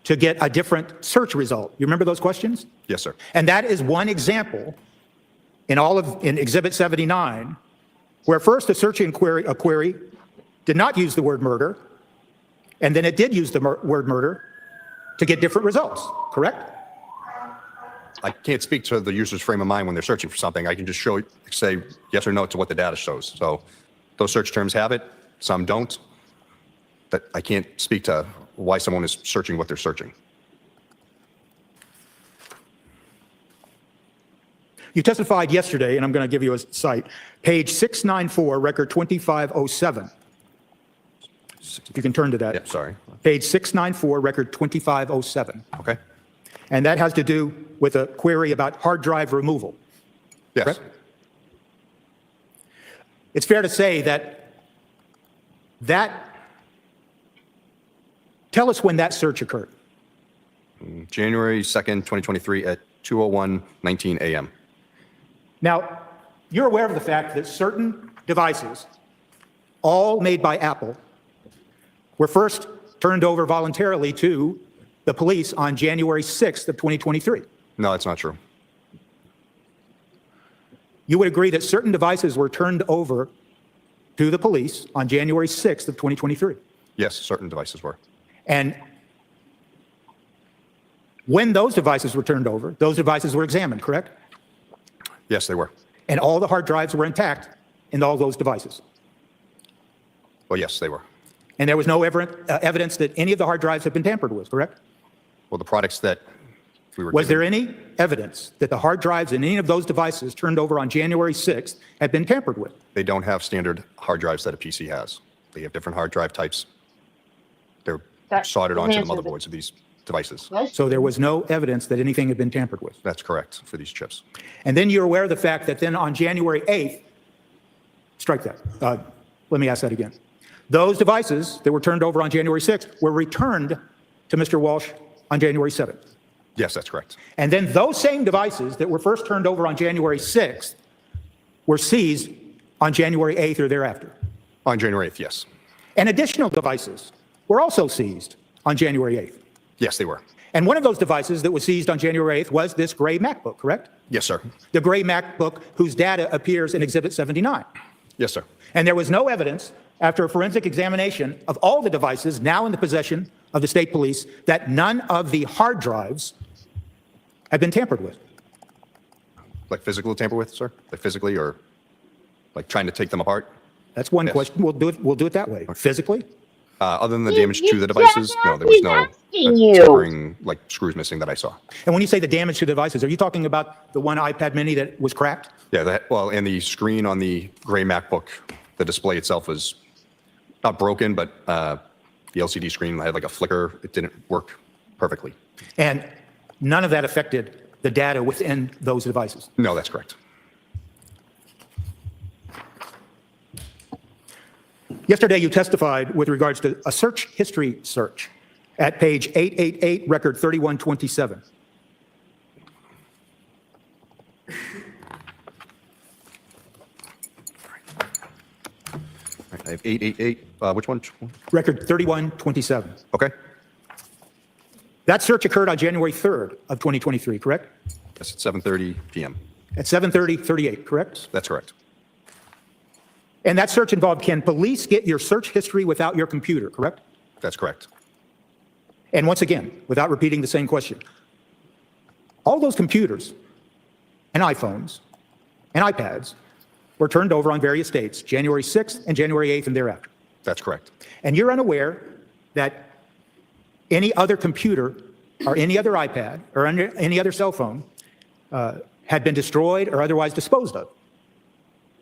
to get a different search result. You remember those questions? Yes, sir. And that is one example in Exhibit 79, where first a query did not use the word murder, and then it did use the word murder to get different results, correct? I can't speak to the user's frame of mind when they're searching for something. I can just say yes or no to what the data shows. So those search terms have it, some don't. But I can't speak to why someone is searching what they're searching. You testified yesterday, and I'm going to give you a cite, page 694, record 2507. If you can turn to that. Yep, sorry. Page 694, record 2507. Okay. And that has to do with a query about hard drive removal. Yes. Correct? It's fair to say that tell us when that search occurred. January 2nd, 2023 at 2:01:19 a.m. Now, you're aware of the fact that certain devices, all made by Apple, were first turned over voluntarily to the police on January 6th of 2023. No, that's not true. You would agree that certain devices were turned over to the police on January 6th of 2023. Yes, certain devices were. And when those devices were turned over, those devices were examined, correct? Yes, they were. And all the hard drives were intact in all those devices. Well, yes, they were. And there was no evidence that any of the hard drives had been tampered with, correct? Well, the products that we were Was given- there any evidence that the hard drives in any of those devices turned over on January 6th had been tampered with? They don't have standard hard drives that a PC has. They have different hard drive types. They're That soldered onto the answers it. motherboards of these devices. So there was no evidence that anything had been tampered with. That's correct for these chips. And then you're aware of the fact that then on January 8th, strike that. Let me ask that again. Those devices that were turned over on January 6th were returned to Mr. Walsh on January 7th. Yes, that's correct. And then those same devices that were first turned over on January 6th were seized on January 8th or thereafter. On January 8th, yes. And additional devices were also seized on January 8th. Yes, they were. And one of those devices that was seized on January 8th was this gray MacBook, correct? Yes, sir. The gray MacBook whose data appears in Exhibit 79. Yes, sir. And there was no evidence after a forensic examination of all the devices now in the possession of the state police that none of the hard drives had been tampered with. Like physical tamper with, sir? Like physically or like trying to take them apart? That's one Yes. question. We'll do it that way. Physically? Other than the damage to the devices, no, there was no you. tampering, like screws missing that I saw. And when you say the damage to the devices, are you talking about the one iPad mini that was cracked? Yeah, well, and the screen on the gray MacBook, the display itself was not broken, but the LCD screen had like a flicker. It didn't work perfectly. And none of that affected the data within those devices? No, that's correct. Yesterday, you testified with regards to a search history search at page 888, record 3127. I have 888. Which one? Record 3127. Okay. That search occurred on January 3rd of 2023, correct? Yes, at 7:30 p.m. At 7:38, correct? That's correct. And that search involved, can police get your search history without your computer, correct? That's correct. And once again, without repeating the same question, all those computers and iPhones and iPads were turned over on various dates, January 6th and January 8th and thereafter. That's correct. And you're unaware that any other computer or any other iPad or any other cell phone had been destroyed or otherwise disposed of.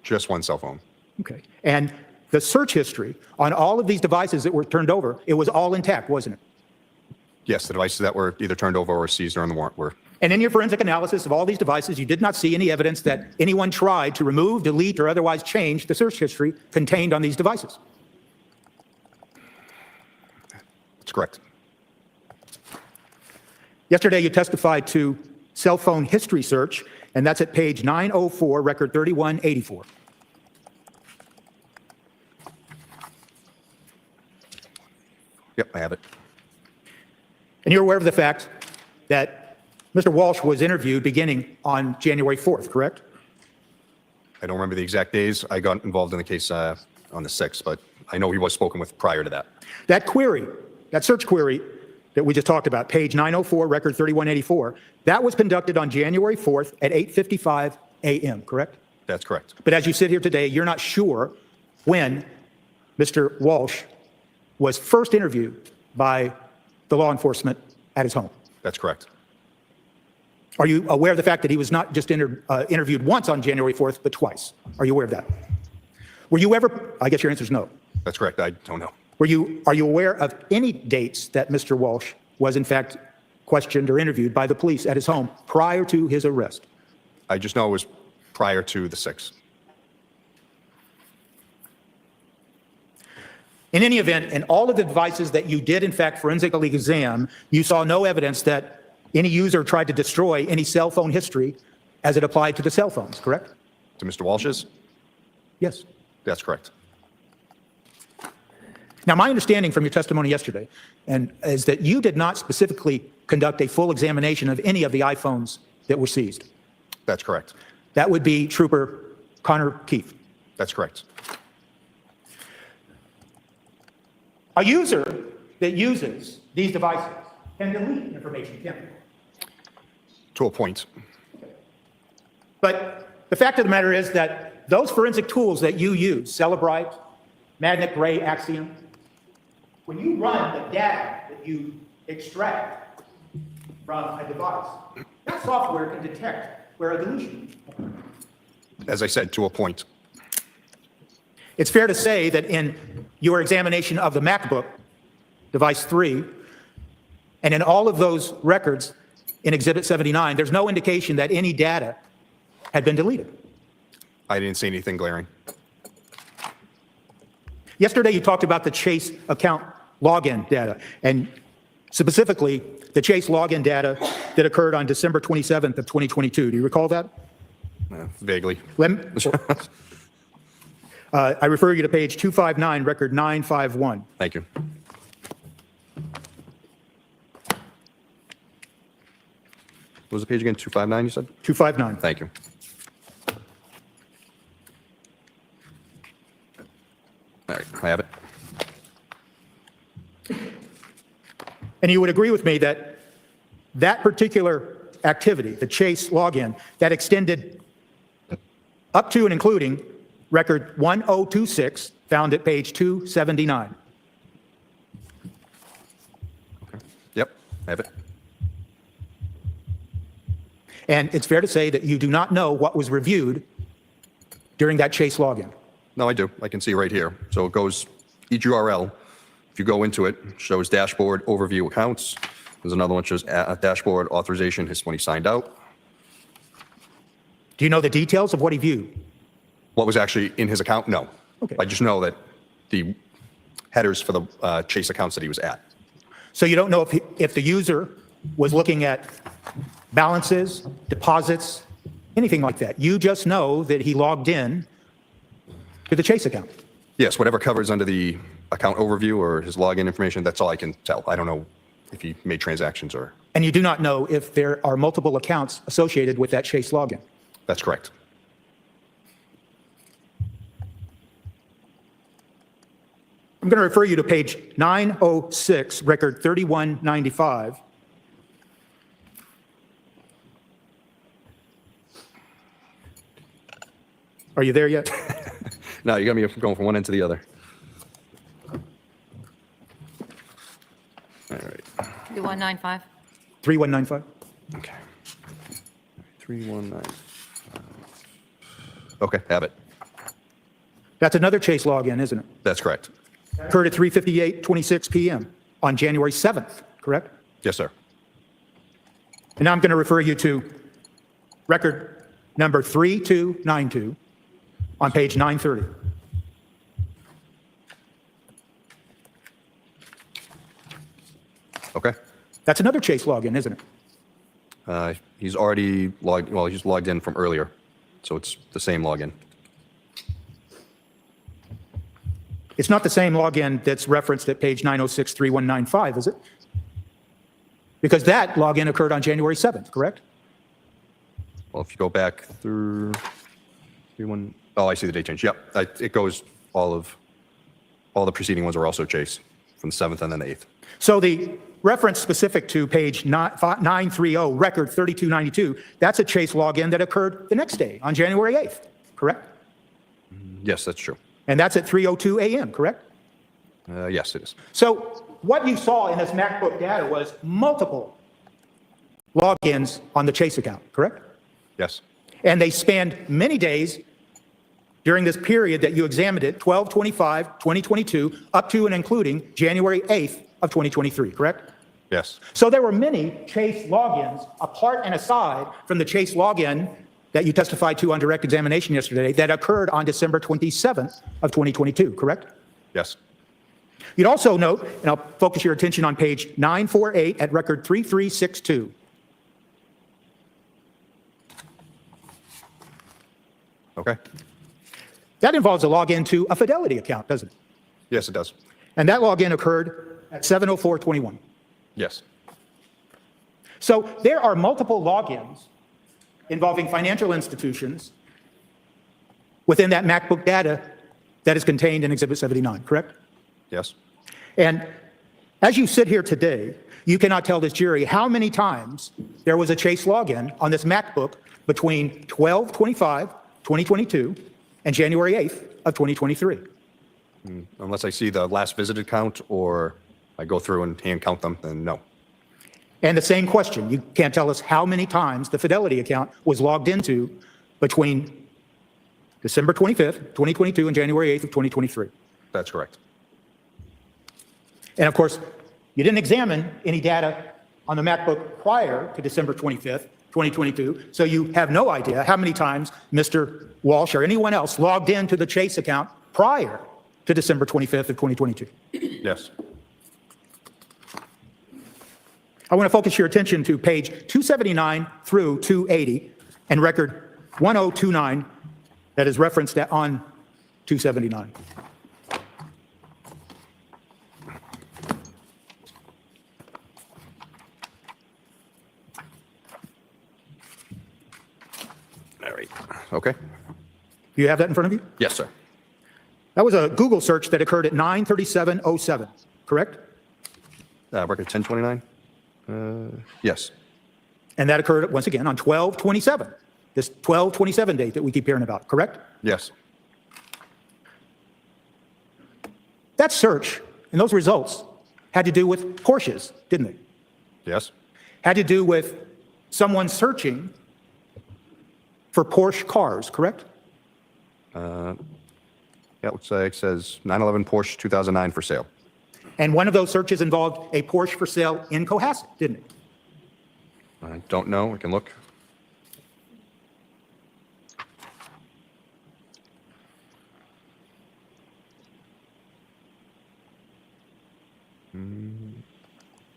Just one cell phone. Okay. And the search history on all of these devices that were turned over, it was all intact, wasn't it? Yes, the devices that were either turned over or seized during the warrant were. And in your forensic analysis of all these devices, you did not see any evidence that anyone tried to remove, delete, or otherwise change the search history contained on these devices. That's correct. Yesterday, you testified to cell phone history search, and that's at page 904, record 3184. Yep, I have it. And you're aware of the fact that Mr. Walsh was interviewed beginning on January 4th, correct? I don't remember the exact days. I got involved in the case on the 6th, but I know he was spoken with prior to that. That query, that search query that we just talked about, page 904, record 3184, that was conducted on January 4th at 8:55 a.m., correct? That's correct. But as you sit here today, you're not sure when Mr. Walsh was first interviewed by the law enforcement at his home. That's correct. Are you aware of the fact that he was not just interviewed once on January 4th, but twice? Are you aware of that? Were you ever, I guess your answer is no. That's correct. I don't know. Are you aware of any dates that Mr. Walshe was in fact questioned or interviewed by the police at his home prior to his arrest? I just know it was prior to the 6th. In any event, in all of the devices that you did in fact forensically examine, you saw no evidence that any user tried to destroy any cell phone history as it applied to the cell phones, correct? To Mr. Walsh's? Yes. That's correct. Now, my understanding from your testimony yesterday is that you did not specifically conduct a full examination of any of the iPhones that were seized. That's correct. That would be Trooper Connor Keefe. That's correct. A user that uses these devices can delete information, can't they? To a point. But the fact of the matter is that those forensic tools that you use, Cellebrite, Magnet Gray, Axiom, when you run the data that you extract from a device, that software can detect where a deletion. As I said, to a point. It's fair to say that in your examination of the MacBook, device 3, and in all of those records in Exhibit 79, there's no indication that any data had been deleted. I didn't see anything glaring. Yesterday, you talked about the Chase account login data, and specifically the Chase login data that occurred on December 27th of 2022. Do you recall that? Vaguely. I refer you to page 259, record 951. Thank you. What was the page again? 259, you said? 259. Thank you. All right, I have it. And you would agree with me that that particular activity, the Chase login, that extended up to and including record 1026, found at page 279. Okay. Yep, I have it. And it's fair to say that you do not know what was reviewed during that Chase login. No, I do. I can see right here. So it goes each URL. If you go into it, shows dashboard, overview accounts. There's another one that shows dashboard authorization, his when he signed out. Do you know the details of what he viewed? What was actually in his account? No. Okay. I just know that the headers for the Chase accounts that he was at. So you don't know if the user was looking at balances, deposits, anything like that. You just know that he logged in to the Chase account. Yes, whatever covers under the account overview or his login information, that's all I can tell. I don't know if he made transactions or... And you do not know if there are multiple accounts associated with that Chase login. That's correct. I'm going to refer you to page 906, record 3195. Are you there yet? No, you got me going from one end to the other. All right. 3195. 3195. Okay. 3195. Okay, have it. That's another Chase login, isn't it? That's correct. Occurred at 3:58:26 p.m. on January 7th, correct? Yes, sir. And now I'm going to refer you to record number 3292 on page 930. Okay. That's another Chase login, isn't it? He's already logged, well, he's logged in from earlier, so it's the same login. It's not the same login that's referenced at page 906, 3195, is it? Because that login occurred on January 7th, correct? Well, if you go back through, oh, I see the date change. Yep, it goes all the preceding ones are also Chase from the 7th and then the 8th. So the reference specific to page 930, record 3292, that's a Chase login that occurred the next day on January 8th, correct? Yes, that's true. And that's at 3:02 a.m., correct? Yes, it is. So what you saw in this MacBook data was multiple logins on the Chase account, correct? Yes. And they spanned many days during this period that you examined it, 12/25/2022, up to and including January 8th of 2023, correct? Yes. So there were many Chase logins, apart and aside from the Chase login that you testified to on direct examination yesterday, that occurred on December 27th of 2022, correct? Yes. You'd also note, and I'll focus your attention on page 948 at record 3362. Okay. That involves a login to a Fidelity account, doesn't it? Yes, it does. And that login occurred at 7:04:21. Yes. So there are multiple logins involving financial institutions within that MacBook data that is contained in Exhibit 79, correct? Yes. And as you sit here today, you cannot tell this jury how many times there was a Chase login on this MacBook between 12/25/2022 and January 8th of 2023. Unless I see the last visited count or I go through and hand count them, then no. And the same question, you can't tell us how many times the Fidelity account was logged into between December 25th, 2022 and January 8th of 2023. That's correct. And of course, you didn't examine any data on the MacBook prior to December 25th, 2022, so you have no idea how many times Mr. Walsh or anyone else logged into the Chase account prior to December 25th of 2022. Yes. I want to focus your attention to page 279 through 280 and record 1029 that is referenced on 279. All right. Okay. Do you have that in front of you? Yes, sir. That was a Google search that occurred at 9:37:07, correct? Record 1029? Yes. And that occurred, once again, on 12/27, this 12/27 date that we keep hearing about, correct? Yes. That search and those results had to do with Porsches, didn't they? Yes. Had to do with someone searching for Porsche cars, correct? Yeah, it looks like it says 911 Porsche 2009 for sale. And one of those searches involved a Porsche for sale in Cohasset, didn't it? I don't know. I can look.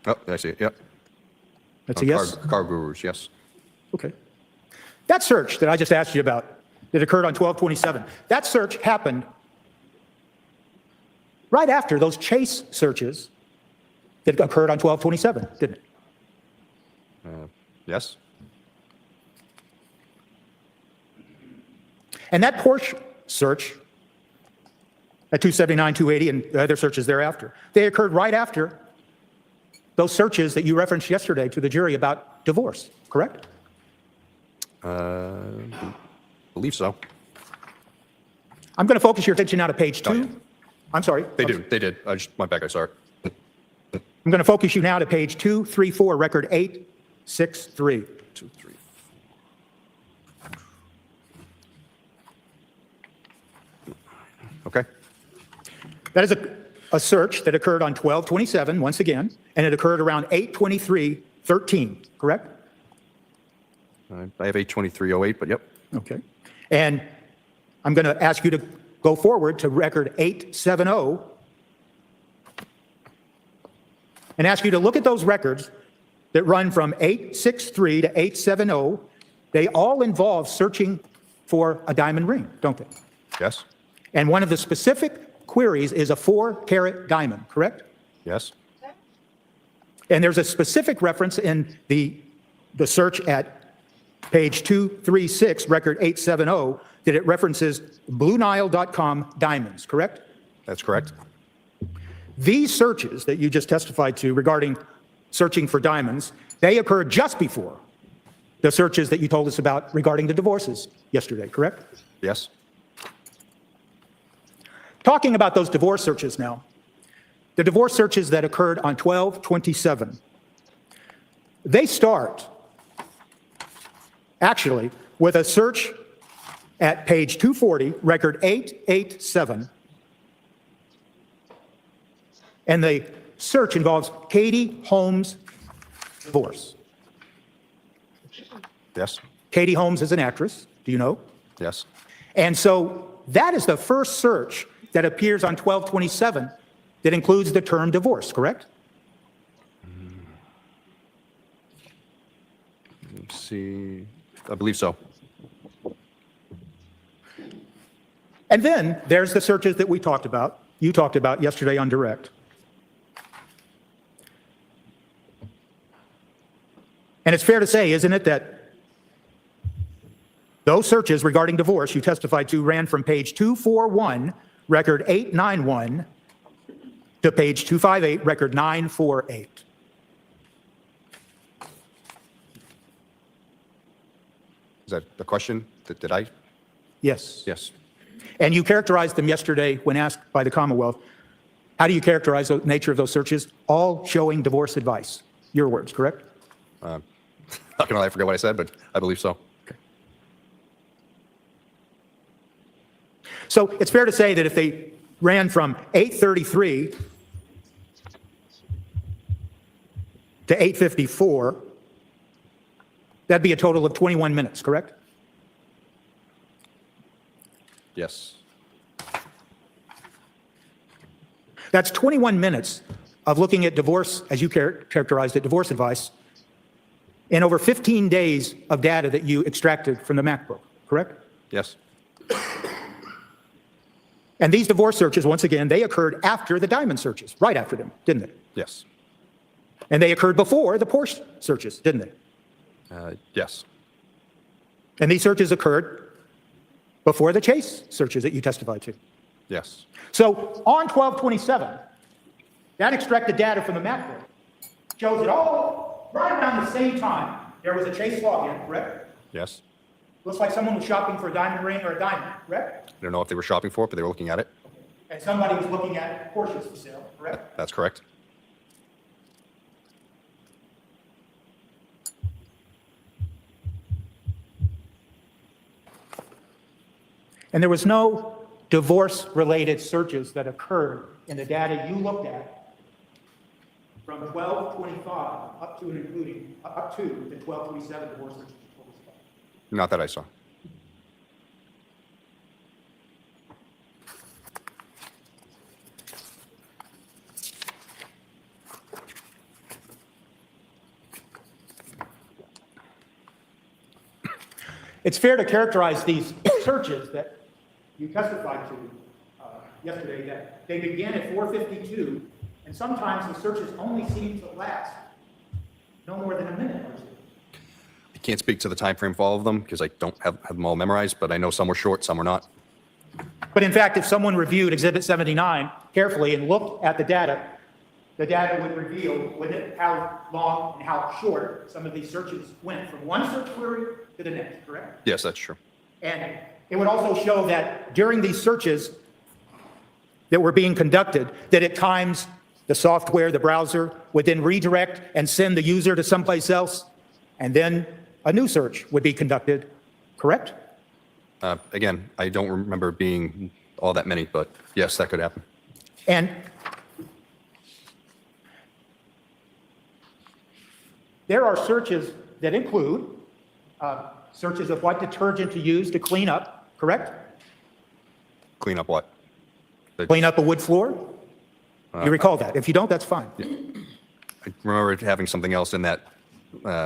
Oh, I see it. Yep. That's a yes? Car Gurus, yes. Okay. That search that I just asked you about that occurred on 12/27, that search happened right after those Chase searches that occurred on 12/27, didn't it? Yes. And that Porsche search at 279, 280, and the other searches thereafter, they occurred right after those searches that you referenced yesterday to the jury about divorce, correct? Believe so. I'm going to focus your attention now to page 2. Oh, yeah. I'm sorry. They did. I just went back. I saw it. I'm going to focus you now to page 234, record 863. 2, 3. Okay. That is a search that occurred on 12/27, once again, and it occurred around 8/23/13, correct? I have 82308, but yep. Okay. And I'm going to ask you to go forward to record 870 and ask you to look at those records that run from 863 to 870. They all involve searching for a diamond ring, don't they? Yes. And one of the specific queries is a 4-carat diamond, correct? Yes. And there's a specific reference in the search at page 236, record 870, that it references BlueNile.com diamonds, correct? That's correct. These searches that you just testified to regarding searching for diamonds, they occurred just before the searches that you told us about regarding the divorces yesterday, correct? Yes. Talking about those divorce searches now, the divorce searches that occurred on 12/27, they start actually, with a search at page 240, record 887. And the search involves Katie Holmes' divorce. Yes, Katie Holmes is an actress, do you know? yes, And so that is the first search that appears on 1227 that includes the term divorce, correct? let's see, I believe so. And then there's the searches that we talked about, you talked about yesterday on direct. And it's fair to say, isn't it, that those searches regarding divorce you testified to ran from page 241, record 891, to page 258, record 948. Is that the question? Did I? Yes. Yes. And you characterized them yesterday when asked by the Commonwealth. How do you characterize the nature of those searches? All showing divorce advice. Your words, correct? Not gonna lie, I forget what I said, but I believe so. So it's fair to say that if they ran from 8:33 to 8:54, that'd be a total of 21 minutes, correct? Yes. That's 21 minutes of looking at divorce, as you characterized it, divorce advice, and over 15 days of data that you extracted from the MacBook, correct? Yes. And these divorce searches, once again, they occurred after the diamond searches, right after them, didn't they? Yes. And they occurred before the Porsche searches, didn't they? Yes. And these searches occurred before the Chase searches that you testified to. Yes. So on 1227, that extracted data from the MacBook shows that all right around the same time, there was a Chase login, correct? Yes. Looks like someone was shopping for a diamond ring or a diamond, correct? I don't know if they were shopping for it, but they were looking at it. And somebody was looking at Porsches for sale, correct? That's correct. And there was no divorce-related searches that occurred in the data you looked at from 1225 up to and including, up to the 1227 divorce searches. Not that I saw. It's fair to characterize these searches that you testified to yesterday, that they began at 4:52, and sometimes the searches only seem to last no more than a minute or two. I can't speak to the time frame for all of them because I don't have them all memorized, but I know some were short, some were not. But in fact, if someone reviewed Exhibit 79 carefully and looked at the data would reveal how long and how short some of these searches went from one search query to the next, correct? Yes, that's true. And it would also show that during these searches that were being conducted, that at times the software, the browser, would then redirect and send the user to someplace else, and then a new search would be conducted, correct? Again, I don't remember being all that many, but yes, that could happen. And there are searches that include searches of what detergent to use to clean up, correct? Clean up what? Clean up a wood floor? You recall that? If you don't, that's fine. I remember having something else in that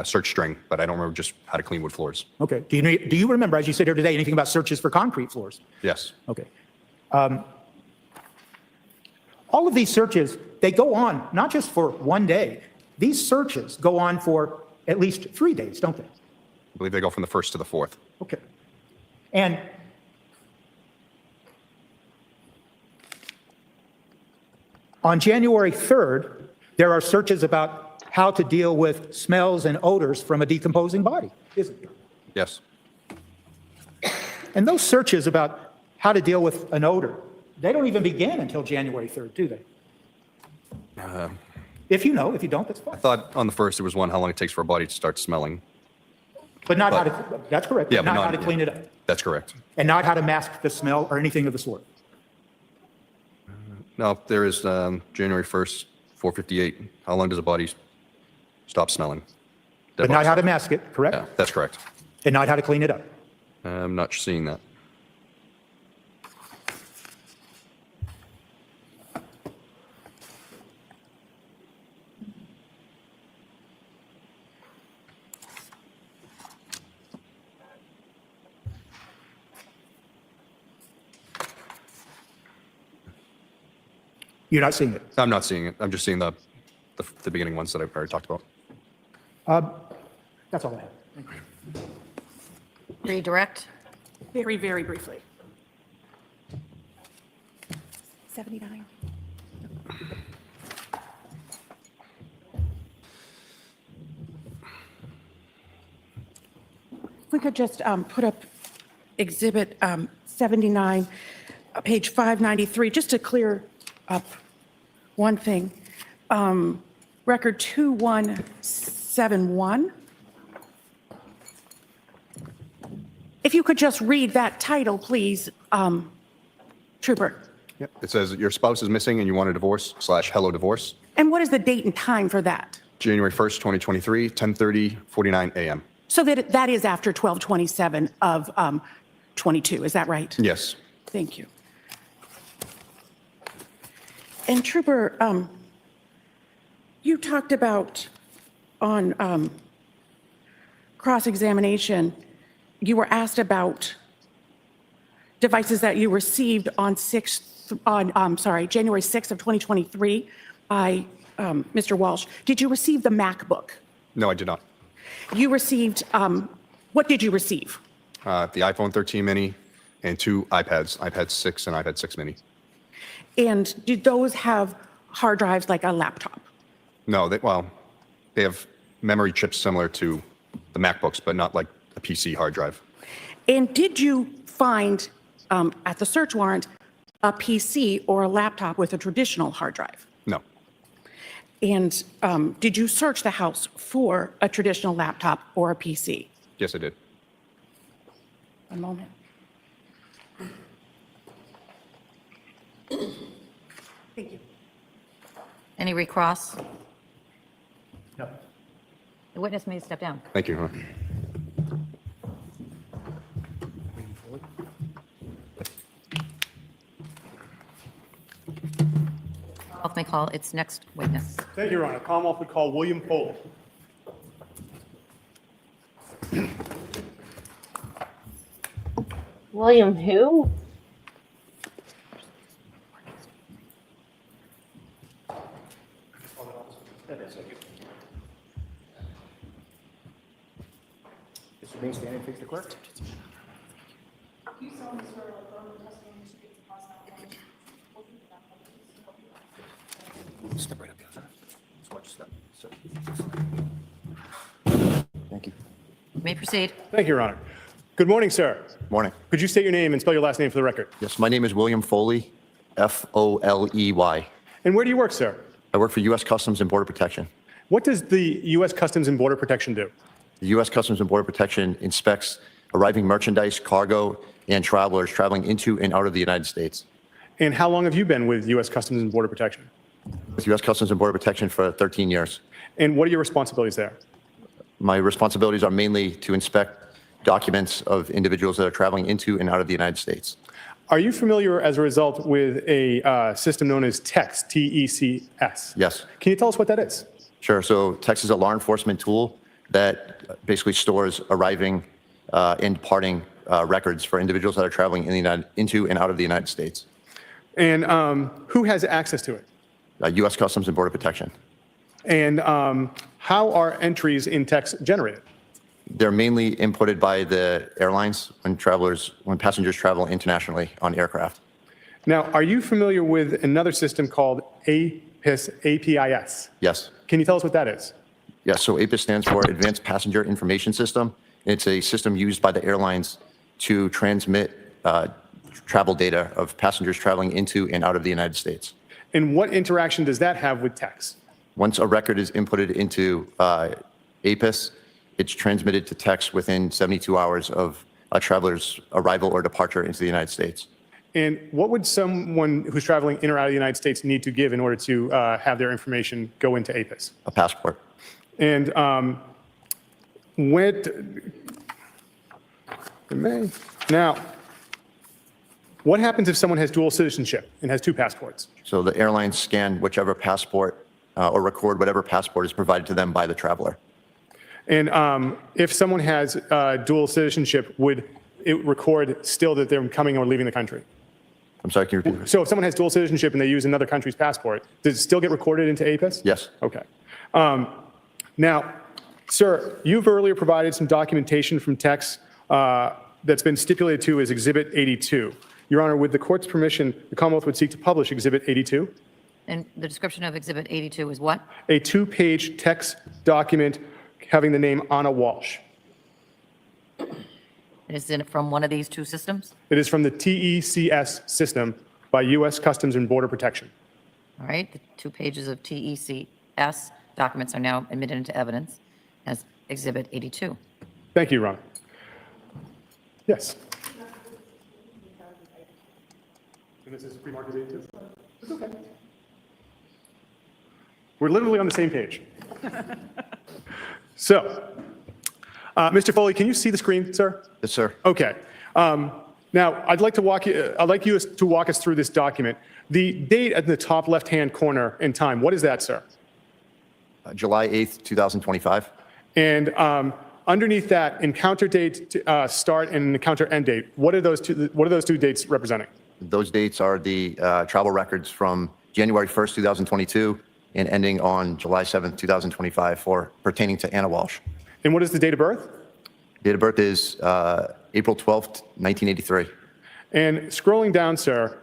search string, but I don't remember just how to clean wood floors. Okay. Do you remember, as you sit here today, anything about searches for concrete floors? Yes. Okay. All of these searches, they go on not just for one day. These searches go on for at least 3 days, don't they? I believe they go from the 1st to the 4th. Okay. And on January 3rd, there are searches about how to deal with smells and odors from a decomposing body, isn't there? Yes. And those searches about how to deal with an odor, they don't even begin until January 3rd, do they? If you know, if you don't, that's fine. I thought on the 1st there was one, how long it takes for a body to start smelling. But not how to, that's correct, Yeah, but but not how not- to clean it up. That's correct. And not how to mask the smell or anything of the sort. No, there is January 1st, 4:58. How long does a body stop smelling? But not how to mask it, correct? Yeah, that's correct. And not how to clean it up. I'm not seeing that. You're not seeing it. I'm not seeing it. I'm just seeing the beginning ones that I've already talked about. That's all I have. Thank you. Redirect? Very, very briefly. 79. If we could just put up Exhibit 79, page 593, just to clear up one thing. Record 2171. If you could just read that title, please, Trooper. Yep. It says your spouse is missing and you want a divorce / hello divorce. And what is the date and time for that? January 1st, 2023, 10:49 a.m. So that is after 12/27 of 22, is that right? Yes. Thank you. And Trooper, you talked about on cross-examination, you were asked about devices that you received on January 6th of 2023 by Mr. Walsh. Did you receive the MacBook? No, I did not. You received, what did you receive? The iPhone 13 mini and 2 iPads, iPad 6 and iPad 6 mini. And did those have hard drives like a laptop? No, they have memory chips similar to the MacBooks, but not like a PC hard drive. And did you find at the search warrant a PC or a laptop with a traditional hard drive? No. And did you search the house for a traditional laptop or a PC? Yes, I did. One moment. Thank you. Any recross? No. The witness may step down. Thank you. Huh? Commonwealth may call its next witness. Thank you, Your Honor. Commonwealth would call William Foley. William who? Mr. Bean, stand and face the clerk. Step right up here. Just watch step. Thank you. You may proceed. Thank you, Your Honor. Good morning, sir. Morning. Could you state your name and spell your last name for the record? Yes, my name is William Foley, Foley. And where do you work, sir? I work for U.S. Customs and Border Protection. What does the U.S. Customs and Border Protection do? The U.S. Customs and Border Protection inspects arriving merchandise, cargo, and travelers traveling into and out of the United States. And how long have you been with U.S. Customs and Border Protection? With U.S. Customs and Border Protection for 13 years. And what are your responsibilities there? My responsibilities are mainly to inspect documents of individuals that are traveling into and out of the United States. Are you familiar, as a result, with a system known as TEX, T-E-C-S? Yes. Can you tell us what that is? Sure. So TEX is a law enforcement tool that basically stores arriving and departing records for individuals that are traveling into and out of the United States. And who has access to it? U.S. Customs and Border Protection. And how are entries in TEX generated? They're mainly inputted by the airlines when passengers travel internationally on aircraft. Now, are you familiar with another system called APIS, APIS? Yes. Can you tell us what that is? Yes. So APIS stands for Advanced Passenger Information System. It's a system used by the airlines to transmit travel data of passengers traveling into and out of the United States. And what interaction does that have with TEX? Once a record is inputted into APIS, it's transmitted to text within 72 hours of a traveler's arrival or departure into the United States. And what would someone who's traveling in or out of the United States need to give in order to have their information go into APIS? A passport. And now, what happens if someone has dual citizenship and has two passports? So the airlines scan whichever passport or record whatever passport is provided to them by the traveler. And if someone has dual citizenship, would it record still that they're coming or leaving the country? I'm sorry, can you repeat? So if someone has dual citizenship and they use another country's passport, does it still get recorded into APIS? Yes. Okay. Now, sir, you've earlier provided some documentation from text that's been stipulated to as Exhibit 82. Your Honor, with the court's permission, the Commonwealth would seek to publish Exhibit 82. And the description of Exhibit 82 is what? A two-page text document having the name Ana Walshe. Is it from one of these two systems? It is from the TECS system by U.S. Customs and Border Protection. All right, the 2 pages of TECS documents are now admitted into evidence as Exhibit 82. Thank you, Your Honor. Yes. And this is pre-marked as 82? It's okay. We're literally on the same page. So, Mr. Foley, can you see the screen, sir? Yes, sir. Okay. Now, I'd like you to walk us through this document. The date at the top left-hand corner in time, what is that, sir? July 8th, 2025. And underneath that, encounter date start and encounter end date. What are those two dates representing? Those dates are the travel records from January 1st, 2022 and ending on July 7th, 2025 for pertaining to Ana Walshe. And what is the date of birth? Date of birth is April 12th, 1983. And scrolling down, sir,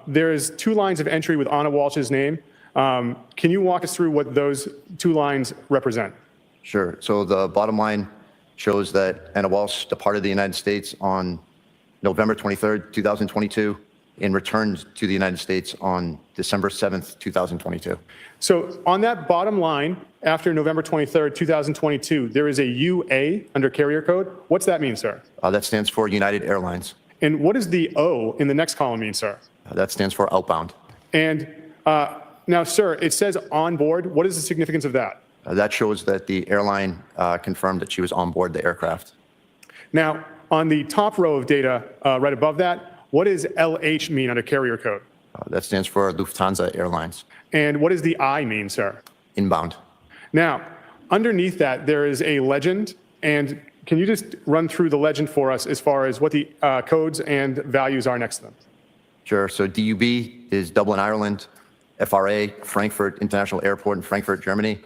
there's 2 lines of entry with Ana Walshe's name. Can you walk us through what those 2 lines represent? Sure. So the bottom line shows that Ana Walshe departed the United States on November 23rd, 2022, and returned to the United States on December 7th, 2022. So on that bottom line, after November 23rd, 2022, there is a UA under carrier code. What's that mean, sir? That stands for United Airlines. And what does the O in the next column mean, sir? That stands for outbound. And now, sir, it says on board. What is the significance of that? That shows that the airline confirmed that she was on board the aircraft. Now, on the top row of data, right above that, what does LH mean under carrier code? That stands for Lufthansa Airlines. And what does the I mean, sir? Inbound. Now, underneath that, there is a legend. And can you just run through the legend for us as far as what the codes and values are next to them? Sure. So DUB is Dublin, Ireland. FRA, Frankfurt International Airport in Frankfurt, Germany.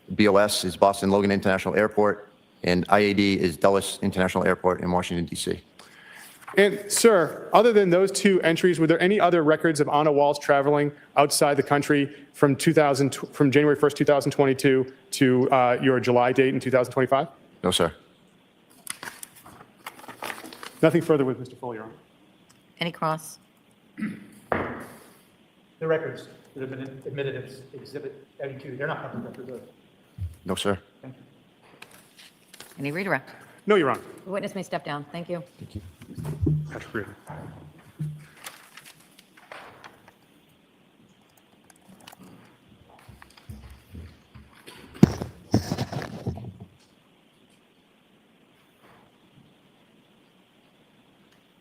BOS is Boston Logan International Airport. And IAD is Dulles International Airport in Washington, D.C. And, sir, other than those 2 entries, were there any other records of Ana Walshe traveling outside the country from January 1st, 2022 to your July date in 2025? No, sir. Nothing further with Mr. Foley, Your Honor. Any cross? The records that have been admitted as Exhibit 82, they're not public records, are they? No, sir. Any redirect? No, Your Honor. The witness may step down. Thank you. Thank you. Patrick Reardon.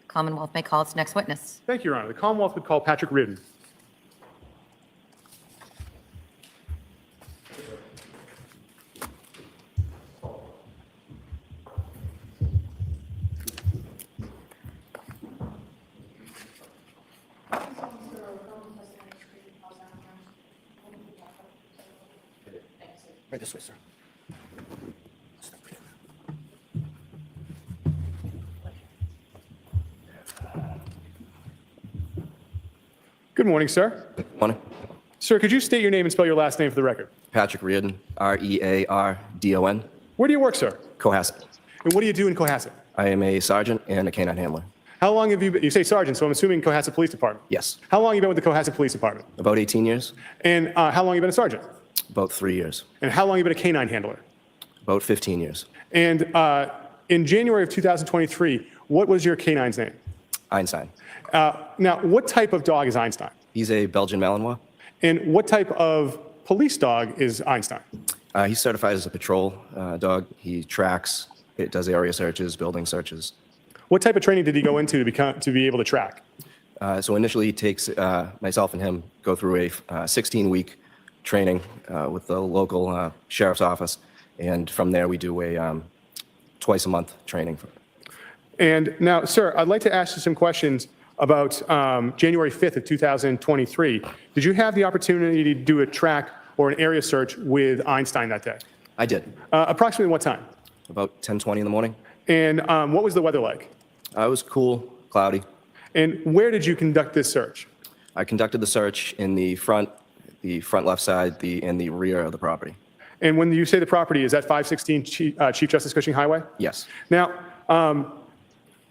Commonwealth may call its next witness. Thank you, Your Honor. The Commonwealth would call Patrick Reardon. Right this way, sir. Good morning, sir. Morning. Sir, could you state your name and spell your last name for the record? Patrick Reardon, Reardon. Where do you work, sir? Cohasset. And what do you do in Cohasset? I am a sergeant and a canine handler. How long have you been? You say sergeant, so I'm assuming Cohasset Police Department. Yes. How long have you been with the Cohasset Police Department? About 18 years. And how long have you been a sergeant? About 3 years. And how long have you been a canine handler? About 15 years. And in January of 2023, what was your canine's name? Einstein. Now, what type of dog is Einstein? He's a Belgian Malinois. And what type of police dog is Einstein? He's certified as a patrol dog. He tracks, it does area searches, building searches. What type of training did he go into to be able to track? So initially, he takes myself and him go through a 16-week training with the local sheriff's office, and from there we do a twice-a-month training. And now, sir, I'd like to ask you some questions about January 5th of 2023. Did you have the opportunity to do a track or an area search with Einstein that day? I did. Approximately what time? About 10:20 in the morning. And what was the weather like? It was cool, cloudy. And where did you conduct this search? I conducted the search in the front left side, and the rear of the property. And when you say the property, is that 516 Chief Justice Cushing Highway? Yes. Now,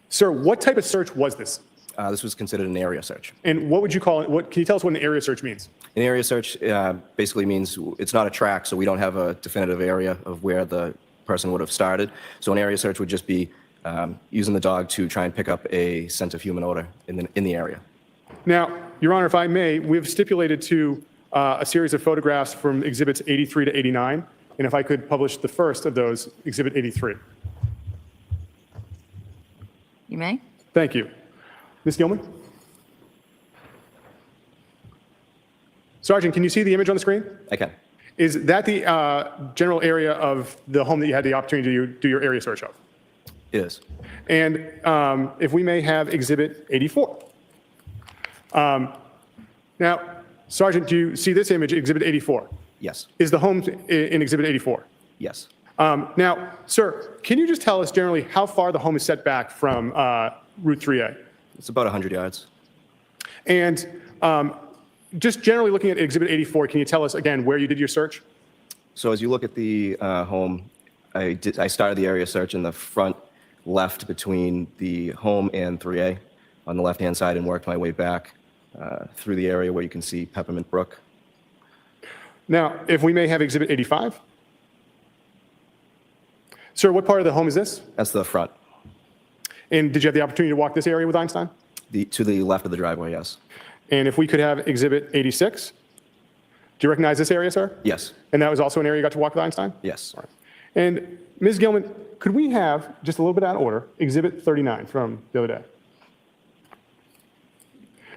sir, what type of search was this? This was considered an area search. And what would you call it? Can you tell us what an area search means? An area search basically means it's not a track, so we don't have a definitive area of where the person would have started. So an area search would just be using the dog to try and pick up a scent of human odor in the area. Now, Your Honor, if I may, we've stipulated to a series of photographs from exhibits 83 to 89, and if I could publish the first of those, exhibit 83. You may. Thank you. Ms. Gilman? Sergeant, can you see the image on the screen? I can. Is that the general area of the home that you had the opportunity to do your area search of? It is. And if we may have exhibit 84. Now, Sergeant, do you see this image, exhibit 84? Yes. Is the home in exhibit 84? Yes. Now, sir, can you just tell us generally how far the home is set back from Route 3A? It's about 100 yards. And just generally looking at exhibit 84, can you tell us again where you did your search? So as you look at the home, I started the area search in the front left between the home and 3A on the left-hand side and worked my way back through the area where you can see Peppermint Brook. Now, if we may have exhibit 85. Sir, what part of the home is this? That's the front. And did you have the opportunity to walk this area with Einstein? To the left of the driveway, yes. And if we could have exhibit 86. Do you recognize this area, sir? Yes. And that was also an area you got to walk with Einstein? Yes. And Ms. Gilman, could we have, just a little bit out of order, exhibit 39 from the other day?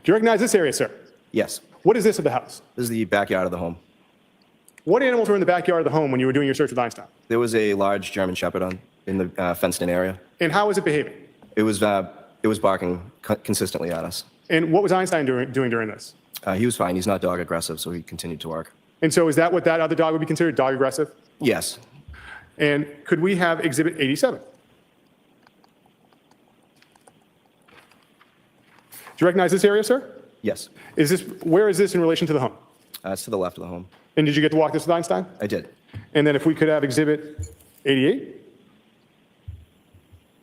Do you recognize this area, sir? Yes. What is this of the house? This is the backyard of the home. What animals were in the backyard of the home when you were doing your search with Einstein? There was a large German Shepherd in the fenced-in area. And how was it behaving? It was barking consistently at us. And what was Einstein doing during this? He was fine. He's not dog aggressive, so he continued to work. And so is that what that other dog would be considered, dog aggressive? Yes. And could we have exhibit 87? Do you recognize this area, sir? Yes. Where is this in relation to the home? It's to the left of the home. And did you get to walk this with Einstein? I did. And then if we could have exhibit 88?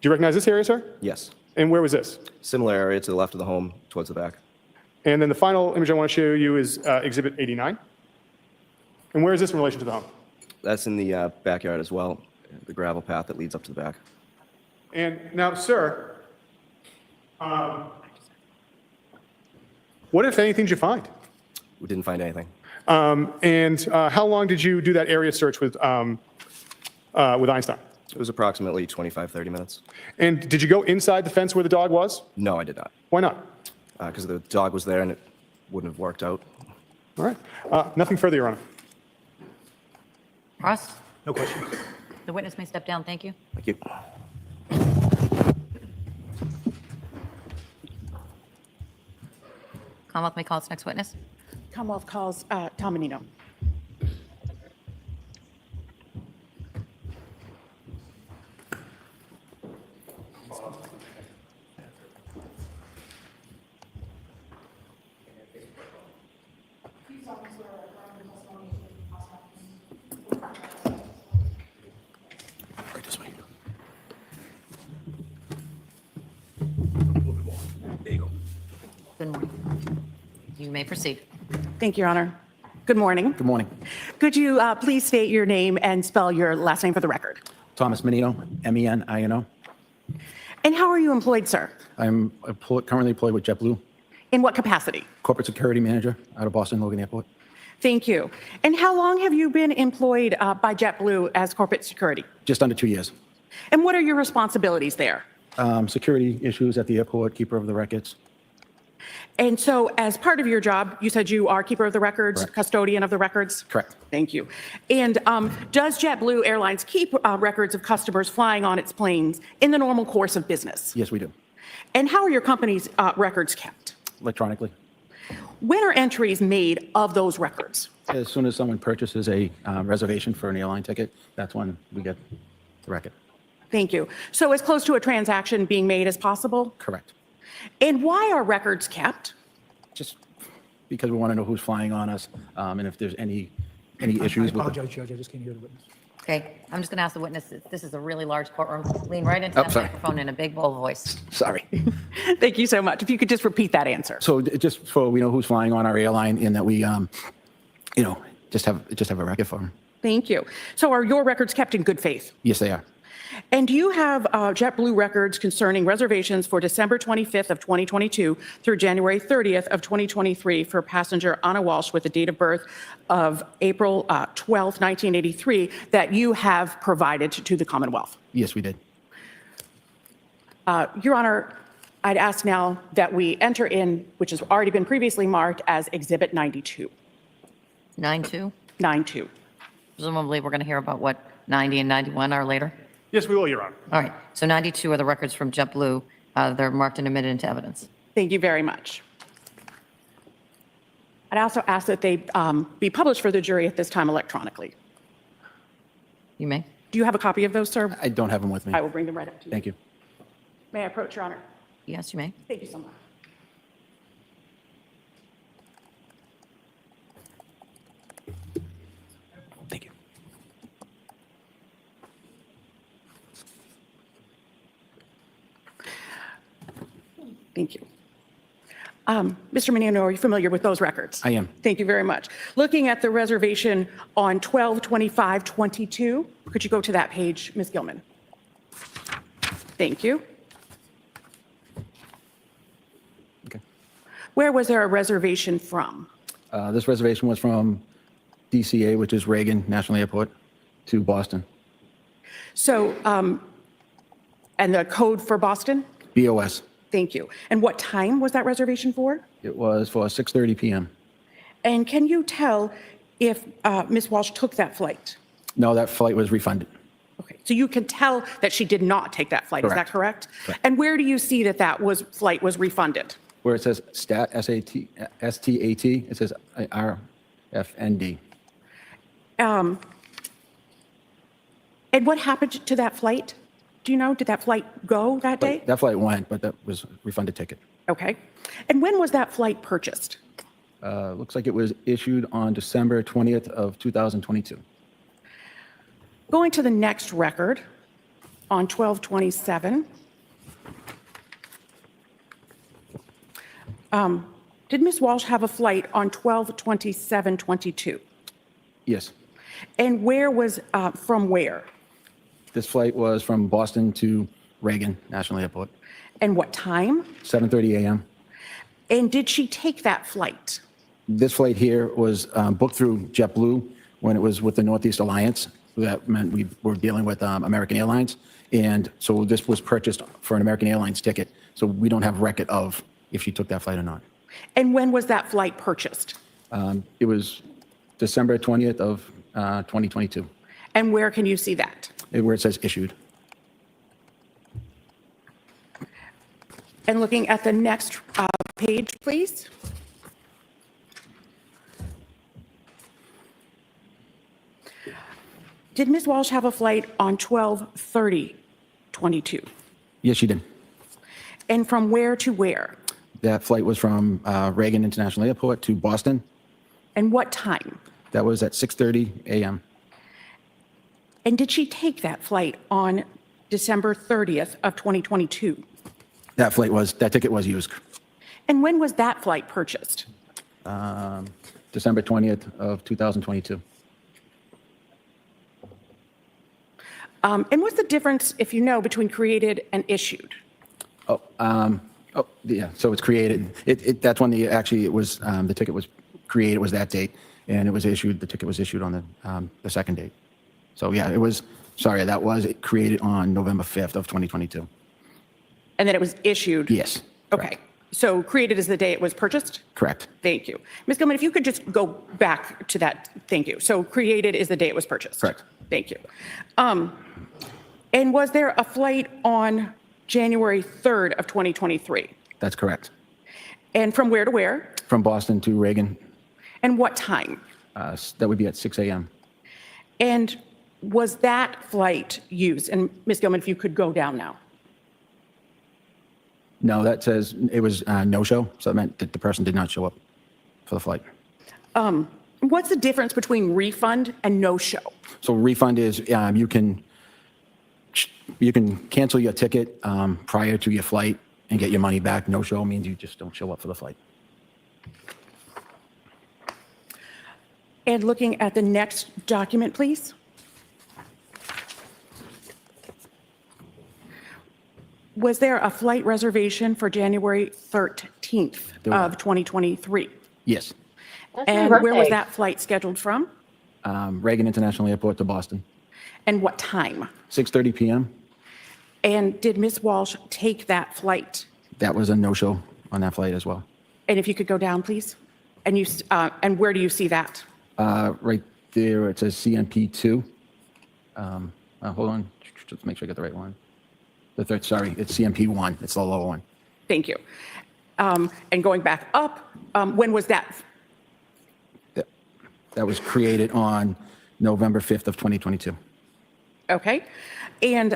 Do you recognize this area, sir? Yes. And where was this? Similar area to the left of the home, towards the back. And then the final image I want to show you is exhibit 89. And where is this in relation to the home? That's in the backyard as well, the gravel path that leads up to the back. And now, sir, what, if anything, did you find? We didn't find anything. And how long did you do that area search with Einstein? It was approximately 25, 30 minutes. And did you go inside the fence where the dog was? No, I did not. Why not? Because the dog was there and it wouldn't have worked out. All right. Nothing further, Your Honor. Ross? No questions. The witness may step down. Thank you. Thank you. Commonwealth may call its next witness. Commonwealth calls Tom Menino. Good morning. You may proceed. Thank you, Your Honor. Good morning. Good morning. Could you please state your name and spell your last name for the record? Thomas Menino, M-E-N-I-N-O. And how are you employed, sir? I'm currently employed with JetBlue, In what capacity? corporate security manager out of Boston Logan Airport. Thank you. And how long have you been employed by JetBlue as corporate security? Just under 2 years. And what are your responsibilities there? Security issues at the airport, keeper of the records. And so as part of your job, you said you are keeper of the records, Correct. custodian of the records? Correct. Thank you. And does JetBlue Airlines keep records of customers flying on its planes in the normal course of business? Yes, we do. And how are your company's records kept? Electronically. When are entries made of those records? As soon as someone purchases a reservation for an airline ticket, that's when we get the record. Thank you. So as close to a transaction being made as possible? Correct. And why are records kept? Just because we want to know who's flying on us, and if there's any issues with I it. apologize, Judge, I just can't hear the witness. Okay, I'm just going to ask the witness, this is a really large courtroom. Lean right into that sorry. microphone in a big, bold voice. Sorry. Thank you so much. If you could just repeat that answer. So just so we know who's flying on our airline and that we, just have a record for them. Thank you. So are your records kept in good faith? Yes, they are. And do you have JetBlue records concerning reservations for December 25th of 2022 through January 30th of 2023 for passenger Ana Walshe with a date of birth of April 12th, 1983 that you have provided to the Commonwealth? Yes, we did. Your Honor, I'd ask now that we enter in, which has already been previously marked as Exhibit 92. 9-2? 9-2. Presumably, we're going to hear about what 90 and 91 are later? Yes, we will, Your Honor. All right, so 92 are the records from JetBlue. They're marked and admitted into evidence. Thank you very much. I'd also ask that they be published for the jury at this time electronically. You may. Do you have a copy of those, sir? I don't have them with me. I will bring them right up to you. Thank you. May I approach, Your Honor? Yes, you may. Thank you so much. Thank you. Thank you. Mr. Menino, are you familiar with those records? I am. Thank you very much. Looking at the reservation on 12/25/22, could you go to that page, Ms. Gilman? Thank you. Okay. Where was there a reservation from? This reservation was from DCA, which is Reagan National Airport, to Boston. So, and the code for Boston? BOS. Thank you. And what time was that reservation for? It was for 6:30 p.m. And can you tell if Ms. Walsh took that flight? No, that flight was refunded. Okay, so you can tell that she did not take that flight, is that correct? Correct. And where do you see that flight was refunded? Where it says STAT, S-T-A-T, it says RFND. And what happened to that flight? Do you know, did that flight go that day? That flight went, but that was a refunded ticket. Okay. And when was that flight purchased? Looks like it was issued on December 20th of 2022. Going to the next record on 12/27. Did Ms. Walsh have a flight on 12/27/22? Yes. And where was, from where? This flight was from Boston to Reagan National Airport, And what time? 7:30 a.m. And did she take that flight? This flight here was booked through JetBlue when it was with the Northeast Alliance. That meant we were dealing with American Airlines. And so this was purchased for an American Airlines ticket. So we don't have record of if she took that flight or not. And when was that flight purchased? It was December 20th of 2022, And where can you see that? where it says issued. And looking at the next page, please. Did Ms. Walsh have a flight on 12/30/22? Yes, she did. And from where to where? That flight was from Reagan International Airport to Boston. And what time? That was at 6:30 a.m. And did she take that flight on December 30th of 2022? That ticket was used. And when was that flight purchased? December 20th of 2022. And what's the difference, if you know, between created and issued? Yeah, so it's created. That's when it was, the ticket was created, was that date, and it was issued, the ticket was issued on the second date. So yeah, that was created on November 5th of 2022. And then it was issued? Yes. Okay. So created is the day it was purchased? Correct. Thank you. Ms. Gilman, if you could just go back to that, thank you. So created is the day it was purchased? Correct. Thank you. And was there a flight on January 3rd of 2023? That's correct. And from where to where? From Boston to Reagan, And what time? that would be at 6 a.m. And was that flight used? And Ms. Gilman, if you could go down now. No, that says it was no-show, so it meant that the person did not show up for the flight. What's the difference between refund and no-show? So refund is you can cancel your ticket prior to your flight and get your money back. No-show means you just don't show up for the flight. And looking at the next document, please. Was there a flight reservation for January 13th of 2023? Yes. That's my And where was birthday. that flight scheduled from? Reagan International Airport to Boston, And what time? 6:30 p.m. And did Ms. Walsh take that flight? That was a no-show on that flight as well. And if you could go down, please. And where do you see that? Right there, it says CMP2. Hold on, just make sure I get the right one. The third, sorry, it's CMP1. It's the lower one. Thank you. And going back up, when was that? That was created on November 5th of 2022. Okay. And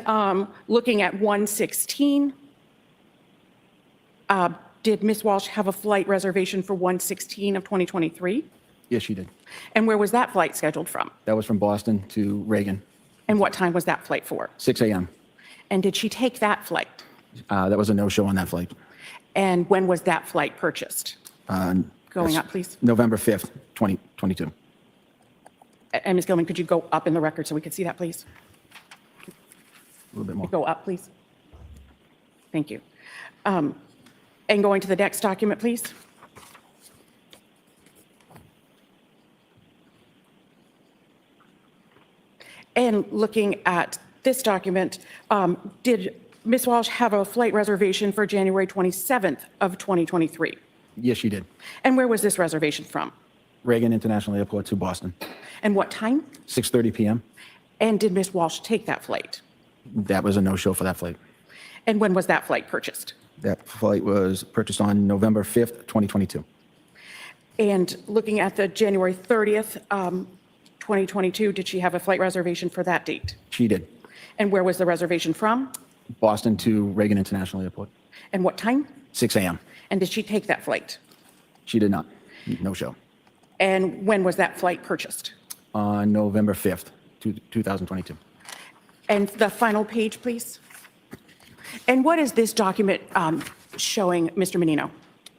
looking at 116, did Ms. Walsh have a flight reservation for 116 of 2023? Yes, she did. And where was that flight scheduled from? That was from Boston to Reagan, And what time was that flight for? 6 a.m. And did she take that flight? That was a no-show on that flight. And when was that flight purchased? Going up, please. November 5th, 2022. And Ms. Gilman, could you go up in the record so we could see that, please? A little bit more. Go up, please. Thank you. And going to the next document, please. And looking at this document, did Ms. Walsh have a flight reservation for January 27th of 2023? Yes, she did. And where was this reservation from? Reagan International Airport to Boston, And what time? 6:30 p.m. And did Ms. Walsh take that flight? That was a no-show for that flight. And when was that flight purchased? That flight was purchased on November 5th, 2022. And looking at the January 30th, 2022, did she have a flight reservation for that date? She did. And where was the reservation from? Boston to Reagan International Airport, And what time? 6 a.m. And did she take that flight? She did not. No-show. And when was that flight purchased? On November 5th, 2022. And the final page, please. And what is this document showing, Mr. Menino?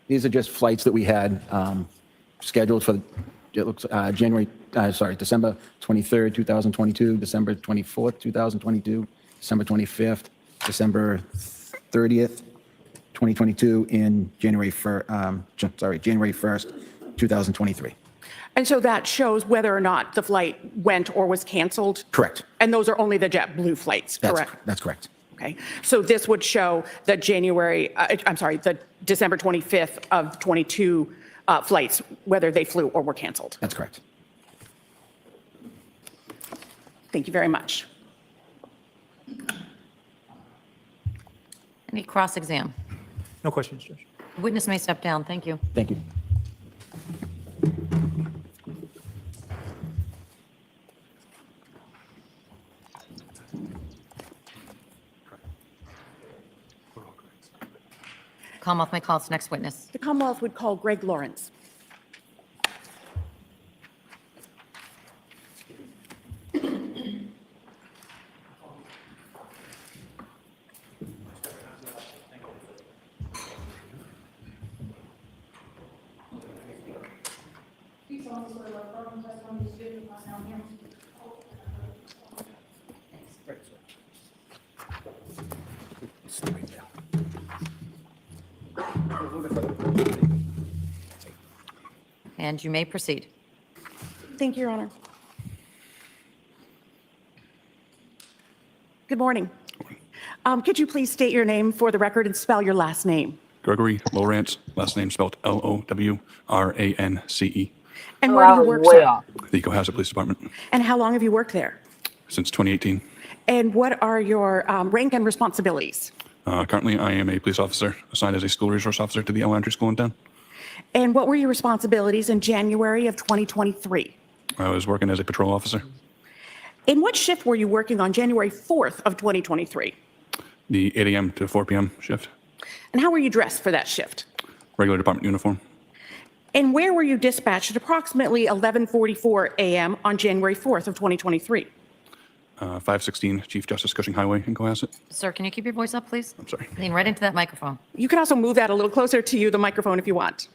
These are just flights that we had scheduled for, it looks, December 23rd, 2022, December 24th, 2022, December 25th, December 30th, 2022, and January 1st, 2023. And so that shows whether or not the flight went or was canceled? Correct. And those are only the JetBlue flights, correct? That's correct. Okay. So this would show the the December 25th of 22 flights, whether they flew or were canceled. That's correct. Thank you very much. Any cross-exam? No questions, Judge. Witness may step down. Thank you. Thank you. Commonwealth may call its next witness. The Commonwealth would call Greg Lawrence. and you may proceed. Thank you, Your Honor. Good morning. Could you please state your name for the record and spell your last name? Gregory Lowrance, last name spelled Lowrance. And where do you work, way sir? off. The Cohasset Police Department, And how long have you worked there? since 2018. And what are your rank and responsibilities? Currently, I am a police officer assigned as a school resource officer to the elementary school in town. And what were your responsibilities in January of 2023? I was working as a patrol officer. In what shift were you working on January 4th of 2023? The 8 a.m. to 4 p.m. shift, And how were you dressed for that shift? regular department uniform. And where were you dispatched at approximately 11:44 a.m. on January 4th of 2023? 516 Chief Justice Cushing Highway in Cohasset. Sir, can you keep your voice up, please? I'm sorry. Lean right into that microphone. You can also move that a little closer to you, the microphone, if you want.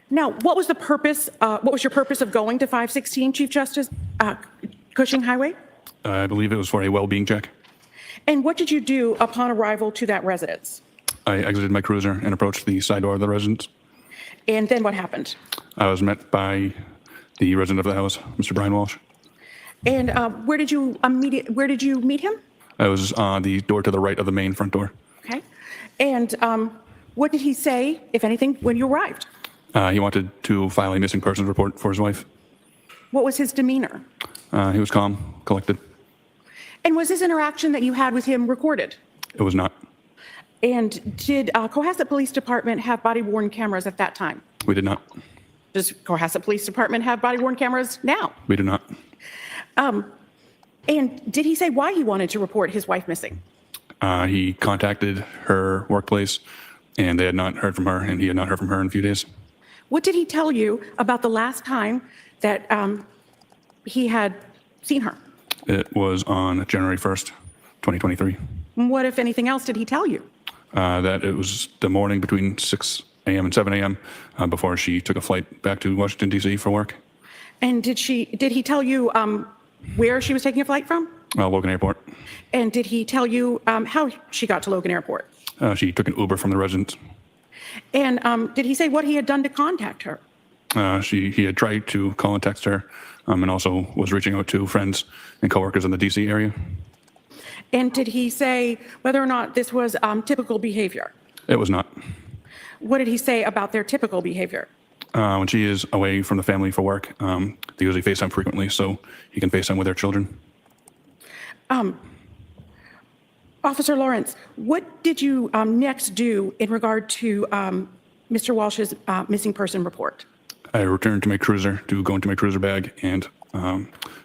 Now, what was your purpose of going to 516 Chief Justice Cushing Highway? I believe it was for a well-being check. And what did you do upon arrival to that residence? I exited my cruiser and approached the side door of the residence. And then what happened? I was met by the resident of the house, Mr. Brian Walshe. And where did you meet him? I was on the door to the right of the main front door. Okay. And what did he say, if anything, when you arrived? He wanted to file a missing persons report for his wife. What was his demeanor? He was calm, collected. And was this interaction that you had with him recorded? It was not. And did Cohasset Police Department have body-worn cameras at that time? We did not. Does Cohasset Police Department have body-worn cameras now? We do not. And did he say why he wanted to report his wife missing? He contacted her workplace, and they had not heard from her, and he had not heard from her in a few days. What did he tell you about the last time that he had seen her? It was on January 1st, 2023. What, if anything else, did he tell you? That it was the morning between 6 a.m. and 7 a.m. Before she took a flight back to Washington, D.C. for work. And did he tell you where she was taking a flight from? Logan Airport. And did he tell you how she got to Logan Airport? She took an Uber from the residence. And did he say what he had done to contact her? He had tried to call and text her, and also was reaching out to friends and coworkers in the D.C. area. And did he say whether or not this was typical behavior? It was not. What did he say about their typical behavior? When she is away from the family for work, they usually FaceTime frequently, so he can FaceTime with their children. Officer Lawrence, what did you next do in regard to Mr. Walsh's missing person report? I returned to my cruiser to go into my cruiser bag and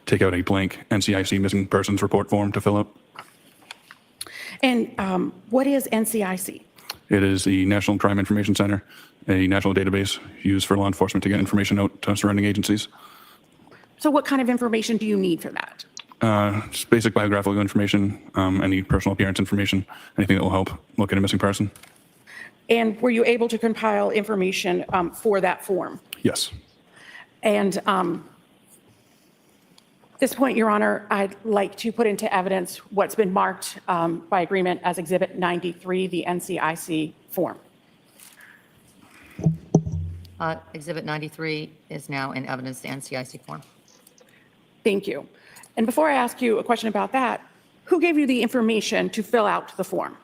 take out a blank NCIC missing persons report form to fill out. And what is NCIC? It is the National Crime Information Center, a national database used for law enforcement to get information out to surrounding agencies. So what kind of information do you need for that? Just basic biographical information, any personal appearance information, anything that will help locate a missing person. And were you able to compile information for that form? Yes. And at this point, Your Honor, I'd like to put into evidence what's been marked by agreement as Exhibit 93, the NCIC form. Exhibit 93 is now in evidence, the NCIC form. Thank you. And before I ask you a question about that, who gave you the information to fill out the form?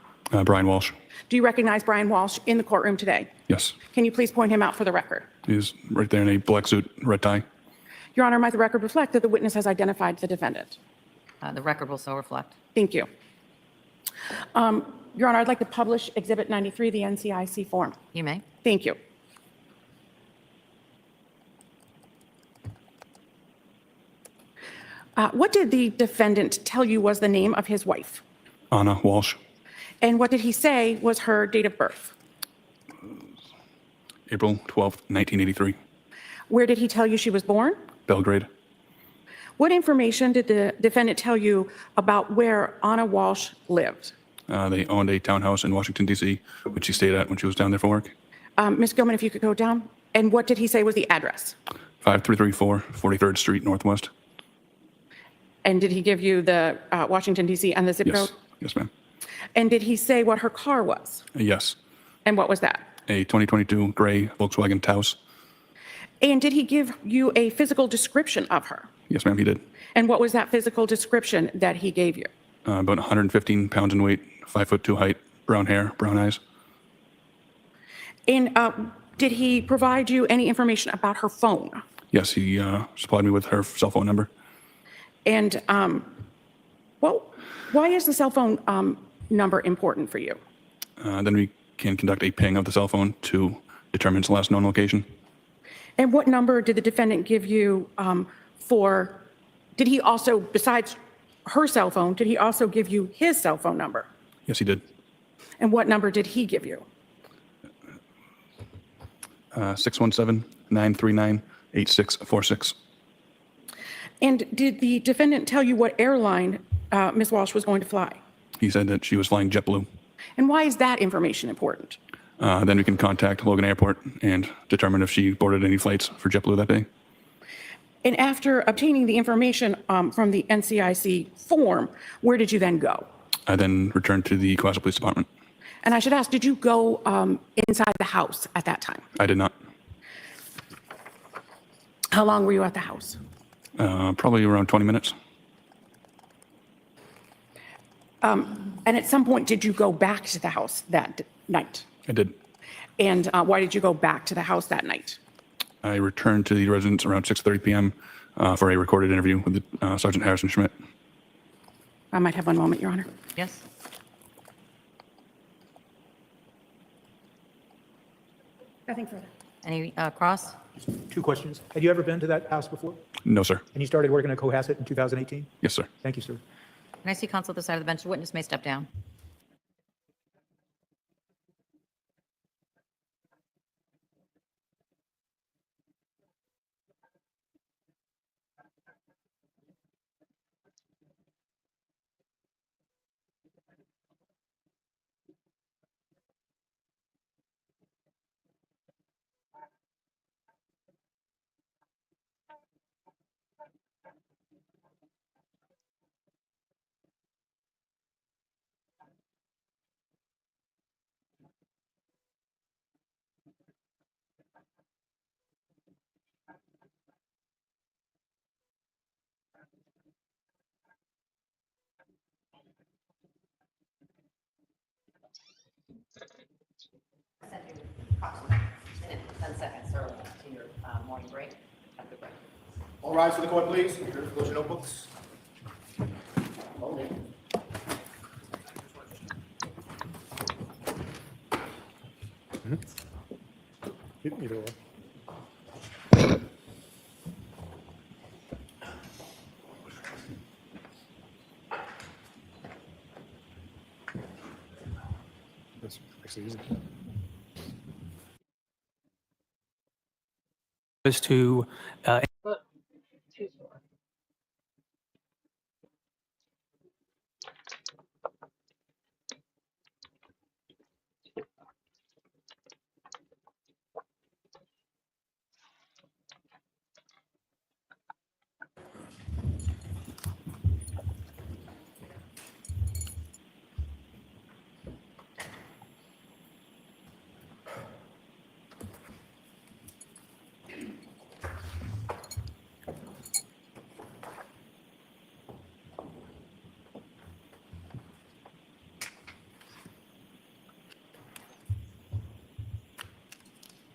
Brian Walshe. Do you recognize Brian Walshe in the courtroom today? Yes. Can you please point him out for the record? He's right there in a black suit, red tie. Your Honor, might the record reflect that the witness has identified the defendant? The record will so reflect. Thank you. Your Honor, I'd like to publish Exhibit 93, the NCIC form. You may. Thank you. What did the defendant tell you was the name of his wife? Ana Walshe. And what did he say was her date of birth? April 12th, 1983. Where did he tell you she was born? Belgrade. What information did the defendant tell you about where Ana Walshe lived? They owned a townhouse in Washington, D.C., which she stayed at when she was down there for work. Ms. Gilman, if you could go down. And what did he say was the address? 5334 43rd Street Northwest. And did he give you the Washington, D.C. and the zip Yes. code? Yes, ma'am. And did he say what her car was? Yes. And what was that? a 2022 gray Volkswagen Taos. And did he give you a physical description of her? Yes, ma'am, he did. And what was that physical description that he gave you? About 115 pounds in weight, 5'2" height, brown hair, brown eyes. And did he provide you any information about her phone? Yes, he supplied me with her cell phone number. And well, why is the cell phone number important for you? Then we can conduct a ping of the cell phone to determine its last known location. And what number did the defendant give you did he also, besides her cell phone, did he also give you his cell phone number? Yes, he did. And what number did he give you? 617-939-8646. And did the defendant tell you what airline Ms. Walsh was going to fly? He said that she was flying JetBlue. And why is that information important? Then we can contact Logan Airport and determine if she boarded any flights for JetBlue that day. And after obtaining the information from the NCIC form, where did you then go? I then returned to the Cohasset Police Department. And I should ask, did you go inside the house at that time? I did not. How long were you at the house? Probably around 20 minutes. And at some point, did you go back to the house that night? I did. And why did you go back to the house that night? I returned to the residence around 6:30 p.m. For a recorded interview with Sergeant Harrison Schmidt. I might have one moment, Your Honor. Yes? Nothing further. Any cross? Two questions. Had you ever been to that house before? No, sir. And you started working at Cohasset in 2018? Yes, sir. Thank you, sir. Can I see counsel at the side of the bench? The witness may step down. I sent you approximately 10 seconds early to your morning break. Have a good break. All rise for the court, please. Close your notebooks. Either way. That's actually easy. To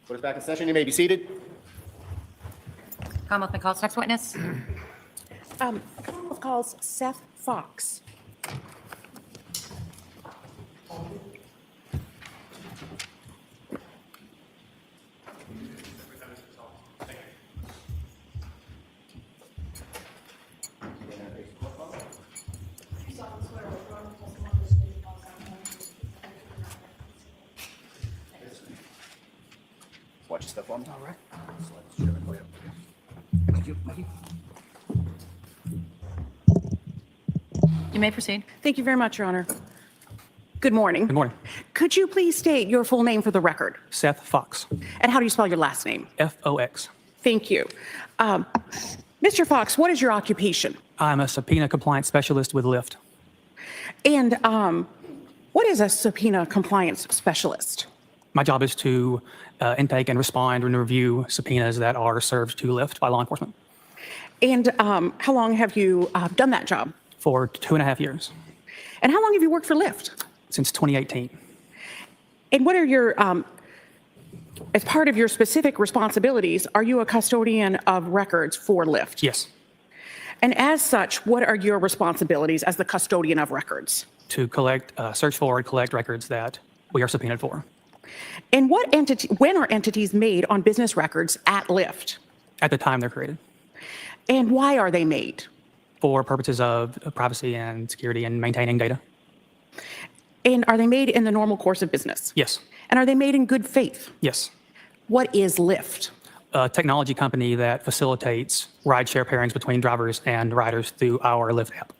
Court is back in session. You may be seated. Commonwealth may call its next witness. Commonwealth calls Seth Fox. Watch your step on. All right. You may proceed. Thank you very much, Your Honor. Good morning. Good morning. Could you please state your full name for the record? Seth Fox, And how do you spell your last name? Fox. Thank you. Mr. Fox, what is your occupation? I'm a subpoena compliance specialist with Lyft. And what is a subpoena compliance specialist? My job is to intake and respond and review subpoenas that are served to Lyft by law enforcement. And how long have you done that job? For 2.5 years. And how long have you worked for Lyft? Since 2018. And what are your, as part of your specific responsibilities, are you a custodian of records for Lyft? Yes. And as such, what are your responsibilities as the custodian of records? To collect, search for and collect records that we are subpoenaed for. And what entity, when are entities made on business records at Lyft? At the time they're created. And why are they made? For purposes of privacy and security and maintaining data. And are they made in the normal course of business? Yes. And are they made in good faith? Yes. What is Lyft? A technology company that facilitates rideshare pairings between drivers and riders through our Lyft app.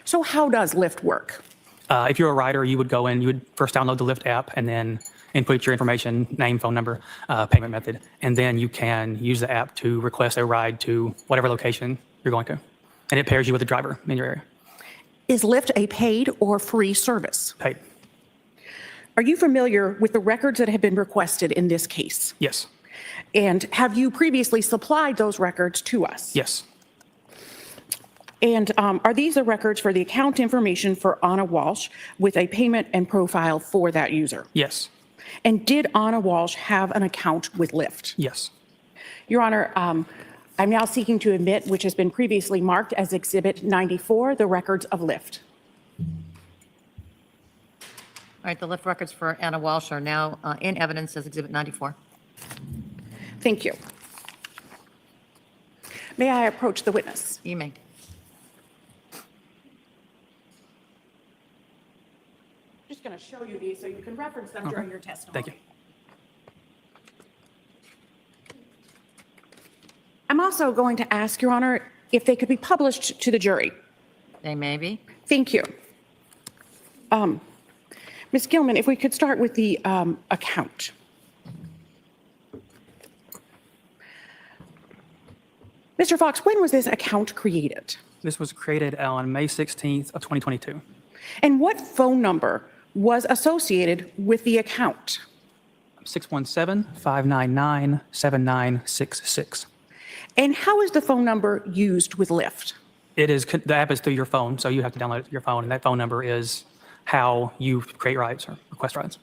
So how does Lyft work? If you're a rider, you would go in, you would first download the Lyft app and then input your information, name, phone number, payment method, and then you can use the app to request a ride to whatever location you're going to. And it pairs you with a driver in your area. Is Lyft a paid or free service? Paid. Are you familiar with the records that have been requested in this case? Yes. And have you previously supplied those records to us? Yes. And are these the records for the account information for Ana Walshe with a payment and profile for that user? Yes. And did Ana Walshe have an account with Lyft? Yes. Your Honor, I'm now seeking to admit, which has been previously marked as Exhibit 94, the records of Lyft. All right, the Lyft records for Ana Walshe are now in evidence as Exhibit 94. Thank you. May I approach the witness? You may. Just going to show you these so you can reference them during your testimony. Thank you. I'm also going to ask, Your Honor, if they could be published to the jury. They may be. Thank you. Ms. Gilman, if we could start with the account. Mr. Fox, when was this account created? This was created on May 16th of 2022. And what phone number was associated with the account? 617-599-7966. And how is the phone number used with Lyft? The app is through your phone, so you have to download it to your phone, and that phone number is how you create rides or request rides.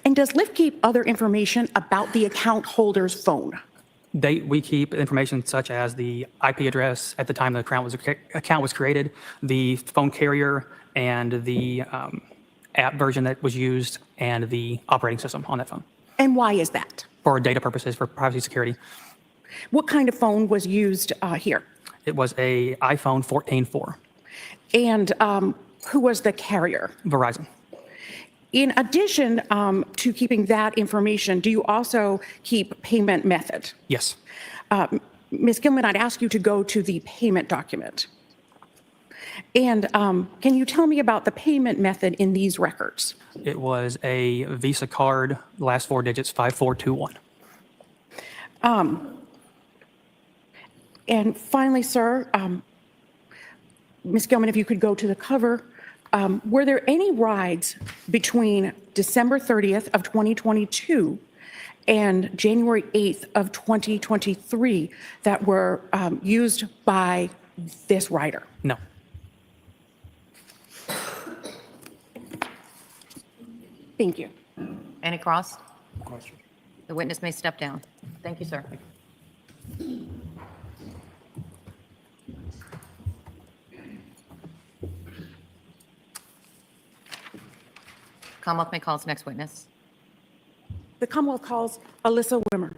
And does Lyft keep other information about the account holder's phone? We keep information such as the IP address at the time the account was created, the phone carrier, and the app version that was used, and the operating system on that phone. And why is that? For data purposes, for privacy security. What kind of phone was used here? It was a iPhone 14.4. And who was the carrier? Verizon. In addition to keeping that information, do you also keep payment method? Yes. Ms. Gilman, I'd ask you to go to the payment document. And can you tell me about the payment method in these records? It was a Visa card, last four digits, 5421. And finally, sir, Ms. Gilman, if you could go to the cover. Were there any rides between December 30th of 2022 and January 8th of 2023 that were used by this rider? No. Thank you. Any cross? Question. The witness may step down. Thank you, sir. Commonwealth may call its next witness. The Commonwealth calls Alyssa Wimmer.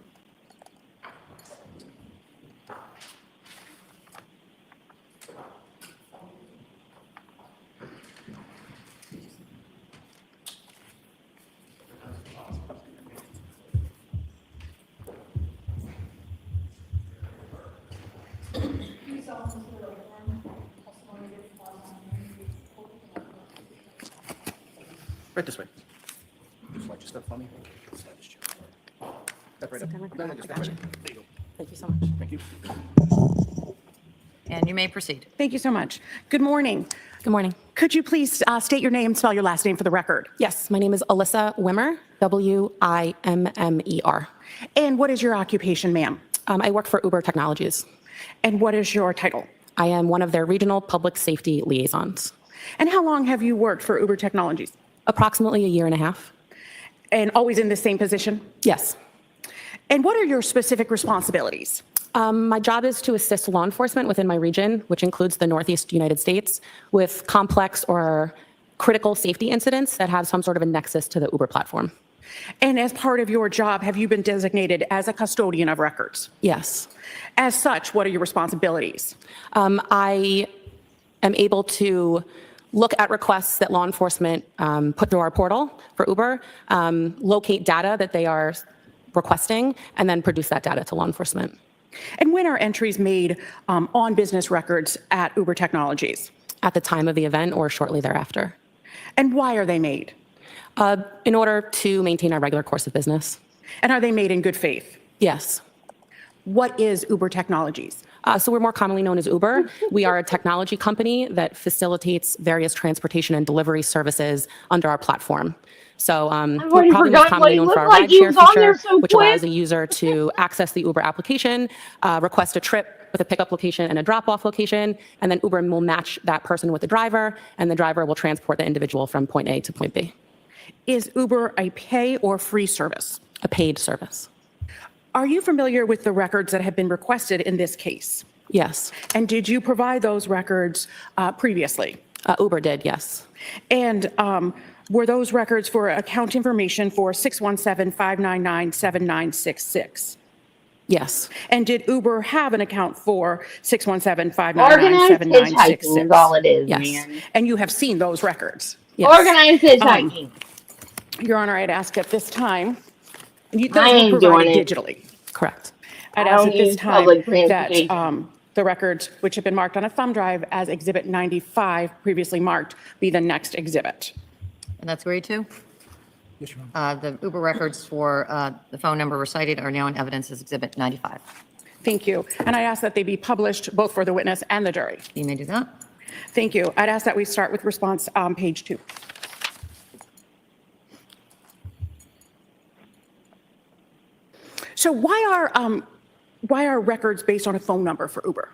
Right this way. Just watch your stuff for me. Step right up. No, just that way. There you go. Thank you so much. Thank you. And you may proceed. Thank you so much. Good morning. Good morning. Could you please state your name and spell your last name for the record? Yes, my name is Alyssa Wimmer. Wimmer. And what is your occupation, ma'am? I work for Uber Technologies. And what is your title? I am one of their regional public safety liaisons. And how long have you worked for Uber Technologies? Approximately a year and a half. And always in the same position? Yes. And what are your specific responsibilities? My job is to assist law enforcement within my region, which includes the Northeast United States, with complex or critical safety incidents that have some sort of a nexus to the Uber platform. And as part of your job, have you been designated as a custodian of records? Yes. As such, what are your responsibilities? I am able to look at requests that law enforcement put through our portal for Uber, locate data that they are requesting, and then produce that data to law enforcement. And when are entries made on business records at Uber Technologies? At the time of the event or shortly thereafter. And why are they made? In order to maintain our regular course of business. And are they made in good faith? Yes. What is Uber Technologies? So we're more commonly known as Uber. We are a technology company that facilitates various transportation and delivery services under our platform. So we're probably most commonly known for our rideshare feature, which allows a user to access the Uber application, request a trip with a pickup location and a drop-off location, and then Uber will match that person with the driver, and the driver will transport the individual from point A to point B. Is Uber a pay or free service? A paid service. Are you familiar with the records that have been requested in this case? Yes. And did you provide those records previously? Uber did, yes. And were those records for account information for 617-599-7966? Yes. And did Uber have an account for 617-599-7966? Organized hitchhiking is all it is, Yes. man. And you have seen those records? Yes. Organized hitchhiking. Your Honor, I'd ask at this time, I those ain't were doing provided it. digitally. Correct. I'd I ask don't at this use time public that transportation. the records, which have been marked on a thumb drive as Exhibit 95, previously marked, be the next exhibit. And that's agreed to? The Uber records for the phone number recited are now in evidence as Exhibit 95. Thank you. And I ask that they be published both for the witness and the jury. You may do that. Thank you. I'd ask that we start with response on page 2. So why are records based on a phone number for Uber?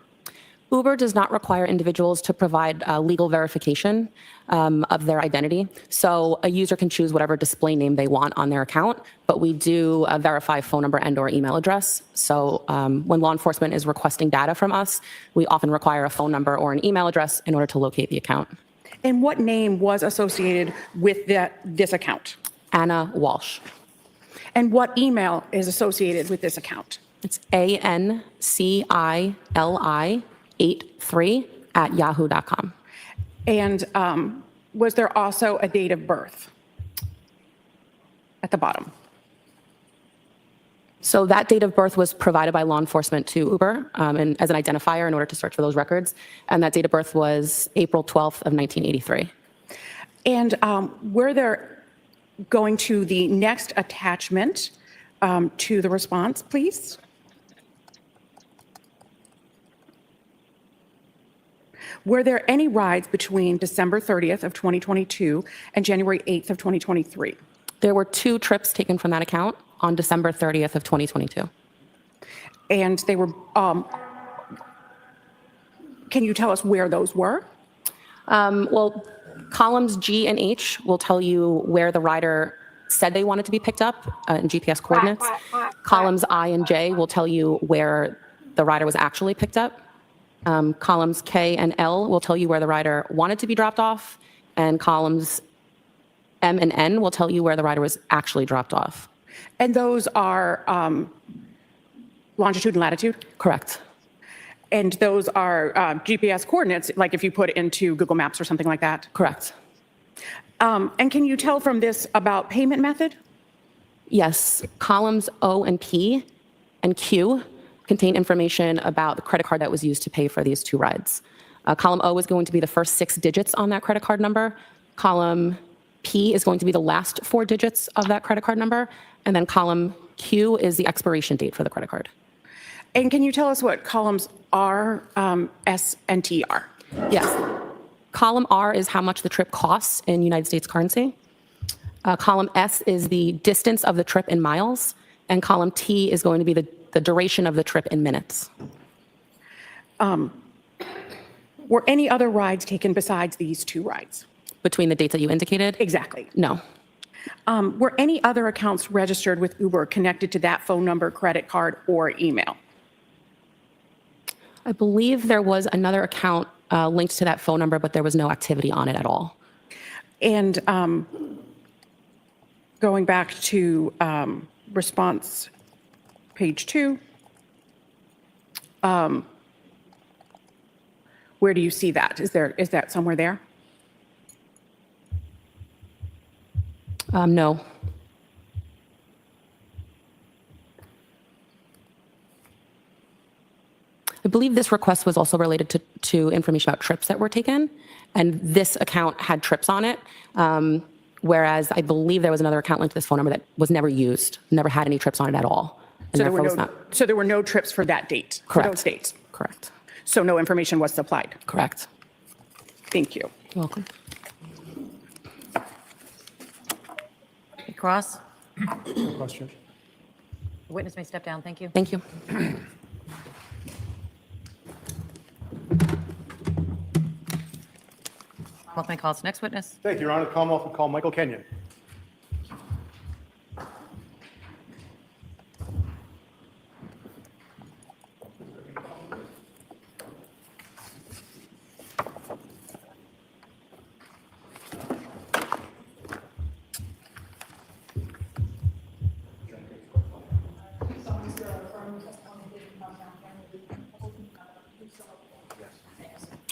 Uber does not require individuals to provide legal verification of their identity. So a user can choose whatever display name they want on their account, but we do verify phone number and or email address. So when law enforcement is requesting data from us, we often require a phone number or an email address in order to locate the account. And what name was associated with this account? Ana Walshe. And what email is associated with this account? It's ANCILI83@yahoo.com. And was there also a date of birth at the bottom? So that date of birth was provided by law enforcement to Uber and as an identifier in order to search for those records. And that date of birth was April 12th of 1983. And were there, going to the next attachment to the response, please? Were there any rides between December 30th of 2022 and January 8th of 2023? There were 2 trips taken from that account on December 30th of 2022. And they were, can you tell us where those were? Well, columns G and H will tell you where the rider said they wanted to be picked up in GPS coordinates. Columns I and J will tell you where the rider was actually picked up. Columns K and L will tell you where the rider wanted to be dropped off, and columns M and N will tell you where the rider was actually dropped off. And those are longitude and latitude? Correct. And those are GPS coordinates, like if you put it into Google Maps or something like that? Correct. And can you tell from this about payment method? Yes. Columns O and P and Q contain information about the credit card that was used to pay for these 2 rides. Column O is going to be the first 6 digits on that credit card number. Column P is going to be the last 4 digits of that credit card number. And then column Q is the expiration date for the credit card. And can you tell us what columns R, S, and T are? Yes. Column R is how much the trip costs in United States currency. Column S is the distance of the trip in miles, and column T is going to be the duration of the trip in minutes. Were any other rides taken besides these 2 rides? Between the dates that you indicated? Exactly. No. Were any other accounts registered with Uber connected to that phone number, credit card, or email? I believe there was another account linked to that phone number, but there was no activity on it at all. And going back to response page 2, where do you see that? Is that somewhere there? No. I believe this request was also related to information about trips that were taken, and this account had trips on it, whereas I believe there was another account linked to this phone number that was never used, never had any trips on it at all. And So there were no trips for that date? Correct. For those dates? Correct. So no information was supplied? Correct. Thank you. You're welcome. Cross? Question. The witness may step down. Thank you. Thank you. Commonwealth may call its next witness. Thank you, Your Honor. The Commonwealth will call Michael Kenyon.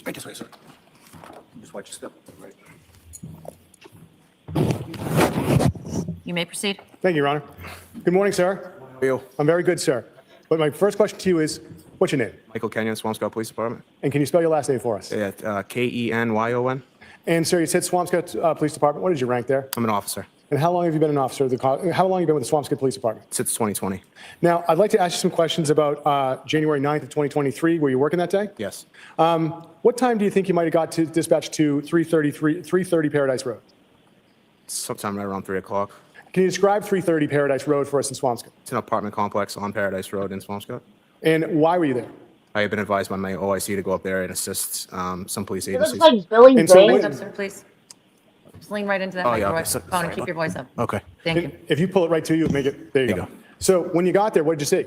Right this way, sir. Just watch your step. Right. You may proceed. Thank you, Your Honor. Good morning, sir. How are you? I'm very good, sir. But my first question to you is, what's your name? Michael Kenyon, Swampscott Police Department. And can you spell your last name for us? Yeah, Kenyon. And sir, you said Swampscott Police Department. What is your rank there? I'm an officer. And how long have you been an officer? How long have you been with the Swampscott Police Department? Since 2020. Now, I'd like to ask you some questions about January 9th of 2023. Were you working that day? Yes. What time do you think you might have got to dispatch to 330 Paradise Road? Sometime right around 3 o'clock. Can you describe 330 Paradise Road for us in Swampscott? It's an apartment complex on Paradise Road in Swampscott. And why were you there? I have been advised by my OIC to go up there and assist some police It looks agencies. like Billy And so Bang. what- Up, sir, please. Just lean right into that Oh, yeah, microphone okay. and keep your voice up. Okay. Thank you. If you pull it right to you, make it, there you go. So when you got there, what did you see?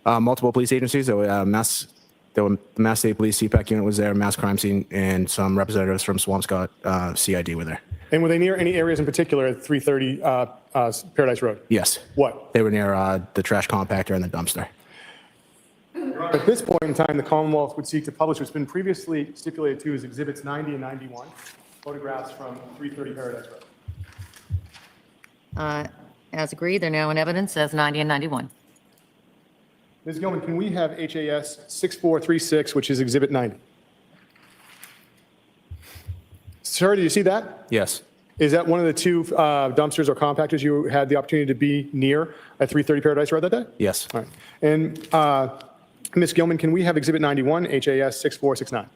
Multiple police agencies. There were the Mass State Police CPAC unit was there, Mass Crime Scene, and some representatives from Swampscott CID were there. And were they near any areas in particular at 330 Paradise Road? Yes. What? They were near the trash compactor and the dumpster. At this point in time, the Commonwealth would seek to publish what's been previously stipulated to as Exhibits 90 and 91, photographs from 330 Paradise Road. As agreed, they're now in evidence as 90 and 91. Ms. Gilman, can we have HAS 6436, which is Exhibit 90? Sir, do you see that? Yes. Is that one of the 2 dumpsters or compactors you had the opportunity to be near at 330 Paradise Road that day? Yes. All right. And Ms. Gilman, can we have Exhibit 91, HAS 6469?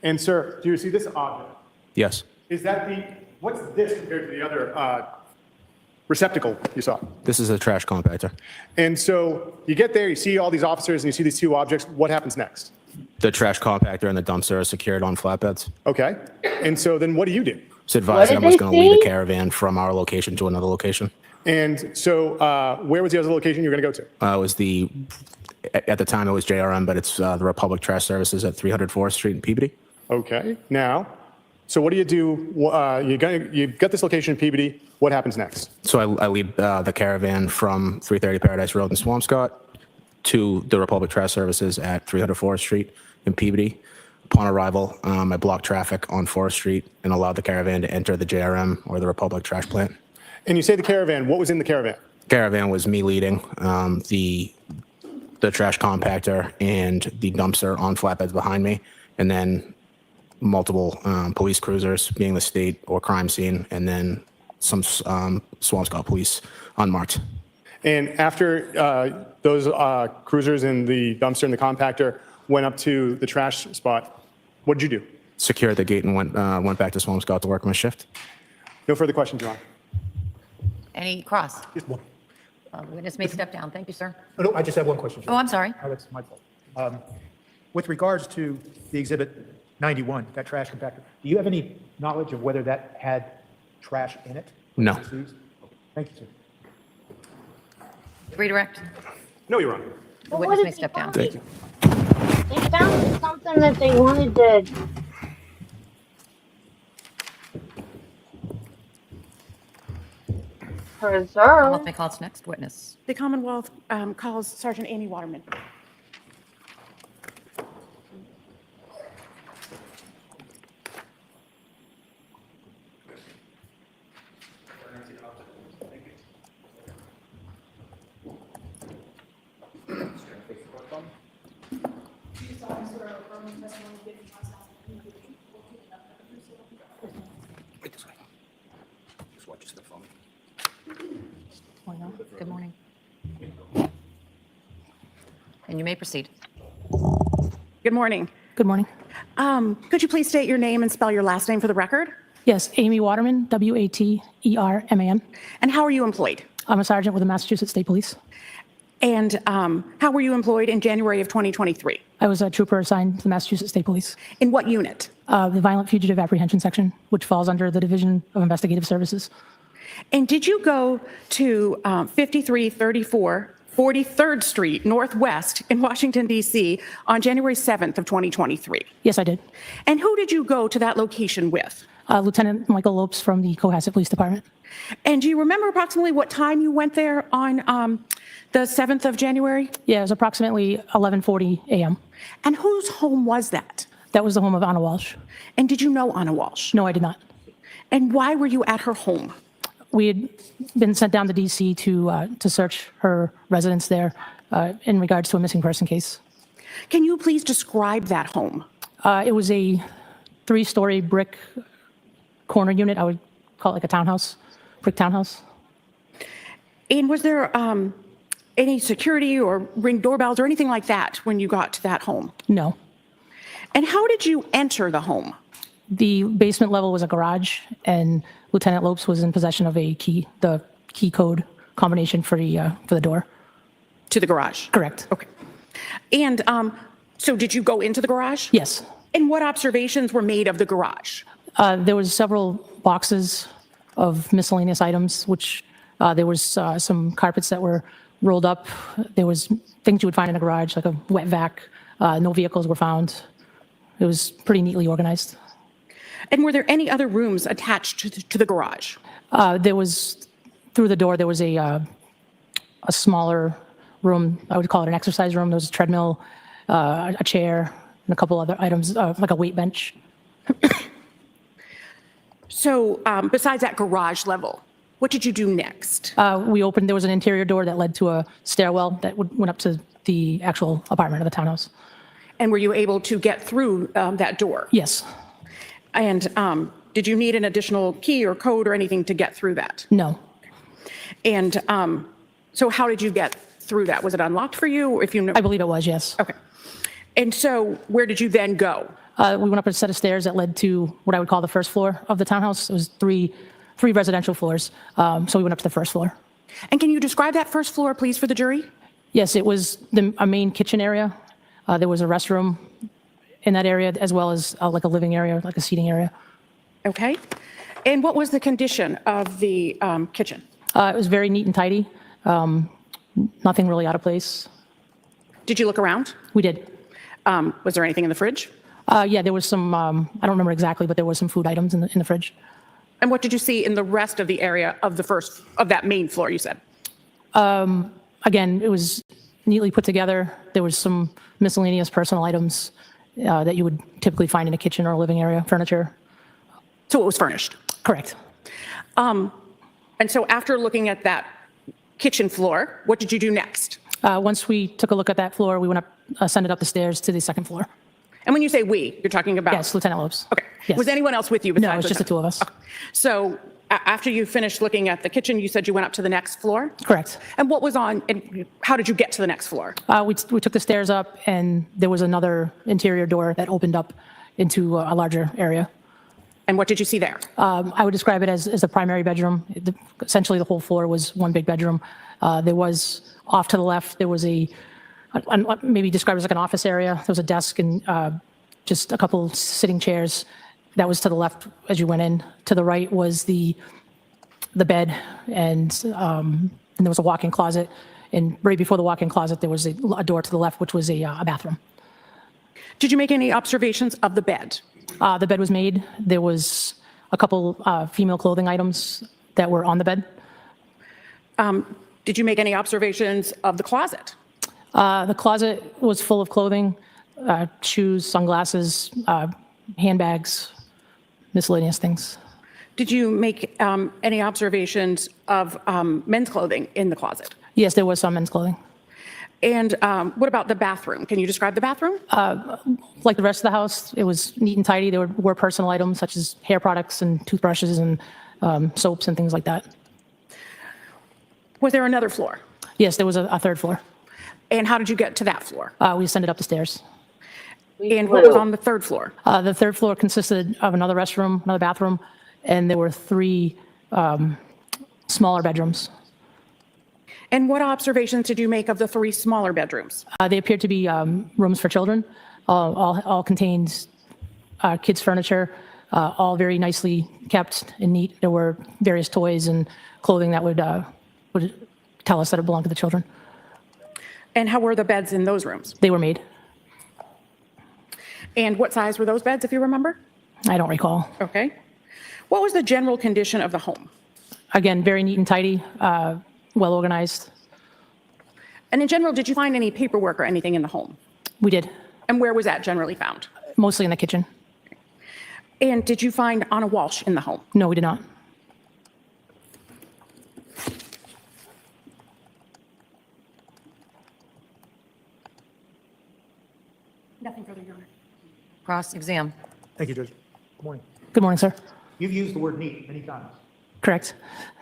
And sir, do you see this object? Yes. Is that what's this compared to the other receptacle you saw? This is a trash compactor. And so you get there, you see all these officers, and you see these 2 objects. What happens next? The trash compactor and the dumpster are secured on flatbeds. Okay. And so then what do you do? It's advised that I was going to lead the caravan from our location to another location. And so where was the other location you were going to go to? It was at the time it was JRM, but it's the Republic Trash Services at 300 Forest Street in Peabody. Okay. Now, so what do? You've got this location in Peabody. What happens next? So I lead the caravan from 330 Paradise Road in Swampscott to the Republic Trash Services at 300 Forest Street in Peabody. Upon arrival, I blocked traffic on Forest Street and allowed the caravan to enter the JRM or the Republic Trash Plant. And you say the caravan. What was in the caravan? Caravan was me leading the trash compactor and the dumpster on flatbeds behind me, and then multiple police cruisers, being the state or crime scene, and then some Swampscott police unmarked. And after those cruisers and the dumpster and the compactor went up to the trash spot, what did you do? Secured the gate and went back to Swampscott to work my shift. No further questions, Your Honor. Any cross? Just one. Witness may step down. Thank you, sir. Oh, no, I just have one question. Oh, I'm sorry. Oh, that's my fault. With regards to the Exhibit 91, that trash compactor, do you have any knowledge of whether that had trash in it? No. Okay, thank you, sir. Redirect. No, Your Honor. The Well, witness what may did step they down. Thank you. They found something that they wanted to preserve. Commonwealth may call its next witness. The Commonwealth calls Sergeant Amy Waterman. Good morning. And you may proceed. Good morning. Good morning. Could you please state your name and spell your last name for the record? Yes, Amy Waterman, Waterman. And how are you employed? I'm a sergeant with the Massachusetts State Police. And how were you employed in January of 2023? I was a trooper assigned to the Massachusetts State Police. In what unit? The Violent Fugitive Apprehension Section, which falls under the Division of Investigative Services. And did you go to 5334 43rd Street Northwest in Washington, D.C. on January 7th of 2023? Yes, I did. And who did you go to that location with? Lieutenant Michael Lopes from the Cohasset Police Department. And do you remember approximately what time you went there on the 7th of January? Yeah, it was approximately 11:40 a.m. And whose home was that? That was the home of Ana Walshe. And did you know Ana Walshe? No, I did not. And why were you at her home? We had been sent down to D.C. to search her residence there in regards to a missing person case. Can you please describe that home? It was a 3-story brick corner unit. I would call it like a townhouse, brick townhouse. And was there any security or ring doorbells or anything like that when you got to that home? No. And how did you enter the home? The basement level was a garage, and Lieutenant Lopes was in possession of a key, the key code combination for the door. To the garage? Correct. Okay. And so did you go into the garage? Yes. And what observations were made of the garage? There was several boxes of miscellaneous items, which there was some carpets that were rolled up. There was things you would find in a garage, like a wet vac. No vehicles were found. It was pretty neatly organized. And were there any other rooms attached to the garage? There was, through the door, there was a smaller room. I would call it an exercise room. There was a treadmill, a chair, and a couple other items, like a weight bench. So besides that garage level, what did you do next? We opened, there was an interior door that led to a stairwell that went up to the actual apartment of the townhouse. And were you able to get through that door? Yes. And did you need an additional key or code or anything to get through that? No. And so how did you get through that? Was it unlocked for you? If you know? I believe it was, yes. Okay. And so where did you then go? We went up a set of stairs that led to what I would call the first floor of the townhouse. It was three residential floors. So we went up to the first floor. And can you describe that first floor, please, for the jury? Yes, it was a main kitchen area. There was a restroom in that area, as well as like a living area, like a seating area. Okay. And what was the condition of the kitchen? It was very neat and tidy. Nothing really out of place. Did you look around? We did. Was there anything in the fridge? Yeah, there was some, I don't remember exactly, but there was some food items in the fridge. And what did you see in the rest of the area of that main floor, you said? Again, it was neatly put together. There was some miscellaneous personal items that you would typically find in a kitchen or a living area, furniture. So it was furnished? Correct. And so after looking at that kitchen floor, what did you do next? Once we took a look at that floor, we went up, ascended up the stairs to the second floor. And when you say we, you're talking about? Yes, Lieutenant Lopes. Okay. Yes. Was anyone else with you? No, it was just the two of us. Okay. So after you finished looking at the kitchen, you said you went up to the next floor? Correct. And what was on, and how did you get to the next floor? We took the stairs up, and there was another interior door that opened up into a larger area. And what did you see there? I would describe it as a primary bedroom. Essentially, the whole floor was one big bedroom. There was, off to the left, there was maybe described as like an office area. There was a desk and just a couple sitting chairs. That was to the left as you went in. To the right was the bed, and there was a walk-in closet. And right before the walk-in closet, there was a door to the left, which was a bathroom. Did you make any observations of the bed? The bed was made. There was a couple female clothing items that were on the bed. Did you make any observations of the closet? The closet was full of clothing, shoes, sunglasses, handbags, miscellaneous things. Did you make any observations of men's clothing in the closet? Yes, there was some men's clothing. And what about the bathroom? Can you describe the bathroom? Like the rest of the house, it was neat and tidy. There were personal items such as hair products and toothbrushes and soaps and things like that. Was there another floor? Yes, there was a third floor. And how did you get to that floor? We ascended up the stairs. And what was on the third floor? The third floor consisted of another restroom, another bathroom, and there were 3 smaller bedrooms. And what observations did you make of the 3 smaller bedrooms? They appeared to be rooms for children, all contained kids' furniture, all very nicely kept and neat. There were various toys and clothing that would tell us that it belonged to the children. And how were the beds in those rooms? They were made. And what size were those beds, if you remember? I don't recall. Okay. What was the general condition of the home? Again, very neat and tidy, well organized. And in general, did you find any paperwork or anything in the home? We did. And where was that generally found? Mostly in the kitchen. And did you find Ana Walshe in the home? No, we did not. Nothing further, Your Honor. Cross-exam. Thank you, Judge. Good morning. Good morning, sir. You've used the word neat many times, Correct.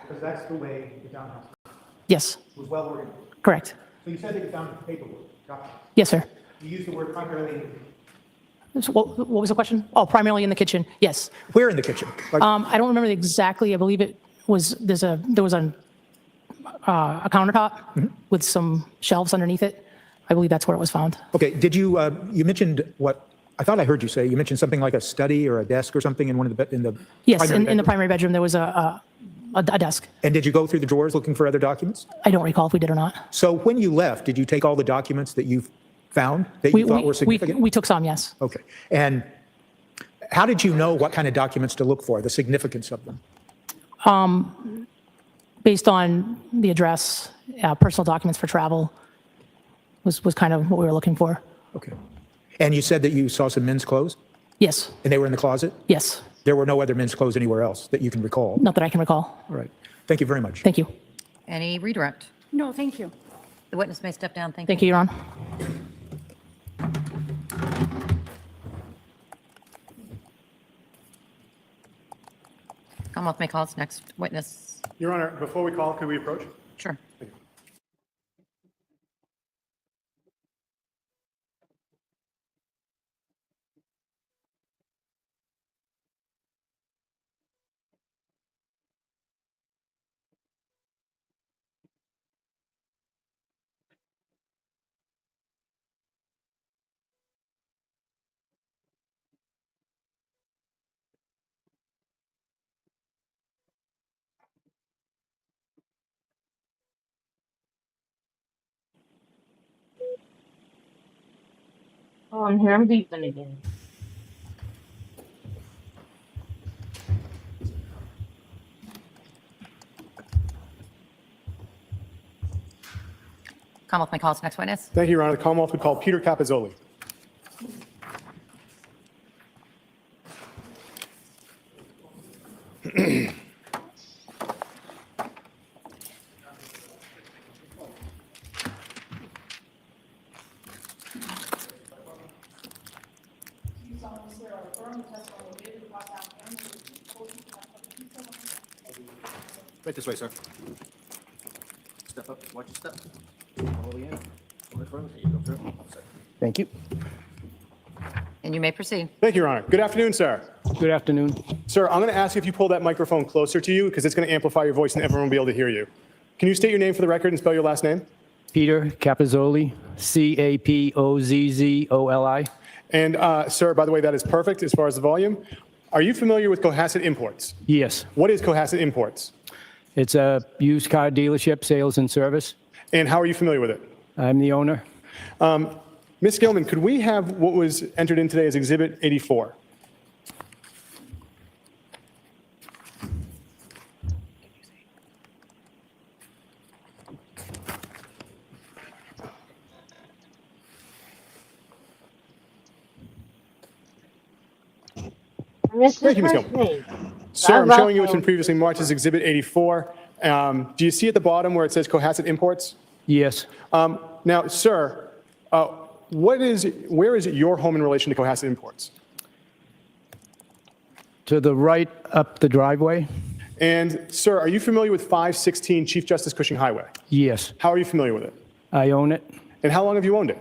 because that's the way the townhouse Yes, was well organized. correct. So you said that you found paperwork, documents. Yes, sir. You used the word primarily. So what was the question? Oh, primarily in the kitchen. Yes. Where in the kitchen? Like, I don't remember exactly. I believe it was there was a countertop with some shelves underneath it. I believe that's where it was found. okay, did you, you mentioned what, I thought I heard you say, you mentioned something like a study or a desk or something in one of the, in the. Yes, primary in the bedroom? primary bedroom there was a desk. And did you go through the drawers looking for other documents? I don't recall if we did or not. So when you left, did you take all the documents that you found that you thought were significant? We took some, yes. Okay. And how did you know what kind of documents to look for, the significance of them? Based on the address, personal documents for travel was kind of what we were looking for. Okay. And you said that you saw some men's clothes? Yes. And they were in the closet? Yes. There were no other men's clothes anywhere else that you can recall? Not that I can recall. All right. Thank you very much. Thank you. Any redirect? No, thank you. The witness may step down. Thank you. Thank you, Your Honor. Commonwealth may call its next witness. Your Honor, before we call, could we approach? Sure. Oh, I'm here. I'm beeping again. Commonwealth may call its next witness. Thank you, Your Honor. The Commonwealth would call Peter Capizzoli. Right this way, sir. Step up, watch your step. All the way in. Go in front. You go through. Thank you. And you may proceed. Thank you, Your Honor. Good afternoon, sir. Good afternoon. Sir, I'm going to ask you if you pull that microphone closer to you because it's going to amplify your voice and everyone will be able to hear you. Can you state your name for the record and spell your last name? Peter Capozzoli, Capozzoli. And sir, by the way, that is perfect as far as the volume. Are you familiar with Cohasset Imports? Yes. What is Cohasset Imports? It's a used car dealership, sales and service. And how are you familiar with it? I'm the owner. Ms. Gilman, could we have what was entered in today as Exhibit 84? Thank you, Ms. Gilman. Sir, I'm showing you what's been previously marked as Exhibit 84. Do you see at the bottom where it says Cohasset Imports? Yes. Now, sir, where is your home in relation to Cohasset Imports? To the right up the driveway? And, sir, are you familiar with 516 Chief Justice Cushing Highway? Yes. How are you familiar with it? I own it. And how long have you owned it?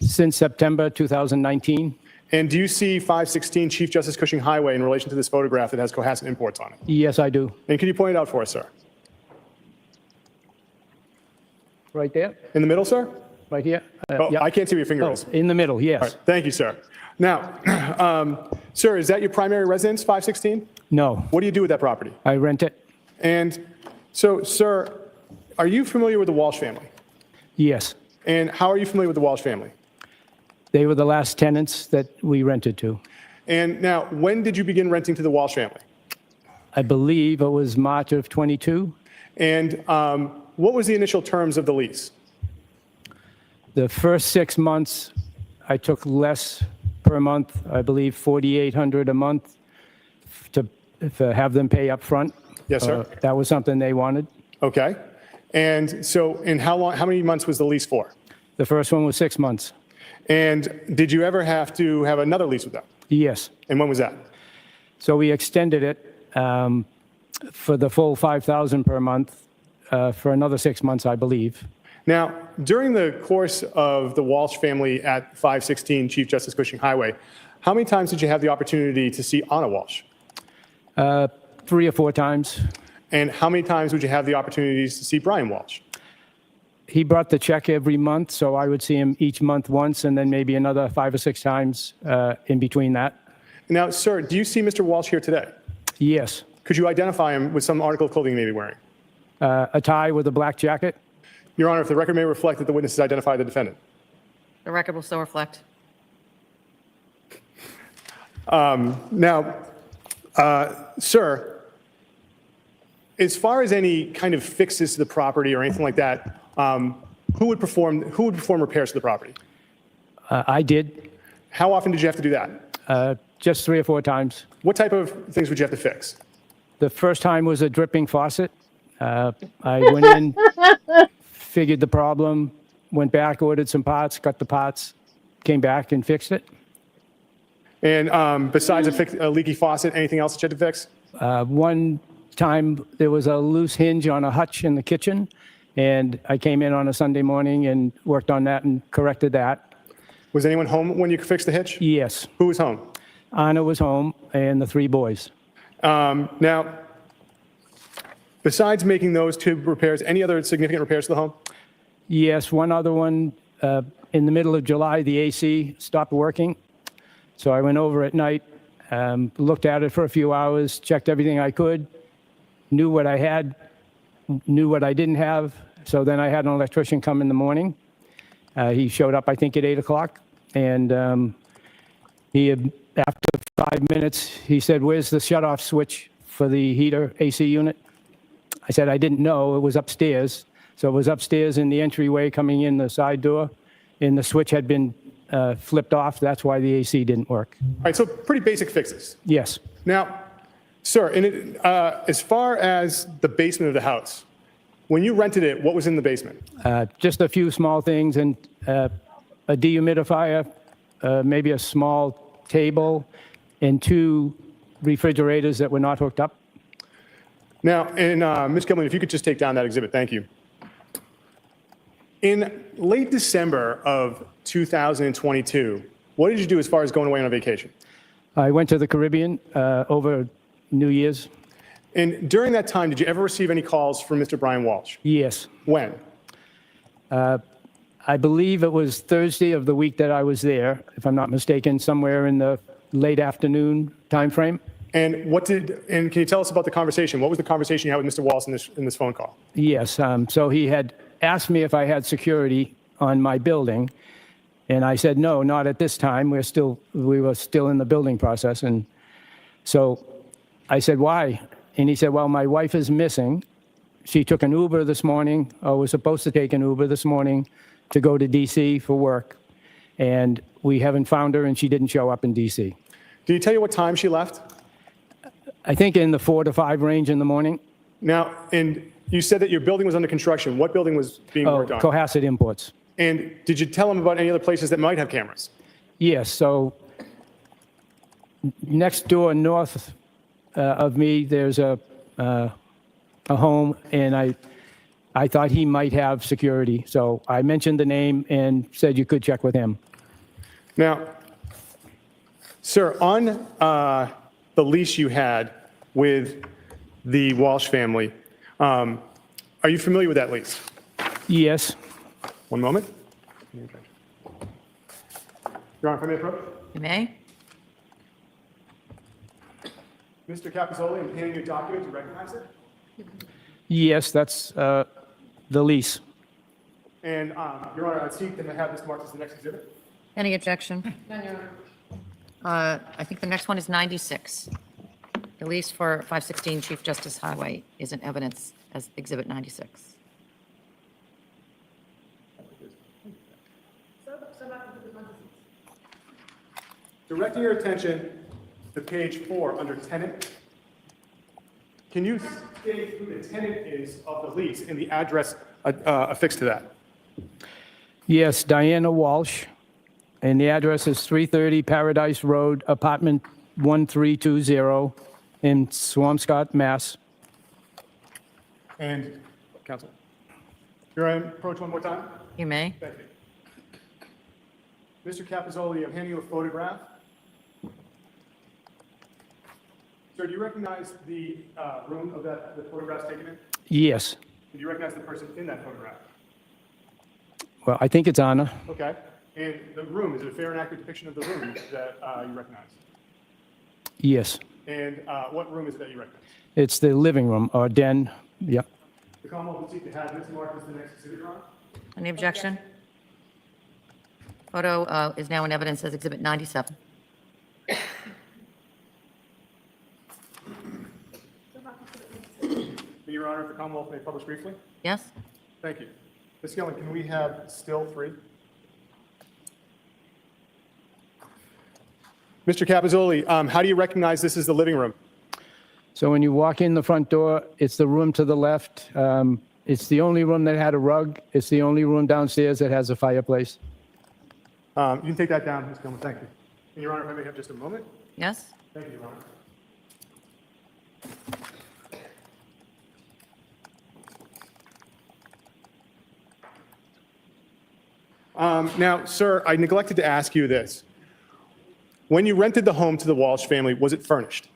Since September 2019. And do you see 516 Chief Justice Cushing Highway in relation to this photograph that has Cohasset Imports on it? Yes, I do. And can you point it out for us, sir? Right there? In the middle, sir? Right here? I can't see where your finger is. In the middle, yes. All right, thank you, sir. Now, sir, is that your primary residence, 516? No. What do you do with that property? I rent it. And so, sir, are you familiar with the Walshe family? Yes. And how are you familiar with the Walshe family? They were the last tenants that we rented to. And now, when did you begin renting to the Walshe family? I believe it was March of 22. And what was the initial terms of the lease? The first 6 months, I took less per month, I believe $4,800 a month to have them pay up front. Yes, sir. That was something they wanted. Okay. And so, how many months was the lease for? The first one was 6 months. And did you ever have to have another lease with them? Yes. And when was that? So we extended it for the full $5,000 per month for another 6 months, I believe. Now, during the course of the Walshe family at 516 Chief Justice Cushing Highway, how many times did you have the opportunity to see Ana Walshe? 3 or 4 times. And how many times would you have the opportunities to see Brian Walshe? He brought the check every month, so I would see him each month once and then maybe another 5 or 6 times in between that. Now, sir, do you see Mr. Walshe here today? Yes. Could you identify him with some article of clothing he may be wearing? A tie with a black jacket. Your Honor, if the record may reflect that the witnesses identify the defendant. The record will still reflect. Now, sir, as far as any kind of fixes to the property or anything like that, who would perform repairs to the property? I did. How often did you have to do that? Just 3 or 4 times. What type of things would you have to fix? The first time was a dripping faucet. I went in, figured the problem, went back, ordered some parts, got the parts, came back and fixed it. And besides a leaky faucet, anything else that you had to fix? One time there was a loose hinge on a hutch in the kitchen, and I came in on a Sunday morning and worked on that and corrected that. Was anyone home when you fixed the hitch? Yes. Who was home? Anna was home and the 3 boys. Now, besides making those 2 repairs, any other significant repairs to the home? Yes, one other one. In the middle of July, the AC stopped working. So I went over at night, looked at it for a few hours, checked everything I could, knew what I had, knew what I didn't have. So then I had an electrician come in the morning. He showed up, I think, at 8 o'clock. And he had, after 5 minutes, he said, "Where's the shutoff switch for the heater AC unit?" I said, "I didn't know. It was upstairs." So it was upstairs in the entryway coming in the side door, and the switch had been flipped off. That's why the AC didn't work. All right, so pretty basic fixes. Yes. Now, sir, as far as the basement of the house, when you rented it, what was in the basement? Just a few small things and a dehumidifier, maybe a small table, and 2 refrigerators that were not hooked up. Now, and Ms. Gilman, if you could just take down that exhibit, thank you. In late December of 2022, what did you do as far as going away on a vacation? I went to the Caribbean over New Year's. And during that time, did you ever receive any calls from Mr. Brian Walshe? Yes. When? I believe it was Thursday of the week that I was there, if I'm not mistaken, somewhere in the late afternoon timeframe. And can you tell us about the conversation? What was the conversation you had with Mr. Walshe in this phone call? Yes. So he had asked me if I had security on my building, and I said, no, not at this time. We were still in the building process. And so I said, why? And he said, well, my wife is missing. She took an Uber this morning, or was supposed to take an Uber this morning to go to D.C. for work. And we haven't found her, and she didn't show up in D.C. Did he tell you what time she left? I think in the 4 to 5 range in the morning. Now, and you said that your building was under construction. What building was being worked on? Cohasset Imports. And did you tell him about any other places that might have cameras? Yes. So next door, north of me, there's a home, and I thought he might have security. So I mentioned the name and said you could check with him. Now, sir, on the lease you had with the Walshe family, are you familiar with that lease? Yes. One moment. Your Honor, if I may approach? You may. Mr. Capizoli, I'm handing you a document. Do you recognize it? Yes, that's the lease. And, Your Honor, I'd seek to have this marked as the next exhibit. Any objection? I think the next one is 96. The lease for 516 Chief Justice Highway is in evidence as Exhibit 96. Directing your attention to page 4 under tenant. Can you state who the tenant is of the lease and the address affixed to that? Yes, Diana Walshe, and the address is 330 Paradise Road, apartment 1320 in Swampscott, Mass. And, counsel, your Honor, approach one more time. You may. Thank you. Mr. Capizoli, I'm handing you a photograph. Sir, do you recognize the room of the photograph's taken in? Yes. Do you recognize the person in that photograph? Well, I think it's Ana. Okay. And the room, is it a fair and accurate depiction of the room that you recognize? Yes. And what room is it that you recognize? It's the living room or den. Yep. The Commonwealth would seek to have this marked as the next exhibit, Your Honor. Any objection? Photo is now in evidence as Exhibit 97. Your Honor, if the Commonwealth may publish briefly. Yes? Thank you. Ms. Gillen, can we have still 3? Mr. Capizoli, how do you recognize this is the living room? So when you walk in the front door, it's the room to the left. It's the only room that had a rug. It's the only room downstairs that has a fireplace. You can take that down, Ms. Gilman. Thank you. And Your Honor, if I may have just a moment. Yes? Thank you, Your Honor. Now, sir, I neglected to ask you this. When you rented the home to the Walshe family, was it furnished?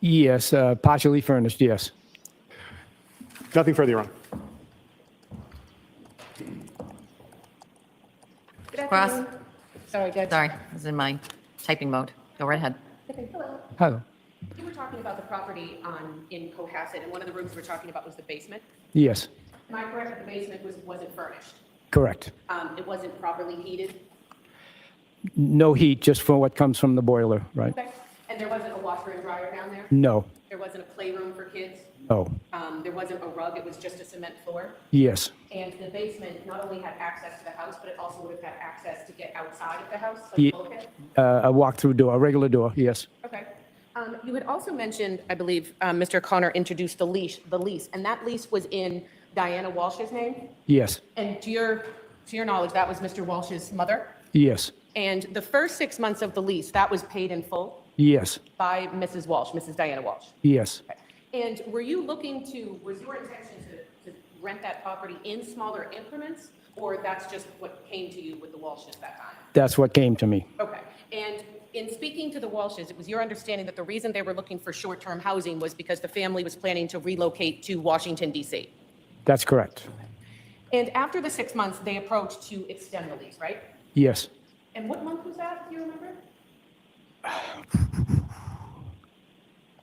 Yes, partially furnished, yes. Nothing further, Your Honor. Cross? Sorry, Judge. Sorry, I was in my typing mode. Go right ahead. Okay, hello. Hello. You were talking about the property in Cohasset, and one of the rooms we were talking about was the basement. Yes, Am I correct that the basement wasn't furnished? correct. It wasn't properly heated? No heat, just for what comes from the boiler, right? Okay. And there wasn't a washer and dryer down there? No, There wasn't a playroom for kids? no, There wasn't a rug, it was just a cement floor? yes, And the basement not only had access to the house, but it also would have had access to get outside of the house, Ye- like bulkhead? a walk-through door, a regular door, yes. Okay. You had also mentioned, I believe, Mr. Connor introduced the lease, and that lease was in Diana Walshe's name? Yes, And to your knowledge, that was Mr. Walsh's mother? yes, And the first 6 months of the lease, that was paid in full yes, by Mrs. Walshe, Mrs. Diana Walshe? yes. And was your intention to rent that property in smaller increments, or that's just what came to you with the Walshes that time? That's what came to me. Okay. And in speaking to the Walshes, it was your understanding that the reason they were looking for short-term housing was because the family was planning to relocate to Washington, D.C.? That's correct. And after the 6 months, they approached to extend the lease, right? Yes. And what month was that, do you remember?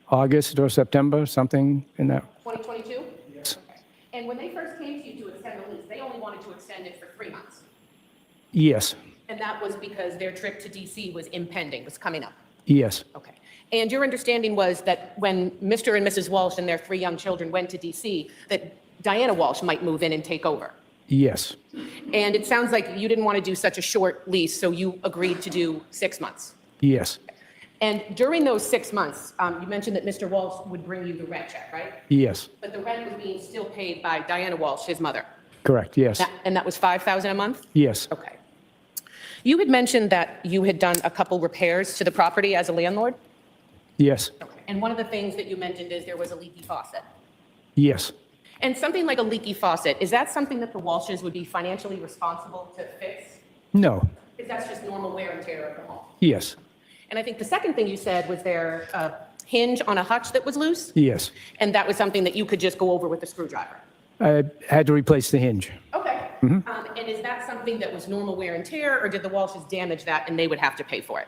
August or September, something in that. 2022? Yes. Okay. And when they first came to you to extend the lease, they only wanted to extend it for 3 months. Yes. And that was because their trip to DC was impending, was coming up. Yes. Okay. And your understanding was that when Mr. and Mrs. Walsh and their 3 young children went to DC, that Diana Walsh might move in and take over. Yes. And it sounds like you didn't want to do such a short lease, so you agreed to do 6 months. Yes. And during those 6 months, you mentioned that Mr. Walsh would bring you the rent check, right? Yes. But the rent was being still paid by Diana Walsh, his mother. Correct. Yes. And that was $5,000 a month? Yes. Okay. You had mentioned that you had done a couple repairs to the property as a landlord? Yes. And one of the things that you mentioned is there was a leaky faucet. Yes. And something like a leaky faucet, is that something that the Walshes would be financially responsible to fix? No. Because that's just normal wear and tear of the home. Yes. And I think the second thing you said was there a hinge on a hutch that was loose? Yes. And that was something that you could just go over with a screwdriver? I had to replace the hinge. Okay. Mhm. And is that something that was normal wear and tear, or did the Walshes damage that and they would have to pay for it?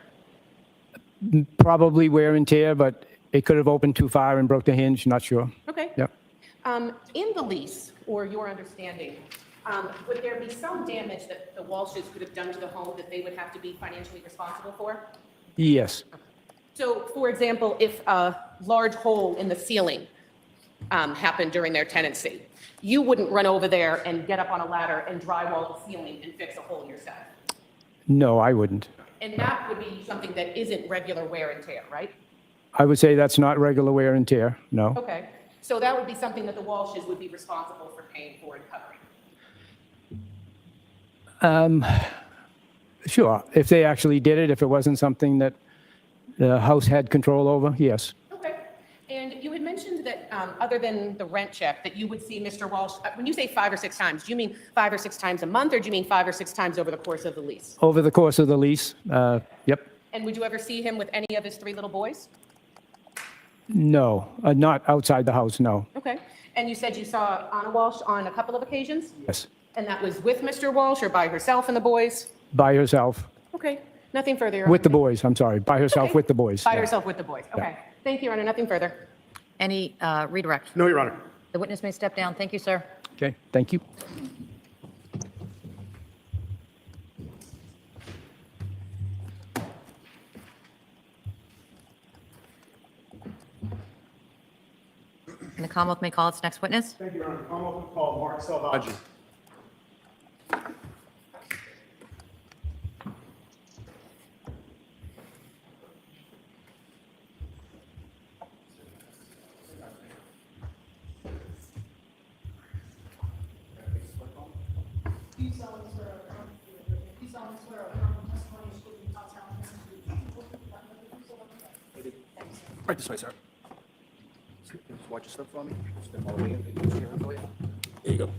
Probably wear and tear, but it could have opened too far and broke the hinge. Not sure. Okay. Yep. In the lease, or your understanding, would there be some damage that the Walshes could have done to the home that they would have to be financially responsible for? Yes. So, for example, if a large hole in the ceiling happened during their tenancy, you wouldn't run over there and get up on a ladder and drywall the ceiling and fix a hole yourself. No, I wouldn't. And that would be something that isn't regular wear and tear, right? I would say that's not regular wear and tear. No. Okay. So that would be something that the Walshes would be responsible for paying for and covering. Sure. If they actually did it, if it wasn't something that the house had control over, yes. Okay. And you had mentioned that other than the rent check, that you would see Mr. Walsh, when you say 5 or 6 times, do you mean 5 or 6 times a month, or do you mean 5 or 6 times over the course of the lease? Over the course of the lease, yep. And would you ever see him with any of his 3 little boys? No, not outside the house, no. Okay. And you said you saw Ana Walsh on a couple of occasions? Yes. And that was with Mr. Walsh or by herself and the boys? By herself. Okay. Nothing further. Your With the Honor. boys, I'm sorry. By herself Okay. with the boys. By yeah. herself with the boys. Okay. Thank you, Your Honor. Nothing further. Any redirect? No, Your Honor. The witness may step down. Thank you, sir. Okay, thank you. And the Commonwealth may call its next witness. Thank you, Your Honor. Commonwealth will call Mark Salvaggi. Right this way, sir. Just watch your step for me. Step all the way in. There you go.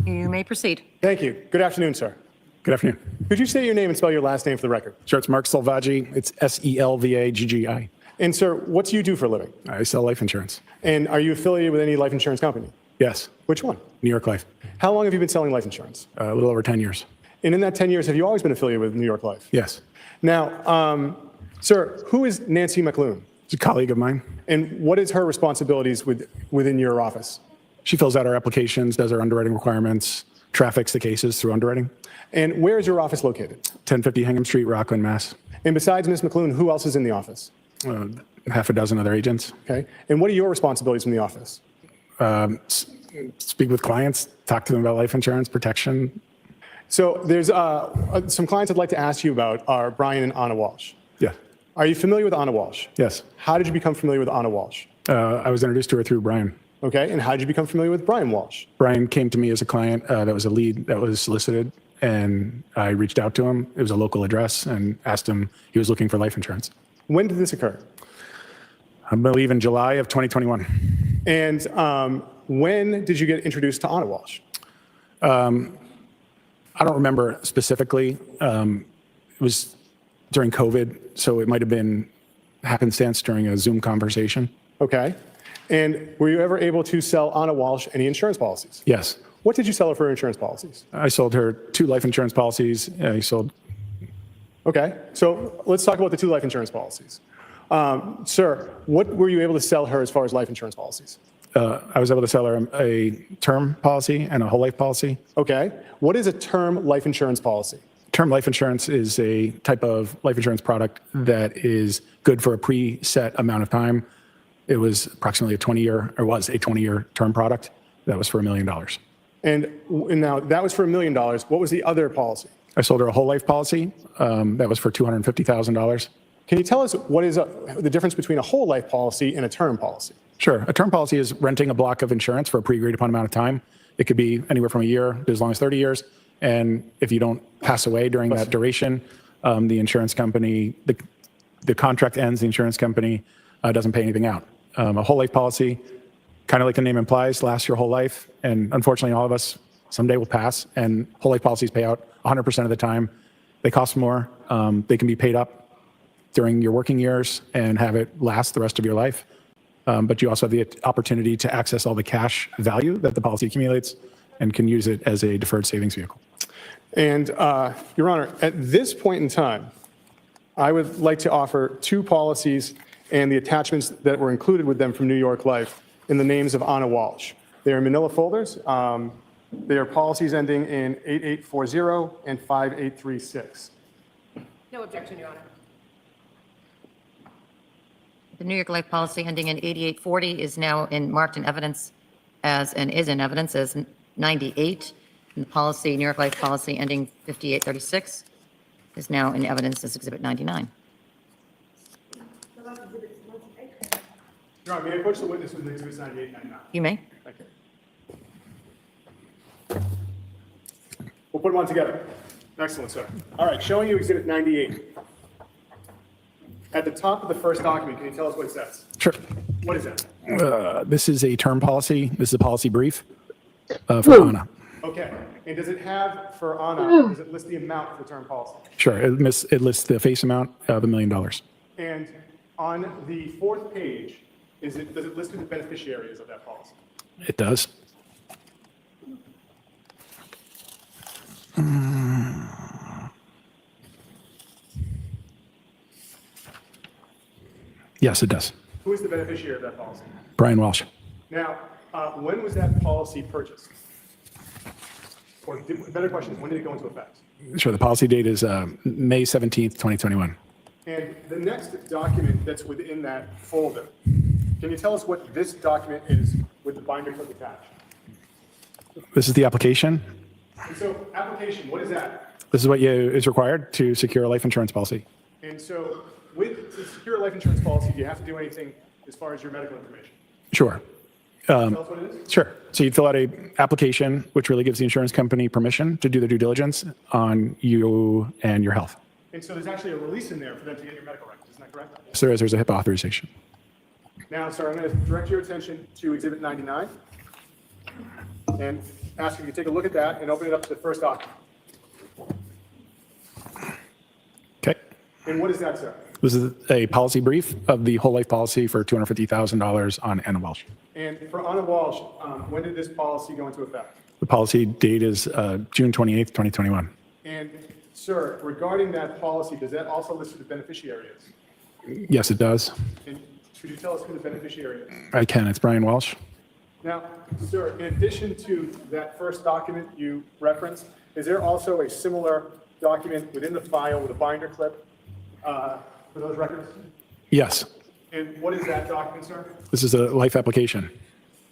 You may proceed. Thank you. Good afternoon, sir. Good afternoon. Could you state your name and spell your last name for the record? Sure, it's Mark Salvaggi. It's Selvaggi. And sir, what do you do for a living? I sell life insurance. And are you affiliated with any life insurance company? Yes. Which one? New York Life. How long have you been selling life insurance? A little over 10 years. And in that 10 years, have you always been affiliated with New York Life? Yes. Now, sir, who is Nancy McLoone? She's a colleague of mine. And what is her responsibilities within your office? She fills out our applications, does our underwriting requirements, traffics the cases through underwriting. And where is your office located? 1050 Hingham Street, Rockland, Mass. And besides Ms. McLoone, who else is in the office? Half a dozen other agents. Okay. And what are your responsibilities in the office? Speak with clients, talk to them about life insurance, protection. So there's some clients I'd like to ask you about are Brian and Ana Walsh. Yeah. Are you familiar with Ana Walsh? Yes. How did you become familiar with Ana Walsh? I was introduced to her through Brian. Okay. And how did you become familiar with Brian Walsh? Brian came to me as a client that was a lead that was solicited, and I reached out to him. It was a local address, and asked him, he was looking for life insurance. When did this occur? I believe in July of 2021. And when did you get introduced to Ana Walshe? I don't remember specifically. It was during COVID, so it might have been happenstance during a Zoom conversation. Okay. And were you ever able to sell Ana Walshe any insurance policies? Yes. What did you sell her for insurance policies? I sold her 2 life insurance policies. I sold. Okay. So let's talk about the 2 life insurance policies. Sir, what were you able to sell her as far as life insurance policies? I was able to sell her a term policy and a whole life policy. Okay. What is a term life insurance policy? Term life insurance is a type of life insurance product that is good for a preset amount of time. It was approximately a 20-year term product that was for $1 million. And now that was for $1 million. What was the other policy? I sold her a whole life policy that was for $250,000. Can you tell us what is the difference between a whole life policy and a term policy? Sure. A term policy is renting a block of insurance for a pre-agreed upon amount of time. It could be anywhere from a year to as long as 30 years. And if you don't pass away during that duration, the insurance company, the contract ends, the insurance company doesn't pay anything out. A whole life policy, kind of like the name implies, lasts your whole life. And unfortunately, all of us someday will pass, and whole life policies pay out 100% of the time. They cost more. They can be paid up during your working years and have it last the rest of your life. But you also have the opportunity to access all the cash value that the policy accumulates and can use it as a deferred savings vehicle. And Your Honor, at this point in time, I would like to offer 2 policies and the attachments that were included with them from New York Life in the names of Ana Walshe. They are manila folders. They are policies ending in 8840 and 5836. No objection, Your Honor. The New York Life policy ending in 8840 is now marked in evidence as 98. And the policy, New York Life policy ending 5836 is now in evidence as Exhibit 99. Your Honor, may I approach the witness with Exhibits 98 and 99? You may. Thank you. We'll put them on together. Excellent, sir. All right, showing you Exhibit 98. At the top of the first document, can you tell us what it says? Sure. What is that? This is a term policy. This is a policy brief for Ana. Okay. And does it have, for Ana, does it list the amount for the term policy? Sure. It lists the face amount of $1 million. And on the 4th page, does it list who the beneficiaries of that policy? It does. Yes, it does. Who is the beneficiary of that policy? Brian Walshe. Now, when was that policy purchased? Or better question, when did it go into effect? Sure. The policy date is May 17th, 2021. And the next document that's within that folder, can you tell us what this document is with the binder clip attached? This is the application. And so, application, what is that? This is what is required to secure a life insurance policy. And so, to secure a life insurance policy, do you have to do anything as far as your medical information? Sure. Tell us what it is? Sure. So you'd fill out a application, which really gives the insurance company permission to do their due diligence on you and your health. And so there's actually a release in there for them to get your medical records, isn't that correct? So there's a HIPAA authorization. Now, sir, I'm going to direct your attention to Exhibit 99 and ask you to take a look at that and open it up to the first document. Okay. And what is that, sir? This is a policy brief of the whole life policy for $250,000 on Ana Walshe. And for Ana Walshe, when did this policy go into effect? The policy date is June 28th, 2021. And, sir, regarding that policy, does that also list who the beneficiary is? Yes, it does. And could you tell us who the beneficiary is? I can. It's Brian Walshe. Now, sir, in addition to that first document you referenced, is there also a similar document within the file with a binder clip for those records? Yes. And what is that document, sir? This is a life application.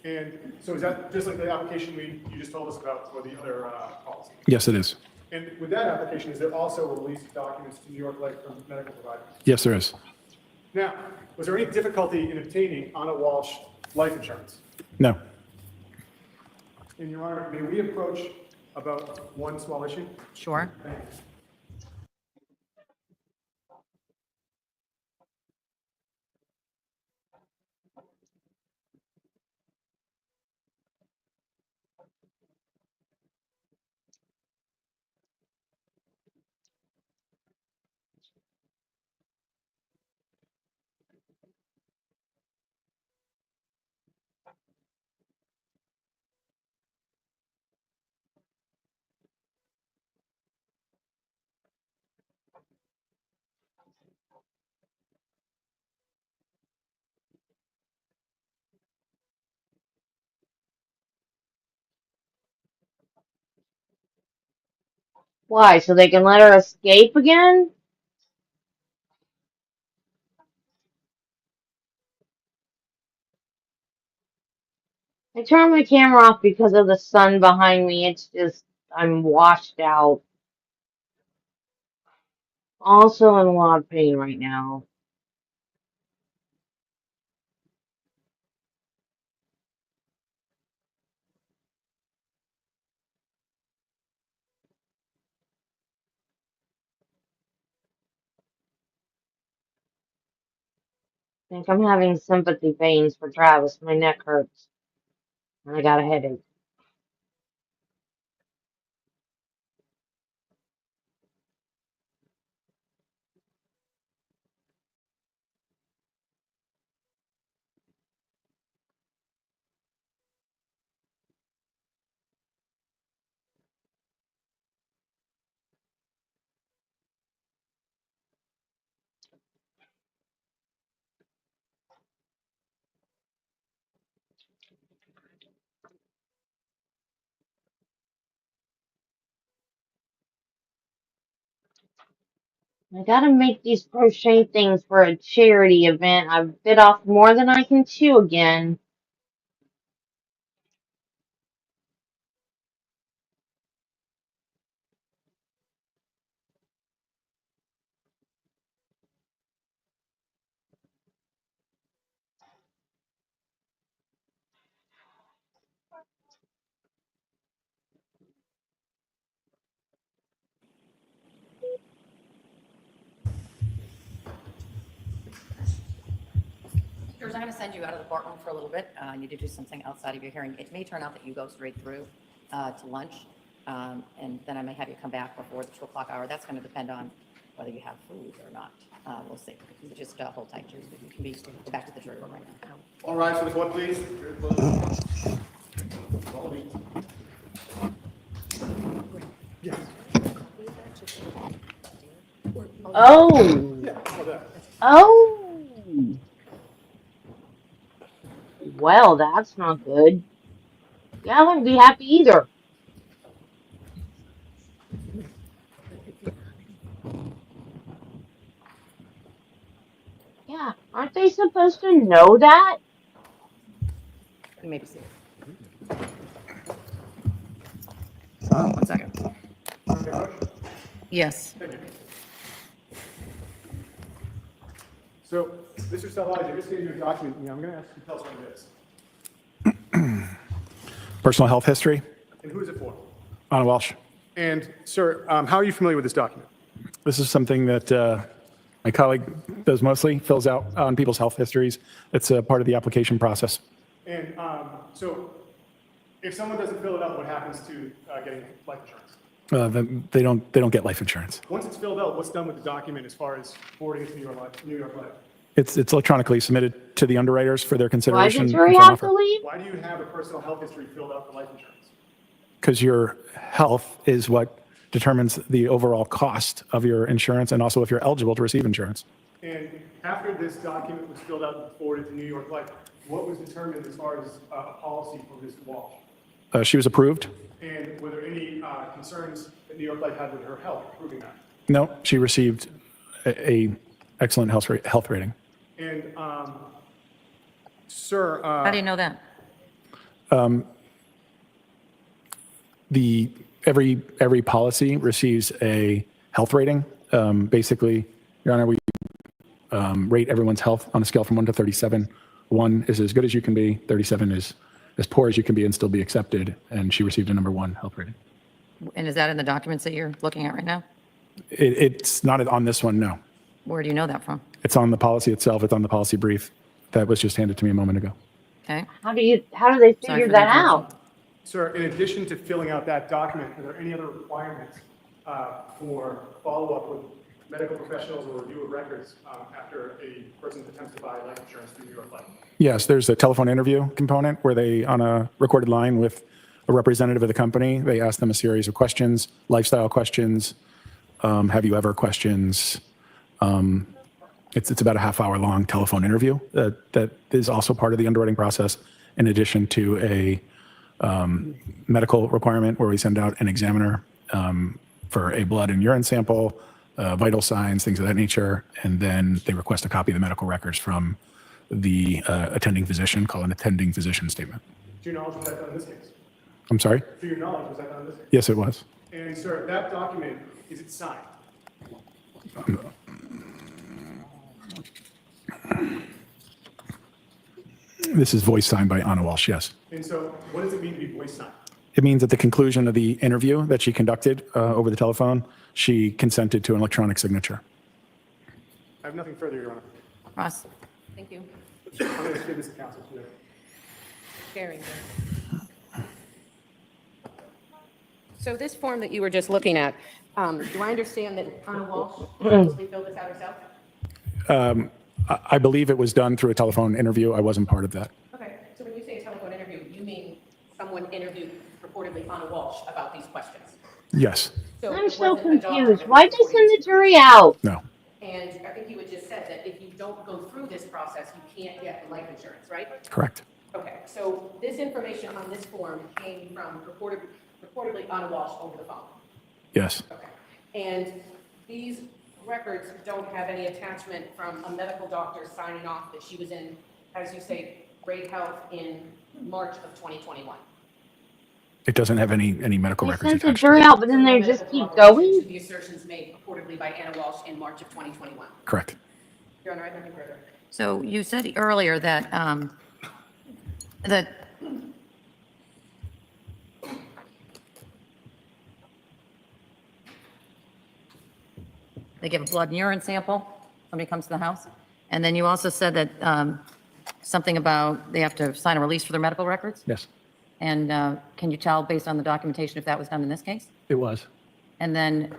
And so is that just like the application you just told us about for the other policy? Yes, it is. And with that application, is there also a release of documents to New York Life from medical providers? Yes, there is. Now, was there any difficulty in obtaining Ana Walshe life insurance? No. And Your Honor, may we approach about one small issue? Sure. Thank you. Why? So they can let her escape again? I turned my camera off because of the sun behind me. It's just, I'm washed out. Also in a lot of pain right now. I think I'm having sympathy pains for Travis. My neck hurts. And I got a headache. I gotta make these crochet things for a charity event. I've bit off more than I can chew again. George, I'm going to send you out of the courtroom for a little bit. I need to do something outside of your hearing. It may turn out that you go straight through to lunch, and then I may have you come back before the 2 o'clock hour. That's going to depend on whether you have food or not. We'll see. You just hold tight, George. You can go back to the jury room right now. All rise for the court, please. Oh! Oh! Well, that's not good. Yeah, I wouldn't be happy either. Yeah, aren't they supposed to know that? Maybe see. 1 second. Yes. So, Mr. Salvage, I just gave you a document. I'm going to ask you to tell us what it is. Personal health history. And who is it for? Ana Walshe. And, sir, how are you familiar with this document? This is something that my colleague does mostly, fills out on people's health histories. It's a part of the application process. And so, if someone doesn't fill it out, what happens to getting life insurance? They don't get life insurance. Once it's filled out, what's done with the document as far as forwarding it to New York Life? It's electronically submitted to the underwriters for their consideration. Why did jury have to leave? Why do you have a personal health history filled out for life insurance? Because your health is what determines the overall cost of your insurance and also if you're eligible to receive insurance. And after this document was filled out and forwarded to New York Life, what was determined as far as a policy for Ms. Walsh? She was approved. And were there any concerns that New York Life had with her health, proving that? No, she received a excellent health rating. And, sir... How do you know that? Every policy receives a health rating. Basically, Your Honor, we rate everyone's health on a scale from 1 to 37. 1 is as good as you can be, 37 is as poor as you can be and still be accepted, and she received a number 1 health rating. And is that in the documents that you're looking at right now? It's not on this one, no. Where do you know that from? It's on the policy itself. It's on the policy brief that was just handed to me a moment ago. Okay. How do they figure that out? Sir, in addition to filling out that document, are there any other requirements for follow-up with medical professionals or review of records after a person attempts to buy life insurance through New York Life? Yes, there's a telephone interview component where they, on a recorded line with a representative of the company, they ask them a series of questions, lifestyle questions, have you ever questions. It's about a half-hour long telephone interview that is also part of the underwriting process, in addition to a medical requirement where we send out an examiner for a blood and urine sample, vital signs, things of that nature, and then they request a copy of the medical records from the attending physician, called an attending physician statement. To your knowledge, was that done in this case? I'm sorry? To your knowledge, was that done in this case? Yes, it was. And sir, that document, is it signed? This is voice signed by Ana Walshe, yes. And so what does it mean to be voice signed? It means at the conclusion of the interview that she conducted over the telephone, she consented to an electronic signature. I have nothing further, Your Honor. Ross? Thank you. I'm going to give this to counsel today. Sharing. So this form that you were just looking at, do I understand that Ana Walshe actually filled this out herself? I believe it was done through a telephone interview. I wasn't part of that. Okay, so when you say telephone interview, you mean someone interviewed purportedly Ana Walshe about these questions? Yes. So I'm it so wasn't a doctor confused. that Why'd was they send the reporting jury out? No. And I think you had just said that if you don't go through this process, you can't get life insurance, right? Correct. Okay, so this information on this form came from reportedly Ana Walshe over the phone. Yes. Okay, and these records don't have any attachment from a medical doctor signing off that she was in, as you say, great health in March of 2021. It doesn't have any medical They records sent the attached to jury it. out, but then they just keep going? To the assertions made purportedly by Ana Walshe in March of 2021. Correct. Your Honor, I have nothing further. So you said earlier that, that they give a blood and urine sample, somebody comes to the house, and then you also said that something about they have to sign a release for their medical records? Yes, And can you tell, based on the documentation, if that was done in this case? it was. And then,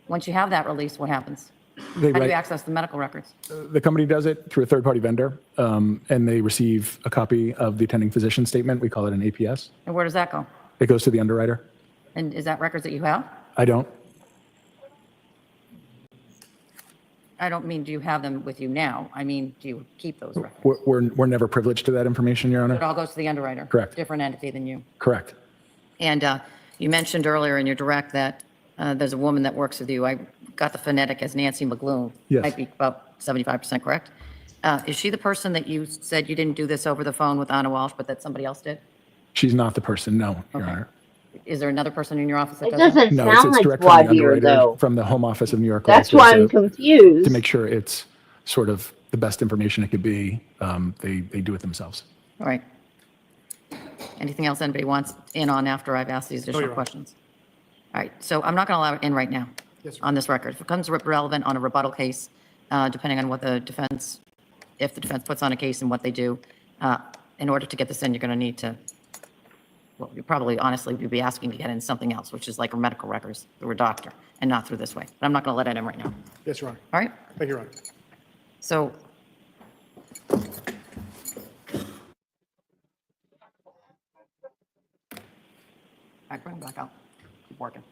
once you have that release, what happens? They How do write- you access the medical records? The company does it through a third-party vendor, and they receive a copy of the attending physician statement. We call it an APS. And where does that go? It goes to the underwriter. And is that records that you have? I don't. I don't mean, do you have them with you now? I mean, do you keep those records? We're never privileged to that information, Your It Honor. all goes to the underwriter? Correct. Different entity than you? Correct. And you mentioned earlier in your direct that there's a woman that works with you. I got the phonetic as Nancy McGloom. Yes. Might be about 75% correct. Is she the person that you said you didn't do this over the phone with Ana Walshe, but that somebody else did? She's not the person, no, Your Okay. Honor. Is there another person in your office that It does that? doesn't No, sound it's like direct from the Vladimir, underwriter, though. from the home office of New York. That's Life. why So I'm confused. to make sure it's sort of the best information it could be, they do it themselves. All right. Anything else anybody wants in on after I've asked these additional Your Honor. questions? All right, so I'm not going to allow it in right now Yes, sir. on this record. If it becomes relevant on a rebuttal case, depending on what the defense, if the defense puts on a case and what they do, in order to get this in, you're going to need to, well, you probably honestly would be asking to get in something else, which is like a medical records through a doctor and not through this way. But I'm not going to let it in right now. Yes, Your Honor. All right? Thank you, Your Honor. So I bring it back out. Keep working.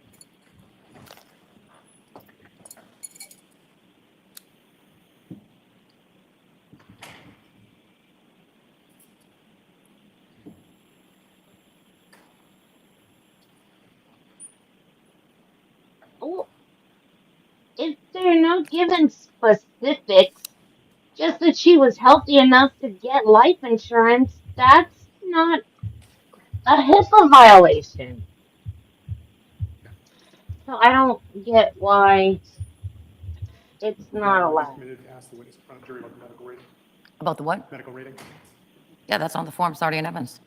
Oh, if they're not given specifics, just that she was healthy enough to get life insurance, that's not a HIPAA violation. So I don't get why it's not allowed. Permitted to ask the witness in front of jury about the medical rating. About the what? Medical rating. Yeah, that's on the form, it's already in evidence.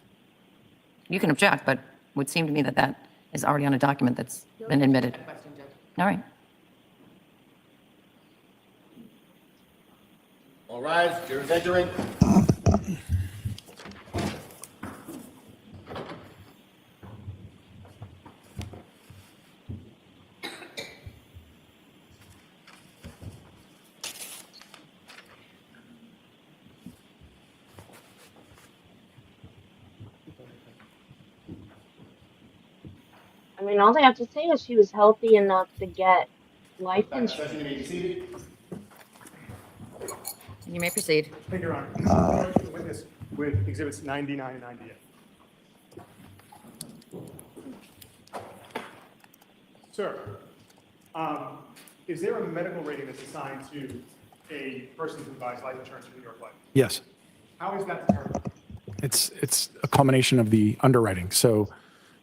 You can object, but it would seem to me that that is already on a document that's been admitted. All right. All rise, jury's entering. I mean, all they have to say is she was healthy enough to get life insurance. Session, you may be seated. You may proceed. Thank you, Your Honor. The witness with exhibits 99 and 98. Sir, is there a medical rating that's assigned to a person who buys life insurance from New York Life? Yes. How is that determined? It's a culmination of the underwriting. So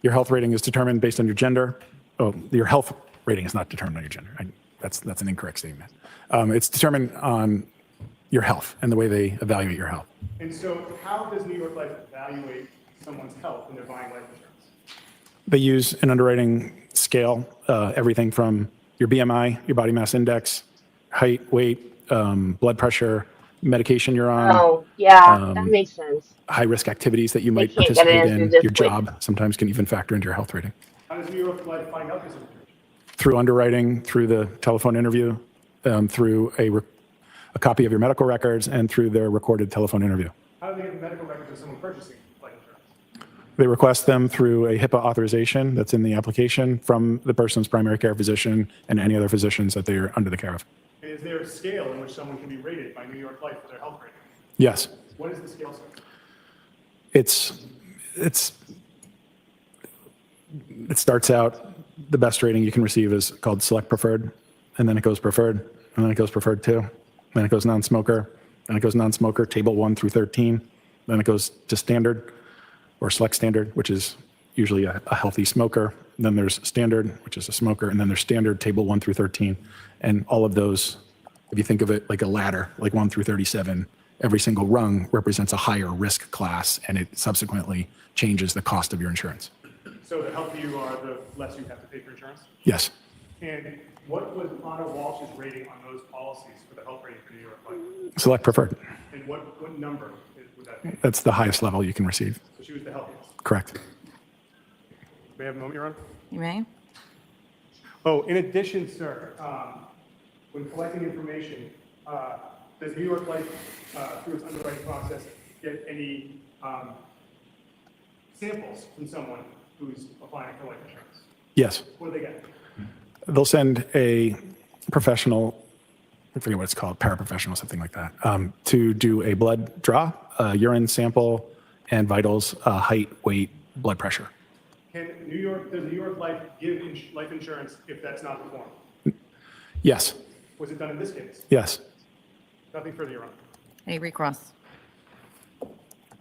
your health rating is determined based on your gender. Oh, your health rating is not determined on your gender. That's an incorrect statement. It's determined on your health and the way they evaluate your health. And so how does New York Life evaluate someone's health when they're buying life insurance? They use an underwriting scale, everything from your BMI, your body mass index, height, weight, blood pressure, medication you're on. Oh, yeah, that makes sense. High risk activities that you might can't get participate it in in. through this Your way. job sometimes can even factor into your health rating. How does New York Life find out this information? Through underwriting, through the telephone interview, through a copy of your medical records, and through their recorded telephone interview. How do they get the medical records of someone purchasing life insurance? They request them through a HIPAA authorization that's in the application from the person's primary care physician and any other physicians that they are under the care of. And is there a scale in which someone can be rated by New York Life for their health rating? Yes. What is the scale, sir? It starts out, the best rating you can receive is called select preferred, and then it goes preferred, and then it goes preferred 2, then it goes non-smoker, then it goes non-smoker, table 1 through 13, then it goes to standard or select standard, which is usually a healthy smoker. Then there's standard, which is a smoker, and then there's standard, table 1 through 13. And all of those, if you think of it like a ladder, like 1 through 37, every single rung represents a higher risk class, and it subsequently changes the cost of your insurance. So the healthier you are, the less you have to pay for insurance? Yes. And what was Ana Walshe's rating on those policies for the health rating for New York Life? Select preferred. And what number would that be? That's the highest level you can receive. So she was the healthiest. Correct. May I have a moment, Your Honor? You may. Oh, in addition, sir, when collecting information, does New York Life, through its underwriting process, get any samples from someone who's applying for life insurance? Yes. What do they get? They'll send a professional, I forget what it's called, paraprofessional, something like that, to do a blood draw, a urine sample, and vitals, height, weight, blood pressure. Does New York Life give life insurance if that's not the form? Yes. Was it done in this case? Yes. Nothing further, Your Honor. Any recross?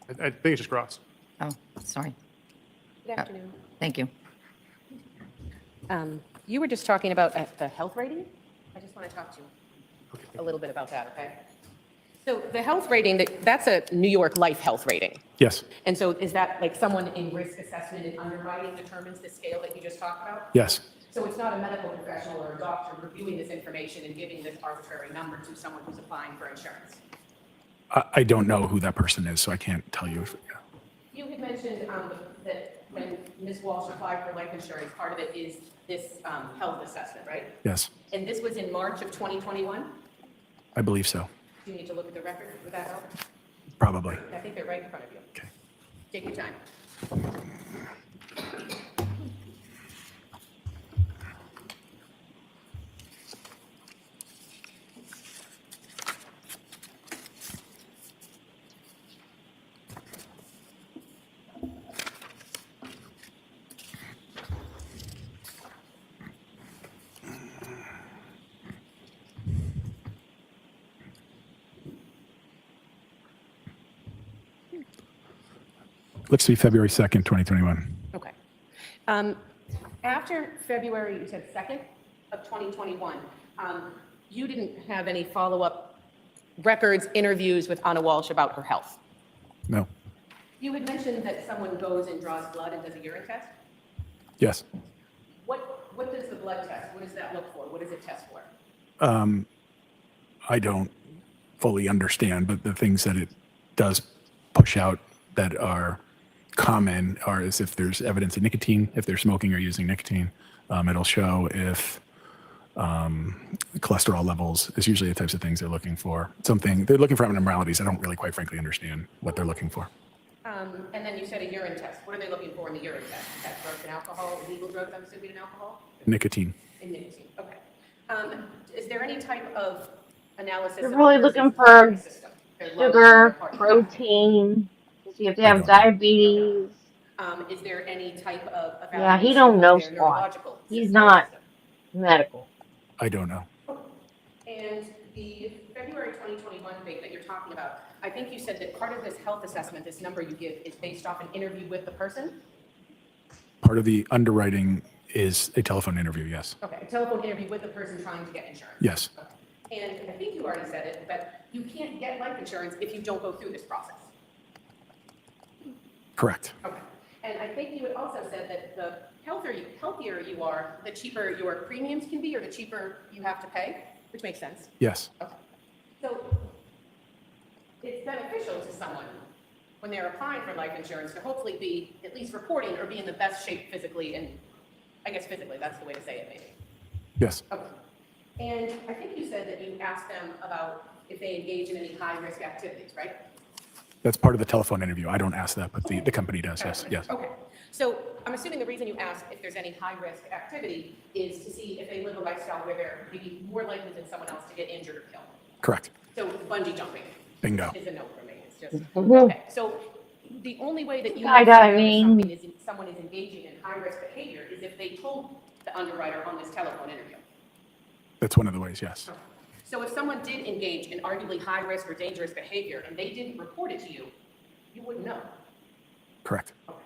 I think it's just cross. Oh, sorry. Good afternoon. Thank you. You were just talking about the health rating? I just want to talk to you a little bit about that, okay? So the health rating, that's a New York Life health rating. Yes. And so is that like someone in risk assessment and underwriting determines the scale that you just talked about? Yes. So it's not a medical professional or a doctor reviewing this information and giving this arbitrary number to someone who's applying for insurance? I don't know who that person is, so I can't tell you. You had mentioned that when Ms. Walsh applied for life insurance, part of it is this health assessment, right? Yes, And this was in March of 2021? I believe so. Do you need to look at the record? Would that help? Probably. I think they're right in front of you. Okay. Take your time. Looks to be February 2nd, 2021. Okay. After February, you said 2nd of 2021, you didn't have any follow-up records, interviews with Ana Walshe about her health. No. You had mentioned that someone goes and draws blood and does a urine test. Yes. What does the blood test, what does that look for? What does it test for? I don't fully understand, but the things that it does push out that are common are as if there's evidence of nicotine, if they're smoking or using nicotine. It'll show if cholesterol levels is usually the types of things they're looking for. They're looking for abnormalities. I don't really quite frankly understand what they're looking for. And then you said a urine test. What are they looking for in the urine test? Is that drugs and alcohol, illegal drugs, I'm assuming, and alcohol? Nicotine. And nicotine, okay. Is there any type of analysis? They're of really the looking person's for system? Their lungs, sugar, their heart. protein, to see if they have diabetes. Is there any type of Yeah, he evaluation don't of know their squat. neurological He's system? not medical. I don't know. And the February 2021 date that you're talking about, I think you said that part of this health assessment, this number you give, is based off an interview with the person? Part of the underwriting is a telephone interview, yes. Okay, a telephone interview with the person trying to get insurance. Yes. Okay. And I think you already said it, but you can't get life insurance if you don't go through this process. Correct. Okay. And I think you had also said that the healthier you are, the cheaper your premiums can be, or the cheaper you have to pay, which makes sense. Yes. Okay. So it's beneficial to someone when they're applying for life insurance to hopefully be at least reporting or be in the best shape physically, and I guess physically, that's the way to say it maybe. Yes. Okay. And I think you said that you asked them about if they engage in any high-risk activities, right? That's part of the telephone interview. I don't ask that, but the company does. Yes. Yes. Okay. So I'm assuming the reason you ask if there's any high-risk activity is to see if they live a lifestyle where they're maybe more likely than someone else to get injured or killed. Correct. So bungee jumping. Bingo. Is a no for me. It's just, okay. So the only way that you know Skydiving. someone is engaging in high-risk behavior is if they told the underwriter on this telephone interview. That's one of the ways, yes. Okay. So if someone did engage in arguably high-risk or dangerous behavior and they didn't report it to you, you wouldn't know. Correct. Okay.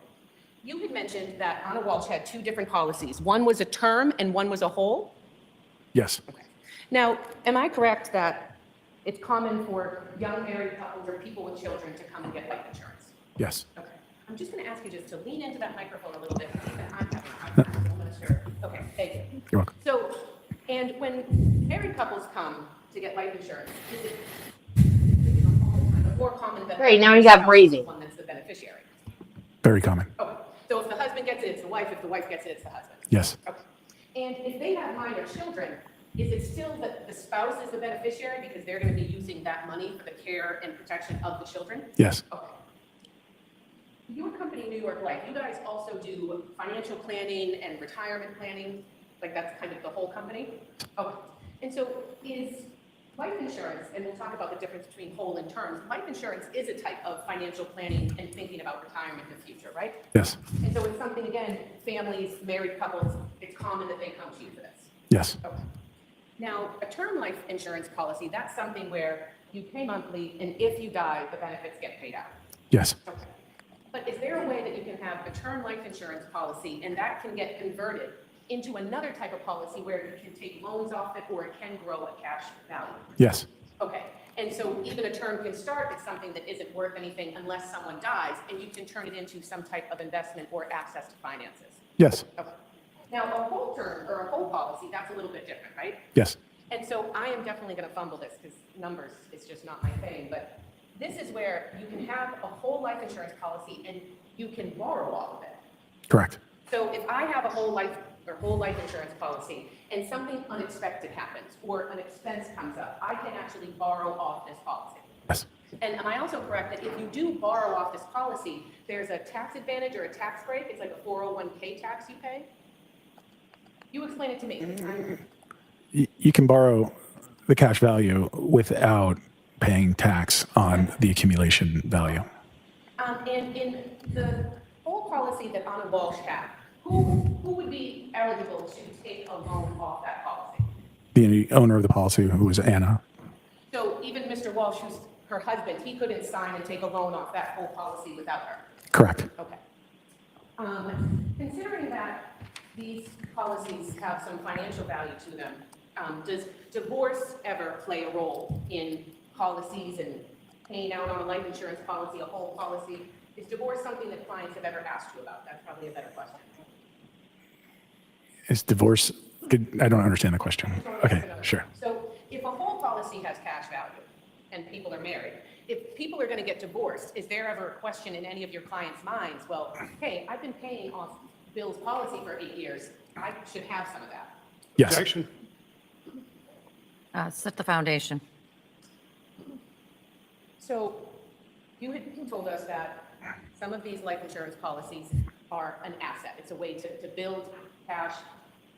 You had mentioned that Ana Walshe had two different policies. One was a term and one was a whole. Yes. Now, am I correct that it's common for young married couples or people with children to come and get life insurance? Yes. Okay. I'm just going to ask you just to lean into that microphone a little bit. I'm having a hard time. I'm not sure. Okay, thank you. You're welcome. So, and when married couples come to get life insurance, is it more common that Great, now you got breathing. one that's the beneficiary? Very common. Okay. So if the husband gets it, it's the wife. If the wife gets it, it's the husband. Yes. Okay. And if they have minor children, is it still that the spouse is the beneficiary because they're going to be using that money for the care and protection of the children? Yes. Okay. Your company, New York Life, you guys also do financial planning and retirement planning, like that's kind of the whole company? Okay. And so is life insurance, and we'll talk about the difference between whole and terms, life insurance is a type of financial planning and thinking about retirement in the future, right? Yes. And so it's something, again, families, married couples, it's common that they come to you for this. Yes. Okay. Now, a term life insurance policy, that's something where you pay monthly, and if you die, the benefits get paid out. Yes. Okay. But is there a way that you can have a term life insurance policy, and that can get converted into another type of policy where you can take loans off it, or it can grow a cash value? Yes. Okay. And so even a term can start as something that isn't worth anything unless someone dies, and you can turn it into some type of investment or access to finances. Yes. Okay. Now, a whole term or a whole policy, that's a little bit different, right? Yes. And so I am definitely going to fumble this because numbers is just not my thing, but this is where you can have a whole life insurance policy and you can borrow all of it. Correct. So if I have a whole life insurance policy and something unexpected happens or an expense comes up, I can actually borrow off this policy. Yes. And am I also correct that if you do borrow off this policy, there's a tax advantage or a tax break? It's like a 401k tax you pay? You explain it to me. You can borrow the cash value without paying tax on the accumulation value. And in the whole policy that Ana Walshe had, who would be eligible to take a loan off that policy? The owner of the policy, who was Anna. So even Mr. Walsh, who's her husband, he couldn't sign and take a loan off that whole policy without her? Correct. Okay. Considering that these policies have some financial value to them, does divorce ever play a role in policies and paying out on a life insurance policy, a whole policy? Is divorce something that clients have ever asked you about? That's probably a better question. Is divorce, I don't understand the question. Okay, sure. So if a whole policy has cash value and people are married, if people are going to get divorced, is there ever a question in any of your clients' minds, well, hey, I've been paying off Bill's policy for 8 years. I should have some of that. Yes. Objection. Set the foundation. So you had told us that some of these life insurance policies are an asset. It's a way to build cash,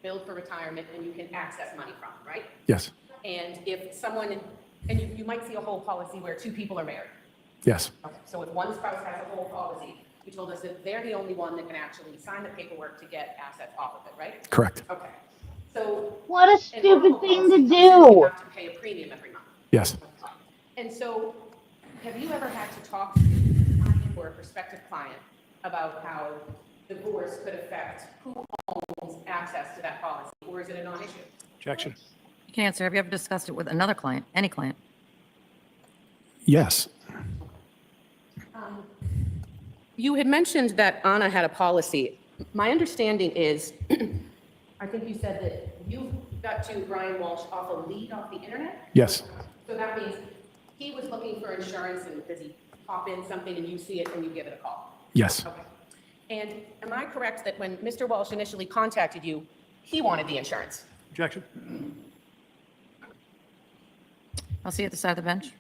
build for retirement, and you can access money from, right? Yes. And if someone, and you might see a whole policy where two people are married. Yes. Okay, so if one spouse has a whole policy, you told us that they're the only one that can actually sign the paperwork to get assets off of it, right? Correct. Okay. So. What a an stupid on-call thing policy to comes in that do. You have to pay a premium every month. Yes. And so, have you ever had to talk to a client or a prospective client about how divorce could affect who owns access to that policy, or is it a non-issue? Objection. You can answer. Have you ever discussed it with another client, any client? Yes. You had mentioned that Ana had a policy. My understanding is, I think you said that you got to Brian Walshe off a lead off the internet? Yes. So that means he was looking for insurance, and does he pop in something and you see it and you give it a call? Yes. Okay. And am I correct that when Mr. Walshe initially contacted you, he wanted the insurance? Objection. I'll see you at the side of the bench.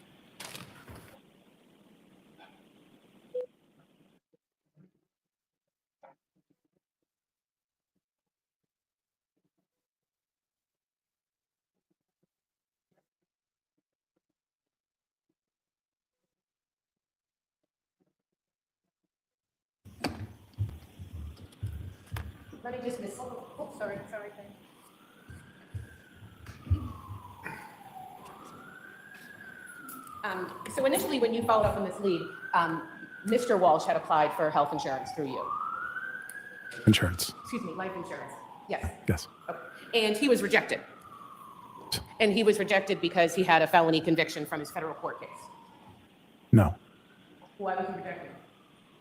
Let me just miss, oh, sorry. So initially, when you followed up on this lead, Mr. Walshe had applied for health insurance through you. Insurance. Excuse me, life insurance. Yes. Yes. Okay. And he was rejected. And he was rejected because he had a felony conviction from his federal court case. No. Why was he rejected?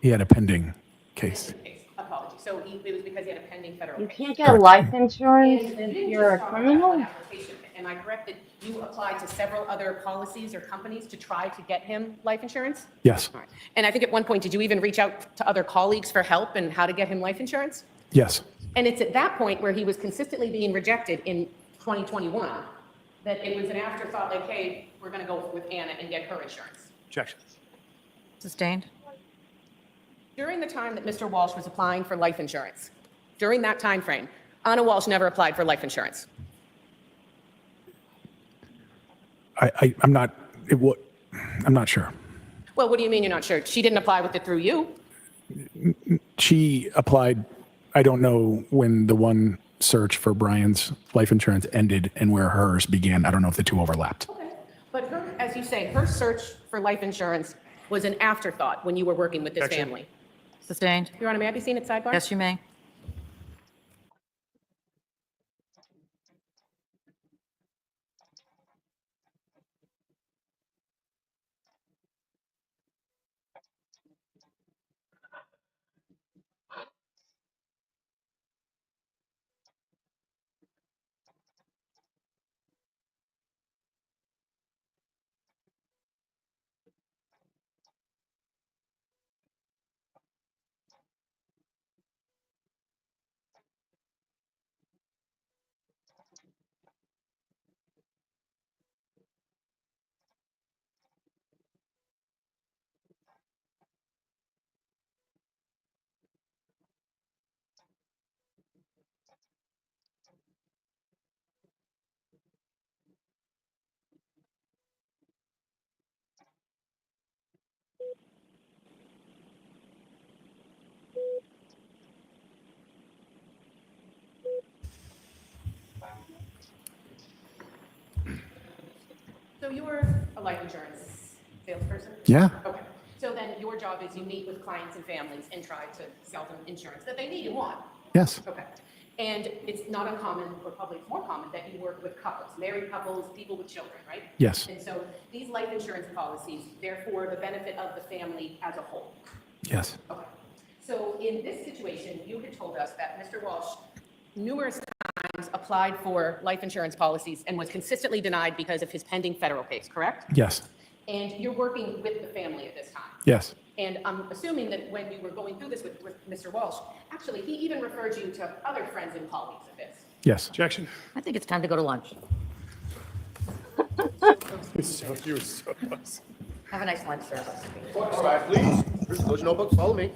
He had a pending case. Apology. So it was because he had a pending federal You case. can't get life insurance And you if didn't you're just a talk criminal? about that application. Am I correct that you applied to several other policies or companies to try to get him life insurance? Yes. All right. And I think at one point, did you even reach out to other colleagues for help and how to get him life insurance? Yes. And it's at that point where he was consistently being rejected in 2021 that it was an afterthought, like, hey, we're going to go with Ana and get her insurance. Objection. Sustained. During the time that Mr. Walshe was applying for life insurance, during that time frame, Ana Walshe never applied for life insurance. I'm not. I'm not sure. Well, what do you mean you're not sure? She didn't apply with it through you. She applied. I don't know when the one search for Brian's life insurance ended and where hers began. I don't know if the two overlapped. Okay. But her, as you say, her search for life insurance was an afterthought when you were working with this Objection. family. Sustained. Your Honor, may I be seen at sidebar? Yes, you may. So you're a life insurance salesperson? Yeah. Okay. So then your job is you meet with clients and families and try to sell them insurance that they need and want. Yes. Okay. And it's not uncommon, or probably it's more common, that you work with couples, married couples, people with children, right? Yes. And so these life insurance policies, they're for the benefit of the family as a whole. Yes. Okay. So in this situation, you had told us that Mr. Walshe numerous times applied for life insurance policies and was consistently denied because of his pending federal case, correct? Yes. And you're working with the family at this time. Yes. And I'm assuming that when you were going through this with Mr. Walshe, actually, he even referred you to other friends and colleagues of his. Yes. Objection. I think it's time to go to lunch. You were so close. Have a nice lunch, sir. All right, please. Here's those notebooks. Follow me.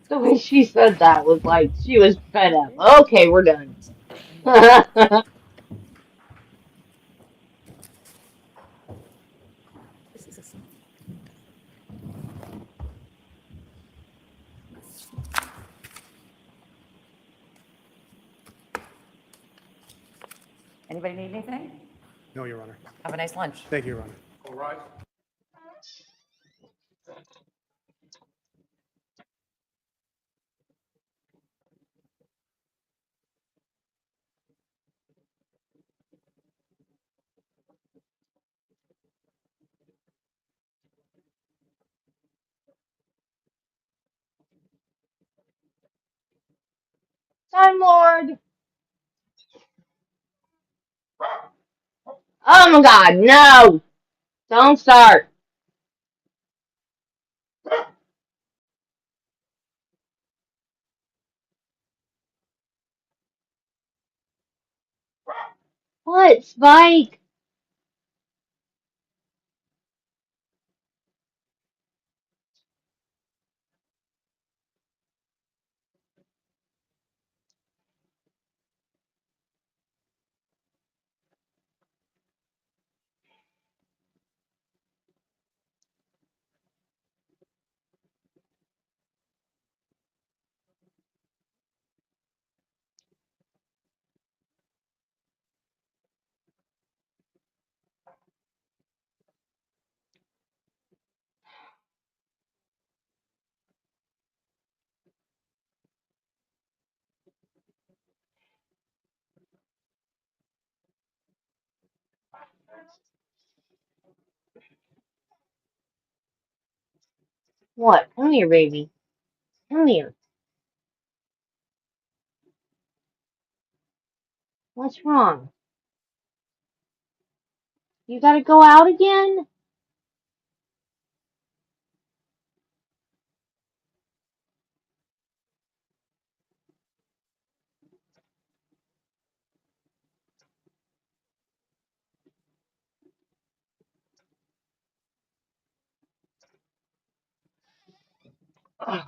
The way she said that was like she was fed up. Okay, we're done. Anybody need anything? No, Your Honor. Have a nice lunch. Thank you, Your Honor. All right. Time Lord. Oh my God, no! Don't start. What, Spike? What? Come here, baby. Come here. What's wrong? You gotta go out again? Ugh.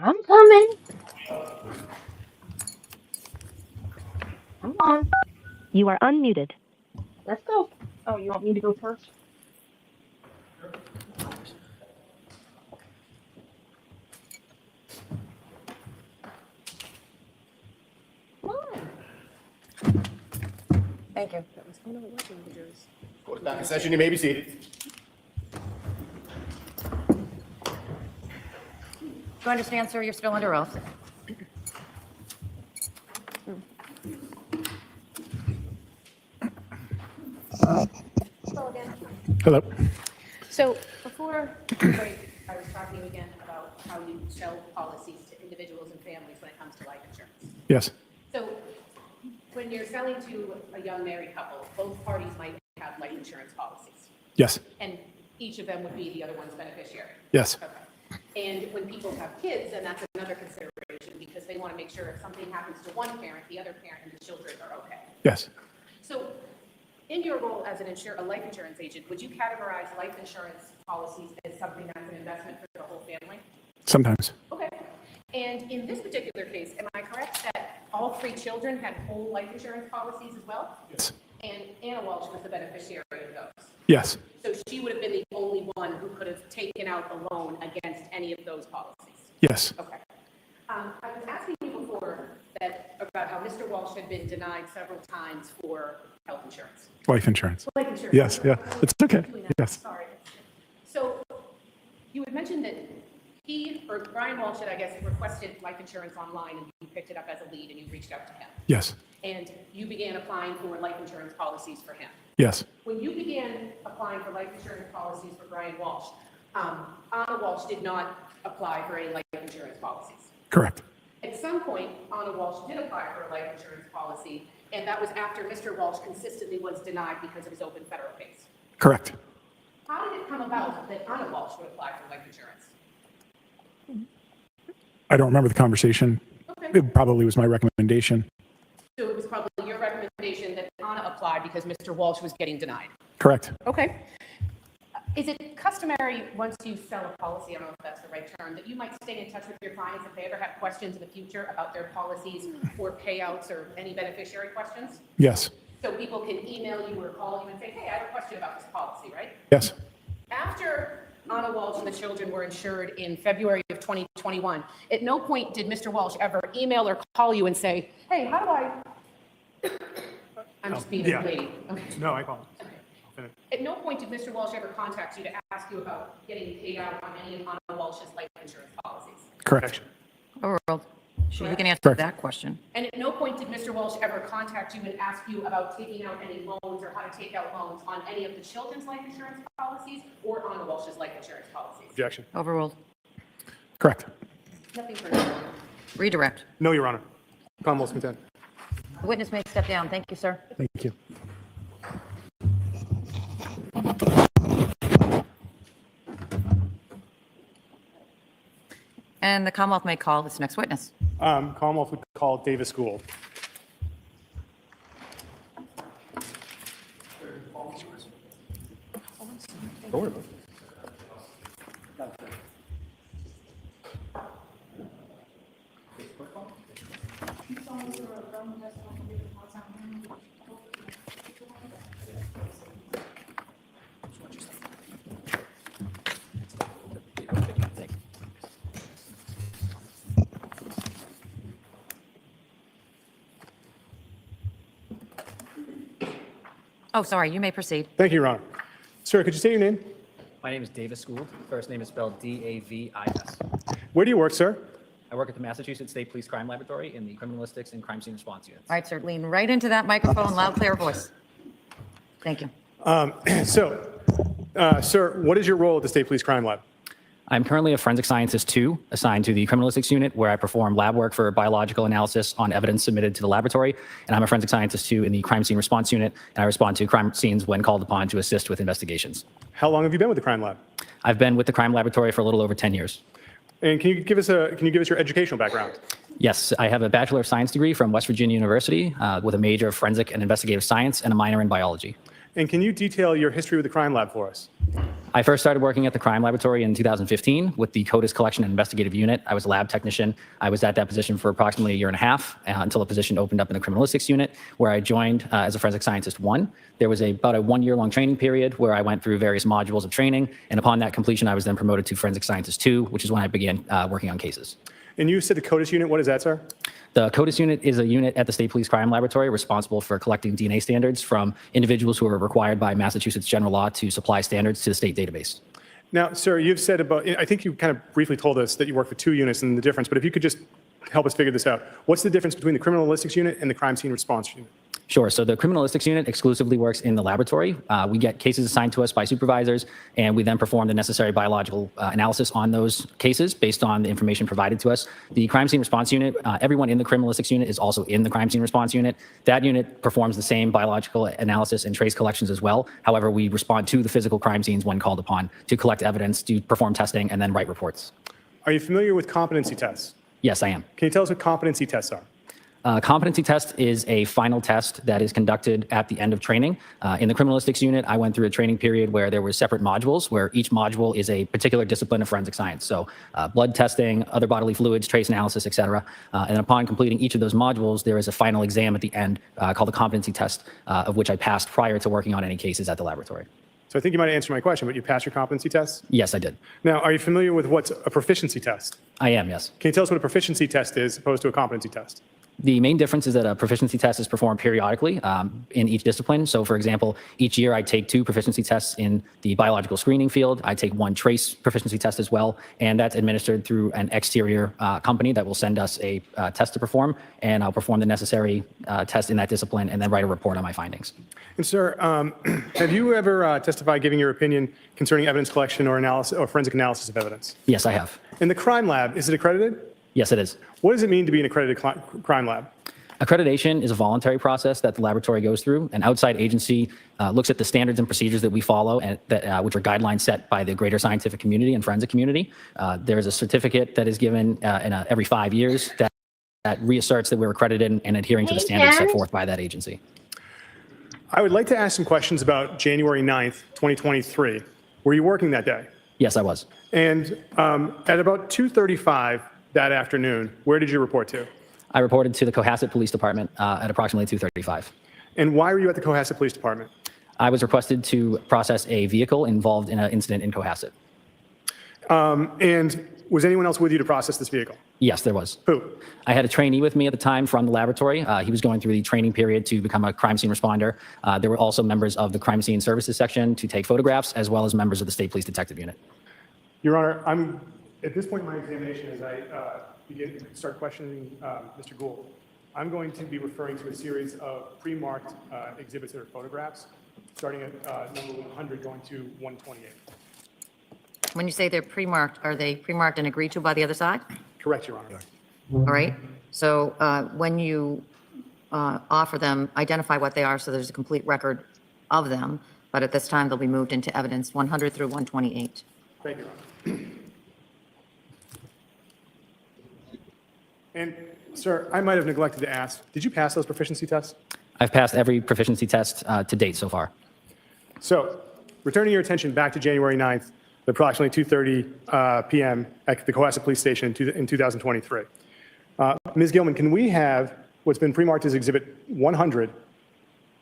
I'm coming. Come on. You are unmuted. Let's go. Oh, you want me to go first? Come on. Thank you. Court is back in session. You may be seated. Do you understand, sir, you're still under oath? Hello. So before the break, I was talking to you again about how you sell policies to individuals and families when it comes to life insurance. Yes. So when you're selling to a young married couple, both parties might have life insurance policies. Yes. And each of them would be the other one's beneficiary. Yes. Okay. And when people have kids, then that's another consideration because they want to make sure if something happens to one parent, the other parent and the children are okay. Yes. So in your role as a life insurance agent, would you categorize life insurance policies as something that's an investment for the whole family? Sometimes. Okay. And in this particular case, am I correct that all three children had whole life insurance policies as well? Yes. And Ana Walshe was the beneficiary of those? Yes. So she would have been the only one who could have taken out a loan against any of those policies? Yes. Okay. I was asking you before about how Mr. Walshe had been denied several times for health insurance. Life insurance. Life insurance. Yes. Yeah. It's okay. Yes. Sorry. So you had mentioned that Brian Walshe, I guess, requested life insurance online and you picked it up as a lead and you reached out to him. Yes. And you began applying for life insurance policies for him. Yes. When you began applying for life insurance policies for Brian Walshe, Ana Walshe did not apply for any life insurance policies. Correct. At some point, Ana Walshe did apply for a life insurance policy, and that was after Mr. Walshe consistently was denied because of his open federal case. Correct. How did it come about that Ana Walshe would apply for life insurance? I don't remember the conversation. Okay. It probably was my recommendation. So it was probably your recommendation that Ana applied because Mr. Walshe was getting denied. Correct. Okay. Is it customary, once you sell a policy, I don't know if that's the right term, that you might stay in touch with your clients if they ever have questions in the future about their policies or payouts or any beneficiary questions? Yes. So people can email you or call you and say, hey, I have a question about this policy, right? Yes. After Ana Walshe and the children were insured in February of 2021. At no point did Mr. Walsh ever email or call you and say, hey, how do I? I'm just being a lady. Okay. No, I call. At no point did Mr. Walsh ever contact you to ask you about getting paid out on any of Ana Walsh's life insurance policies. Correct. Overruled. He can answer Correct. that question. And at no point did Mr. Walsh ever contact you and ask you about taking out any loans or how to take out loans on any of the children's life insurance policies or Ana Walsh's life insurance policies. Objection. Overruled. Correct. Nothing further, Your Honor. Redirect. No, Your Honor. Commonwealth's content. The witness may step down. Thank you, sir. Thank you. And the Commonwealth may call its next witness. Commonwealth would call Davis Gould. Don't worry about it. Oh, sorry. You may proceed. Thank you, Your Honor. Sir, could you say your name? My name is Davis Gould. First name is spelled D-A-V-I-S. Where do you work, sir? I work at the Massachusetts State Police Crime Laboratory in the Criminalistics and Crime Scene Response Unit. All right, sir. Lean right into that microphone, loud, clear voice. Thank you. Sir, what is your role at the State Police Crime Lab? I'm currently a forensic scientist 2 assigned to the Criminalistics Unit, where I perform lab work for biological analysis on evidence submitted to the laboratory. And I'm a forensic scientist 2 in the Crime Scene Response Unit, and I respond to crime scenes when called upon to assist with investigations. How long have you been with the Crime Lab? I've been with the Crime Laboratory for a little over 10 years. And can you give us your educational background? Yes, I have a Bachelor of Science degree from West Virginia University with a major of forensic and investigative science and a minor in biology. And can you detail your history with the Crime Lab for us? I first started working at the Crime Laboratory in 2015 with the CODIS Collection and Investigative Unit. I was a lab technician. I was at that position for approximately a year and a half until a position opened up in the Criminalistics Unit, where I joined as a Forensic Scientist 1. There was about a 1-year-long training period where I went through various modules of training, and upon that completion, I was then promoted to Forensic Scientist 2, which is when I began working on cases. And you said the CODIS Unit. What is that, sir? The CODIS Unit is a unit at the State Police Crime Laboratory responsible for collecting DNA standards from individuals who are required by Massachusetts general law to supply standards to the state database. Now, sir, you've said I think you kind of briefly told us that you work for 2 units and the difference, but if you could just help us figure this out. What's the difference between the Criminalistics Unit and the Crime Scene Response Unit? Sure. So the Criminalistics Unit exclusively works in the laboratory. We get cases assigned to us by supervisors, and we then perform the necessary biological analysis on those cases based on the information provided to us. The Crime Scene Response Unit, everyone in the Criminalistics Unit is also in the Crime Scene Response Unit. That unit performs the same biological analysis and trace collections as well. However, we respond to the physical crime scenes when called upon to collect evidence, to perform testing, and then write reports. Are you familiar with competency tests? Yes, I am. Can you tell us what competency tests are? Competency test is a final test that is conducted at the end of training. In the Criminalistics Unit, I went through a training period where there were separate modules, where each module is a particular discipline of forensic science. So blood testing, other bodily fluids, trace analysis, et cetera. And upon completing each of those modules, there is a final exam at the end called the competency test, of which I passed prior to working on any cases at the laboratory. So I think you might answer my question, but you passed your competency tests? Yes, I did. Now, are you familiar with what's a proficiency test? I am, yes. Can you tell us what a proficiency test is opposed to a competency test? The main difference is that a proficiency test is performed periodically in each discipline. So, for example, each year I take 2 proficiency tests in the biological screening field. I take 1 trace proficiency test as well, and that's administered through an exterior company that will send us a test to perform, and I'll perform the necessary test in that discipline and then write a report on my findings. And sir, have you ever testified giving your opinion concerning evidence collection or analysis or forensic analysis of evidence? Yes, I have. In the crime lab, is it accredited? Yes, it is. What does it mean to be an accredited crime lab? Accreditation is a voluntary process that the laboratory goes through. An outside agency looks at the standards and procedures that we follow, and which are guidelines set by the greater scientific community and forensic community. There is a certificate that is given every 5 years that reasserts that we're accredited and adhering to the standards set forth by that agency. I would like to ask some questions about January 9th, 2023. Were you working that day? Yes, I was. And at about 2:35 that afternoon, where did you report to? I reported to the Cohasset Police Department at approximately 2:35. And why were you at the Cohasset Police Department? I was requested to process a vehicle involved in an incident in Cohasset. And Was anyone else with you to process this vehicle? Yes, there was. Who? I had a trainee with me at the time from the laboratory. He was going through the training period to become a crime scene responder. There were also members of the crime scene services section to take photographs, as well as members of the State Police Detective Unit. Your Honor, I'm at this point in my examination, as I start questioning Mr. Gould, I'm going to be referring to a series of pre-marked exhibits that are photographs, starting at number 100, going to 128. When you say they're pre-marked, are they pre-marked and agreed to by the other side? Correct, Your Honor. All right. So when you offer them, identify what they are so there's a complete record of them. But at this time, they'll be moved into evidence 100 through 128. Thank you, Your Honor. And, sir, I might have neglected to ask, did you pass those proficiency tests? I've passed every proficiency test to date so far. So, returning your attention back to January 9th, at approximately 2:30 p.m. at the Cohasset Police Station in 2023. Ms. Gilman, can we have what's been pre-marked as Exhibit 100,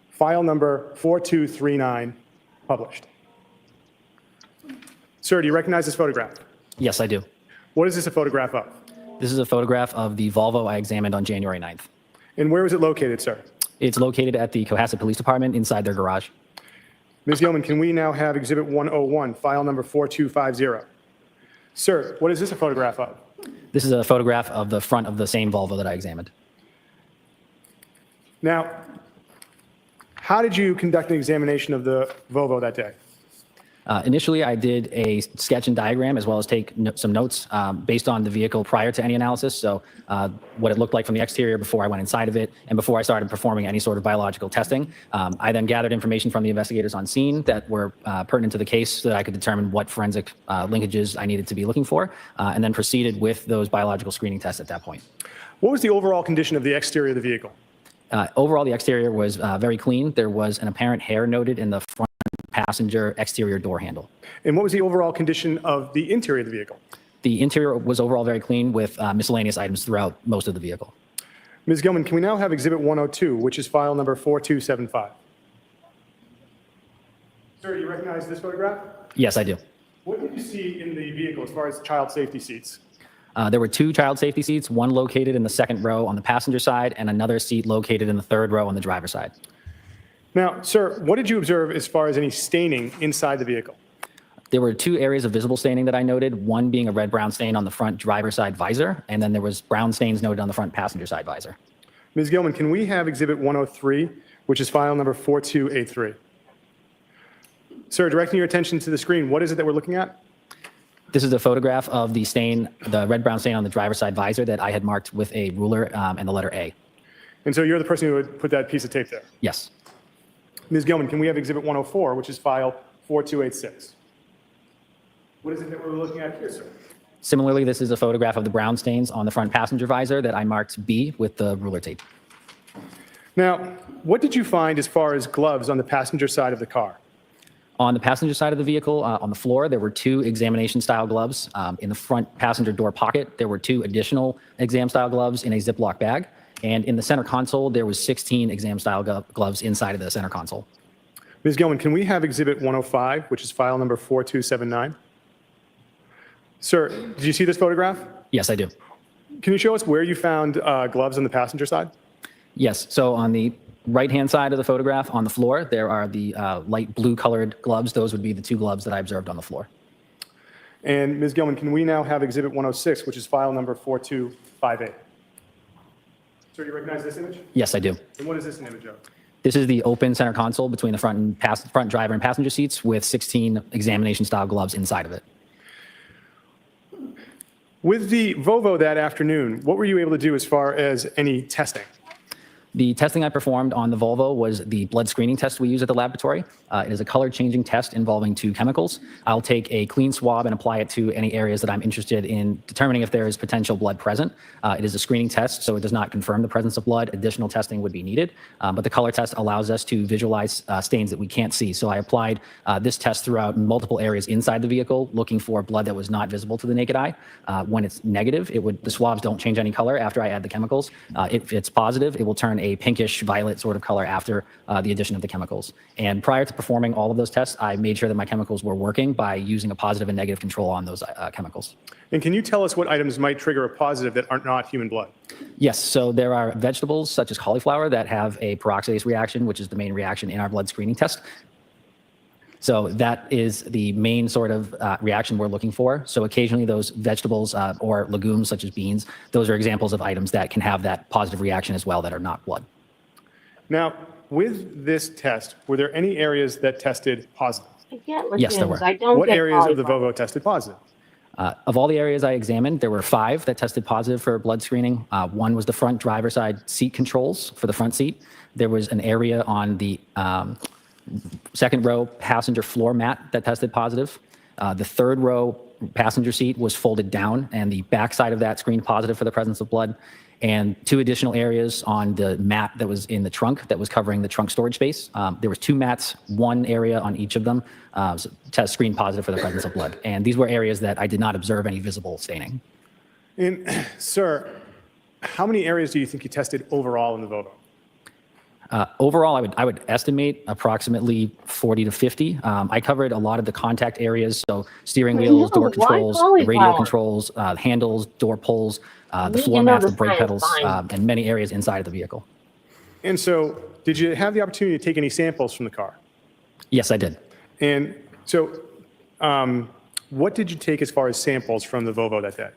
file number 4239, published? Sir, do you recognize this photograph? Yes, I do. What is this a photograph of? This is a photograph of the Volvo I examined on January 9th. And where is it located, sir? It's located at the Cohasset Police Department inside their garage. Ms. Gilman, can we now have Exhibit 101, file number 4250? Sir, what is this a photograph of? This is a photograph of the front of the same Volvo that I examined. Now, how did you conduct an examination of the Volvo that day? Initially, I did a sketch and diagram as well as take some notes based on the vehicle prior to any analysis. So what it looked like from the exterior before I went inside of it and before I started performing any sort of biological testing. I then gathered information from the investigators on scene that were pertinent to the case so that I could determine what forensic linkages I needed to be looking for, and then proceeded with those biological screening tests at that point. What was the overall condition of the exterior of the vehicle? Overall, the exterior was very clean. There was an apparent hair noted in the front passenger exterior door handle. And what was the overall condition of the interior of the vehicle? The interior was overall very clean with miscellaneous items throughout most of the vehicle. Ms. Gilman, can we now have Exhibit 102, which is file number 4275? Sir, do you recognize this photograph? Yes, I do. What did you see in the vehicle as far as child safety seats? There were two child safety seats, one located in the second row on the passenger side and another seat located in the third row on the driver's side. Now, sir, what did you observe as far as any staining inside the vehicle? There were two areas of visible staining that I noted, one being a red-brown stain on the front driver's side visor, and then there was brown stains noted on the front passenger side visor. Ms. Gilman, can we have Exhibit 103, which is file number 4283? Sir, directing your attention to the screen, what is it that we're looking at? This is a photograph of the stain, the red-brown stain on the driver's side visor that I had marked with a ruler and the letter A. And so you're the person who would put that piece of tape there? Yes. Ms. Gilman, can we have Exhibit 104, which is file 4286? What is it that we're looking at here, sir? Similarly, this is a photograph of the brown stains on the front passenger visor that I marked B with the ruler tape. Now, what did you find as far as gloves on the passenger side of the car? On the passenger side of the vehicle, on the floor, there were two examination-style gloves. In the front passenger door pocket, there were two additional exam-style gloves in a Ziploc bag. And in the center console, there was 16 exam-style gloves inside of the center console. Ms. Gilman, can we have Exhibit 105, which is file number 4279? Sir, did you see this photograph? Yes, I do. Can you show us where you found gloves on the passenger side? Yes. So on the right-hand side of the photograph on the floor, there are the light blue-colored gloves. Those would be the two gloves that I observed on the floor. And Ms. Gilman, can we now have Exhibit 106, which is file number 4258? Sir, do you recognize this image? Yes, I do. And what is this an image of? This is the open center console between the front driver and passenger seats with 16 examination-style gloves inside of it. With the Volvo that afternoon, what were you able to do as far as any testing? The testing I performed on the Volvo was the blood screening test we use at the laboratory. It is a color-changing test involving two chemicals. I'll take a clean swab and apply it to any areas that I'm interested in determining if there is potential blood present. It is a screening test, so it does not confirm the presence of blood. Additional testing would be needed, but the color test allows us to visualize stains that we can't see. So I applied this test throughout multiple areas inside the vehicle, looking for blood that was not visible to the naked eye. When it's negative, the swabs don't change any color after I add the chemicals. If it's positive, it will turn a pinkish violet sort of color after the addition of the chemicals. And prior to performing all of those tests, I made sure that my chemicals were working by using a positive and negative control on those chemicals. And can you tell us what items might trigger a positive that are not human blood? Yes, so there are vegetables such as cauliflower that have a peroxidase reaction, which is the main reaction in our blood screening test. So that is the main sort of reaction we're looking for. So occasionally those vegetables or legumes such as beans, those are examples of items that can have that positive reaction as well that are not blood. Now, with this test, were there any areas that tested positive? I get Yes, there legumes. were. I don't What get areas of the cauliflower. Vovo tested positive? Of all the areas I examined, there were 5 that tested positive for blood screening. One was the front driver's side seat controls for the front seat. There was an area on the second row passenger floor mat that tested positive. The third row passenger seat was folded down, and the back side of that screened positive for the presence of blood. And 2 additional areas on the mat that was in the trunk that was covering the trunk storage space. There was 2 mats, 1 area on each of them, test screened positive for the presence of blood. And these were areas that I did not observe any visible staining. And, sir, how many areas do you think you tested overall in the Vovo? Overall, I would estimate approximately 40 to 50. I covered a lot of the contact areas, so steering wheels, door controls, radio controls, handles, door pulls, the floor mats, the brake pedals, and many areas inside of the vehicle. And so, did you have the opportunity to take any samples from the car? Yes, I did. And so, what did you take as far as samples from the Vovo that day?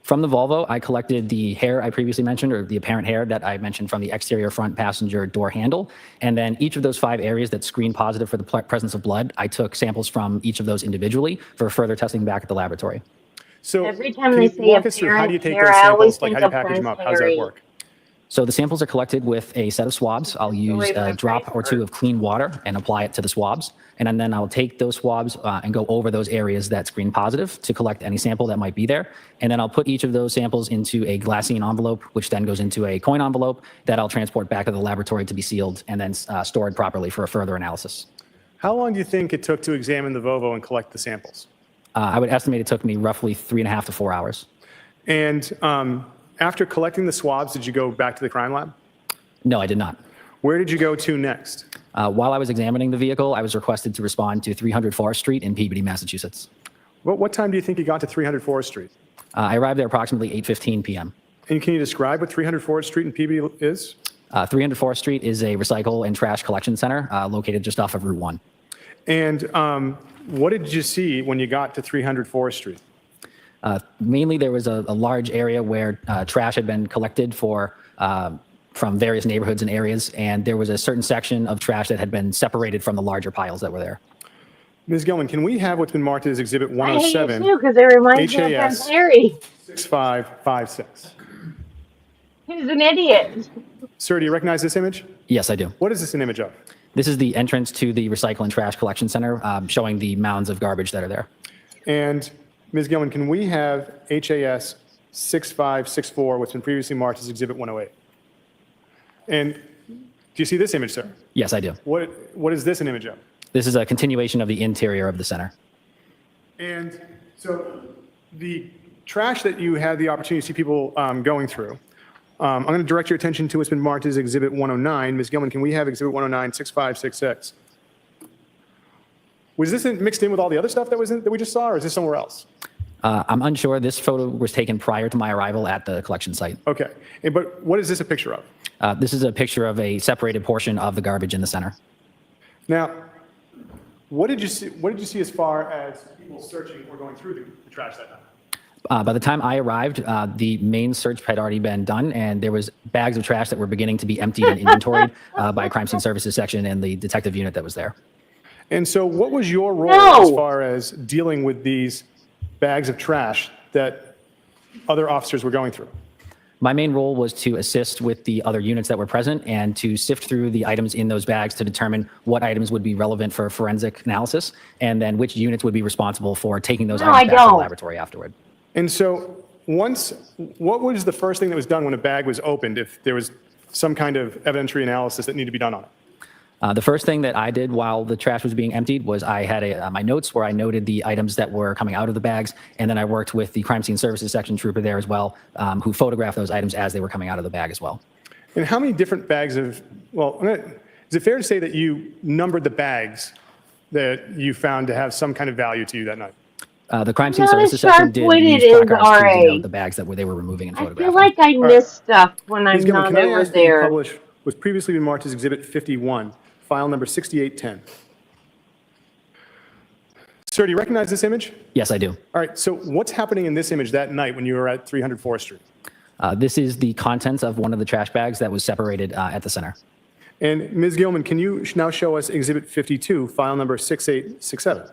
From the Volvo, I collected the hair I previously mentioned, or the apparent hair that I mentioned from the exterior front passenger door handle. And then each of those 5 areas that screened positive for the presence of blood, I took samples from each of those individually for further testing back at the laboratory. So every time can they you say walk us through how do you take those samples? Like, how do you package them up? How does that work? So the samples are collected with a set of swabs. I'll use a drop or 2 of clean water and apply it to the swabs. And then I'll take those swabs and go over those areas that screen positive to collect any sample that might be there. And then I'll put each of those samples into a glassine envelope, which then goes into a coin envelope that I'll transport back to the laboratory to be sealed and then stored properly for a further analysis. How long do you think it took to examine the Vovo and collect the samples? I would estimate it took me roughly 3.5 to 4 hours. And after collecting the swabs, did you go back to the crime lab? No, I did not. Where did you go to next? While I was examining the vehicle, I was requested to respond to 300 Forest Street in Peabody, Massachusetts. What time do you think you got to 300 Forest Street? I arrived there approximately 8:15 p.m. And can you describe what 300 Forest Street in Peabody is? 300 Forest Street is a recycle and trash collection center located just off of Route 1. And what did you see when you got to 300 Forest Street? Mainly, there was a large area where trash had been collected from various neighborhoods and areas, and there was a certain section of trash that had been separated from the larger piles that were there. Ms. Gilman, can we have what's been marked as Exhibit I hate 107? you too, because it reminds me of HAS Ben Perry. 6556. He's an idiot. Sir, do you recognize this image? Yes, I do. What is this an image of? This is the entrance to the recycle and trash collection center, showing the mounds of garbage that are there. And Ms. Gilman, can we have HAS 6564, what's been previously marked as Exhibit 108? And do you see this image, sir? Yes, I do. What is this an image of? This is a continuation of the interior of the center. And so the trash that you had the opportunity to see people going through, I'm going to direct your attention to what's been marked as Exhibit 109. Ms. Gilman, can we have Exhibit 109, 6566? Was this mixed in with all the other stuff that we just saw, or is this somewhere else? I'm unsure. This photo was taken prior to my arrival at the collection site. Okay. But what is this a picture of? This is a picture of a separated portion of the garbage in the center. Now, what did you see? What did you see as far as people searching or going through the trash that night? By the time I arrived, the main search had already been done, and there was bags of trash that were beginning to be emptied and inventoried by a crime scene services section and the detective unit that was there. And so, what was your role as far as dealing with these bags of trash that other officers were going through? My main role was to assist with the other units that were present and to sift through the items in those bags to determine what items would be relevant for forensic analysis, and then which units would be responsible for taking those items back to the laboratory afterward. And so, what was the first thing that was done when a bag was opened, if there was some kind of evidentiary analysis that needed to be done on it? The first thing that I did while the trash was being emptied was I had my notes where I noted the items that were coming out of the bags, and then I worked with the crime scene services section trooper there as well, who photographed those items as they were coming out of the bag as well. And how many different bags of, well, is it fair to say that you numbered the bags that you found to have some kind of value to you that night? The crime scene Not services as section did sharp-witted use as placards to RA. denote the bags that they were removing and I photographing. feel like I missed stuff when I'm Ms. Gilman, not can I over ask that you there. publish what's previously been marked as Exhibit 51, file number 6810? Sir, do you recognize this image? Yes, I do. All right, so what's happening in this image that night when you were at 300 Forest Street? This is the contents of one of the trash bags that was separated at the center. And Ms. Gilman, can you now show us Exhibit 52, file number 6867?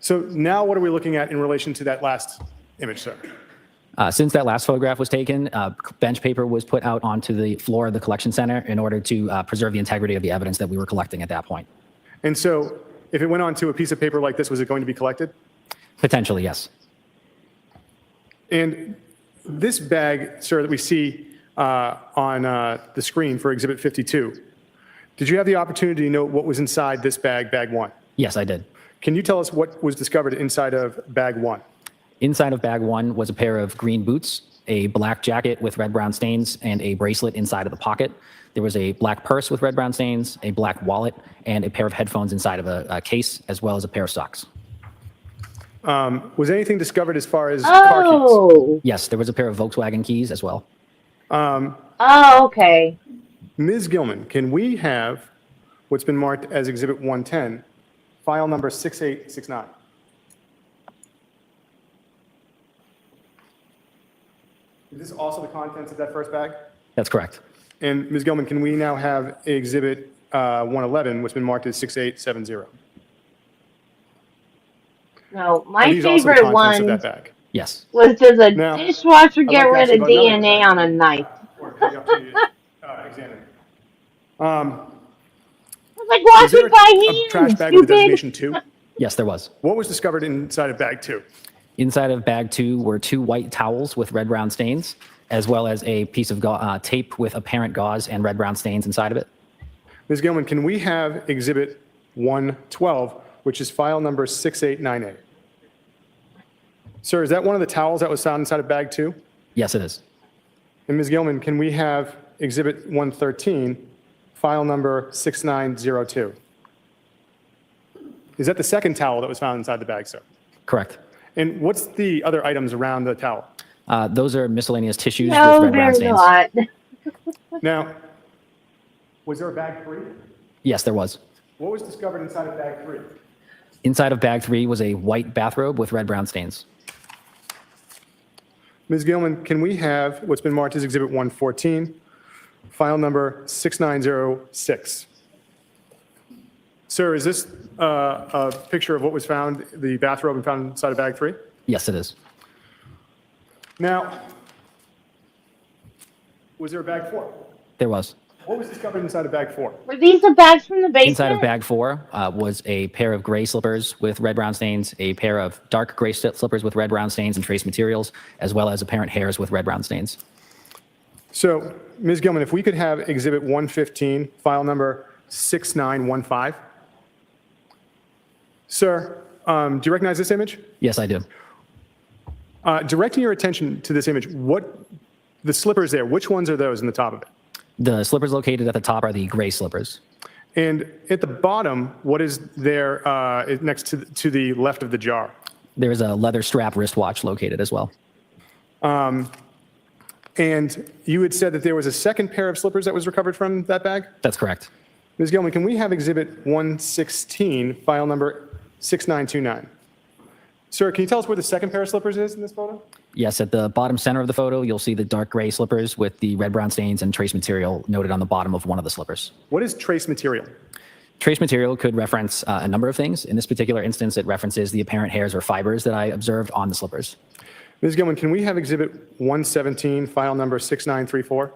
So now what are we looking at in relation to that last image, sir? Since that last photograph was taken, bench paper was put out onto the floor of the collection center in order to preserve the integrity of the evidence that we were collecting at that point. And so if it went onto a piece of paper like this, was it going to be collected? Potentially, yes. And this bag, sir, that we see on the screen for Exhibit 52, did you have the opportunity to know what was inside this bag, bag 1? Yes, I did. Can you tell us what was discovered inside of bag 1? Inside of bag 1 was a pair of green boots, a black jacket with red-brown stains, and a bracelet inside of the pocket. There was a black purse with red-brown stains, a black wallet, and a pair of headphones inside of a case, as well as a pair of socks. Was anything discovered as far as car keys? Yes, there was a pair of Volkswagen keys as well. Okay. Ms. Gilman, can we have what's been marked as Exhibit 110, file number 6869? Is this also the contents of that first bag? That's correct. And Ms. Gilman, can we now have Exhibit 111, what's been marked as 6870? No, Are my these also the favorite contents of one that bag? Yes. was does a Now, dishwasher I'd get like to rid ask of you about another DNA on a knife? Examine. I was like, wash Was there it by a hand, trash bag with stupid. designation 2? Yes, there was. What was discovered inside of bag 2? Inside of bag 2 were 2 white towels with red-brown stains, as well as a piece of tape with apparent gauze and red-brown stains inside of it. Ms. Gilman, can we have Exhibit 112, which is file number 6898? Sir, is that one of the towels that was found inside of bag 2? Yes, it is. And Ms. Gilman, can we have Exhibit 113, file number 6902? Is that the second towel that was found inside the bag, sir? Correct. And what's the other items around the towel? Those are miscellaneous tissues No, with red-brown they're stains. not. Now, was there a bag 3? Yes, there was. What was discovered inside of bag 3? Inside of bag 3 was a white bathrobe with red-brown stains. Ms. Gilman, can we have what's been marked as Exhibit 114, file number 6906? Sir, is this a picture of what was found, the bathrobe and found inside of bag 3? Yes, it is. Now, was there a bag 4? There was. What was discovered inside of bag 4? Were these the bags from the basement? Inside of bag 4 was a pair of gray slippers with red-brown stains, a pair of dark gray slippers with red-brown stains and trace materials, as well as apparent hairs with red-brown stains. So, Ms. Gilman, if we could have Exhibit 115, file number 6915. Sir, do you recognize this image? Yes, I do. Directing your attention to this image, the slippers there, which ones are those in the top of it? The slippers located at the top are the gray slippers. And at the bottom, what is there next to the left of the jar? There is a leather strap wristwatch located as well. And you had said that there was a second pair of slippers that was recovered from that bag? That's correct. Ms. Gilman, can we have Exhibit 116, file number 6929? Sir, can you tell us where the second pair of slippers is in this photo? Yes, at the bottom center of the photo, you'll see the dark gray slippers with the red-brown stains and trace material noted on the bottom of one of the slippers. What is trace material? Trace material could reference a number of things. In this particular instance, it references the apparent hairs or fibers that I observed on the slippers. Ms. Gilman, can we have Exhibit 117, file number 6934?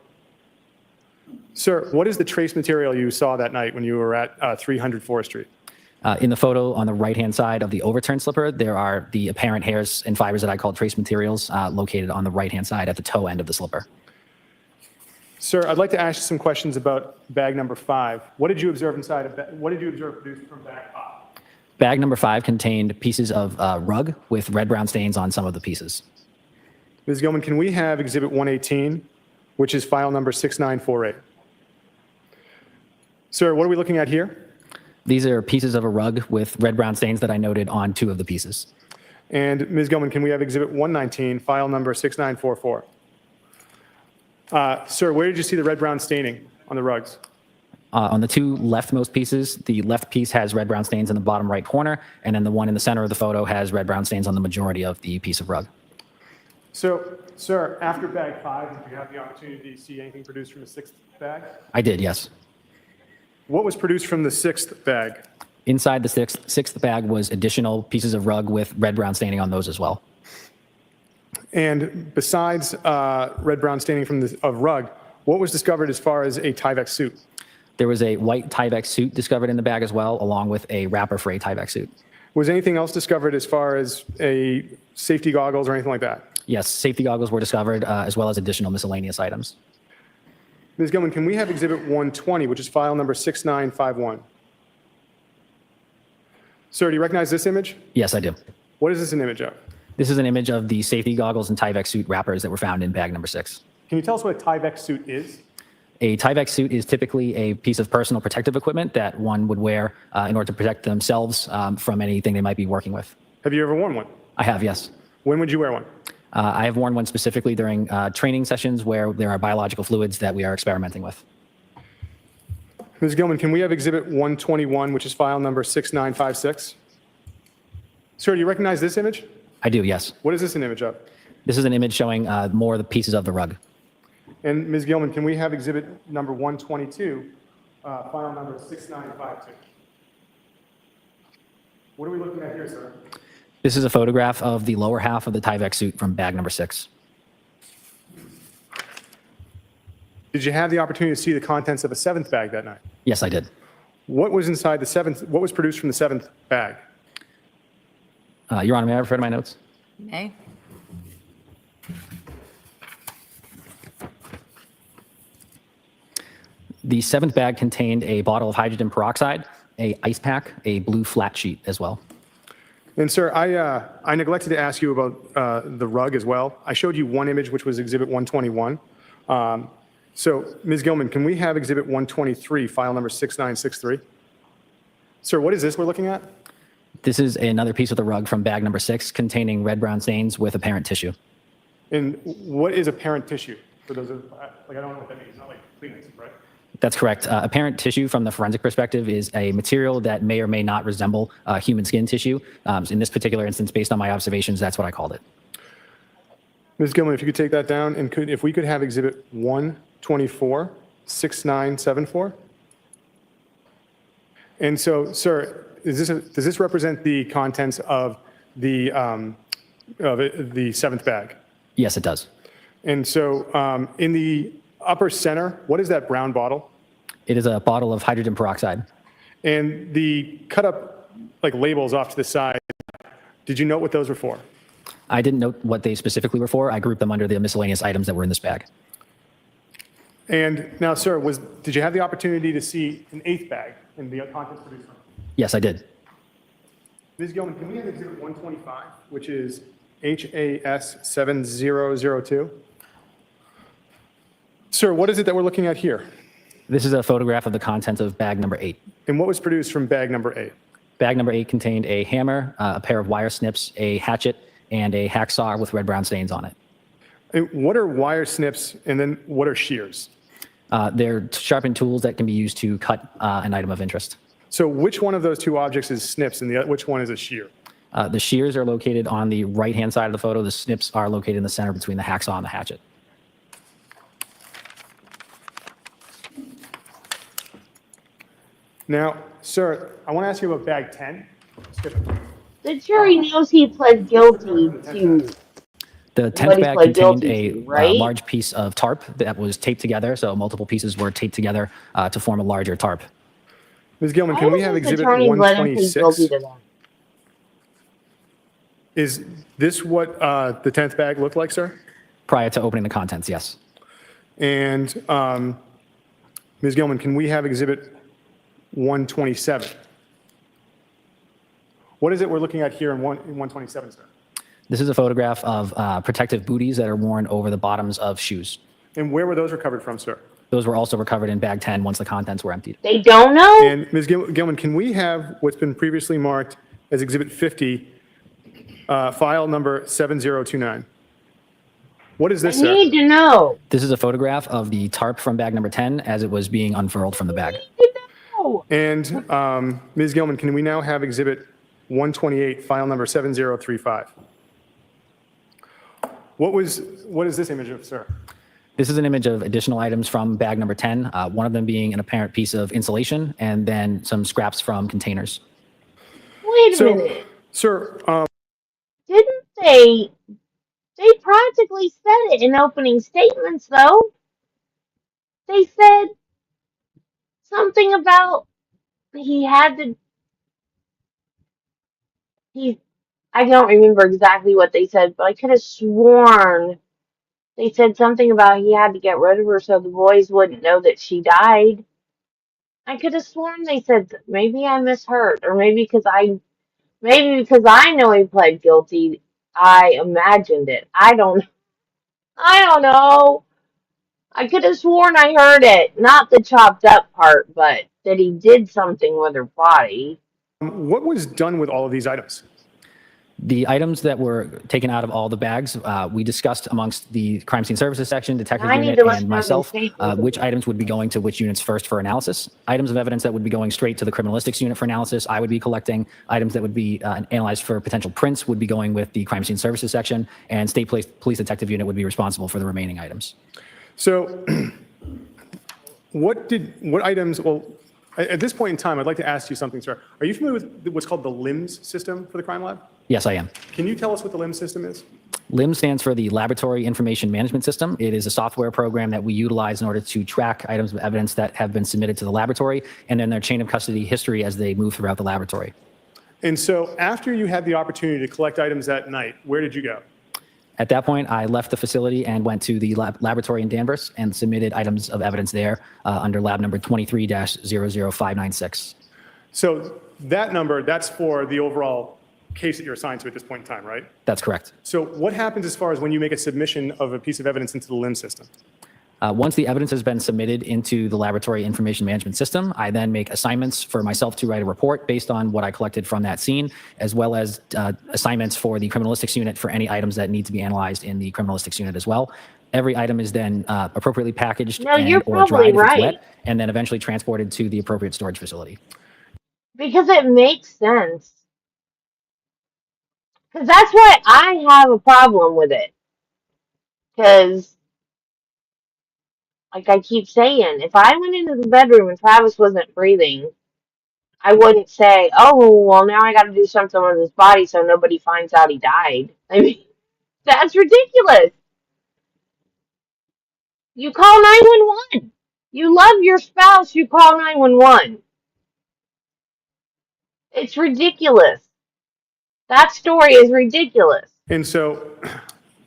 Sir, what is the trace material you saw that night when you were at 300 Forest Street? In the photo on the right-hand side of the overturned slipper, there are the apparent hairs and fibers that I call trace materials located on the right-hand side at the toe end of the slipper. Sir, I'd like to ask you some questions about bag number 5. What did you observe inside of what did you observe produced from bag 5? Bag number 5 contained pieces of rug with red-brown stains on some of the pieces. Ms. Gilman, can we have Exhibit 118, which is file number 6948. Sir, what are we looking at here? These are pieces of a rug with red-brown stains that I noted on 2 of the pieces. And Ms. Gilman, can we have Exhibit 119, file number 6944? Sir, where did you see the red-brown staining on the rugs? On the 2 leftmost pieces, the left piece has red-brown stains in the bottom right corner, and then the one in the center of the photo has red-brown stains on the majority of the piece of rug. So, sir, after bag 5, did you have the opportunity to see anything produced from the 6th bag? I did, yes. What was produced from the 6th bag? Inside the sixth bag was additional pieces of rug with red-brown staining on those as well. And besides red-brown staining from the rug, what was discovered as far as a Tyvek suit? There was a white Tyvek suit discovered in the bag as well, along with a wrapper for a Tyvek suit. Was anything else discovered as far as a safety goggles or anything like that? Yes, safety goggles were discovered, as well as additional miscellaneous items. Ms. Gilman, can we have Exhibit 120, which is file number 6951? Sir, do you recognize this image? Yes, I do. What is this an image of? This is an image of the safety goggles and Tyvek suit wrappers that were found in bag number 6. Can you tell us what a Tyvek suit is? A Tyvek suit is typically a piece of personal protective equipment that one would wear in order to protect themselves from anything they might be working with. Have you ever worn one? I have, yes. When would you wear one? I have worn one specifically during training sessions where there are biological fluids that we are experimenting with. Ms. Gilman, can we have Exhibit 121, which is file number 6956? Sir, do you recognize this image? I do, yes. What is this an image of? This is an image showing more of the pieces of the rug. And Ms. Gilman, can we have Exhibit number 122, file number 6952? What are we looking at here, sir? This is a photograph of the lower half of the Tyvek suit from bag number 6. Did you have the opportunity to see the contents of a 7th bag that night? Yes, I did. What was inside the 7th? What was produced from the 7th bag? Your Honor, may I refer to my notes? Okay. The 7th bag contained a bottle of hydrogen peroxide, a ice pack, a blue flat sheet as well. And sir, I neglected to ask you about the rug as well. I showed you one image, which was Exhibit 121. So Ms. Gilman, can we have Exhibit 123, file number 6963? Sir, what is this we're looking at? This is another piece of the rug from bag number 6 containing red-brown stains with apparent tissue. And what is apparent tissue? For those of, I don't know what that means. It's not like Kleenex, right? That's correct. Apparent tissue from the forensic perspective is a material that may or may not resemble human skin tissue. In this particular instance, based on my observations, that's what I called it. Ms. Gilman, if you could take that down, and if we could have Exhibit 124, 6974. And so, sir, does this represent the contents of the 7th bag? Yes, it does. And so in the upper center, what is that brown bottle? It is a bottle of hydrogen peroxide. And the cut up labels off to the side, did you note what those were for? I didn't note what they specifically were for. I grouped them under the miscellaneous items that were in this bag. And now, sir, did you have the opportunity to see an 8th bag in the contents produced from? Yes, I did. Ms. Gilman, can we have Exhibit 125, which is HAS 7002? Sir, what is it that we're looking at here? This is a photograph of the contents of bag number 8. And what was produced from bag number 8? Bag number 8 contained a hammer, a pair of wire snips, a hatchet, and a hacksaw with red-brown stains on it. And what are wire snips, and then what are shears? They're sharpened tools that can be used to cut an item of interest. So which one of those two objects is snips, and which one is a shear? The shears are located on the right-hand side of the photo. The snips are located in the center between the hacksaw and the hatchet. Now, sir, I want to ask you about bag 10. The jury knows he pled guilty to. The 10th what he bag pled contained guilty a to, right? large piece of tarp that was taped together, so multiple pieces were taped together to form a larger tarp. Ms. Gilman, Why can we does have his Exhibit attorney let him plead 126? guilty to that? Is this what the 10th bag looked like, sir? Prior to opening the contents, yes. And Ms. Gilman, can we have Exhibit 127? What is it we're looking at here in 127, sir? This is a photograph of protective booties that are worn over the bottoms of shoes. And where were those recovered from, sir? Those were also recovered in bag 10 once the contents were emptied. They don't know? And Ms. Gilman, can we have what's been previously marked as Exhibit 50, file number 7029? What is this, I sir? need to know. This is a photograph of the tarp from bag number 10 as it was being unfurled from the bag. And Ms. Gilman, can we now have Exhibit 128, file number 7035? What is this image of, sir? This is an image of additional items from bag number 10, one of them being an apparent piece of insulation and then some scraps from containers. Wait a minute. Sir, Didn't they practically said it in opening statements, though. They said something about I don't remember exactly what they said, but I could have sworn they said something about he had to get rid of her so the boys wouldn't know that she died. I could have sworn they said maybe I misheard, or maybe because I know he pled guilty, I imagined it. I don't know. I could have sworn I heard it, not the chopped up part, but that he did something with her body. what was done with all of these items? The items that were taken out of all the bags, we discussed amongst the crime scene services section, detective unit, and myself, which items would be going to which units first for analysis. Items of evidence that would be going straight to the criminalistics unit for analysis, I would be collecting. Items that would be analyzed for potential prints would be going with the crime scene services section, and state police detective unit would be responsible for the remaining items. So what items, well, at this point in time, I'd like to ask you something, sir. Are you familiar with what's called the LIMS system for the crime lab? Yes, I am. Can you tell us what the LIMS system is? LIMS stands for the Laboratory Information Management System. It is a software program that we utilize in order to track items of evidence that have been submitted to the laboratory and then their chain of custody history as they move throughout the laboratory. And so after you had the opportunity to collect items that night, where did you go? At that point, I left the facility and went to the laboratory in Danvers and submitted items of evidence there under lab number 23-00596. So that number, that's for the overall case that you're assigned to at this point in time, right? That's correct. So what happens as far as when you make a submission of a piece of evidence into the LIMS system? Once the evidence has been submitted into the laboratory information management system, I then make assignments for myself to write a report based on what I collected from that scene, as well as assignments for the criminalistics unit for any items that need to be analyzed in the criminalistics unit as well. Every item is then appropriately packaged or dried if it's wet, and then eventually transported to the appropriate storage facility. Because it makes sense. Because that's why I have a problem with it. Because, like I keep saying, if I went into the bedroom and Travis wasn't breathing, I wouldn't say, oh, well, now I got to do something with his body so nobody finds out he died. I mean, that's ridiculous. You call 911. You love your spouse, you call 911. It's ridiculous. That story is ridiculous. And so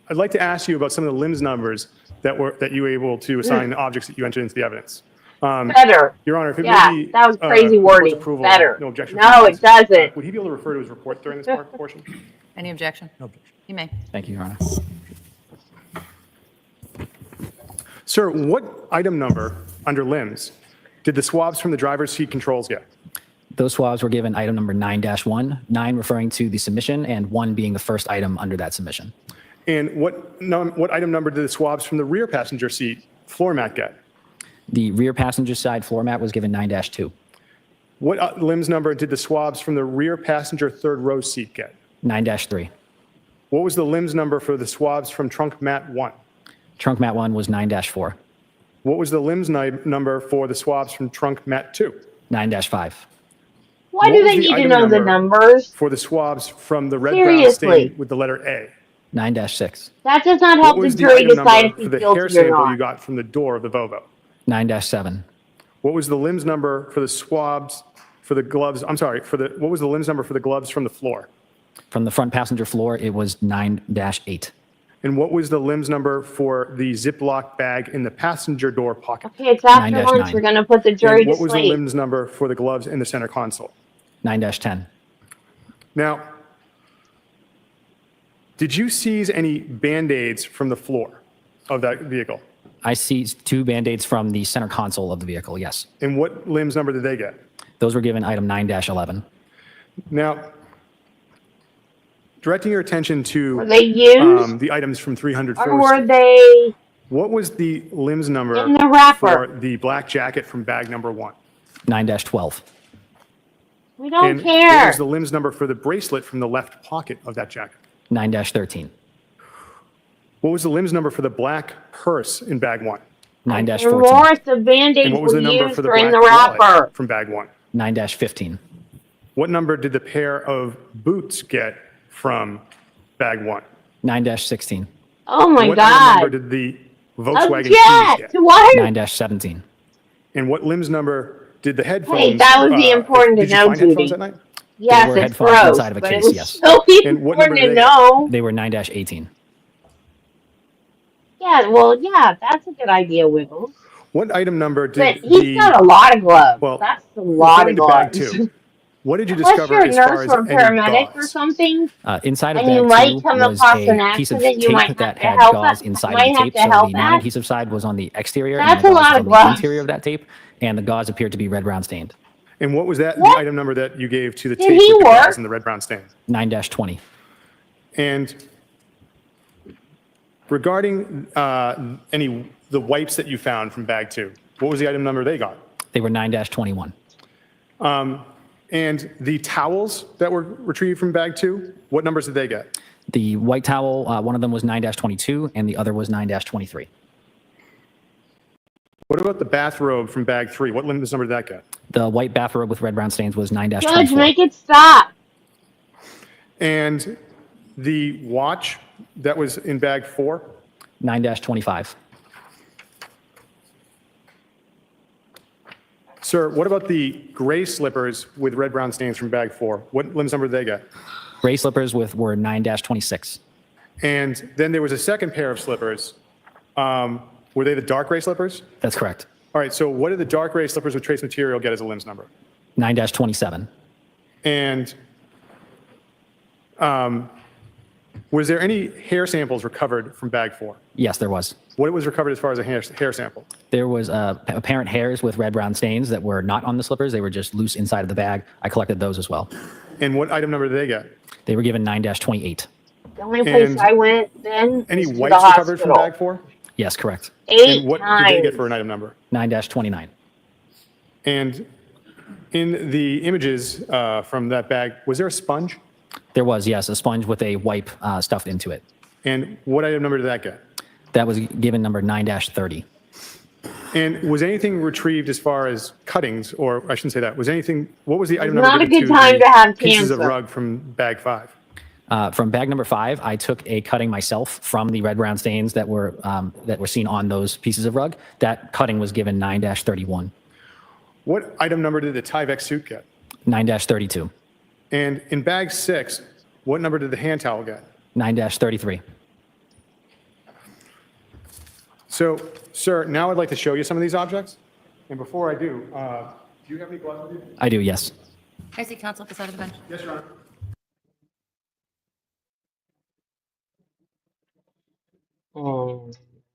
I'd like to ask you about some of the LIMS numbers that you were able to assign objects that you entered into the evidence. Better. Your Honor, if it Yeah, may be, that was crazy wording. approval, Better. no objection. No, it doesn't. Would he be able to refer to his report during this portion? Any objection? No objection. You may. Thank you, Your Honor. Sir, what item number under LIMS did the swabs from the driver's seat controls get? Those swabs were given item number 9-1, 9 referring to the submission and 1 being the first item under that submission. And what item number did the swabs from the rear passenger seat floor mat get? The rear passenger side floor mat was given 9-2. What LIMS number did the swabs from the rear passenger third row seat get? 9-3. What was the LIMS number for the swabs from trunk mat 1? Trunk mat 1 was 9-4. What was the LIMS number for the swabs from trunk mat 2? 9-5. Why do they need to know the numbers? For the swabs from the red-brown stain with the letter A? 9-6. That does not help the jury decide if he's for the guilty hair or sample you not. got from the door of the Volvo? 9-7. What was the LIMS number for the swabs for the gloves? I'm sorry, what was the LIMS number for the gloves from the floor? From the front passenger floor, it was 9-8. And what was the LIMS number for the Ziploc bag in the passenger door pocket? Okay, it's after lunch. We're going to put the jury And to what was the sleep. LIMS number for the gloves in the center console? 9-10. Now, did you seize any Band-Aids from the floor of that vehicle? I see 2 Band-Aids from the center console of the vehicle, yes. And what limbs number did they get? Those were given item 9-11. Now, directing your attention to Were they used? the items from 300 Or Forest were Street. they What was the limbs number in the wrapper? for the black jacket from bag number 1? 9-12. We don't And what care. was the limbs number for the bracelet from the left pocket of that jacket? 9-13. What was the limbs number for the black purse in bag 1? 9-14. Remorse, the Band-Aids And what was were the number used for the or in black the wallet wrapper. from bag 1? 9-15. What number did the pair of boots get from bag 1? 9-16. Oh my what God. number did the Volkswagen keys Object! get? Why? 9-17. And what limbs number did the headphones? Hey, that would be important to did you know, find headphones Judy. that night? Yes, were it's headphones gross, inside of a but case, it was yes. still And what number important did to they get? know. They were 9-18. Yeah, well, yeah, that's a good idea, Wiggles. What item number But did he's got a lot of gloves. well, That's a lot according of to bag gloves. 2, what did you Unless discover you're a as far nurse as or a any paramedic or gauze? something, Inside of and you bag might 2 come was across an a piece of accident, you might tape have that to had help gauze that, inside might of the have tape. to So help the that. non-adhesive side was on the exterior That's and a the gauze lot was of on gloves. the interior of that tape. And the gauze appeared to be red, brown stained. And what was that the What? item number that you gave to the Did tape he with the work? gauze and the red brown stain? 9-20. And regarding the wipes that you found from bag 2, what was the item number they got? They were 9-21. And the towels that were retrieved from bag 2, what numbers did they get? The white towel, one of them was 9-22 and the other was 9-23. What about the bathrobe from bag 3? What limbs number did that get? The white bathrobe with red, brown stains was 9-24. Judge, make it stop. And the watch that was in bag 4? 9-25. Sir, what about the gray slippers with red brown stains from bag 4? What limbs number did they get? Gray slippers were 9-26. And then there was a second pair of slippers. Were they the dark gray slippers? That's correct. All right, so what did the dark gray slippers with trace material get as a limbs number? 9-27. And was there any hair samples recovered from bag 4? Yes, there was. What was recovered as far as a hair sample? There was apparent hairs with red, brown stains that were not on the slippers. They were just loose inside of the bag. I collected those as well. And what item number did they get? They were given 9-28. The only place And I went then Any was to wipes the recovered from hospital. bag 4? Yes, correct. 8 And what times. did they get for an item number? 9-29. And in the images from that bag, was there a sponge? There was, yes, a sponge with a wipe stuffed into it. And what item number did that get? That was given number 9-30. And was anything retrieved as far as cuttings, or I shouldn't say that, was anything, what was the item It's number not a given good time the to have pieces of cancer. rug from bag 5? From bag number 5, I took a cutting myself from the red, brown stains that were seen on those pieces of rug. That cutting was given 9-31. What item number did the Tyvek suit get? 9-32. And in bag 6, what number did the hand towel get? 9-33. So, sir, now I'd like to show you some of these objects. And before I do you have any gloves with you? I do, yes. I see counsel at the side of the bench. Yes, Your Honor.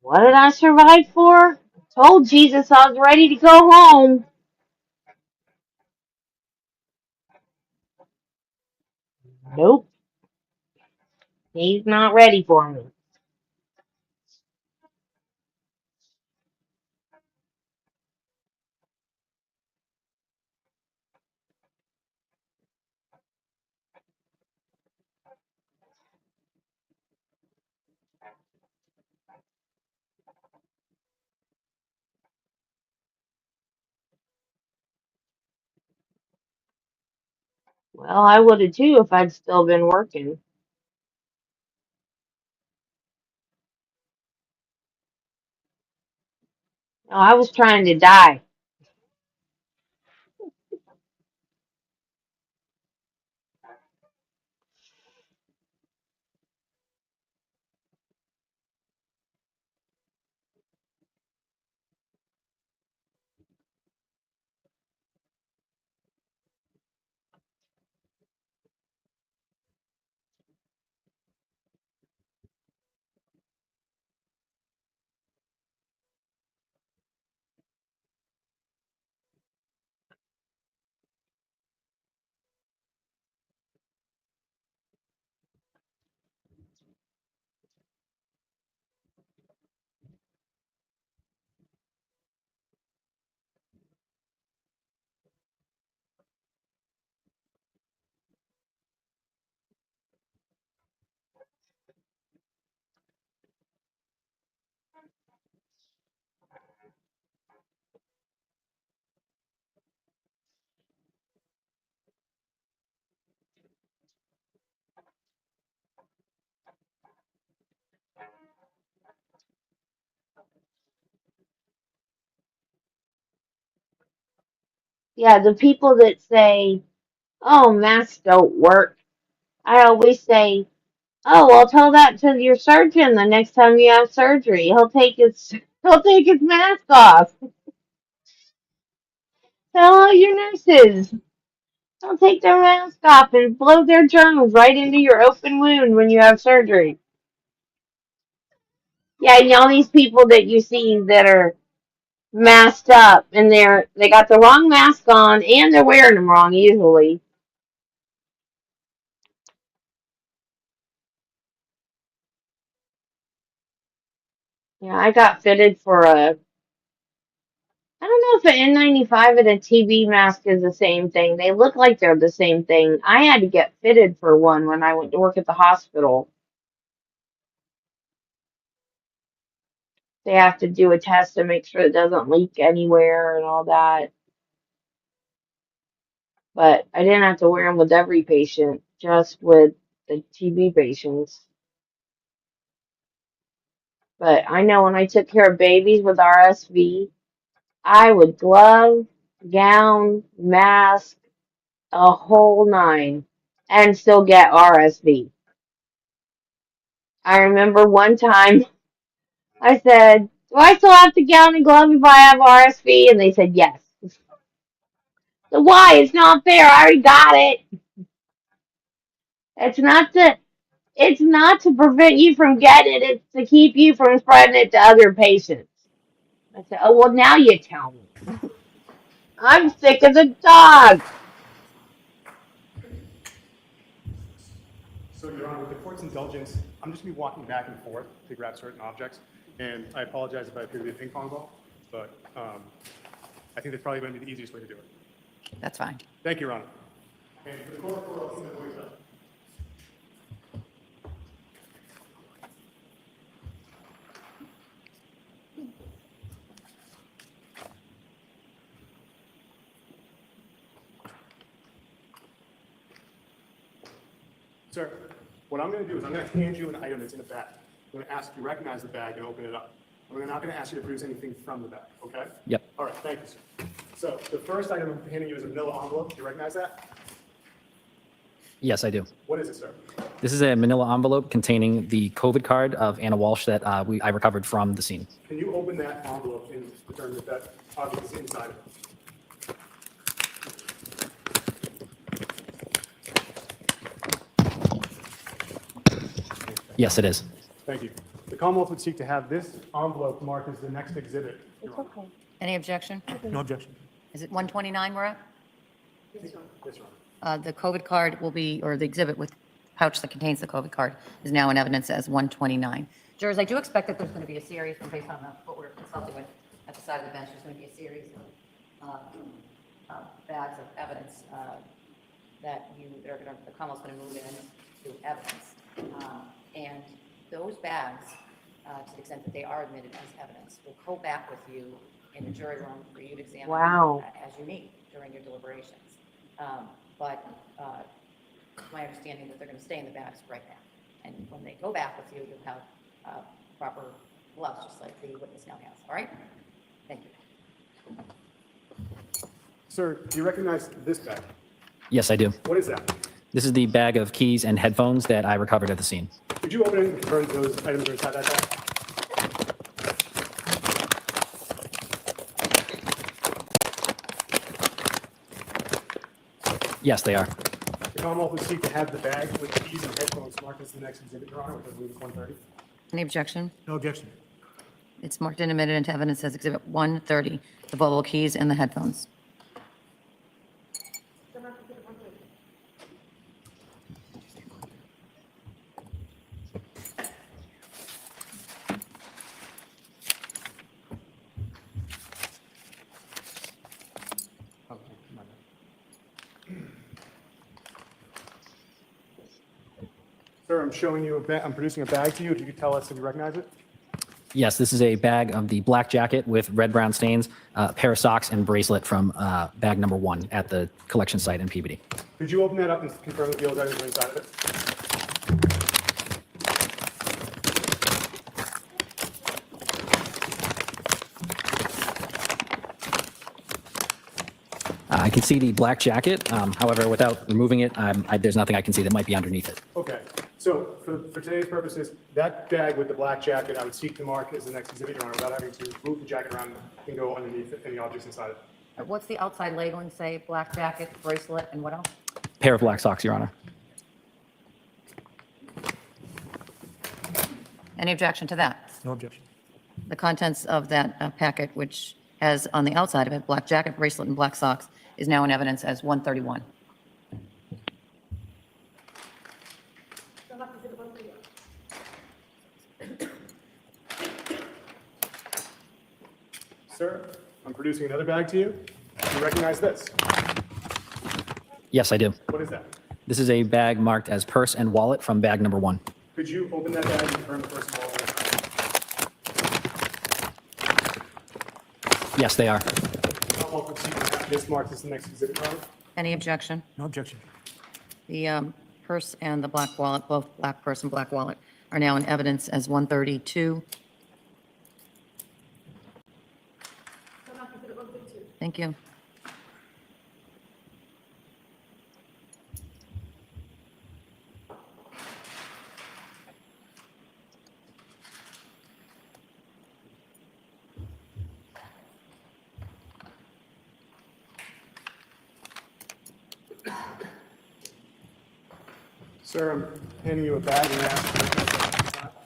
What did I survive for? Told Jesus I was ready to go home. Nope. He's not ready for me. Well, I would have too if I'd still been working. No, I was trying to die. Yeah, the people that say, oh, masks don't work, I always say, oh, well, tell that to your surgeon the next time you have surgery. He'll take his mask off. Tell all your nurses. They'll take their mask off and blow their germs right into your open wound when you have surgery. Yeah, and all these people that you see that are masked up and they got the wrong mask on and they're wearing them wrong usually. Yeah, I got fitted for I don't know if an N95 and a TB mask is the same thing. They look like they're the same thing. I had to get fitted for one when I went to work at the hospital. They have to do a test to make sure it doesn't leak anywhere and all that. But I didn't have to wear them with every patient, just with the TB patients. But I know when I took care of babies with RSV, I would glove, gown, mask, a whole nine, and still get RSV. I remember one time I said, do I still have to gown and glove if I have RSV? And they said yes. So why? It's not fair. I already got it. It's not to prevent you from getting it. It's to keep you from spreading it to other patients. I said, oh, well, now you tell me. I'm sick as a dog. So, Your Honor, with the court's indulgence, I'm just going to be walking back and forth to grab certain objects. And I apologize if I appear to be a ping pong ball, but I think that's probably going to be the easiest way to do it. That's fine. Thank you, Your Honor. And for the court, I'll see the voice up. Sir, what I'm going to do is I'm going to hand you an item that's in a bag. I'm going to ask you to recognize the bag and open it up. I'm not going to ask you to produce anything from the bag, okay? Yep. All right, thank you, sir. So the first item I'm handing you is a manila envelope. Do you recognize that? Yes, I do. What is it, sir? This is a manila envelope containing the COVID card of Ana Walshe that I recovered from the scene. Can you open that envelope and determine if that object is inside of it? Yes, it is. Thank you. The Commonwealth would seek to have this envelope marked as the next exhibit. It's okay. Any objection? No objection. Is it 129 we're at? Yes, Your The COVID card will be, or the exhibit with pouch that contains the COVID card is now in evidence as 129. Jurors, I do expect that there's going to be a series, based on what we're consulting with at the side of the bench, there's going to be a series of bags of evidence that the Commonwealth's going to move into evidence. And those bags, to the extent that they are admitted as evidence, will go back with you in the jury room for you to examine as you need during your deliberations. But my understanding that they're going to stay in the bags right now. And when they go back with you, you'll have proper gloves, just like the witness now has. All right? Thank you. Sir, do you recognize this bag? Yes, I do. What is that? This is the bag of keys and headphones that I recovered at the scene. Could you open it and confirm those items are inside that bag? Yes, they are. The Commonwealth would seek to have the bag with keys and headphones marked as the next exhibit, Your Honor, which I believe is 130. Any objection? No objection. It's marked and admitted into evidence as Exhibit 130, the Volvo keys and the headphones. Sir, I'm showing you I'm producing a bag to you. If you could tell us if you recognize it. Yes, this is a bag of the black jacket with red-brown stains, a pair of socks and bracelet from bag number 1 at the collection site in Peabody. Could you open that up and confirm that the other items are inside of it? I can see the black jacket. However, without removing it, there's nothing I can see that might be underneath it. Okay, so for today's purposes, that bag with the black jacket, I would seek to mark as the next exhibit, Your Honor, without having to move the jacket around and go underneath any objects inside it. What's the outside labeling say? Black jacket, bracelet, and what else? Pair of black socks, Your Honor. Any objection to that? No objection. The contents of that packet, which has on the outside of it, black jacket, bracelet, and black socks, is now in evidence as 131. Sir, I'm producing another bag to you. Do you recognize this? Yes, I do. What is that? This is a bag marked as purse and wallet from bag number 1. Could you open that bag and confirm the person involved? Yes, they are. I'll welcome to have this marked as the next exhibit, Your Honor. Any objection? No objection. The purse and the black wallet, both black purse and black wallet, are now in evidence as 132. Thank you. Sir, I'm handing you a bag and asking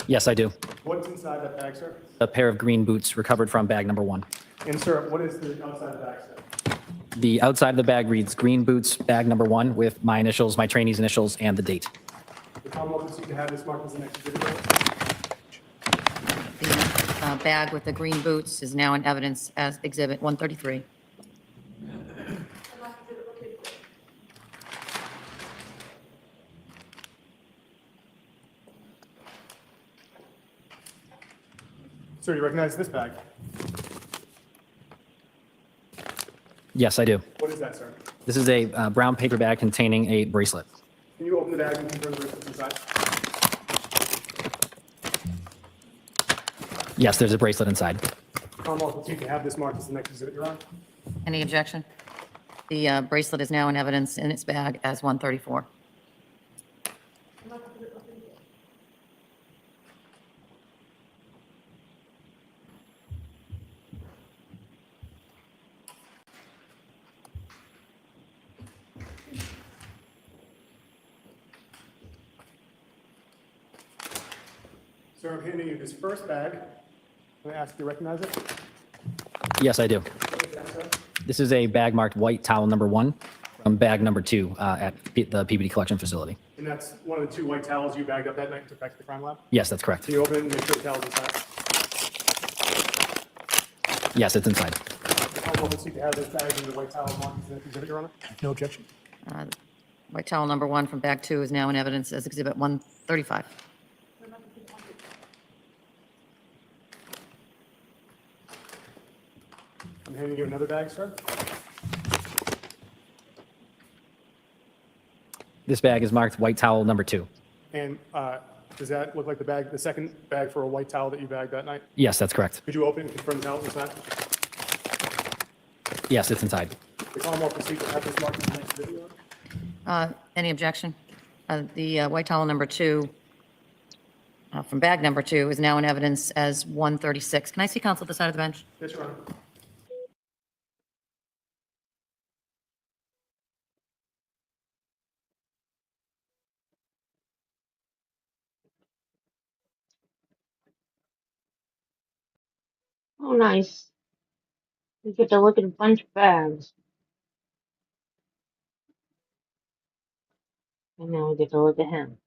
Yes, I do. what's inside that bag, sir? A pair of green boots recovered from bag number 1. And sir, what is the outside of the bag, sir? The outside of the bag reads green boots, bag number 1, with my initials, my trainee's initials, and the date. The Commonwealth would seek to have this marked as the next exhibit. Your Honor. The bag with the green boots is now in evidence as Exhibit 133. Sir, you recognize this bag? Yes, I do. What is that, sir? This is a brown paper bag containing a bracelet. Can you open the bag and confirm the bracelet's inside? Yes, there's a bracelet inside. The Commonwealth would seek to have this marked as the next exhibit, Your Honor. Any objection? The bracelet is now in evidence in its bag as 134. Sir, I'm handing you this first bag. I'm going to ask you to recognize it. Yes, I do. What is that, sir? This is a bag marked white towel number 1 from bag number 2 at the Peabody Collection Facility. And that's one of the 2 white towels you bagged up that night and took back to the crime lab? Yes, that's correct. Can you open it and make sure the towel's inside? Yes, it's inside. The Commonwealth would seek to have this bag and the white towel marked as the next exhibit, Your Honor. No objection. White towel number 1 from bag 2 is now in evidence as Exhibit 135. I'm handing you another bag, sir. This bag is marked white towel number 2. And does that look like the bag, the second bag for a white towel that you bagged that night? Yes, that's correct. Could you open and confirm the towel's inside? Yes, it's inside. The Commonwealth would seek to have this marked as the next exhibit, Your Honor. Any objection? The white towel number 2 from bag number 2 is now in evidence as 136. Can I see counsel at the side of the bench? Yes, Your Honor. Oh, nice. We get to look at a bunch of bags. And now we get to look at him.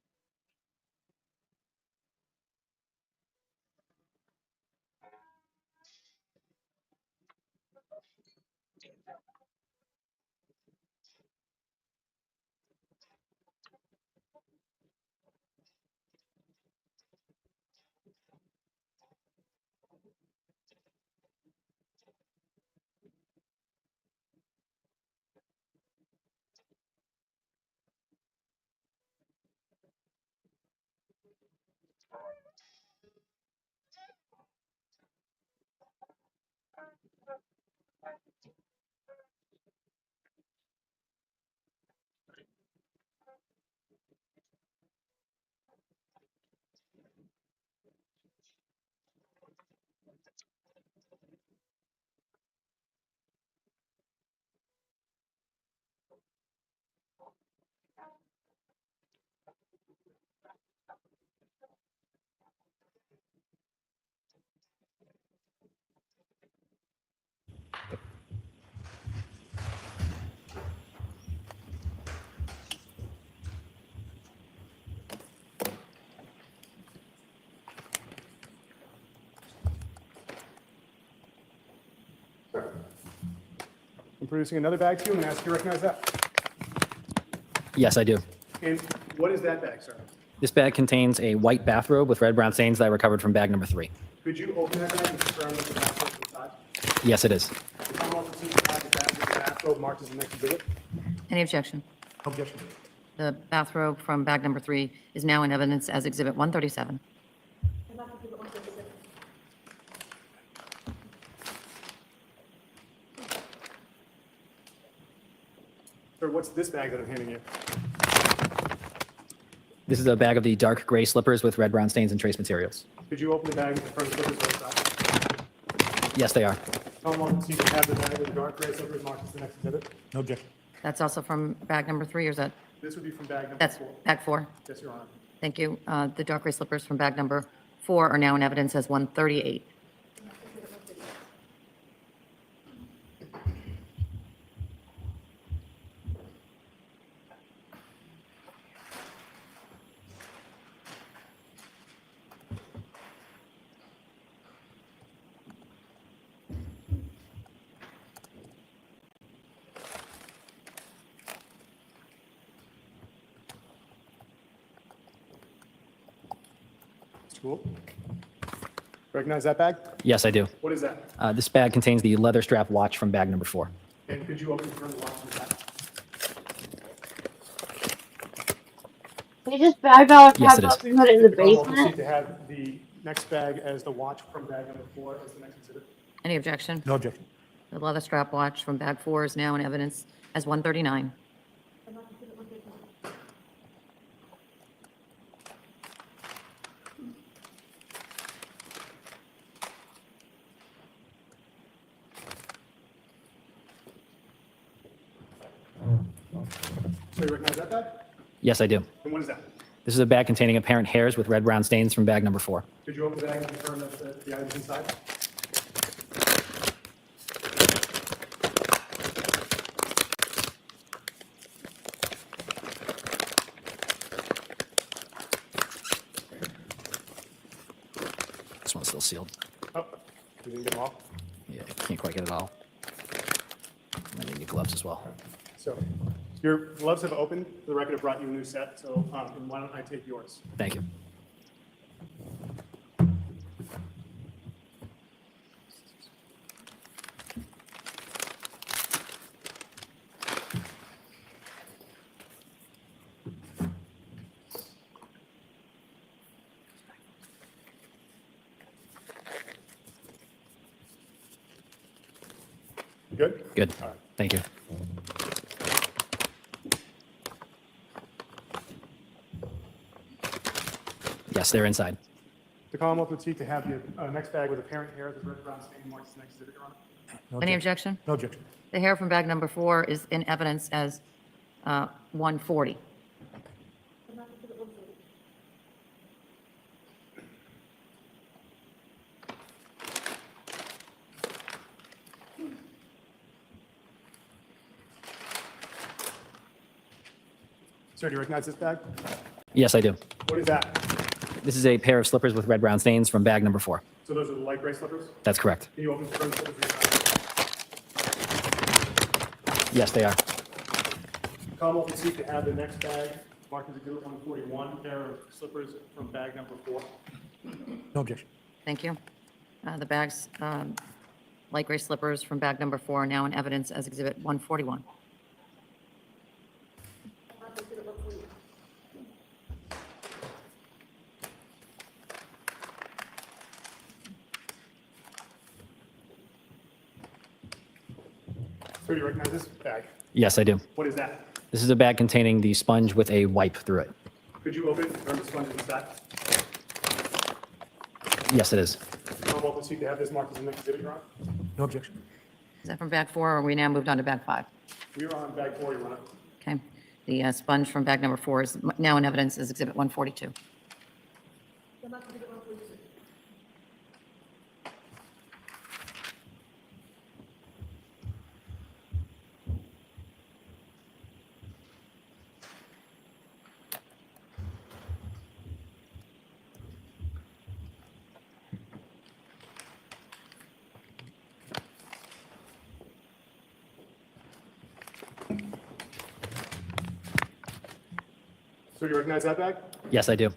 producing another bag to you and ask you to recognize that. Yes, I do. And what is that bag, sir? This bag contains a white bathrobe with red brown stains that I recovered from bag number 3. Could you open that bag and confirm that the bathrobe is inside? Yes, it is. The Commonwealth proceeds to have the bag with the bathrobe marked as the next exhibit. Any objection? Objection. The bathrobe from bag number 3 is now in evidence as Exhibit 137. Sir, what's this bag that I'm handing you? This is a bag of the dark gray slippers with red brown stains and trace materials. Could you open the bag and confirm the slippers are inside? Yes, they are. Commonwealth proceeds to have the bag with the dark gray slippers marked as the next exhibit. No objection. That's also from bag number 3, or is that? This would be from bag number That's 4. bag 4. Yes, Your Honor. Thank you. The dark gray slippers from bag number 4 are now in evidence as 138. Cool. Recognize that bag? Yes, I do. What is that? This bag contains the leather strap watch from bag number 4. And could you open the front watch on the back? They just bag out Yes, it and is. put it in the Commonwealth proceed basement. to have the next bag as the watch from bag number 4 as the next exhibit. Any objection? No objection. The leather strap watch from bag 4 is now in evidence as 139. So you recognize that bag? Yes, I do. And what is that? This is a bag containing apparent hairs with red brown stains from bag number 4. Could you open the bag and confirm that the item's inside? This one's still sealed. Oh, you didn't get them all? Yeah, can't quite get it all. I need new gloves as well. So your gloves have opened. For the record, I brought you a new set, so why don't I take yours? Thank you. Good? Good. Thank you. Yes, they're inside. The Commonwealth would seek to have the next bag with apparent hair with red brown stain marks the next exhibit, Your Honor. Any objection? No objection. The hair from bag number 4 is in evidence as 140. Sir, do you recognize this bag? Yes, I do. What is that? This is a pair of slippers with red brown stains from bag number 4. So those are the light gray slippers? That's correct. Can you open the front slippers? Yes, they are. The Commonwealth would seek to have the next bag marked as exhibit 141, pair of slippers from bag number 4. No objection. Thank you. The bags, light gray slippers from bag number 4 are now in evidence as Exhibit 141. Sir, do you recognize this bag? Yes, I do. What is that? This is a bag containing the sponge with a wipe through it. Could you open it and confirm the sponge is inside? Yes, it is. Commonwealth would seek to have this marked as the next exhibit, Your Honor. No objection. Is that from bag 4, or are we now moved on to bag 5? We are on bag 4, Your Honor. Okay. The sponge from bag number 4 is now in evidence as Exhibit 142. So you recognize that bag? Yes, I do.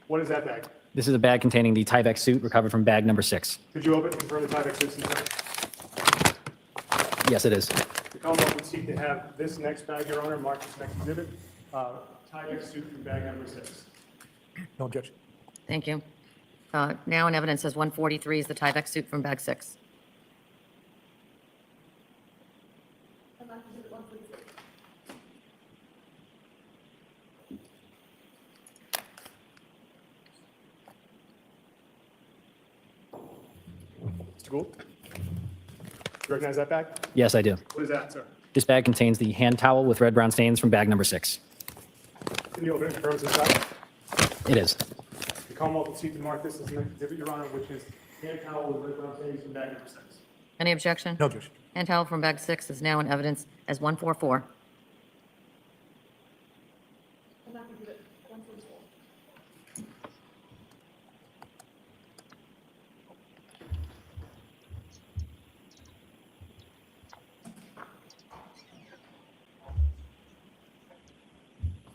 What is that bag? This is a bag containing the Tyvek suit recovered from bag number 6. Could you open and confirm the Tyvek suit's inside? Yes, it is. The Commonwealth would seek to have this next bag, Your Honor, mark this next exhibit, Tyvek suit from bag number 6. No objection. Thank you. Now in evidence says 143 is the Tyvek suit from bag 6. Mr. Gould? You recognize that bag? Yes, I do. What is that, sir? This bag contains the hand towel with red-brown stains from bag number 6. Can you open it and confirm it's inside? It is. The Commonwealth would seek to mark this as an exhibit, Your Honor, which is hand towel with red brown stains from bag number 6. Any objection? No objection. Hand towel from bag 6 is now in evidence as 144.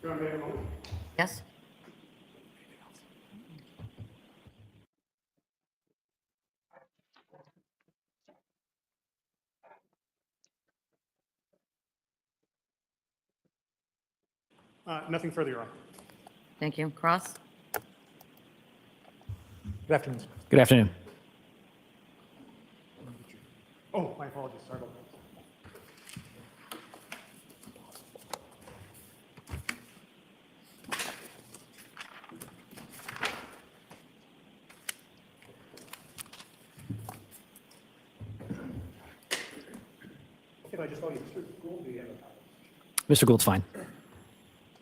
Your Honor, may I have a moment? Yes? Nothing further, Your Honor. Thank you. Cross? Good afternoon. Good afternoon. Oh, my apologies. Sorry about that. If I just told you, Mr. Gould, do you have a comment? Mr. Gould's fine.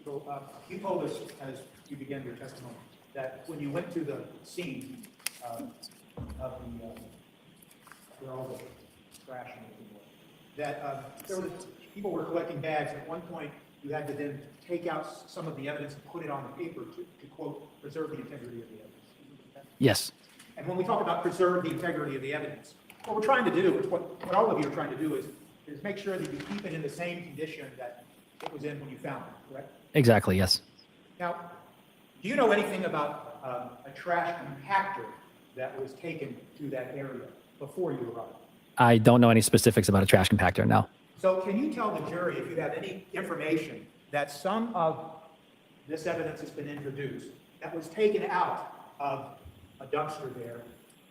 So you told us as you began your testimony that when you went to the scene of the, where all the trash and everything was, that there was, people were collecting bags. At one point, you had to then take out some of the evidence and put it on the paper to quote, preserve the integrity of the evidence. Yes. And when we talk about preserve the integrity of the evidence, what we're trying to do is what all of you are trying to do is make sure that you keep it in the same condition that it was in when you found it, correct? Exactly, yes. Now, do you know anything about a trash compactor that was taken to that area before you arrived? I don't know any specifics about a trash compactor, no. So can you tell the jury, if you have any information, that some of this evidence has been introduced, that was taken out of a dumpster there,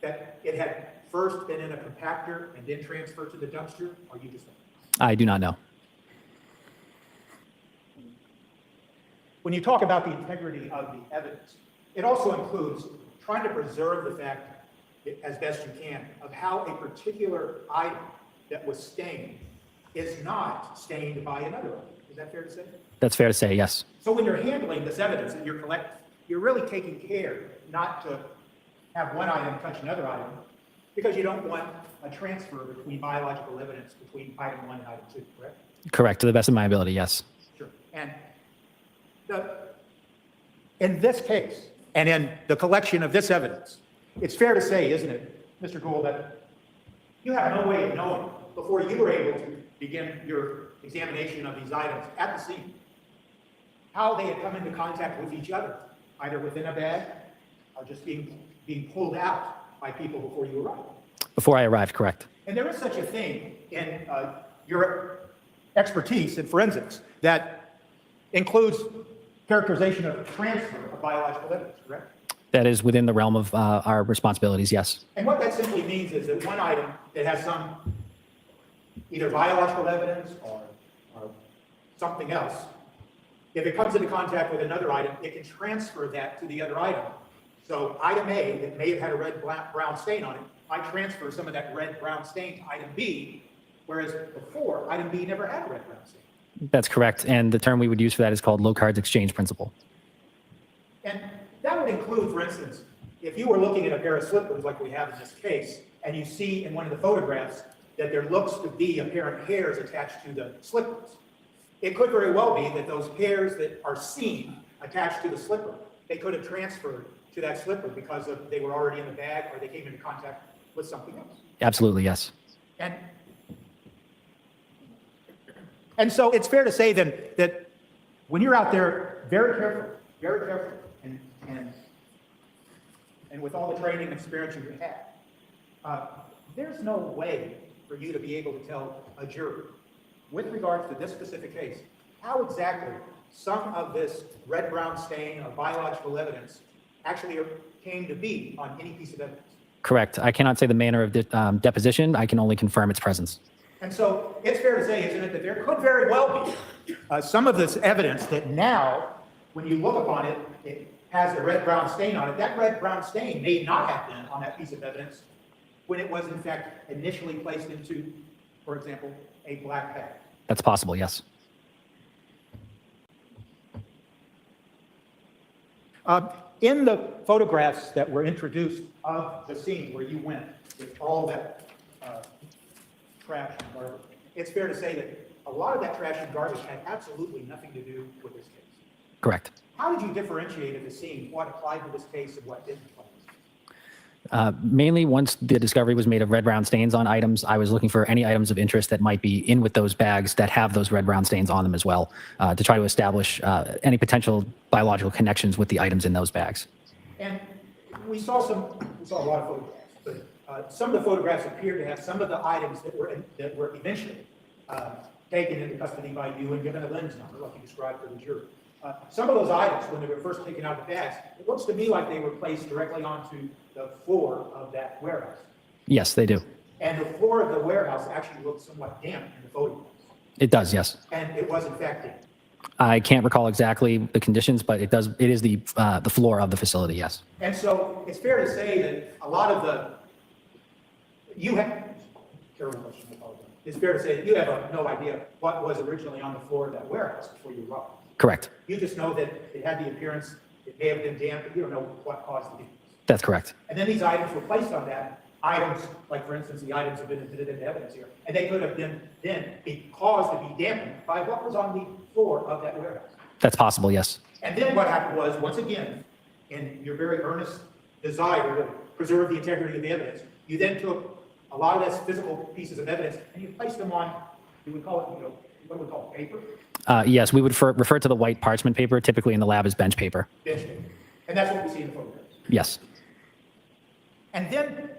that it had first been in a compactor and then transferred to the dumpster, or you just don't? I do not know. When you talk about the integrity of the evidence, it also includes trying to preserve the fact, as best you can, of how a particular item that was stained is not stained by another item. Is that fair to say? That's fair to say, yes. So when you're handling this evidence that you're collecting, you're really taking care not to have one item touch another item, because you don't want a transfer between biological evidence between item 1 and item 2, correct? Correct, to the best of my ability, yes. Sure. And in this case, and in the collection of this evidence, it's fair to say, isn't it, Mr. Gould, that you have no way of knowing before you were able to begin your examination of these items at the scene, how they had come into contact with each other, either within a bag or just being pulled out by people before you arrived. Before I arrived, correct. And there is such a thing in your expertise in forensics that includes characterization of transfer of biological evidence, correct? That is within the realm of our responsibilities, yes. And what that simply means is that one item that has some either biological evidence or something else, if it comes into contact with another item, it can transfer that to the other item. So item A, that may have had a red-brown stain on it, might transfer some of that red-brown stain to item B, whereas before, item B never had a red-brown stain. That's correct. And the term we would use for that is called low cards exchange principle. And that would include, for instance, if you were looking at a pair of slippers like we have in this case, and you see in one of the photographs that there looks to be apparent hairs attached to the slippers, it could very well be that those hairs that are seen attached to the slipper, they could have transferred to that slipper because they were already in the bag or they came into contact with something else. Absolutely, yes. And so it's fair to say then that when you're out there, very careful very carefully, and with all the training and experience you have, there's no way for you to be able to tell a jury, with regards to this specific case, how exactly some of this red-brown stain of biological evidence actually came to be on any piece of evidence. Correct. I cannot say the manner of deposition. I can only confirm its presence. And so it's fair to say, isn't it, that there could very well be some of this evidence that now, when you look upon it, it has a red-brown stain on it. That red-brown stain may not have been on that piece of evidence when it was, in fact, initially placed into, for example, a black bag. That's possible, yes. In the photographs that were introduced of the scene where you went with all that trash and garbage, it's fair to say that a lot of that trash and garbage had absolutely nothing to do with this case. Correct. How did you differentiate in the scene what applied to this case and what didn't apply? Mainly once the discovery was made of red-brown stains on items, I was looking for any items of interest that might be in with those bags that have those red-brown stains on them as well, to try to establish any potential biological connections with the items in those bags. And we saw a lot of photographs, but some of the photographs appear to have some of the items that were eventually taken into custody by you and given a lens number, like you described for the jury. Some of those items, when they were first taken out of the bags, it looks to me like they were placed directly onto the floor of that warehouse. Yes, they do. And the floor of the warehouse actually looks somewhat damp in the photographs. It does, yes. And it was in fact damp. I can't recall exactly the conditions, but it does. It is the floor of the facility, yes. And so it's fair to say that a lot of it's fair to say that you have no idea what was originally on the floor of that warehouse before you arrived. Correct. You just know that it had the appearance, it may have been damp, but you don't know what caused the damage. That's correct. And then these items were placed on that. Items, like for instance, the items have been admitted into evidence here, and they could have been then be caused to be dampened by what was on the floor of that warehouse. That's possible, yes. And then what happened was, once again, in your very earnest desire to preserve the integrity of the evidence, you then took a lot of those physical pieces of evidence and you placed them on, you would call it, what do we call it, paper? Yes, we would refer to the white parchment paper, typically in the lab as bench paper. Bench paper. And that's what we see in the photographs. Yes. And then,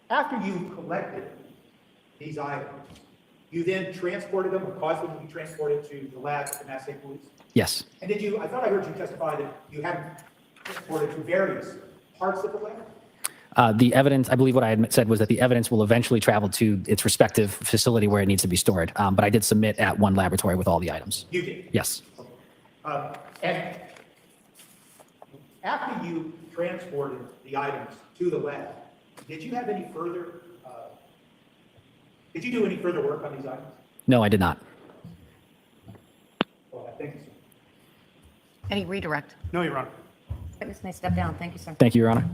after you collected these items, you then transported them or caused them to be transported to the lab at the Mass State Police? Yes. And I thought I heard you testify that you had them transported to various parts of the lab? The evidence, I believe what I had said was that the evidence will eventually travel to its respective facility where it needs to be stored. But I did submit at one laboratory with all the items. You did? Yes. And after you transported the items to the lab, did you have any further, did you do any further work on these items? No, I did not. Well, thank you, sir. Any redirect? No, Your Honor. Witness may step down. Thank you, sir. Thank you, Your Honor.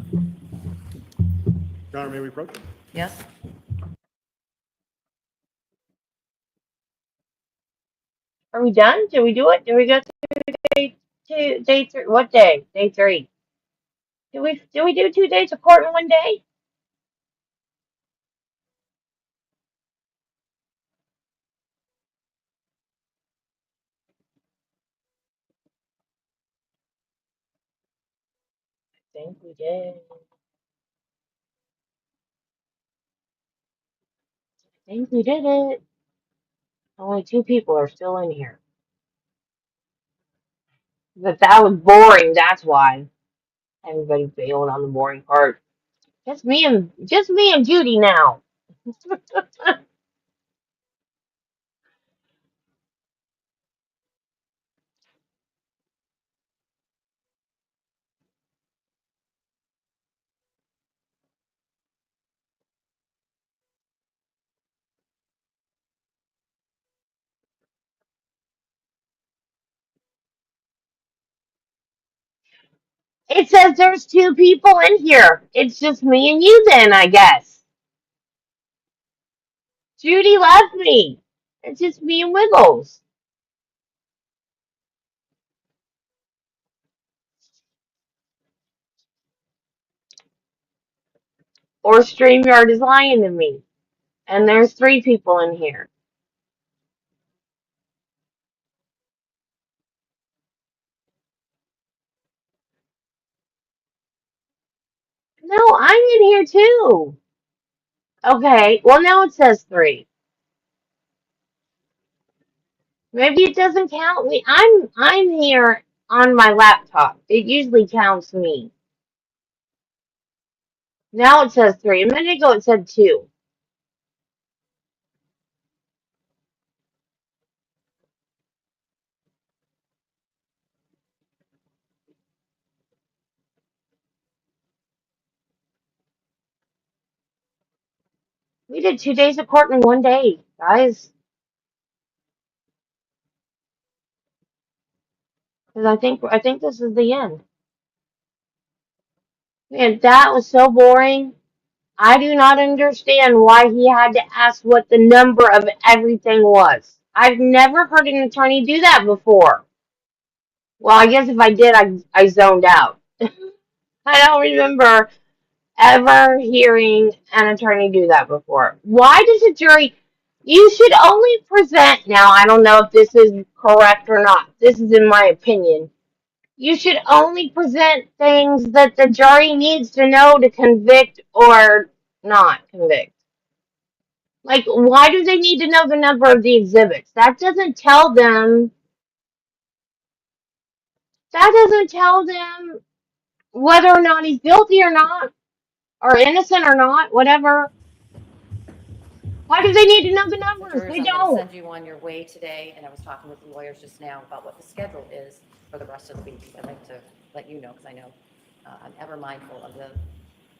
Your Honor, may we approach? Yes? Are we done? Did we do it? Did we go to day 3? What day? Day 3. Did we do 2 days of court in one day? I think we did. I think we did it. Only 2 people are still in here. But that was boring, that's why. Everybody bailed on the boring part. Just me and Judy now. It says there's 2 people in here. It's just me and you then, I guess. Judy left me. It's just me and Wiggles. Or StreamYard is lying to me. And there's 3 people in here. I'm in here too. Okay, well now it says 3. Maybe it doesn't count me. I'm here on my laptop. It usually counts me. Now it says 3. A minute ago it said 2. We did 2 days of court in 1 day, guys. Because I think this is the end. Man, that was so boring. I do not understand why he had to ask what the number of everything was. I've never heard an attorney do that before. Well, I guess if I did, I zoned out. I don't remember ever hearing an attorney do that before. Why does a jury... You should only present... Now, I don't know if this is correct or not. This is in my opinion. You should only present things that the jury needs to know to convict or not convict. Like, why do they need to know the number of the exhibits? That doesn't tell them whether or not he's guilty or not, or innocent or not, whatever. Why do they need to know the numbers? Jurors, They I'm going to don't. send you on your way today, and I was talking with the lawyers just now about what the schedule is for the rest of the week. I'd like to let you know, because I know I'm ever mindful of the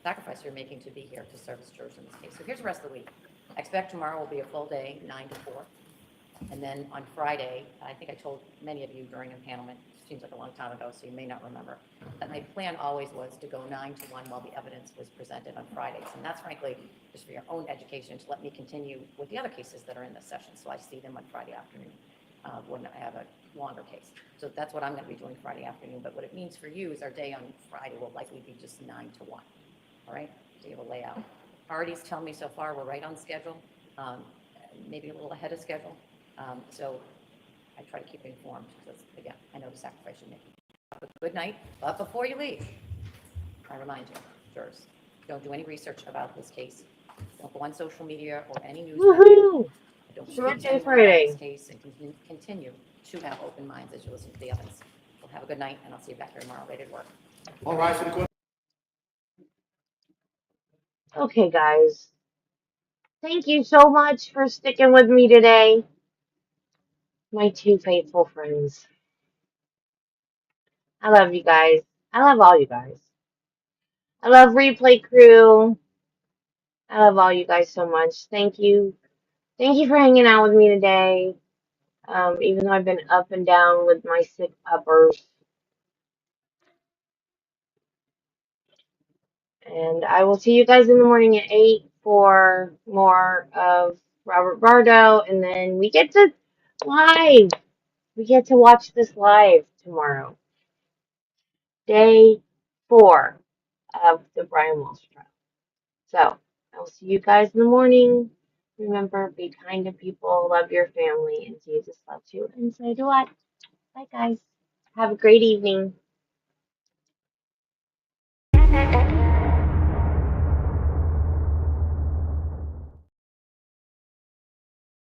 sacrifice you're making to be here to service jurors in this case. So here's the rest of the week. I expect tomorrow will be a full day, 9 to 4. And then on Friday, I think I told many of you during impanelment, it seems like a long time ago, so you may not remember, that my plan always was to go 9 to 1 while the evidence was presented on Fridays. And that's frankly just for your own education, to let me continue with the other cases that are in this session. So I see them on Friday afternoon when I have a longer case. So that's what I'm going to be doing Friday afternoon. But what it means for you is our day on Friday will likely be just 9 to 1. All right? So you have a layout. Parties tell me so far we're right on schedule, maybe a little ahead of schedule. So I try to keep you informed because, again, I know the sacrifice you make. Have a good night. But before you leave, I remind you, jurors, don't do any research about this case. Don't go on social media or any news. Woohoo! Don't Short speak day to anyone Friday. about this case, and continue to have open minds as you listen to the evidence. Well, have a good night, and I'll see you back here tomorrow ready to work. All rise for the court. Okay, guys. Thank you so much for sticking with me today. My 2 faithful friends. I love you guys. I love all you guys. I love Replay Crew. I love all you guys so much. Thank you. Thank you for hanging out with me today. Even though I've been up and down with my sick puppers. And I will see you guys in the morning at 8 for more of Robert Bardo. And then we get to live. We get to watch this live tomorrow. Day 4 of the Brian Walshe trial. So, I will see you guys in the morning. Remember, be kind to people, love your family, and Jesus loves you, and so do I. Bye, guys. Have a great evening.